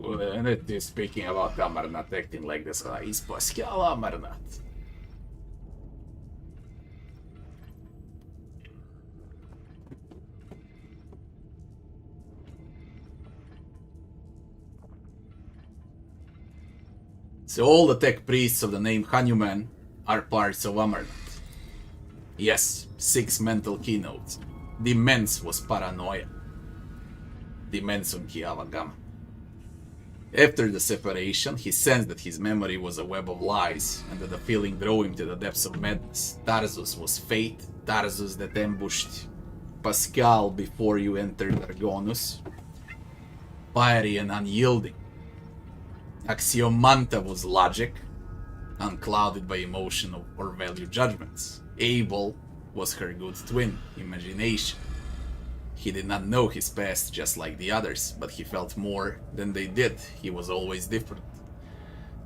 speaking about Amarnath acting like this, is Pasqal Amarnath? So all the tech priests of the name Hanuman are parts of Amarnath. Yes, 6 mental keynotes. The mens was paranoia. The mensum kiavagam. After the separation, he sensed that his memory was a web of lies, and that the feeling drove him to the depths of madness. Tarsus was fate, Tarsus that ambushed Pasqal before you entered Argonus. Fiery and unyielding. Axiomanta was logic, unclouded by emotion or value judgments. Abel was her good twin, imagination. He did not know his past just like the others, but he felt more than they did. He was always different.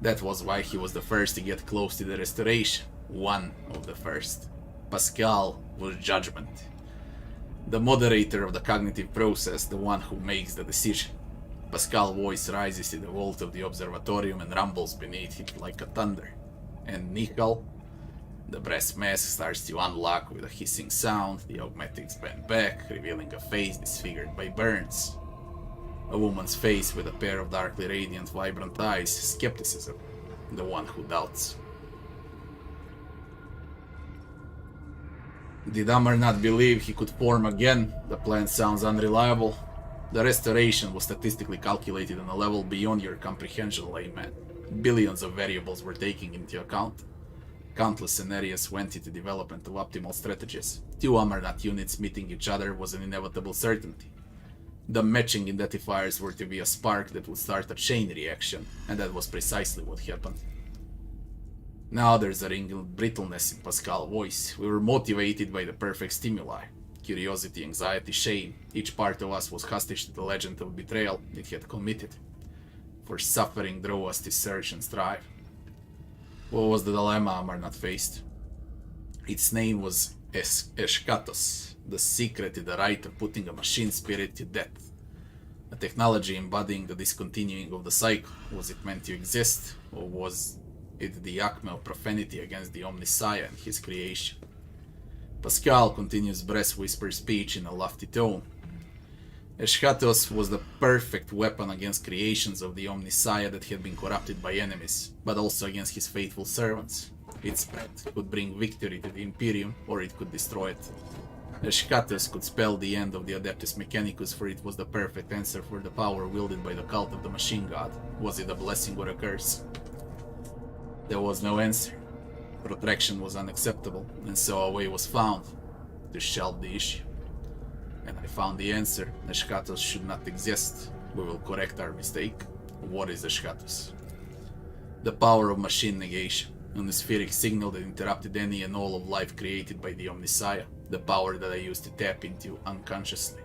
That was why he was the first to get close to the restoration. One of the first. Pasqal was judgment. The moderator of the cognitive process, the one who makes the decision. Pasqal's voice rises to the vault of the observatorium and rumbles beneath it like a thunder. And Nihal? The brass mask starts to unlock with a hissing sound, the augmatics bend back, revealing a face disfigured by burns. A woman's face with a pair of darkly radiant, vibrant eyes, skepticism, the one who doubts. Did Amar not believe he could form again? The plan sounds unreliable. The restoration was statistically calculated on a level beyond your comprehension, layman. Billions of variables were taken into account. Countless scenarios went into development of optimal strategies. Two Amarnat units meeting each other was an inevitable certainty. The matching identifiers were to be a spark that would start a chain reaction, and that was precisely what happened. Now there's a ring of brittleness in Pasqal's voice. We were motivated by the perfect stimuli. Curiosity, anxiety, shame. Each part of us was hostage to the legend of betrayal it had committed. For suffering drove us to search and strive. What was the dilemma Amarnat faced? Its name was Eshkatos, the secret to the right of putting a machine spirit to death. A technology embodying the discontinuing of the cycle. Was it meant to exist, or was it the acme of profanity against the Omniscience and his creation? Pasqal continues breath whisper speech in a lofty tone. Eshkatos was the perfect weapon against creations of the Omniscience that had been corrupted by enemies, but also against his faithful servants. Its breath could bring victory to the Imperium, or it could destroy it. Eshkatos could spell the end of the Adeptus Mechanicus, for it was the perfect answer for the power wielded by the cult of the Machine God. Was it a blessing or a curse? There was no answer. Protraction was unacceptable, and so a way was found to shelve the issue. And I found the answer. Eshkatos should not exist. We will correct our mistake. What is Eshkatos? The power of machine negation, an atmospheric signal that interrupted any and all of life created by the Omniscience, the power that I used to tap into unconsciously.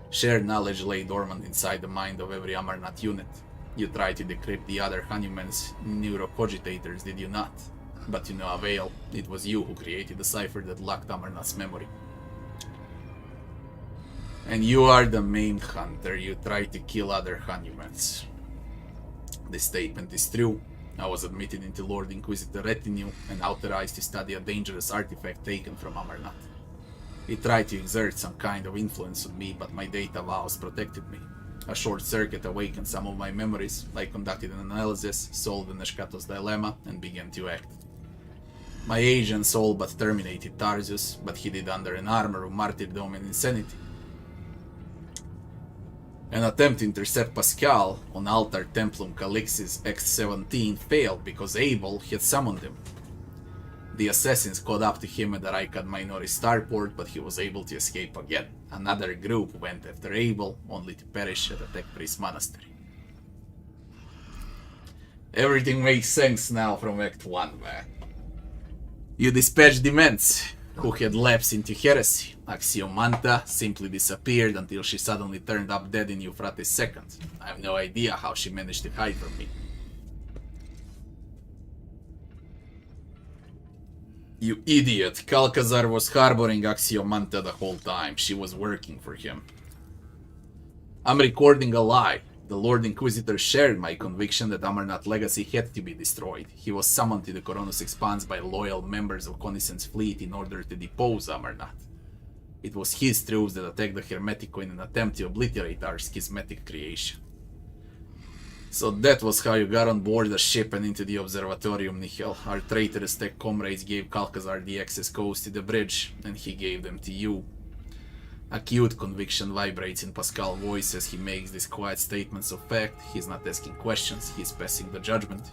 Shared knowledge lay dormant inside the mind of every Amarnat unit. You tried to decrypt the other Hanuman's neurocogitators, did you not? But to no avail. It was you who created the cipher that locked Amarnat's memory. And you are the main hunter. You tried to kill other Hanumans. This statement is true. I was admitted into Lord Inquisitor retinue and authorized to study a dangerous artifact taken from Amarnat. He tried to exert some kind of influence on me, but my data vows protected me. A short circuit awakened some of my memories. I conducted an analysis, solved the Eshkatos dilemma, and began to act. My agents all but terminated Tarsus, but he did under an armor of martyrdom and insanity. An attempt to intercept Pasqal on Altar Templum Calixis X-17 failed because Abel had summoned him. The assassins caught up to him at the Raikad Minori starport, but he was able to escape again. Another group went after Abel, only to perish at the Tech Priest Monastery. Everything makes sense now from Act 1, man. You dispatched Dements, who had lapsed into heresy. Axiomanta simply disappeared until she suddenly turned up dead in Euphrates II. I have no idea how she managed to hide from me. You idiot! Calcazar was harboring Axiomanta the whole time. She was working for him. I'm recording a lie. The Lord Inquisitor shared my conviction that Amarnat Legacy had to be destroyed. He was summoned to the Coronus Expanse by loyal members of Connison's fleet in order to depose Amarnat. It was his troops that attacked the Hermetico in an attempt to obliterate our schismatic creation. So that was how you got on board the ship and into the observatorium, Nihil. Our traitorous tech comrades gave Calcazar the access codes to the bridge, and he gave them to you. Acute conviction vibrates in Pasqal's voice as he makes these quiet statements of fact. He's not asking questions, he's passing the judgment.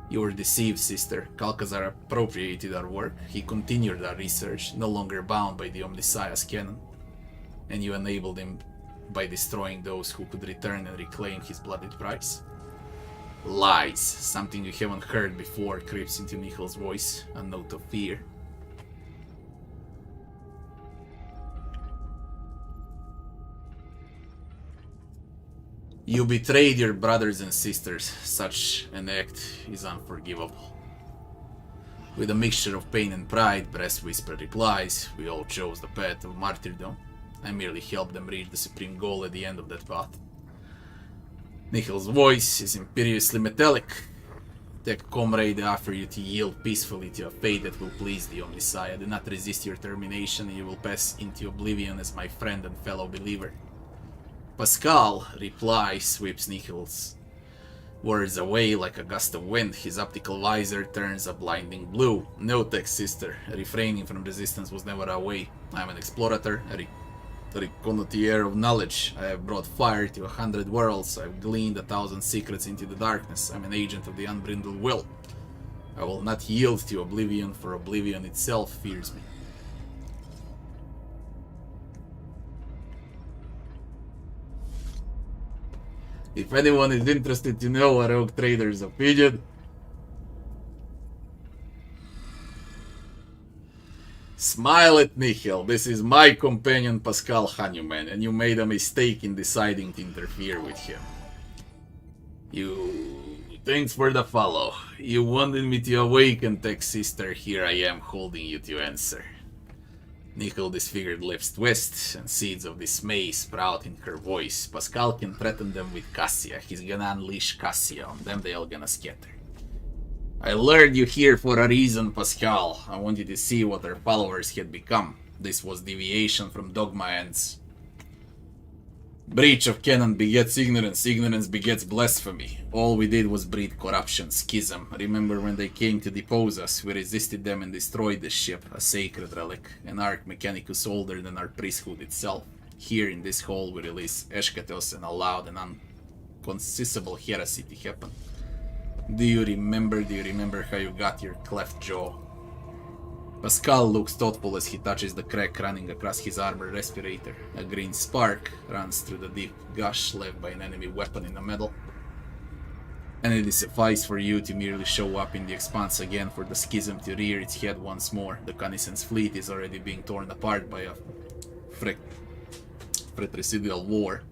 You were deceived, sister. Calcazar appropriated our work. He continued our research, no longer bound by the Omniscience canon. And you enabled him by destroying those who could return and reclaim his blooded prize. Lies. Something you haven't heard before creeps into Nihil's voice, a note of fear. You betrayed your brothers and sisters. Such an act is unforgivable. With a mixture of pain and pride, Breast Whisper replies, we all chose the path of martyrdom. I merely helped them reach the supreme goal at the end of that path. Nihil's voice is imperiously metallic. Take comrade, offer you to yield peacefully to a fate that will please the Omniscience. Do not resist your termination, and you will pass into oblivion as my friend and fellow believer. Pasqal replies, sweeps Nichol's words away like a gust of wind. His optical visor turns a blinding blue. No, tech sister. Refraining from resistance was never a way. I am an explorator, a connoisseur of knowledge. I have brought fire to 100 worlds. I have gleaned 1,000 secrets into the darkness. I am an agent of the unbridled will. I will not yield to oblivion, for oblivion itself fears me. If anyone is interested to know a rogue trader's opinion, smile at Nihil. This is my companion Pasqal Hanuman, and you made a mistake in deciding to interfere with him. Thanks for the follow. You wanted me to awaken, tech sister. Here I am, holding you to answer. Nihil disfigured lips twist, and seeds of dismay sprout in her voice. Pasqal can threaten them with Cassia. He's gonna unleash Cassia on them, they all gonna scatter. I lured you here for a reason, Pasqal. I wanted to see what our followers had become. This was deviation from dogma ends. Breach of canon begets ignorance, ignorance begets blasphemy. All we did was breed corruption, schism. Remember when they came to depose us, we resisted them and destroyed the ship, a sacred relic, an arc Mechanicus older than our priesthood itself. Here in this hall we release Eschatos and allowed an unconceivable heresy to happen. Do you remember how you got your cleft jaw? Pasqal looks thoughtful as he touches the crack running across his armor respirator. A green spark runs through the deep gush left by an enemy weapon in the metal. And it is suffice for you to merely show up in the expanse again for the schism to rear its head once more. The Connaissance fleet is already being torn apart by a fratricidal war.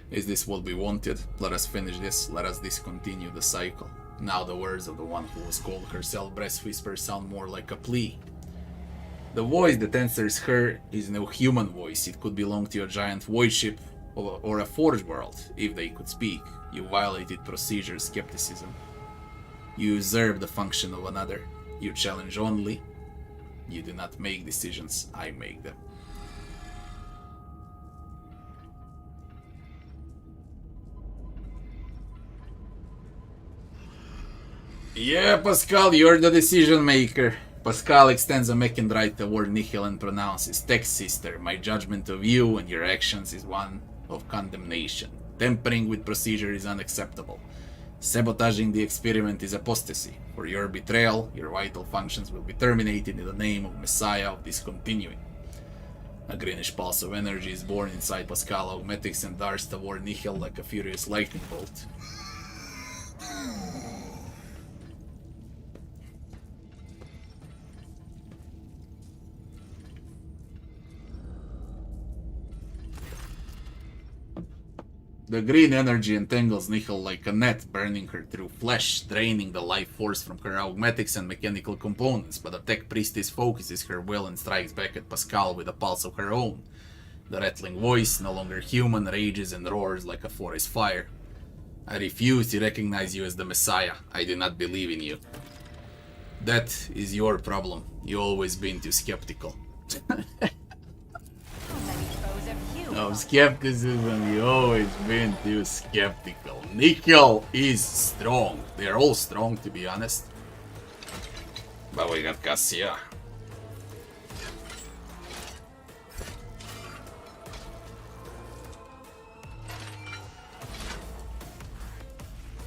Is this what we wanted? Let us finish this. Let us discontinue the cycle. Now the words of the one who was called herself Breast Whisper sound more like a plea. The voice that answers her is no human voice. It could belong to a giant void ship or a forge world, if they could speak. You violated procedure skepticism. You usurp the function of another. You challenge only. You do not make decisions, I make them. Yeah, Pasqal, you're the decision maker. Pasqal extends a mechaned right toward Nihil and pronounces, Tech sister, my judgment of you and your actions is one of condemnation. Tampering with procedure is unacceptable. Sabotaging the experiment is apostasy. For your betrayal, your vital functions will be terminated in the name of Messiah of Discontinuing. A greenish pulse of energy is born inside Pasqal Augmetics and darts toward Nihil like a furious lightning bolt. The green energy entangles Nihil like a net, burning her through flesh, draining the life force from her augmetics and mechanical components, but the tech priestess focuses her will and strikes back at Pasqal with a pulse of her own. The rattling voice, no longer human, rages and roars like a forest fire. I refuse to recognize you as the Messiah. I do not believe in you. That is your problem. You've always been too skeptical. No, skepticism, you've always been too skeptical. Nihil is strong. They're all strong, to be honest. But we got Cassia.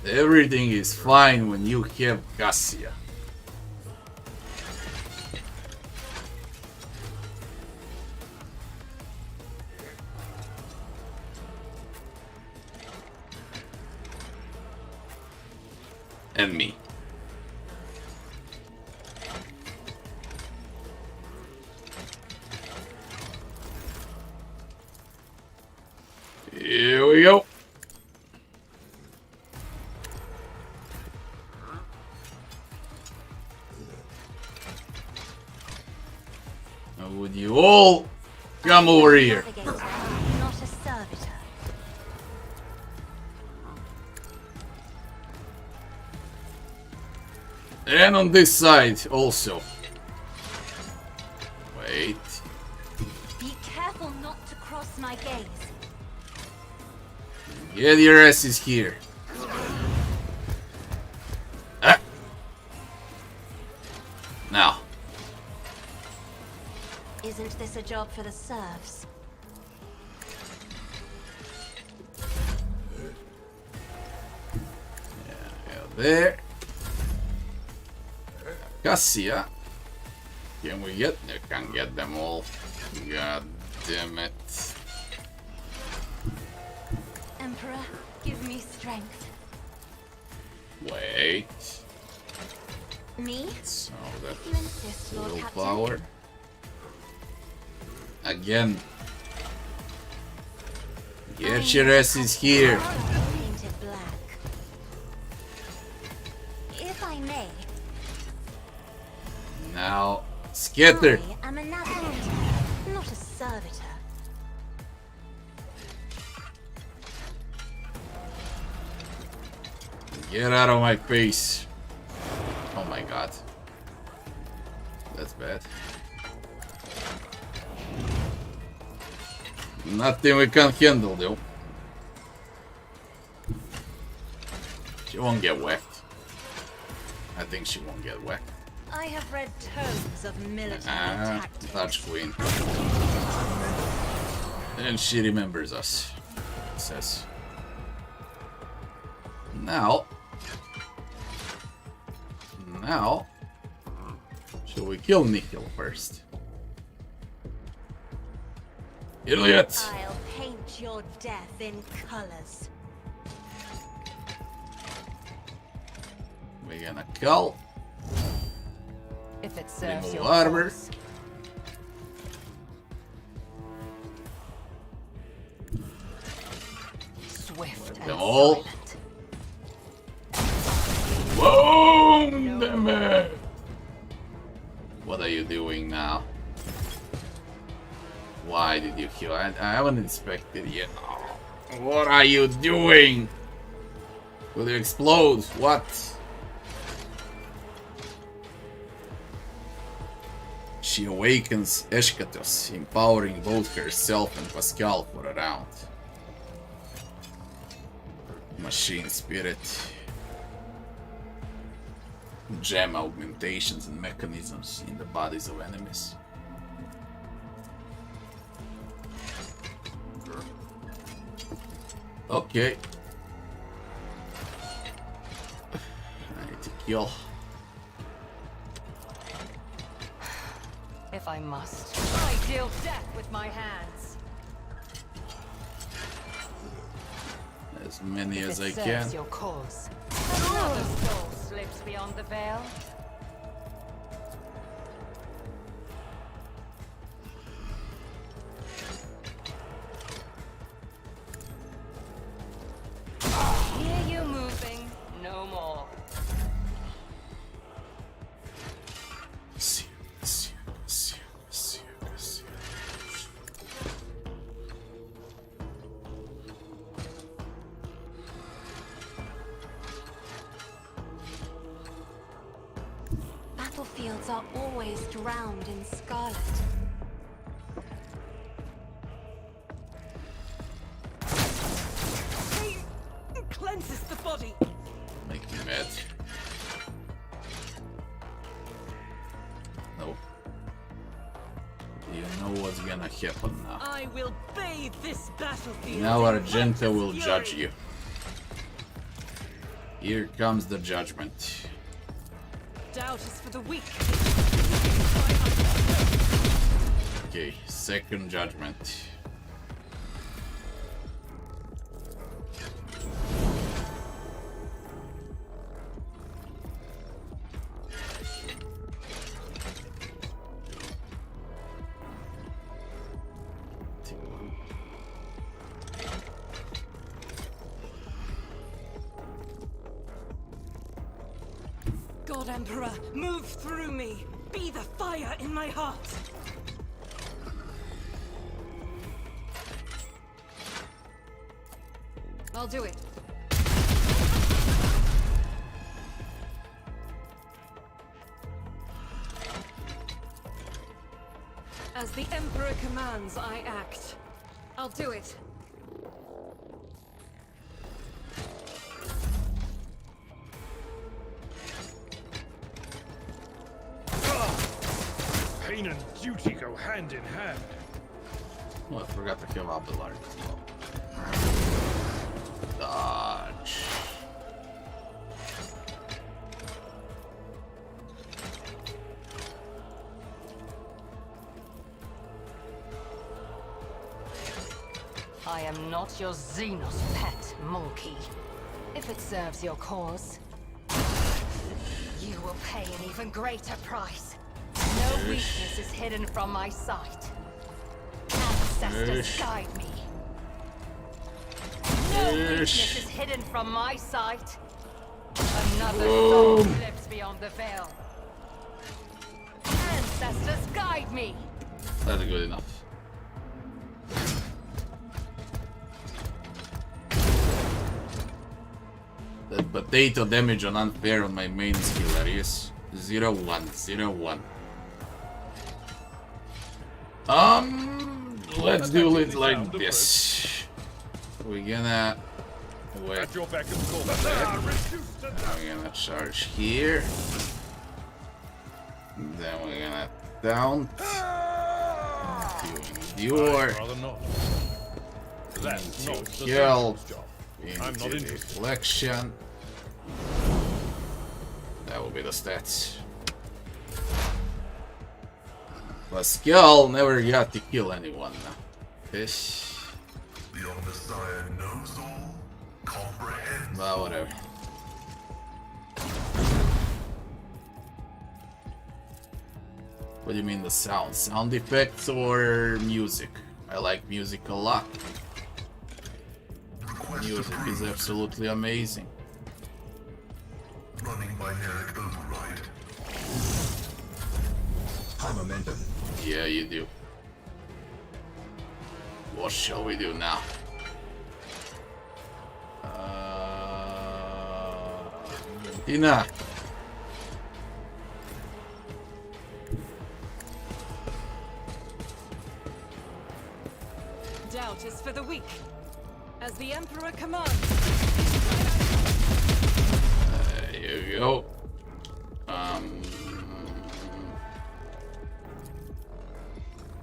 Everything is fine when you have Cassia. And me. Here we go. Now would you all come over here? Not a servitor. And on this side also. Wait. Be careful not to cross my gaze. Get your asses here. Ah. Now. Isn't this a job for the serfs? There. Cassia. Can we get? You can't get them all. God damn it. Emperor, give me strength. Wait. Me? So If you insist, Lord Captain. willpower. Again. Get your asses here. Painted black. If I may. Now, scatter. I am a navigator, not a servitor. Get out of my face. Oh my god. That's bad. Nothing we can handle though. She won't get wet. I think she won't get wet. I have read tomes of military tactics. Dutch Queen. And she remembers us. It says. Now. Shall we kill Nikhil first? Idiot! I'll paint your death in colors. We're gonna kill. If it serves Remove your armor. cause. Swift and Them all. silent. Boom! Damn it! What are you doing now? Why did you kill? I haven't inspected yet. Oh, what are you doing? Will you explode? What? She awakens Eschatos, empowering both herself and Pasqal for a round. Machine spirit. Gem augmentations and mechanisms in the bodies of enemies. Okay. I need to kill. If I must, I deal death with my hands. As many If as it I serves can. your cause. Another soul slips beyond the veil. Hear you moving, no more. Battlefields are always drowned in scarlet. Cleanses the body. Make me mad. No. You know what's gonna happen now. I will bathe this battlefield. Now in Argenta will righteous judge fury. you. Here comes the judgment. Doubt is for the weak. Okay, second judgment. God Emperor, move through me. Be the fire in my heart. I'll do it. As the Emperor commands, I act. I'll do it. Pain and duty go hand in hand. Oh, I forgot to kill Afterlight as well. Dodge. I am not your Xenos pet, monkey. If it serves your cause, you will pay an even greater price. No weakness is hidden from my sight. Ancestors guide me. No weakness is hidden from my sight. Another soul lives beyond the veil. Ancestors guide me. That's good enough. The potato damage on unfair on my main skill area is 0-1, 0-1. Let's do it like this. We're gonna wait. At your beck and call. We're gonna charge here. Then we're gonna down. Endure. Rather not. That's not the Kill. job. Into I'm not interested. deflection. That will be the stats. Pasqal never got to kill anyone. This. The Omnissiah knows all, comprehends. Well, whatever. What do you mean the sound? Sound effects or music? I like music a lot. Music is absolutely amazing. Running binaric override. High momentum. Yeah, you do. What shall we do now? Argentina. Doubt is for the weak. As the Emperor commands. There you go.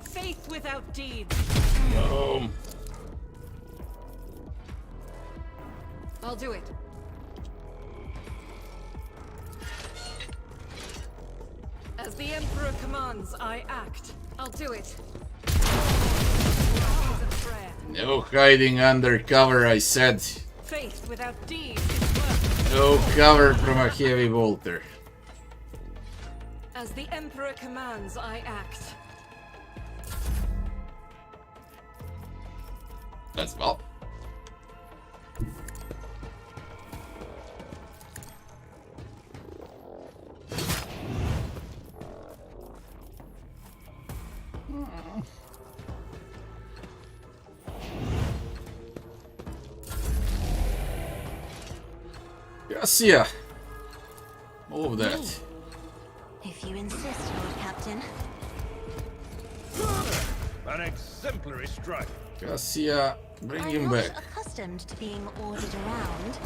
Faith without deeds. Boom. I'll do it. As the Emperor commands, I act. I'll do it. No hiding under cover, I said. Faith without deeds is work. No cover from a heavy bolter. As the Emperor commands, I act. Let's go. Garcia, move that. If you insist, Lord Captain. An exemplary strike. Garcia, bring him I'm back. not accustomed to being ordered around,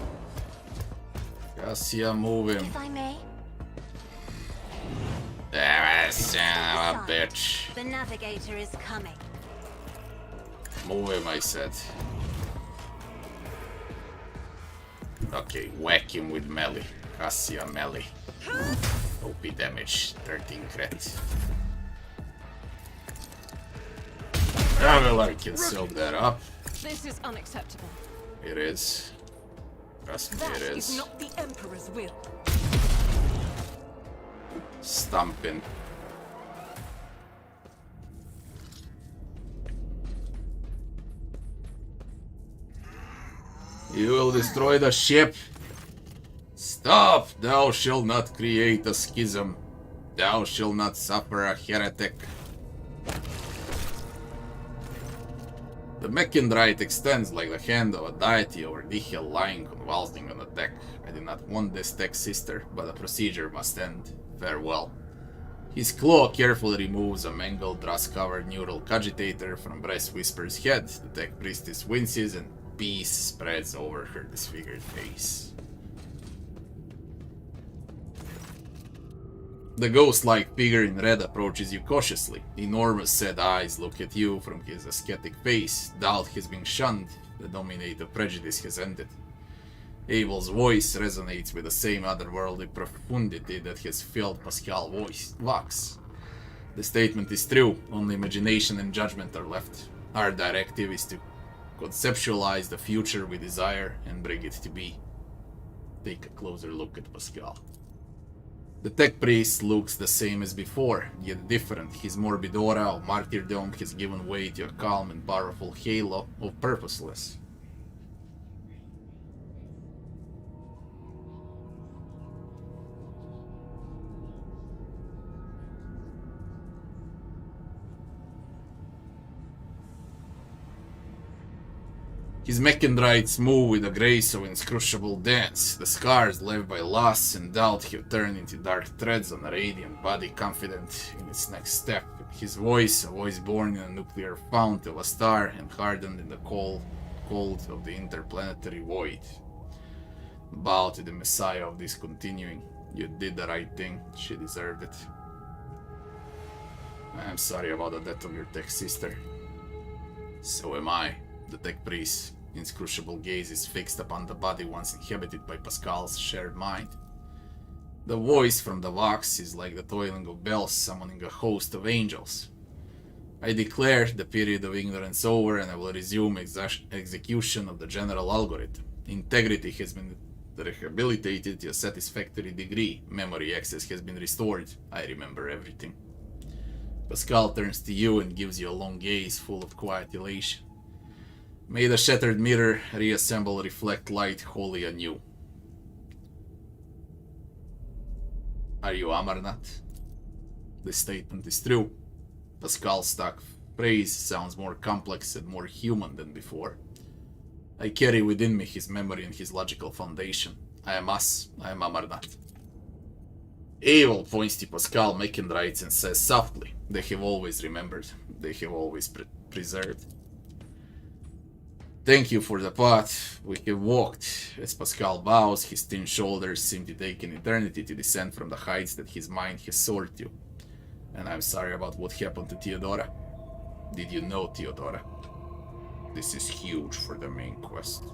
Garcia, move him. if I may. Ah, son of a bitch. The navigator is coming. Move him, I said. Okay, whack him with melee. Garcia melee. OP damage, 13 crit. I will I can soak that up. This is unacceptable. It is. Trust me, That it is is. not the Emperor's will. Stomping. You will destroy the ship. Stop! Thou shalt not create a schism. Thou shalt not suffer a heretic. The Mechancius extends like the hand of a deity over Nihil lying convulsing on the deck. I did not want this deck, sister, but the procedure must end. Farewell. His claw carefully removes a mangled, rust-covered neural cogitator from Breast Whisper's head. The tech priestess winces and peace spreads over her disfigured face. The ghost-like figure in red approaches you cautiously. Enormous sad eyes look at you from his ascetic face. Doubt has been shunned. The dominate of prejudice has ended. Abel's voice resonates with the same otherworldly profundity that has filled Pasqal's vox. The statement is true, only imagination and judgment are left. Our directive is to conceptualize the future we desire and bring it to be. Take a closer look at Pasqal. The tech priest looks the same as before, yet different. His morbid aura of martyrdom has given way to a calm and powerful halo of purposeless. His mechanites move with a grace of inscrutable dance. The scars left by loss and doubt have turned into dark threads on a radiant body confident in its next step. His voice, a voice born in a nuclear fount of a star and hardened in the cold of the interplanetary void. Bow to the Messiah of Discontinuing. You did the right thing. She deserved it. I am sorry about the death of your tech sister. So am I. The tech priest. Inscrutable gaze is fixed upon the body once inhabited by Pasqal's shared mind. The voice from the vox is like the tolling of bells summoning a host of angels. I declare the period of ignorance over and I will resume execution of the general algorithm. Integrity has been rehabilitated to a satisfactory degree. Memory access has been restored. I remember everything. Pasqal turns to you and gives you a long gaze full of quiet elation. May the shattered mirror reassemble reflect light wholly anew. Are you Amarnath? The statement is true. Pasqal's stock phrase sounds more complex and more human than before. I carry within me his memory and his logical foundation. I am us. I am Amarnath. Abel points to Pasqal Mechanites and says softly, they have always remembered. They have always preserved. Thank you for the path we have walked. As Pasqal bows, his thin shoulders seem to take an eternity to descend from the heights that his mind has soared to. And I'm sorry about what happened to Theodora. Did you know Theodora? This is huge for the main quest.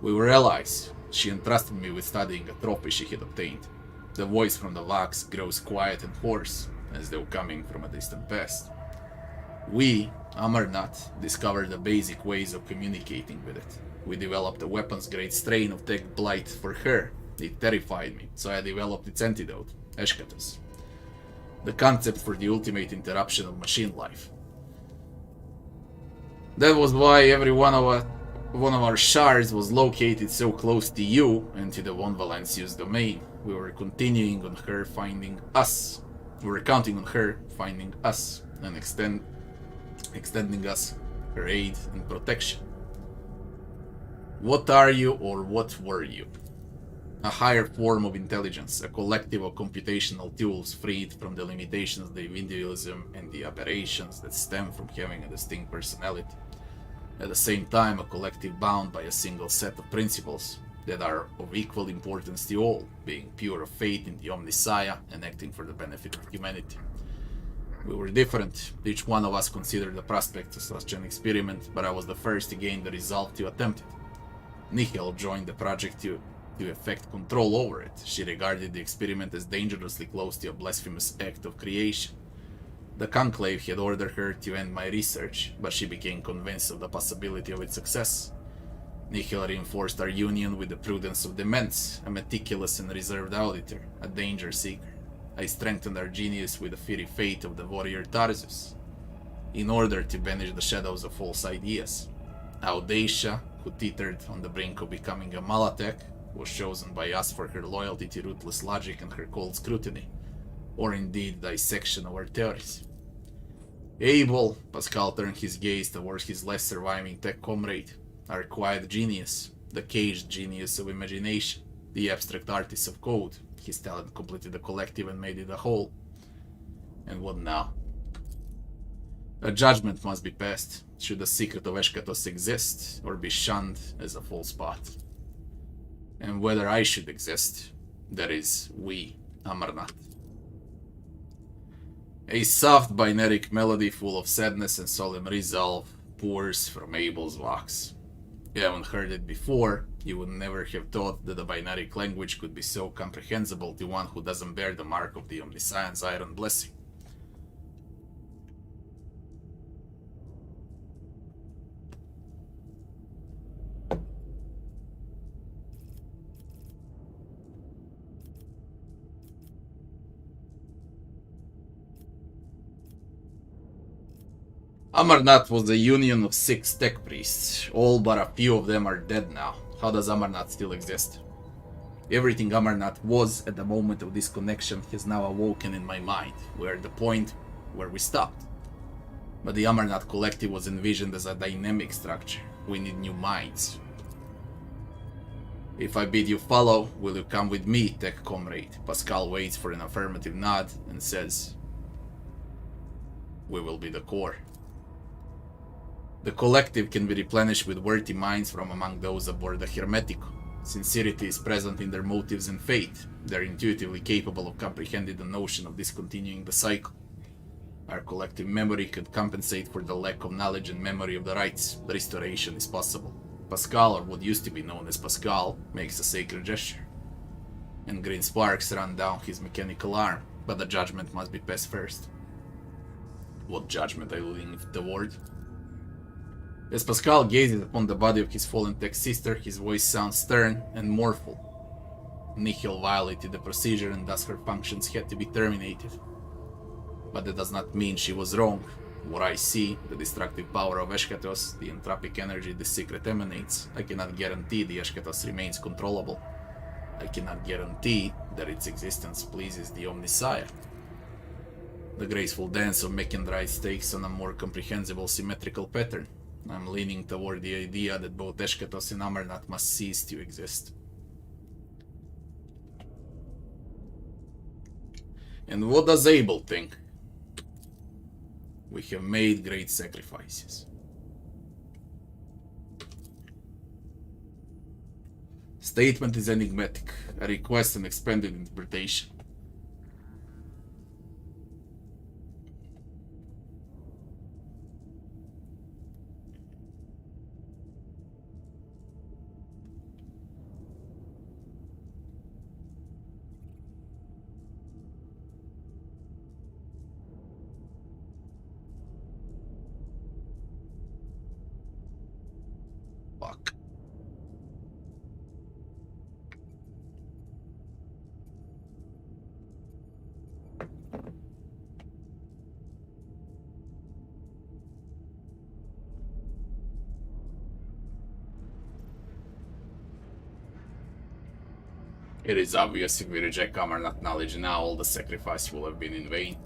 We were allies. She entrusted me with studying a trophy she had obtained. The voice from the Vox grows quiet and hoarse, as though coming from a distant past. We, Amarnath, discovered the basic ways of communicating with it. We developed a weapons-grade strain of tech blight for her. It terrified me, so I developed its antidote, Eshkatos. The concept for the ultimate interruption of machine life. That was why every one of our shards was located so close to you and to the von Valancius domain. We were continuing on her finding us. We were counting on her finding us and extending us her aid and protection. What are you or what were you? A higher form of intelligence, a collective of computational tools freed from the limitations of individualism and the aberrations that stem from having a distinct personality. At the same time, a collective bound by a single set of principles that are of equal importance to all, being pure of faith in the Omnissiah and acting for the benefit of humanity. We were different. Each one of us considered the prospect of such an experiment, but I was the first to gain the resolve to attempt it. Nihil joined the project to effect control over it. She regarded the experiment as dangerously close to a blasphemous act of creation. The Conclave had ordered her to end my research, but she became convinced of the possibility of its success. Nihil reinforced our union with the prudence of Dements, a meticulous and reserved auditor, a danger seeker. I strengthened our genius with the fiery fate of the warrior Tarzus, in order to banish the shadows of false ideas. Audacia, who teetered on the brink of becoming a Malatek, was chosen by us for her loyalty to ruthless logic and her cold scrutiny, or indeed dissection of our theories. Abel, Pasqal turned his gaze towards his less surviving tech comrade, our quiet genius, the caged genius of imagination, the abstract artist of code. His talent completed the collective and made it a whole. And what now? A judgment must be passed. Should the secret of Eschatos exist, or be shunned as a false path? And whether I should exist, that is, we, Amarnath. A soft binaric melody full of sadness and solemn resolve pours from Abel's vox. You haven't heard it before, you would never have thought that a binaric language could be so comprehensible to one who doesn't bear the mark of the Omniscience Iron Blessing. Amarnath was a union of 6 tech priests. All but a few of them are dead now. How does Amarnath still exist? Everything Amarnath was at the moment of this connection has now awoken in my mind. We're at the point where we stopped. But the Amarnath collective was envisioned as a dynamic structure. We need new minds. If I bid you follow, will you come with me, tech comrade? Pasqal waits for an affirmative nod and says, we will be the core. The collective can be replenished with worthy minds from among those aboard the Hermetico. Sincerity is present in their motives and faith. They're intuitively capable of comprehending the notion of discontinuing the cycle. Our collective memory could compensate for the lack of knowledge and memory of the rites. The restoration is possible. Pasqal, or what used to be known as Pasqal, makes a sacred gesture. And green sparks run down his mechanical arm, but the judgment must be passed first. What judgment are you leaning toward? As Pasqal gazes upon the body of his fallen tech sister, his voice sounds stern and mournful. Nihil violated the procedure and thus her functions had to be terminated. But that does not mean she was wrong. What I see, the destructive power of Eschatos, the entropic energy the secret emanates, I cannot guarantee the Eschatos remains controllable. I cannot guarantee that its existence pleases the Omniscient. The graceful dance of Mechanites takes on a more comprehensible symmetrical pattern. I'm leaning toward the idea that both Eschatos and Amarnath must cease to exist. And what does Abel think? We have made great sacrifices. Statement is enigmatic. I request an expanded interpretation. Fuck. It is obvious if we reject Amarnath knowledge now, all the sacrifice will have been in vain.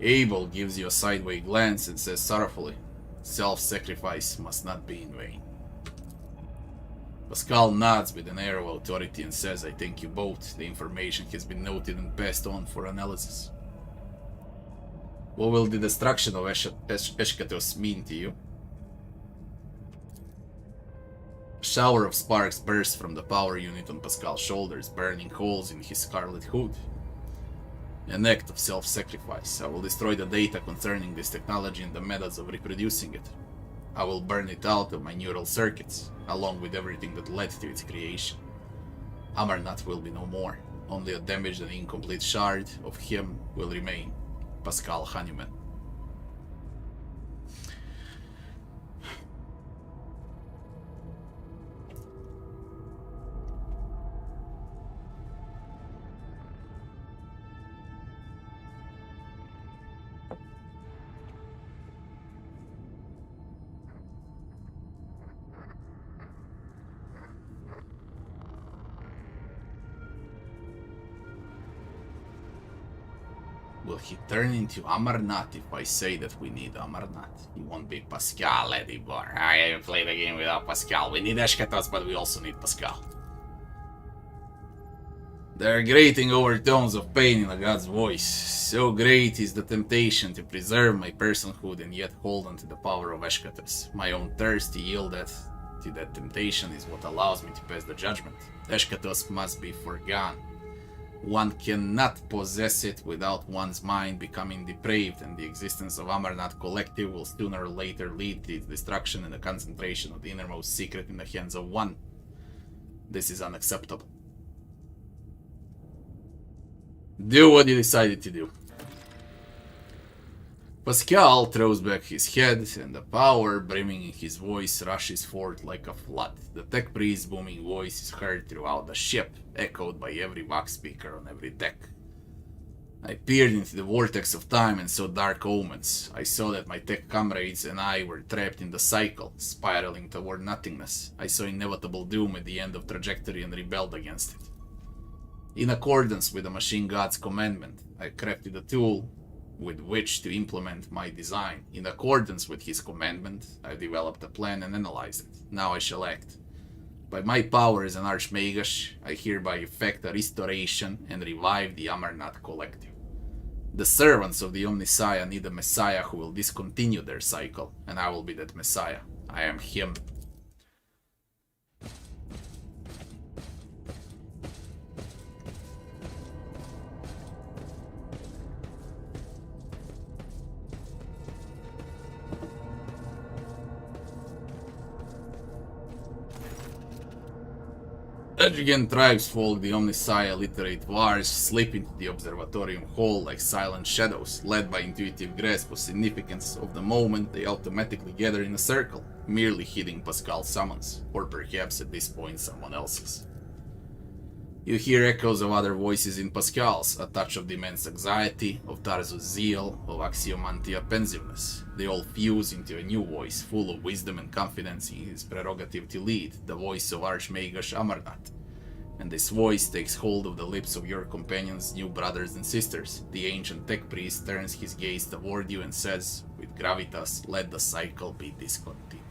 Abel gives you a sideways glance and says sorrowfully, self-sacrifice must not be in vain. Pasqal nods with an air of authority and says, I thank you both. The information has been noted and passed on for analysis. What will the destruction of Eschatos mean to you? A shower of sparks bursts from the power unit on Pasqal's shoulders, burning holes in his scarlet hood. An act of self-sacrifice. I will destroy the data concerning this technology and the methods of reproducing it. I will burn it out of my neural circuits, along with everything that led to its creation. Amarnath will be no more. Only a damaged and incomplete shard of him will remain. Pasqal Hanuman. Will he turn into Amarnath if I say that we need Amarnath? He won't be Pasqal anymore. I haven't played the game without Pasqal. We need Eschatos, but we also need Pasqal. There are grating overtones of pain in a god's voice. So great is the temptation to preserve my personhood and yet hold on to the power of Eschatos. My own thirst to yield to that temptation is what allows me to pass the judgment. Eschatos must be forgone. One cannot possess it without one's mind becoming depraved, and the existence of Amarnath Collective will sooner or later lead to its destruction and the concentration of the innermost secret in the hands of one. This is unacceptable. Do what you decided to do. Pasqal throws back his head, and the power brimming in his voice rushes forth like a flood. The tech priest's booming voice is heard throughout the ship, echoed by every box speaker on every deck. I peered into the vortex of time and saw dark omens. I saw that my tech comrades and I were trapped in the cycle, spiraling toward nothingness. I saw inevitable doom at the end of trajectory and rebelled against it. In accordance with the machine god's commandment, I crafted a tool with which to implement my design. In accordance with his commandment, I developed a plan and analyzed it. Now I shall act. By my power as an Archmagus, I hereby effect a restoration and revive the Amarnath Collective. The servants of the Omnissiah need a Messiah who will discontinue their cycle, and I will be that Messiah. I am him. Again, tribes folk, the Omnissiah literate wars, slip into the observatorium hall like silent shadows, led by intuitive grasp of significance of the moment. They automatically gather in a circle, merely heeding Pasqal's summons, or perhaps at this point someone else's. You hear echoes of other voices in Pasqal's, a touch of the immense anxiety, of Tarzo's zeal, of Axiomantia pensiveness. They all fuse into a new voice, full of wisdom and confidence in his prerogative to lead, the voice of Archmagus Amarnath. And this voice takes hold of the lips of your companions, new brothers and sisters. The ancient tech priest turns his gaze toward you and says, with gravitas, let the cycle be discontinued.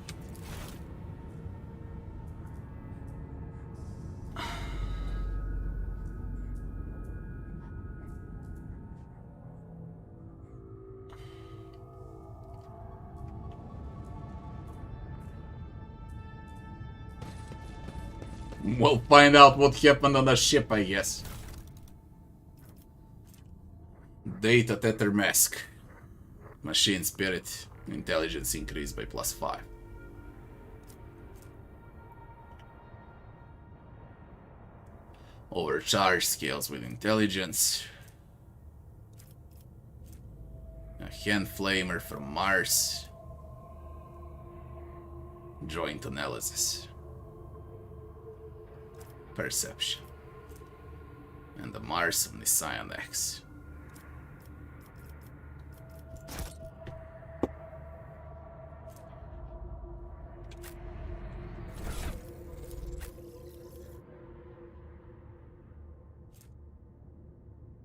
We'll find out what happened on the ship, I guess. Data Tether Mask. Machine Spirit. Intelligence increased by +5. Overcharge scales with intelligence. A hand flamer from Mars. Joint analysis. Perception. And the Mars Omnissiah X.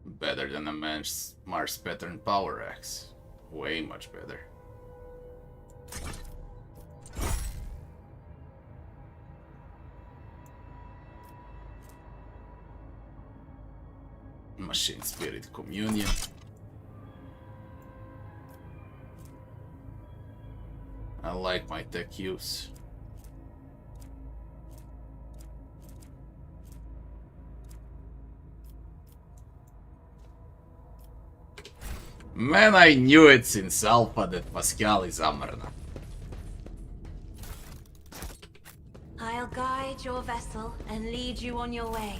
Better than a Mars Pattern Power Axe. Way much better. Machine Spirit Communion. I like my tech use. Man, I knew it since Alpha that Pasqal is Amarnath. I'll guide your vessel and lead you on your way.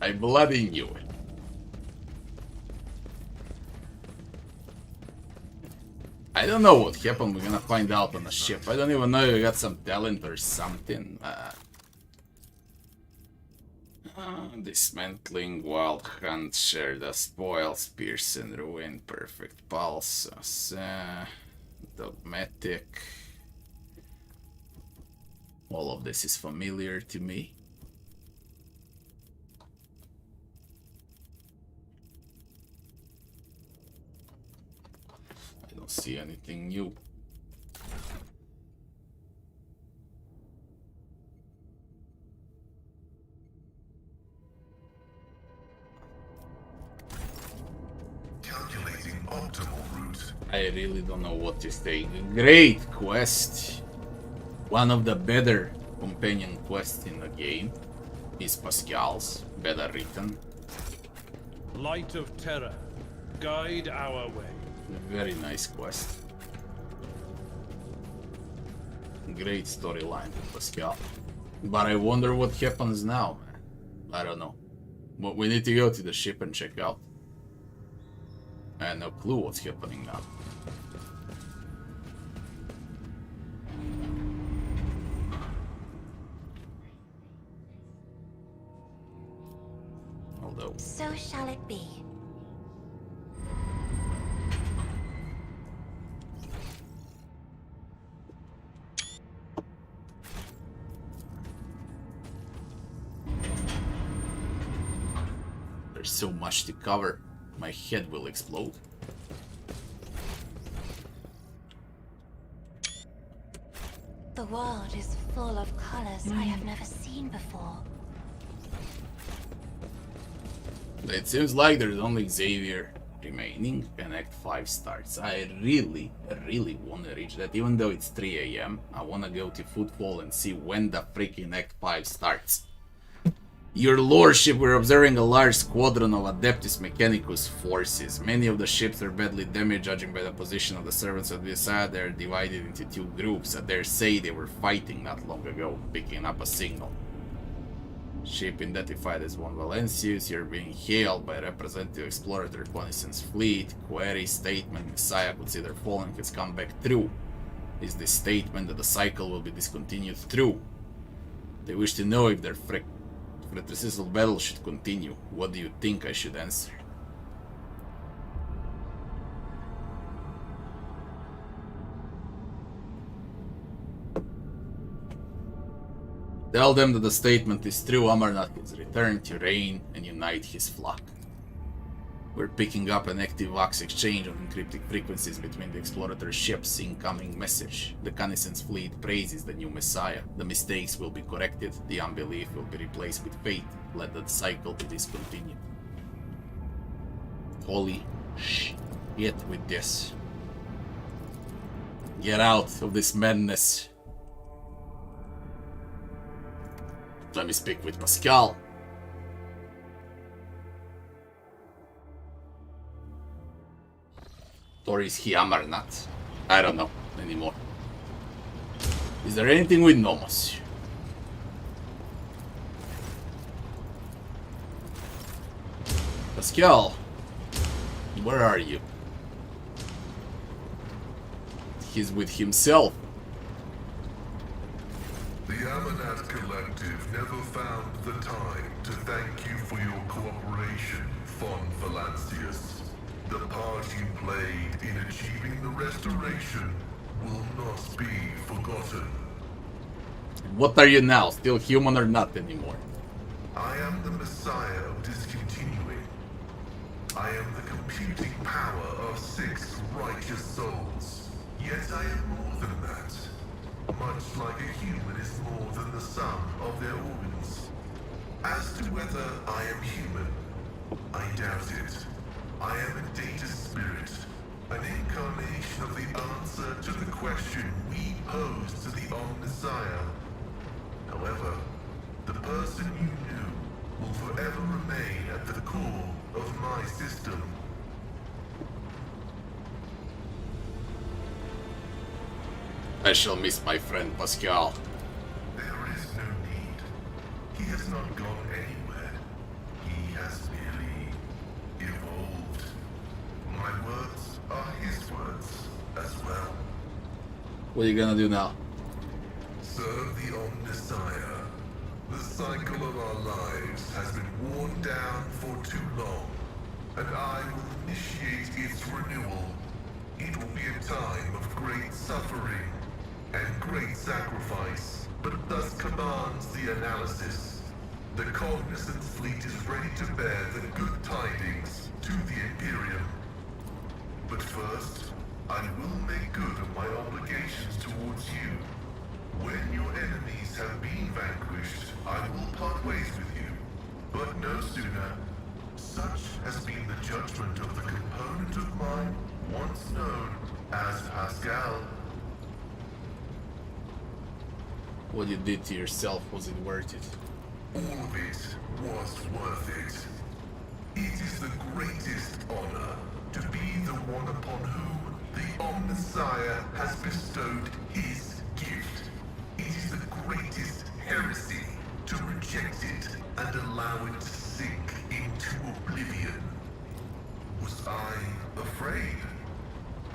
I bloody knew it. I don't know what happened, we're gonna find out on the ship. I don't even know if we got some talent or something. Dismantling, Wild Hunt, Share the Spoils, Pierce and Ruin, Perfect Pulse, Dogmatic. All of this is familiar to me. I don't see anything new. I really don't know what to say. Great quest. One of the better companion quests in the game is Pasqal's, better written. Light of terror, guide our way. Very nice quest. Great storyline with Pasqal. But I wonder what happens now, man. I don't know. But we need to go to the ship and check out. I have no clue what's happening now. Although... So shall it be. There's so much to cover. My head will explode. The world is full of colors I have never seen before. It seems like there's only Xavier remaining and Act 5 starts. I really want to reach that. Even though it's 3 AM, I want to go to Footfall and see when the freaking Act 5 starts. Your lordship, we're observing a large squadron of Adeptus Mechanicus forces. Many of the ships are badly damaged, judging by the position of the servants of Visaya. They're divided into two groups. I dare say they were fighting not long ago, picking up a signal. Ship identified as one Mechancius. You're being hailed by representative explorer to reconnaissance fleet. Query statement: Messiah considered fallen has come back true. Is this statement that the cycle will be discontinued true? They wish to know if their fratricidal battle should continue. What do you think I should answer? Tell them that the statement is true. Amarnath has returned to reign and unite his flock. We're picking up an active Vox exchange of encrypted frequencies between the exploratory ships. Incoming message. The Reconnaissance fleet praises the new Messiah. The mistakes will be corrected. The unbelief will be replaced with faith. Let the cycle be discontinued. Holy shit with this. Get out of this madness. Let me speak with Pasqal. Or is he Amarnath? I don't know anymore. Is there anything with Nomos? Pasqal, where are you? He's with himself. The Amarnath Collective never found the time to thank you for your cooperation, Von Valancius. The part you played in achieving the restoration will not be forgotten. What are you now? Still human or not anymore? I am the Messiah of Discontinuing. I am the computing power of 6 righteous souls. Yet I am more than that. Much like a human is more than the sum of their organs. As to whether I am human, I doubt it. I am a data spirit, an incarnation of the answer to the question we pose to the Omnissiah. However, the person you knew will forever remain at the core of my system. I shall miss my friend Pasqal. There is no need. He has not gone anywhere. He has merely evolved. My words are his words as well. What are you gonna do now? Serve the Omnissiah. The cycle of our lives has been worn down for too long, and I will initiate its renewal. It will be a time of great suffering and great sacrifice, but it thus commands the analysis. The Cognizant fleet is ready to bear the good tidings to the Imperium. But first, I will make good on my obligations towards you. When your enemies have been vanquished, I will part ways with you. But no sooner. Such has been the judgment of the component of mine once known as Pasqal. What you did to yourself, was it worth it? All of it was worth it. It is the greatest honor to be the one upon whom the Omnissiah has bestowed his gift. It is the greatest heresy to reject it and allow it to sink into oblivion. Was I afraid?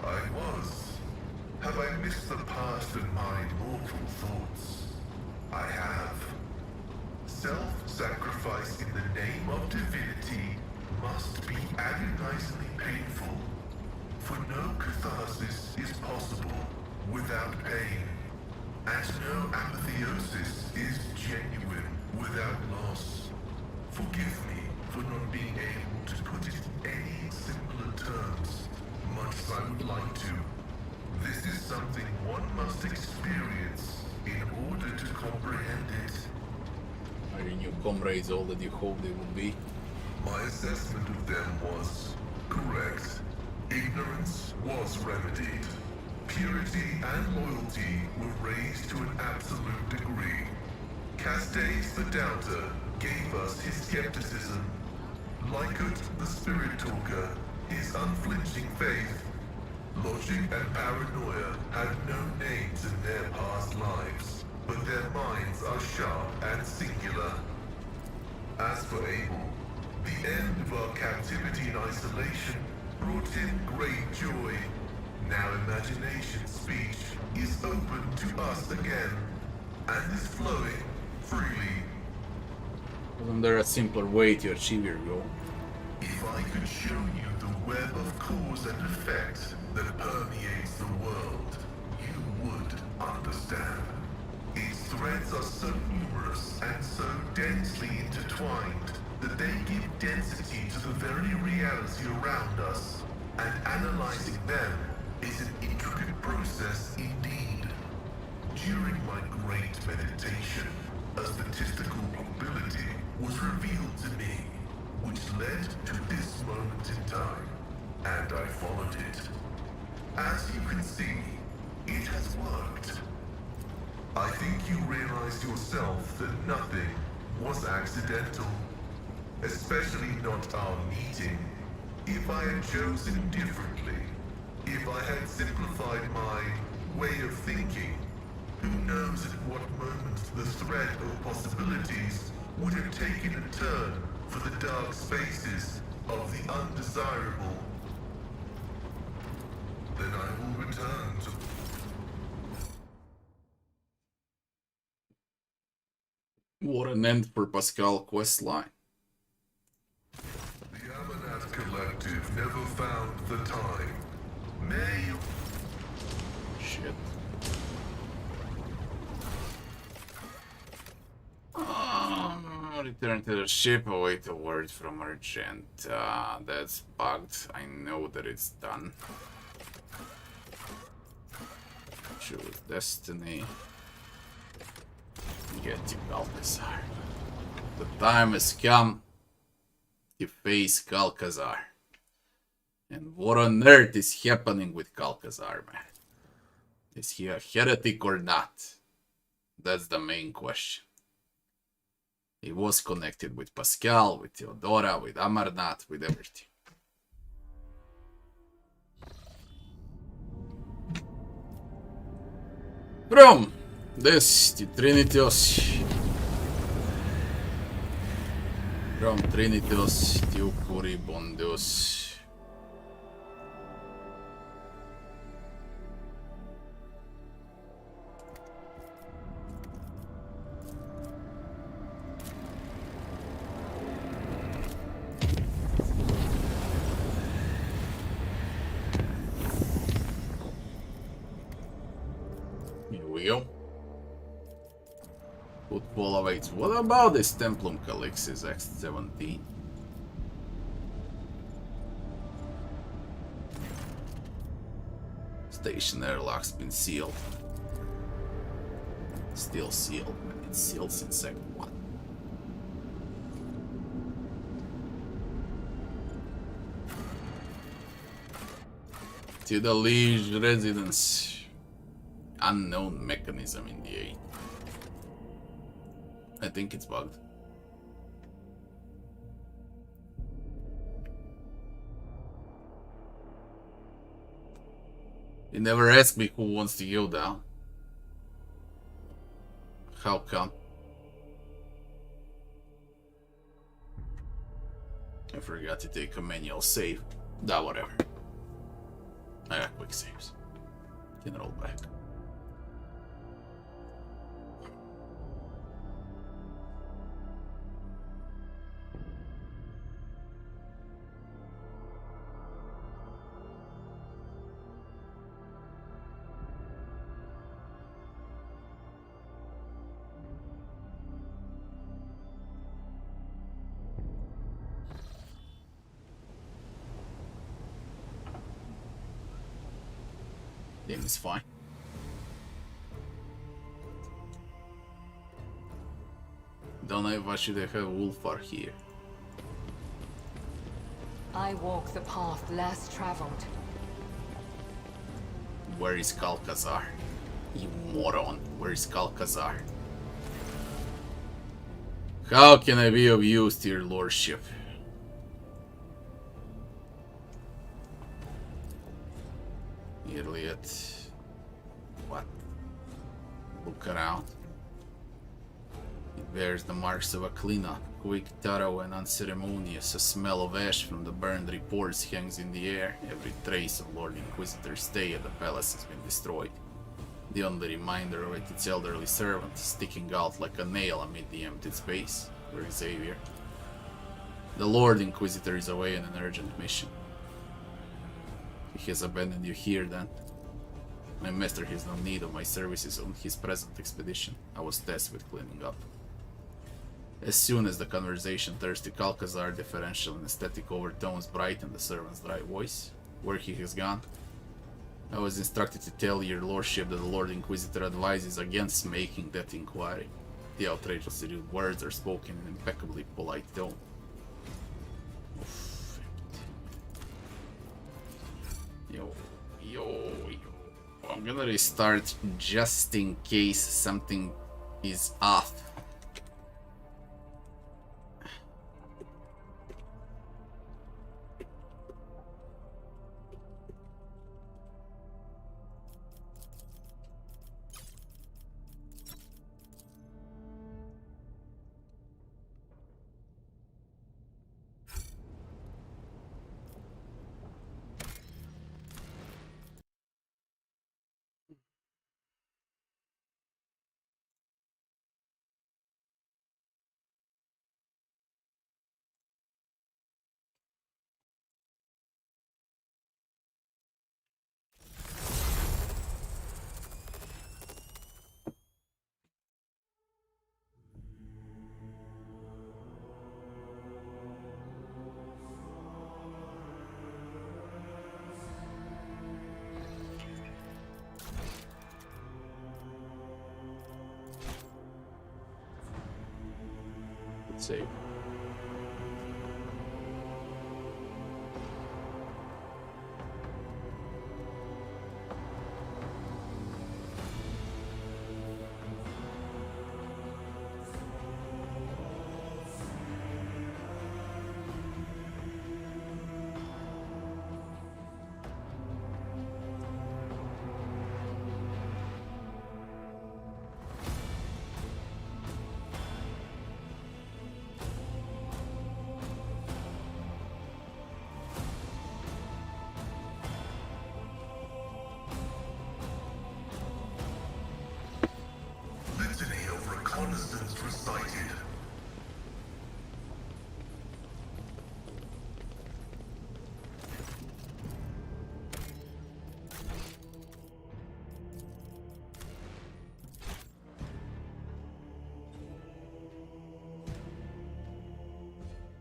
I was. Have I missed the past and my mortal thoughts? I have. Self-sacrifice in the name of divinity must be agonizingly painful, for no catharsis is possible without pain, and no apotheosis is genuine without loss. Forgive me for not being able to put it in any simpler terms, much as I would like to. This is something one must experience in order to comprehend it. Are your new comrades all that you hoped they would be? My assessment of them was correct. Ignorance was remedied. Purity and loyalty were raised to an absolute degree. Castes the Doubter gave us his skepticism. Lycurt the Spirit Talker, his unflinching faith. Logic and paranoia had no names in their past lives, but their minds are sharp and singular. As for Abel, the end of our captivity and isolation brought him great joy. Now imagination's speech is open to us again, and is flowing freely. Wasn't there a simpler way to achieve your goal? If I could show you the web of cause and effect that permeates the world, you would understand. Its threads are so numerous and so densely intertwined that they give density to the very reality around us, and analyzing them is an intricate process indeed. During my great meditation, a statistical probability was revealed to me, which led to this moment in time, and I followed it. As you can see, it has worked. I think you realized yourself that nothing was accidental, especially not our meeting. If I had chosen differently, if I had simplified my way of thinking, who knows at what moment the thread of possibilities would have taken a turn for the dark spaces of the undesirable. Then I will return to... What an end for Pasqal questline. The Amanat Collective never found the time. May you... Shit. Return to the ship, await a word from Argenta. That's bugged. I know that it's done. Choose destiny. Get to Calcazar. The time has come to face Calcazar. And what on earth is happening with Calcazar, man? Is he a heretic or not? That's the main question. He was connected with Pasqal, with Theodora, with Amarnat, with everything. From this to Trinitos. From Trinitos to Furibundos. Footfall awaits. What about this Templum Calixis X17? Station airlock's been sealed. Still sealed, man. It's sealed since second one. To the Liege residence. Unknown mechanism in the 8. I think it's bugged. You never asked me who wants to go down. How come? I forgot to take a manual save. Nah, whatever. I got quick saves. Can roll back. Game is fine. Don't know if I should have Wolfar here. I walk the path less traveled. Where is Kalkazar? You moron. Where is Kalkazar? How can I be of use to your lordship? Elliot. What? Look around. It bears the marks of a cleanup. Quick, thorough, and unceremonious. A smell of ash from the burned reports hangs in the air. Every trace of Lord Inquisitor's stay at the palace has been destroyed. The only reminder of it, its elderly servant, sticking out like a nail amid the emptied space. Where is Xavier? The Lord Inquisitor is away on an urgent mission. He has abandoned you here, then. My master has no need of my services on his present expedition. I was tasked with cleaning up. As soon as the conversation turns to Kalkazar, differential and aesthetic overtones brighten the servant's dry voice. Where he has gone? I was instructed to tell your lordship that the Lord Inquisitor advises against making that inquiry. The outrageously rude words are spoken in impeccably polite tone. Yo. I'm gonna restart just in case something is off. Save.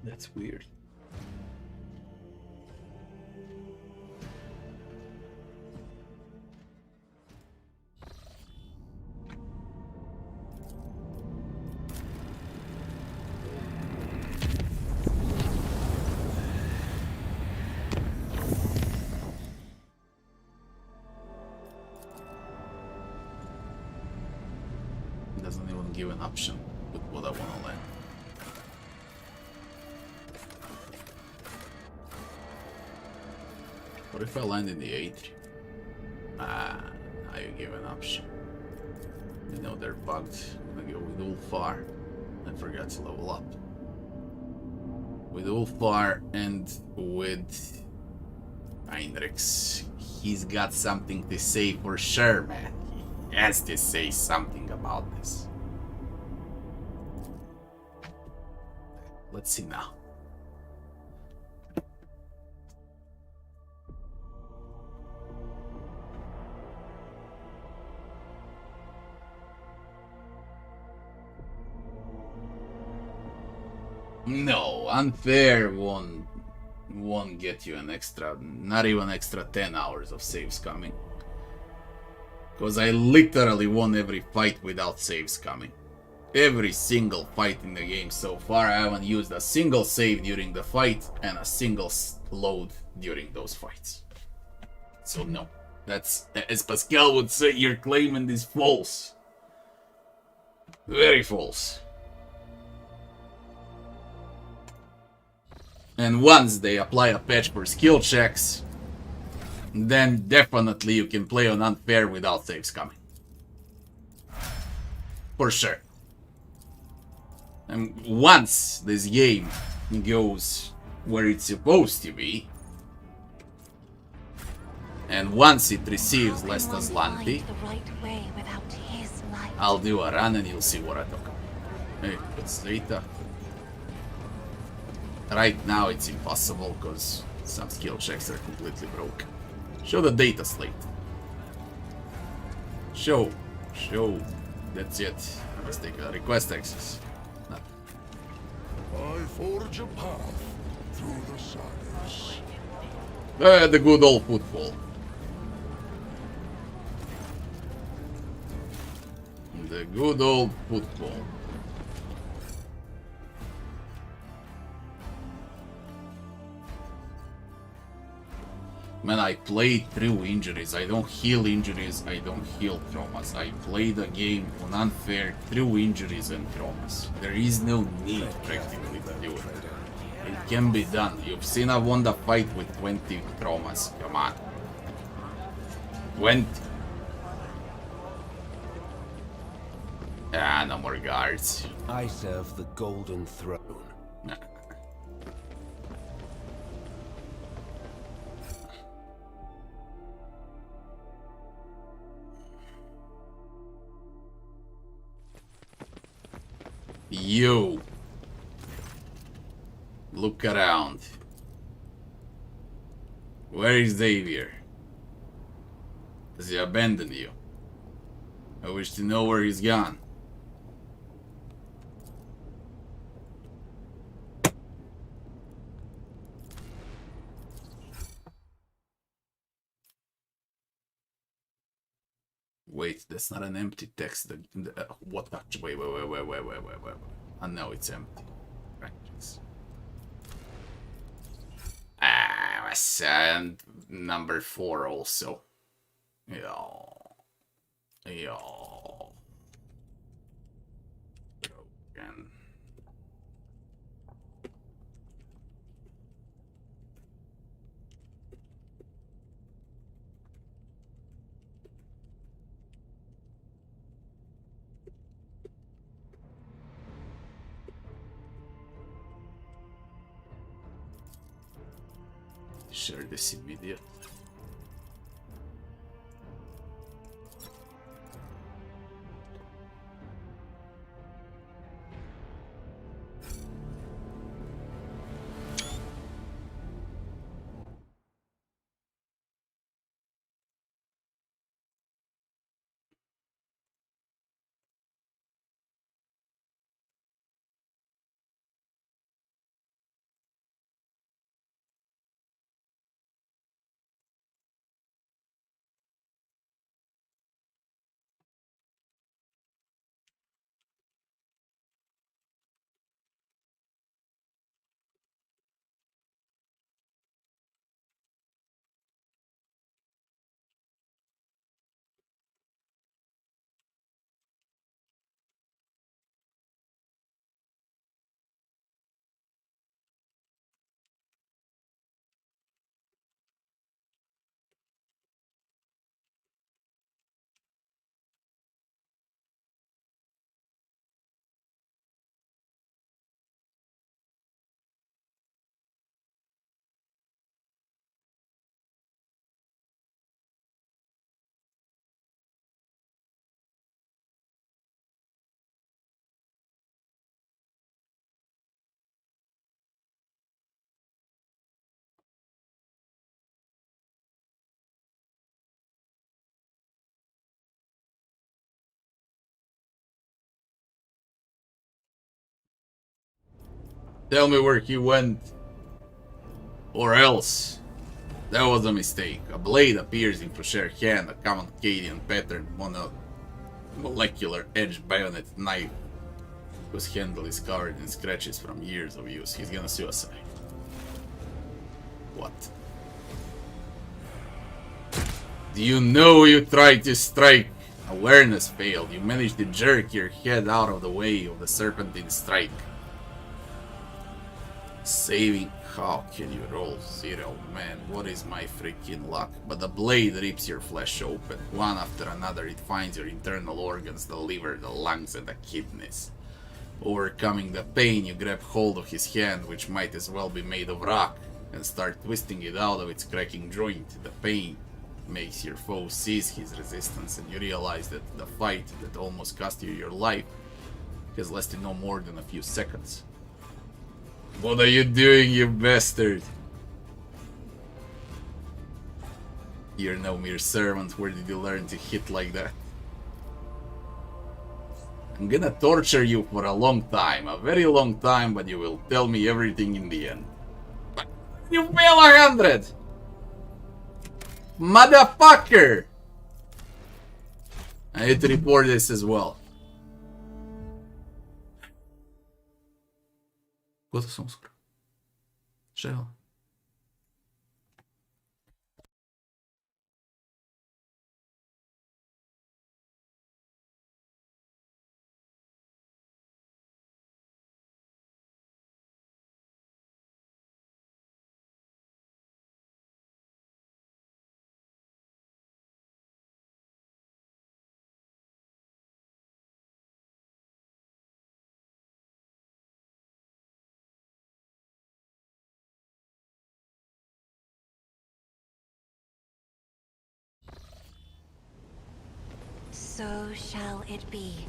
That's weird. give an option with what I want to land. What if I land in the 8? Now you give an option. You know they're bugged. I'm gonna go with Ulfar. I forgot to level up. With Ulfar and with Heinrichs. He's got something to say for sure, man. He has to say something about this. Let's see now. No, unfair won't get you an extra, not even extra 10 hours of saves coming. Because I literally won every fight without saves coming. Every single fight in the game so far, I haven't used a single save during the fight and a single load during those fights. So no, that's, as Pasqal would say, your claimant is false. Very false. And once they apply a patch for skill checks, then definitely you can play on unfair without saves coming. For sure. And once this game goes where it's supposed to be, and once it receives less Aslanti, I'll do a run and you'll see what I talk about. Hey, it's data. Right now it's impossible because some skill checks are completely broken. Show the data slate. Show. That's it. Let's take a request access. No. I forge a path through the silence. The good old Footfall. The good old Footfall. Man, I played through injuries. I don't heal injuries, I don't heal traumas. I play the game on unfair through injuries and traumas. There is no need practically to do it. It can be done. You've seen I won the fight with 20 traumas. Come on. 20. Ah, no more guards. I serve the Golden Throne. You. Look around. Where is Xavier? Does he abandon you? I wish to know where he's gone. Wait, that's not an empty text. What? Wait. I know it's empty. Right. And number 4 also. Yo. Broken. Share this immediately. Tell me where he went. Or else. That was a mistake. A blade appears in Crochet's hand, a common Cadian pattern molecular edge bayonet knife whose handle is covered in scratches from years of use. He's gonna suicide. What? Do you know you tried to strike? Awareness failed. You managed to jerk your head out of the way of the serpentine strike. Saving. How can you roll 0? Man, what is my freaking luck? But the blade rips your flesh open. One after another, it finds your internal organs, the liver, the lungs, and the kidneys. Overcoming the pain, you grab hold of his hand, which might as well be made of rock, and start twisting it out of its cracking joint. The pain makes your foe cease his resistance, and you realize that the fight that almost cost you your life has lasted no more than a few seconds. What are you doing, you bastard? You're no mere servant. Where did you learn to hit like that? I'm gonna torture you for a long time, a very long time, but you will tell me everything in the end. But you fail 100! Motherfucker! I need to report this as well. Готов съм скоро. Жева. So shall it be.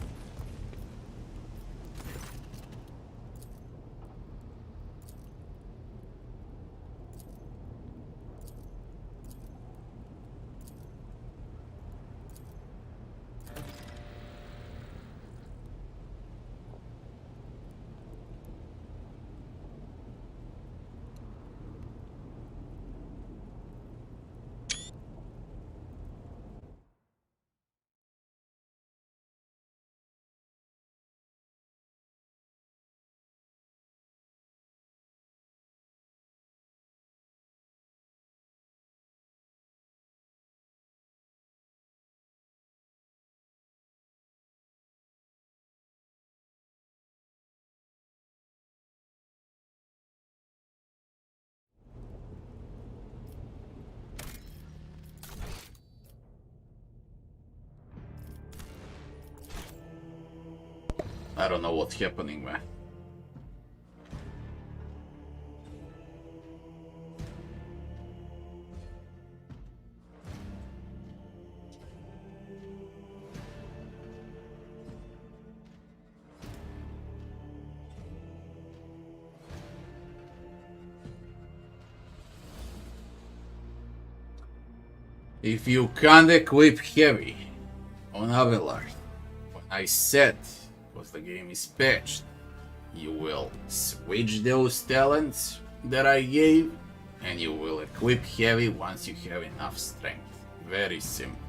I don't know what's happening, man. If you can't equip heavy on Avellard, when I said, because the game is patched, you will switch those talents that I gave, and you will equip heavy once you have enough strength. Very simple.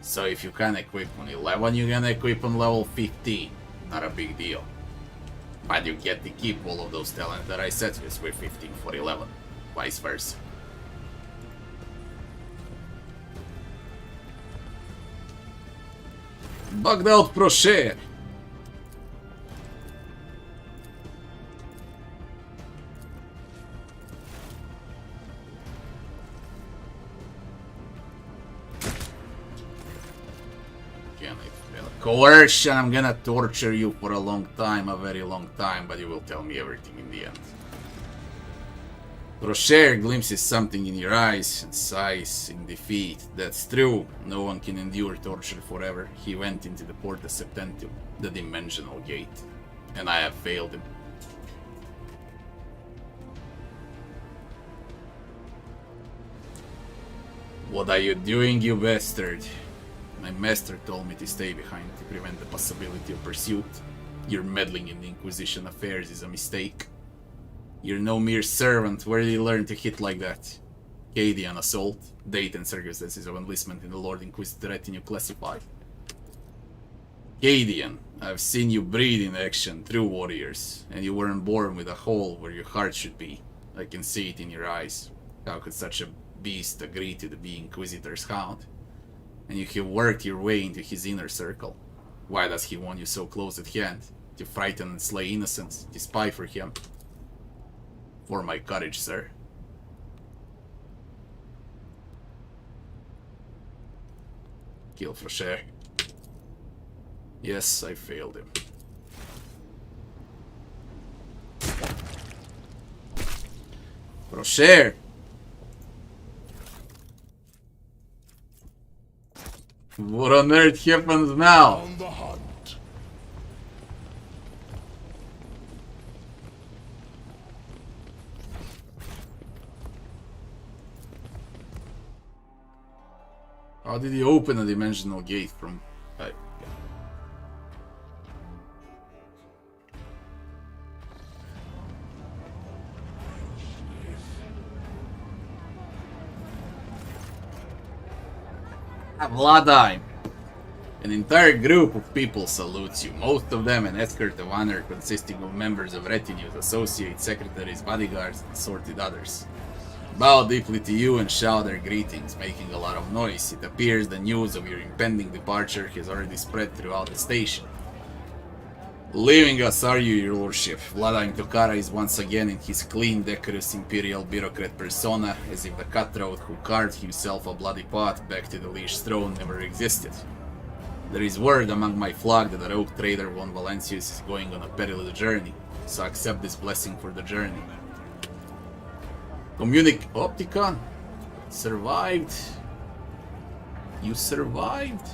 So if you can't equip on 11, you can equip on level 15. Not a big deal. But you get to keep all of those talents that I set with 15 for 11. Vice versa. Bugged out Crochet. Coercion, I'm gonna torture you for a long time, a very long time, but you will tell me everything in the end. Crochet glimpses something in your eyes and sighs in defeat. That's true. No one can endure torture forever. He went into the Porta Septentum, the dimensional gate, and I have failed him. What are you doing, you bastard? My master told me to stay behind to prevent the possibility of pursuit. Your meddling in the Inquisition affairs is a mistake. You're no mere servant. Where did you learn to hit like that? Cadian assault. Date and circumstances of enlistment in the Lord Inquisitor retinue classified. Cadian, I've seen you breed in action, true warriors, and you weren't born with a hole where your heart should be. I can see it in your eyes. How could such a beast agree to be Inquisitor's hound? And you have worked your way into his inner circle. Why does he want you so close at hand? To frighten and slay innocents, to spy for him? For my courage, sir. Kill Frosher. Yes, I failed him. Frosher! What on earth happens now? On the hunt. How did he open a dimensional gate from... Vladime! An entire group of people salutes you, most of them an escort of honor consisting of members of retinues, associates, secretaries, bodyguards, and assorted others. Bow deeply to you and shout their greetings, making a lot of noise. It appears the news of your impending departure has already spread throughout the station. Leaving us, are you, your lordship? Vladime Tokara is once again in his clean, decorous imperial bureaucrat persona, as if the cutthroat who carved himself a bloody path back to the Liege throne never existed. There is word among my flock that the rogue trader von Valancius is going on a perilous journey, so accept this blessing for the journey. Opticon? Survived. You survived.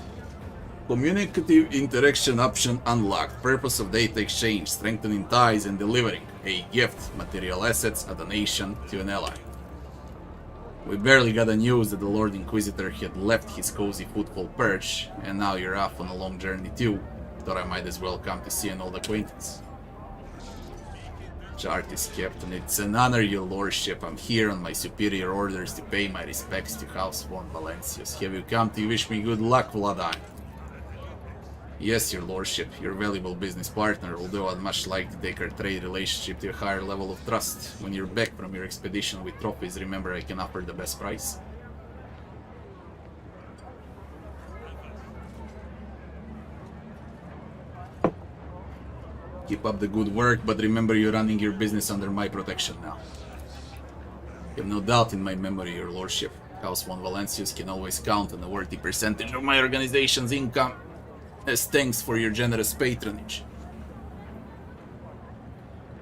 Communicative interaction option unlocked. Purpose of data exchange, strengthening ties and delivering a gift, material assets, a donation to an ally. We barely got the news that the Lord Inquisitor had left his cozy Footfall perch, and now you're off on a long journey too. Thought I might as well come to see an old acquaintance. Chartis Captain, it's an honor, your lordship. I'm here on my superior orders to pay my respects to House von Valancius. Have you come to wish me good luck, Vladime? Yes, your lordship, your valuable business partner, although I'd much like to take our trade relationship to a higher level of trust. When you're back from your expedition with trophies, remember I can offer the best price. Keep up the good work, but remember you're running your business under my protection now. You have no doubt in my memory, your lordship. House von Valancius can always count on a worthy percentage of my organization's income. As thanks for your generous patronage.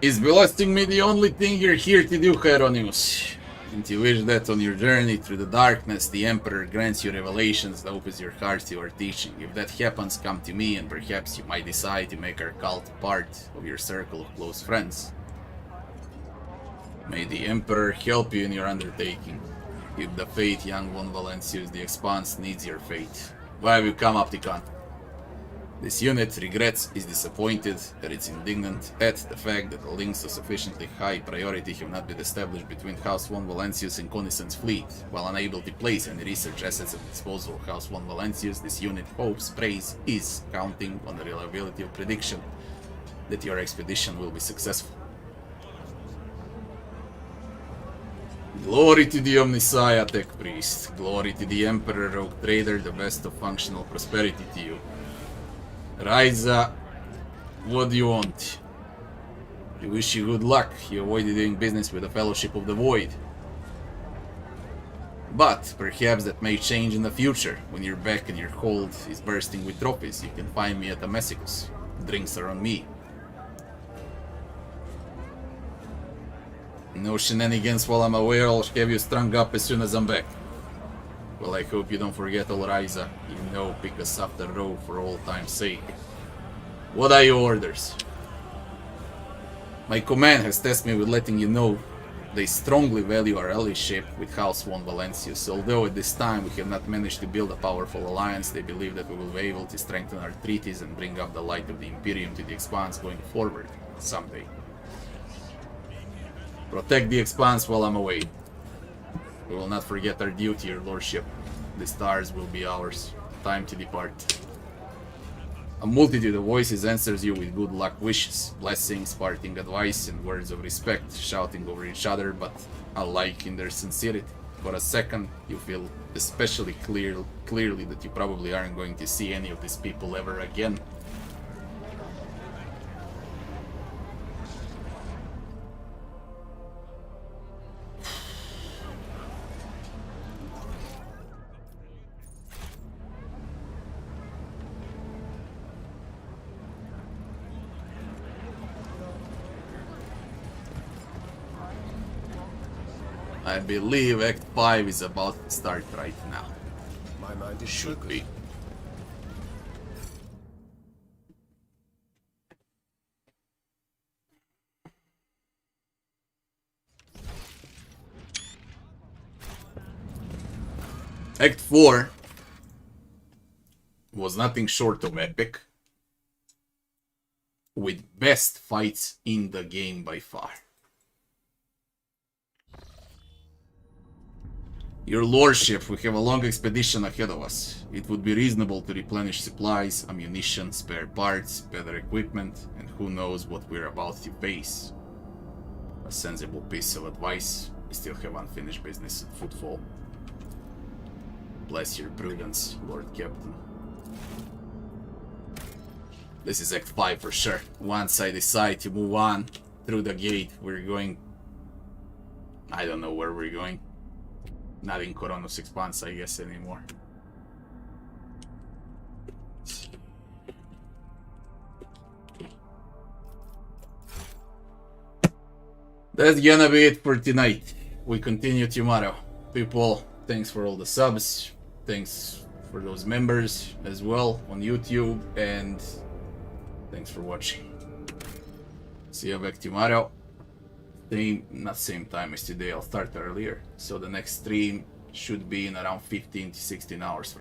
Is blasting me the only thing you're here to do, Hieronymus? And you wish that on your journey through the darkness, the Emperor grants you revelations that opens your heart to our teaching. If that happens, come to me and perhaps you might decide to make our cult part of your circle of close friends. May the Emperor help you in your undertaking. Keep the faith, young von Valancius. The Expanse needs your faith. Why have you come, Opticon? This unit regrets, is disappointed, that it's indignant at the fact that the links of sufficiently high priority have not been established between House von Valancius and Connaissance Fleet. While unable to place any research assets at the disposal of House von Valancius, this unit hopes, prays, is counting on the reliability of prediction that your expedition will be successful. Glory to the Omnissiah, Tech Priest. Glory to the Emperor, Rogue Trader, the best of functional prosperity to you. Ryza, what do you want? We wish you good luck. You avoided doing business with the Fellowship of the Void. But perhaps that may change in the future. When you're back and your hold is bursting with trophies, you can find me at Itemisation. Drinks are on me. No shenanigans while I'm away, I'll have you strung up as soon as I'm back. Well, I hope you don't forget, all Ryza. You know, pick a softer row for all time's sake. What are your orders? My command has tasked me with letting you know They strongly value our allyship with House von Valancius. Although at this time we have not managed to build a powerful alliance, they believe that we will be able to strengthen our treaties and bring up the light of the Imperium to the Expanse going forward someday. Protect the Expanse while I'm away. We will not forget our duty, your lordship. The stars will be ours. Time to depart. A multitude of voices answers you with good luck wishes, blessings, parting advice, and words of respect, shouting over each other, but alike in their sincerity. For a second, you feel especially clearly that you probably aren't going to see any of these people ever again. I believe Act 5 is about to start right now. My mind is Should be. Act 4 was nothing short of epic, with best fights in the game by far. Your lordship, we have a long expedition ahead of us. It would be reasonable to replenish supplies, ammunition, spare parts, better equipment, and who knows what we're about to face. A sensible piece of advice. We still have unfinished business at Footfall. Bless your prudence, Lord Captain. This is Act 5 for sure. Once I decide to move on through the gate, we're going... I don't know where we're going. Not in Coronos Expanse, I guess, anymore. That's gonna be it for tonight. We continue tomorrow. People, thanks for all the subs. Thanks for those members as well on YouTube. And thanks for watching. See you back tomorrow. Not same time as today, I'll start earlier. So the next stream should be in around 15 to 16 hours.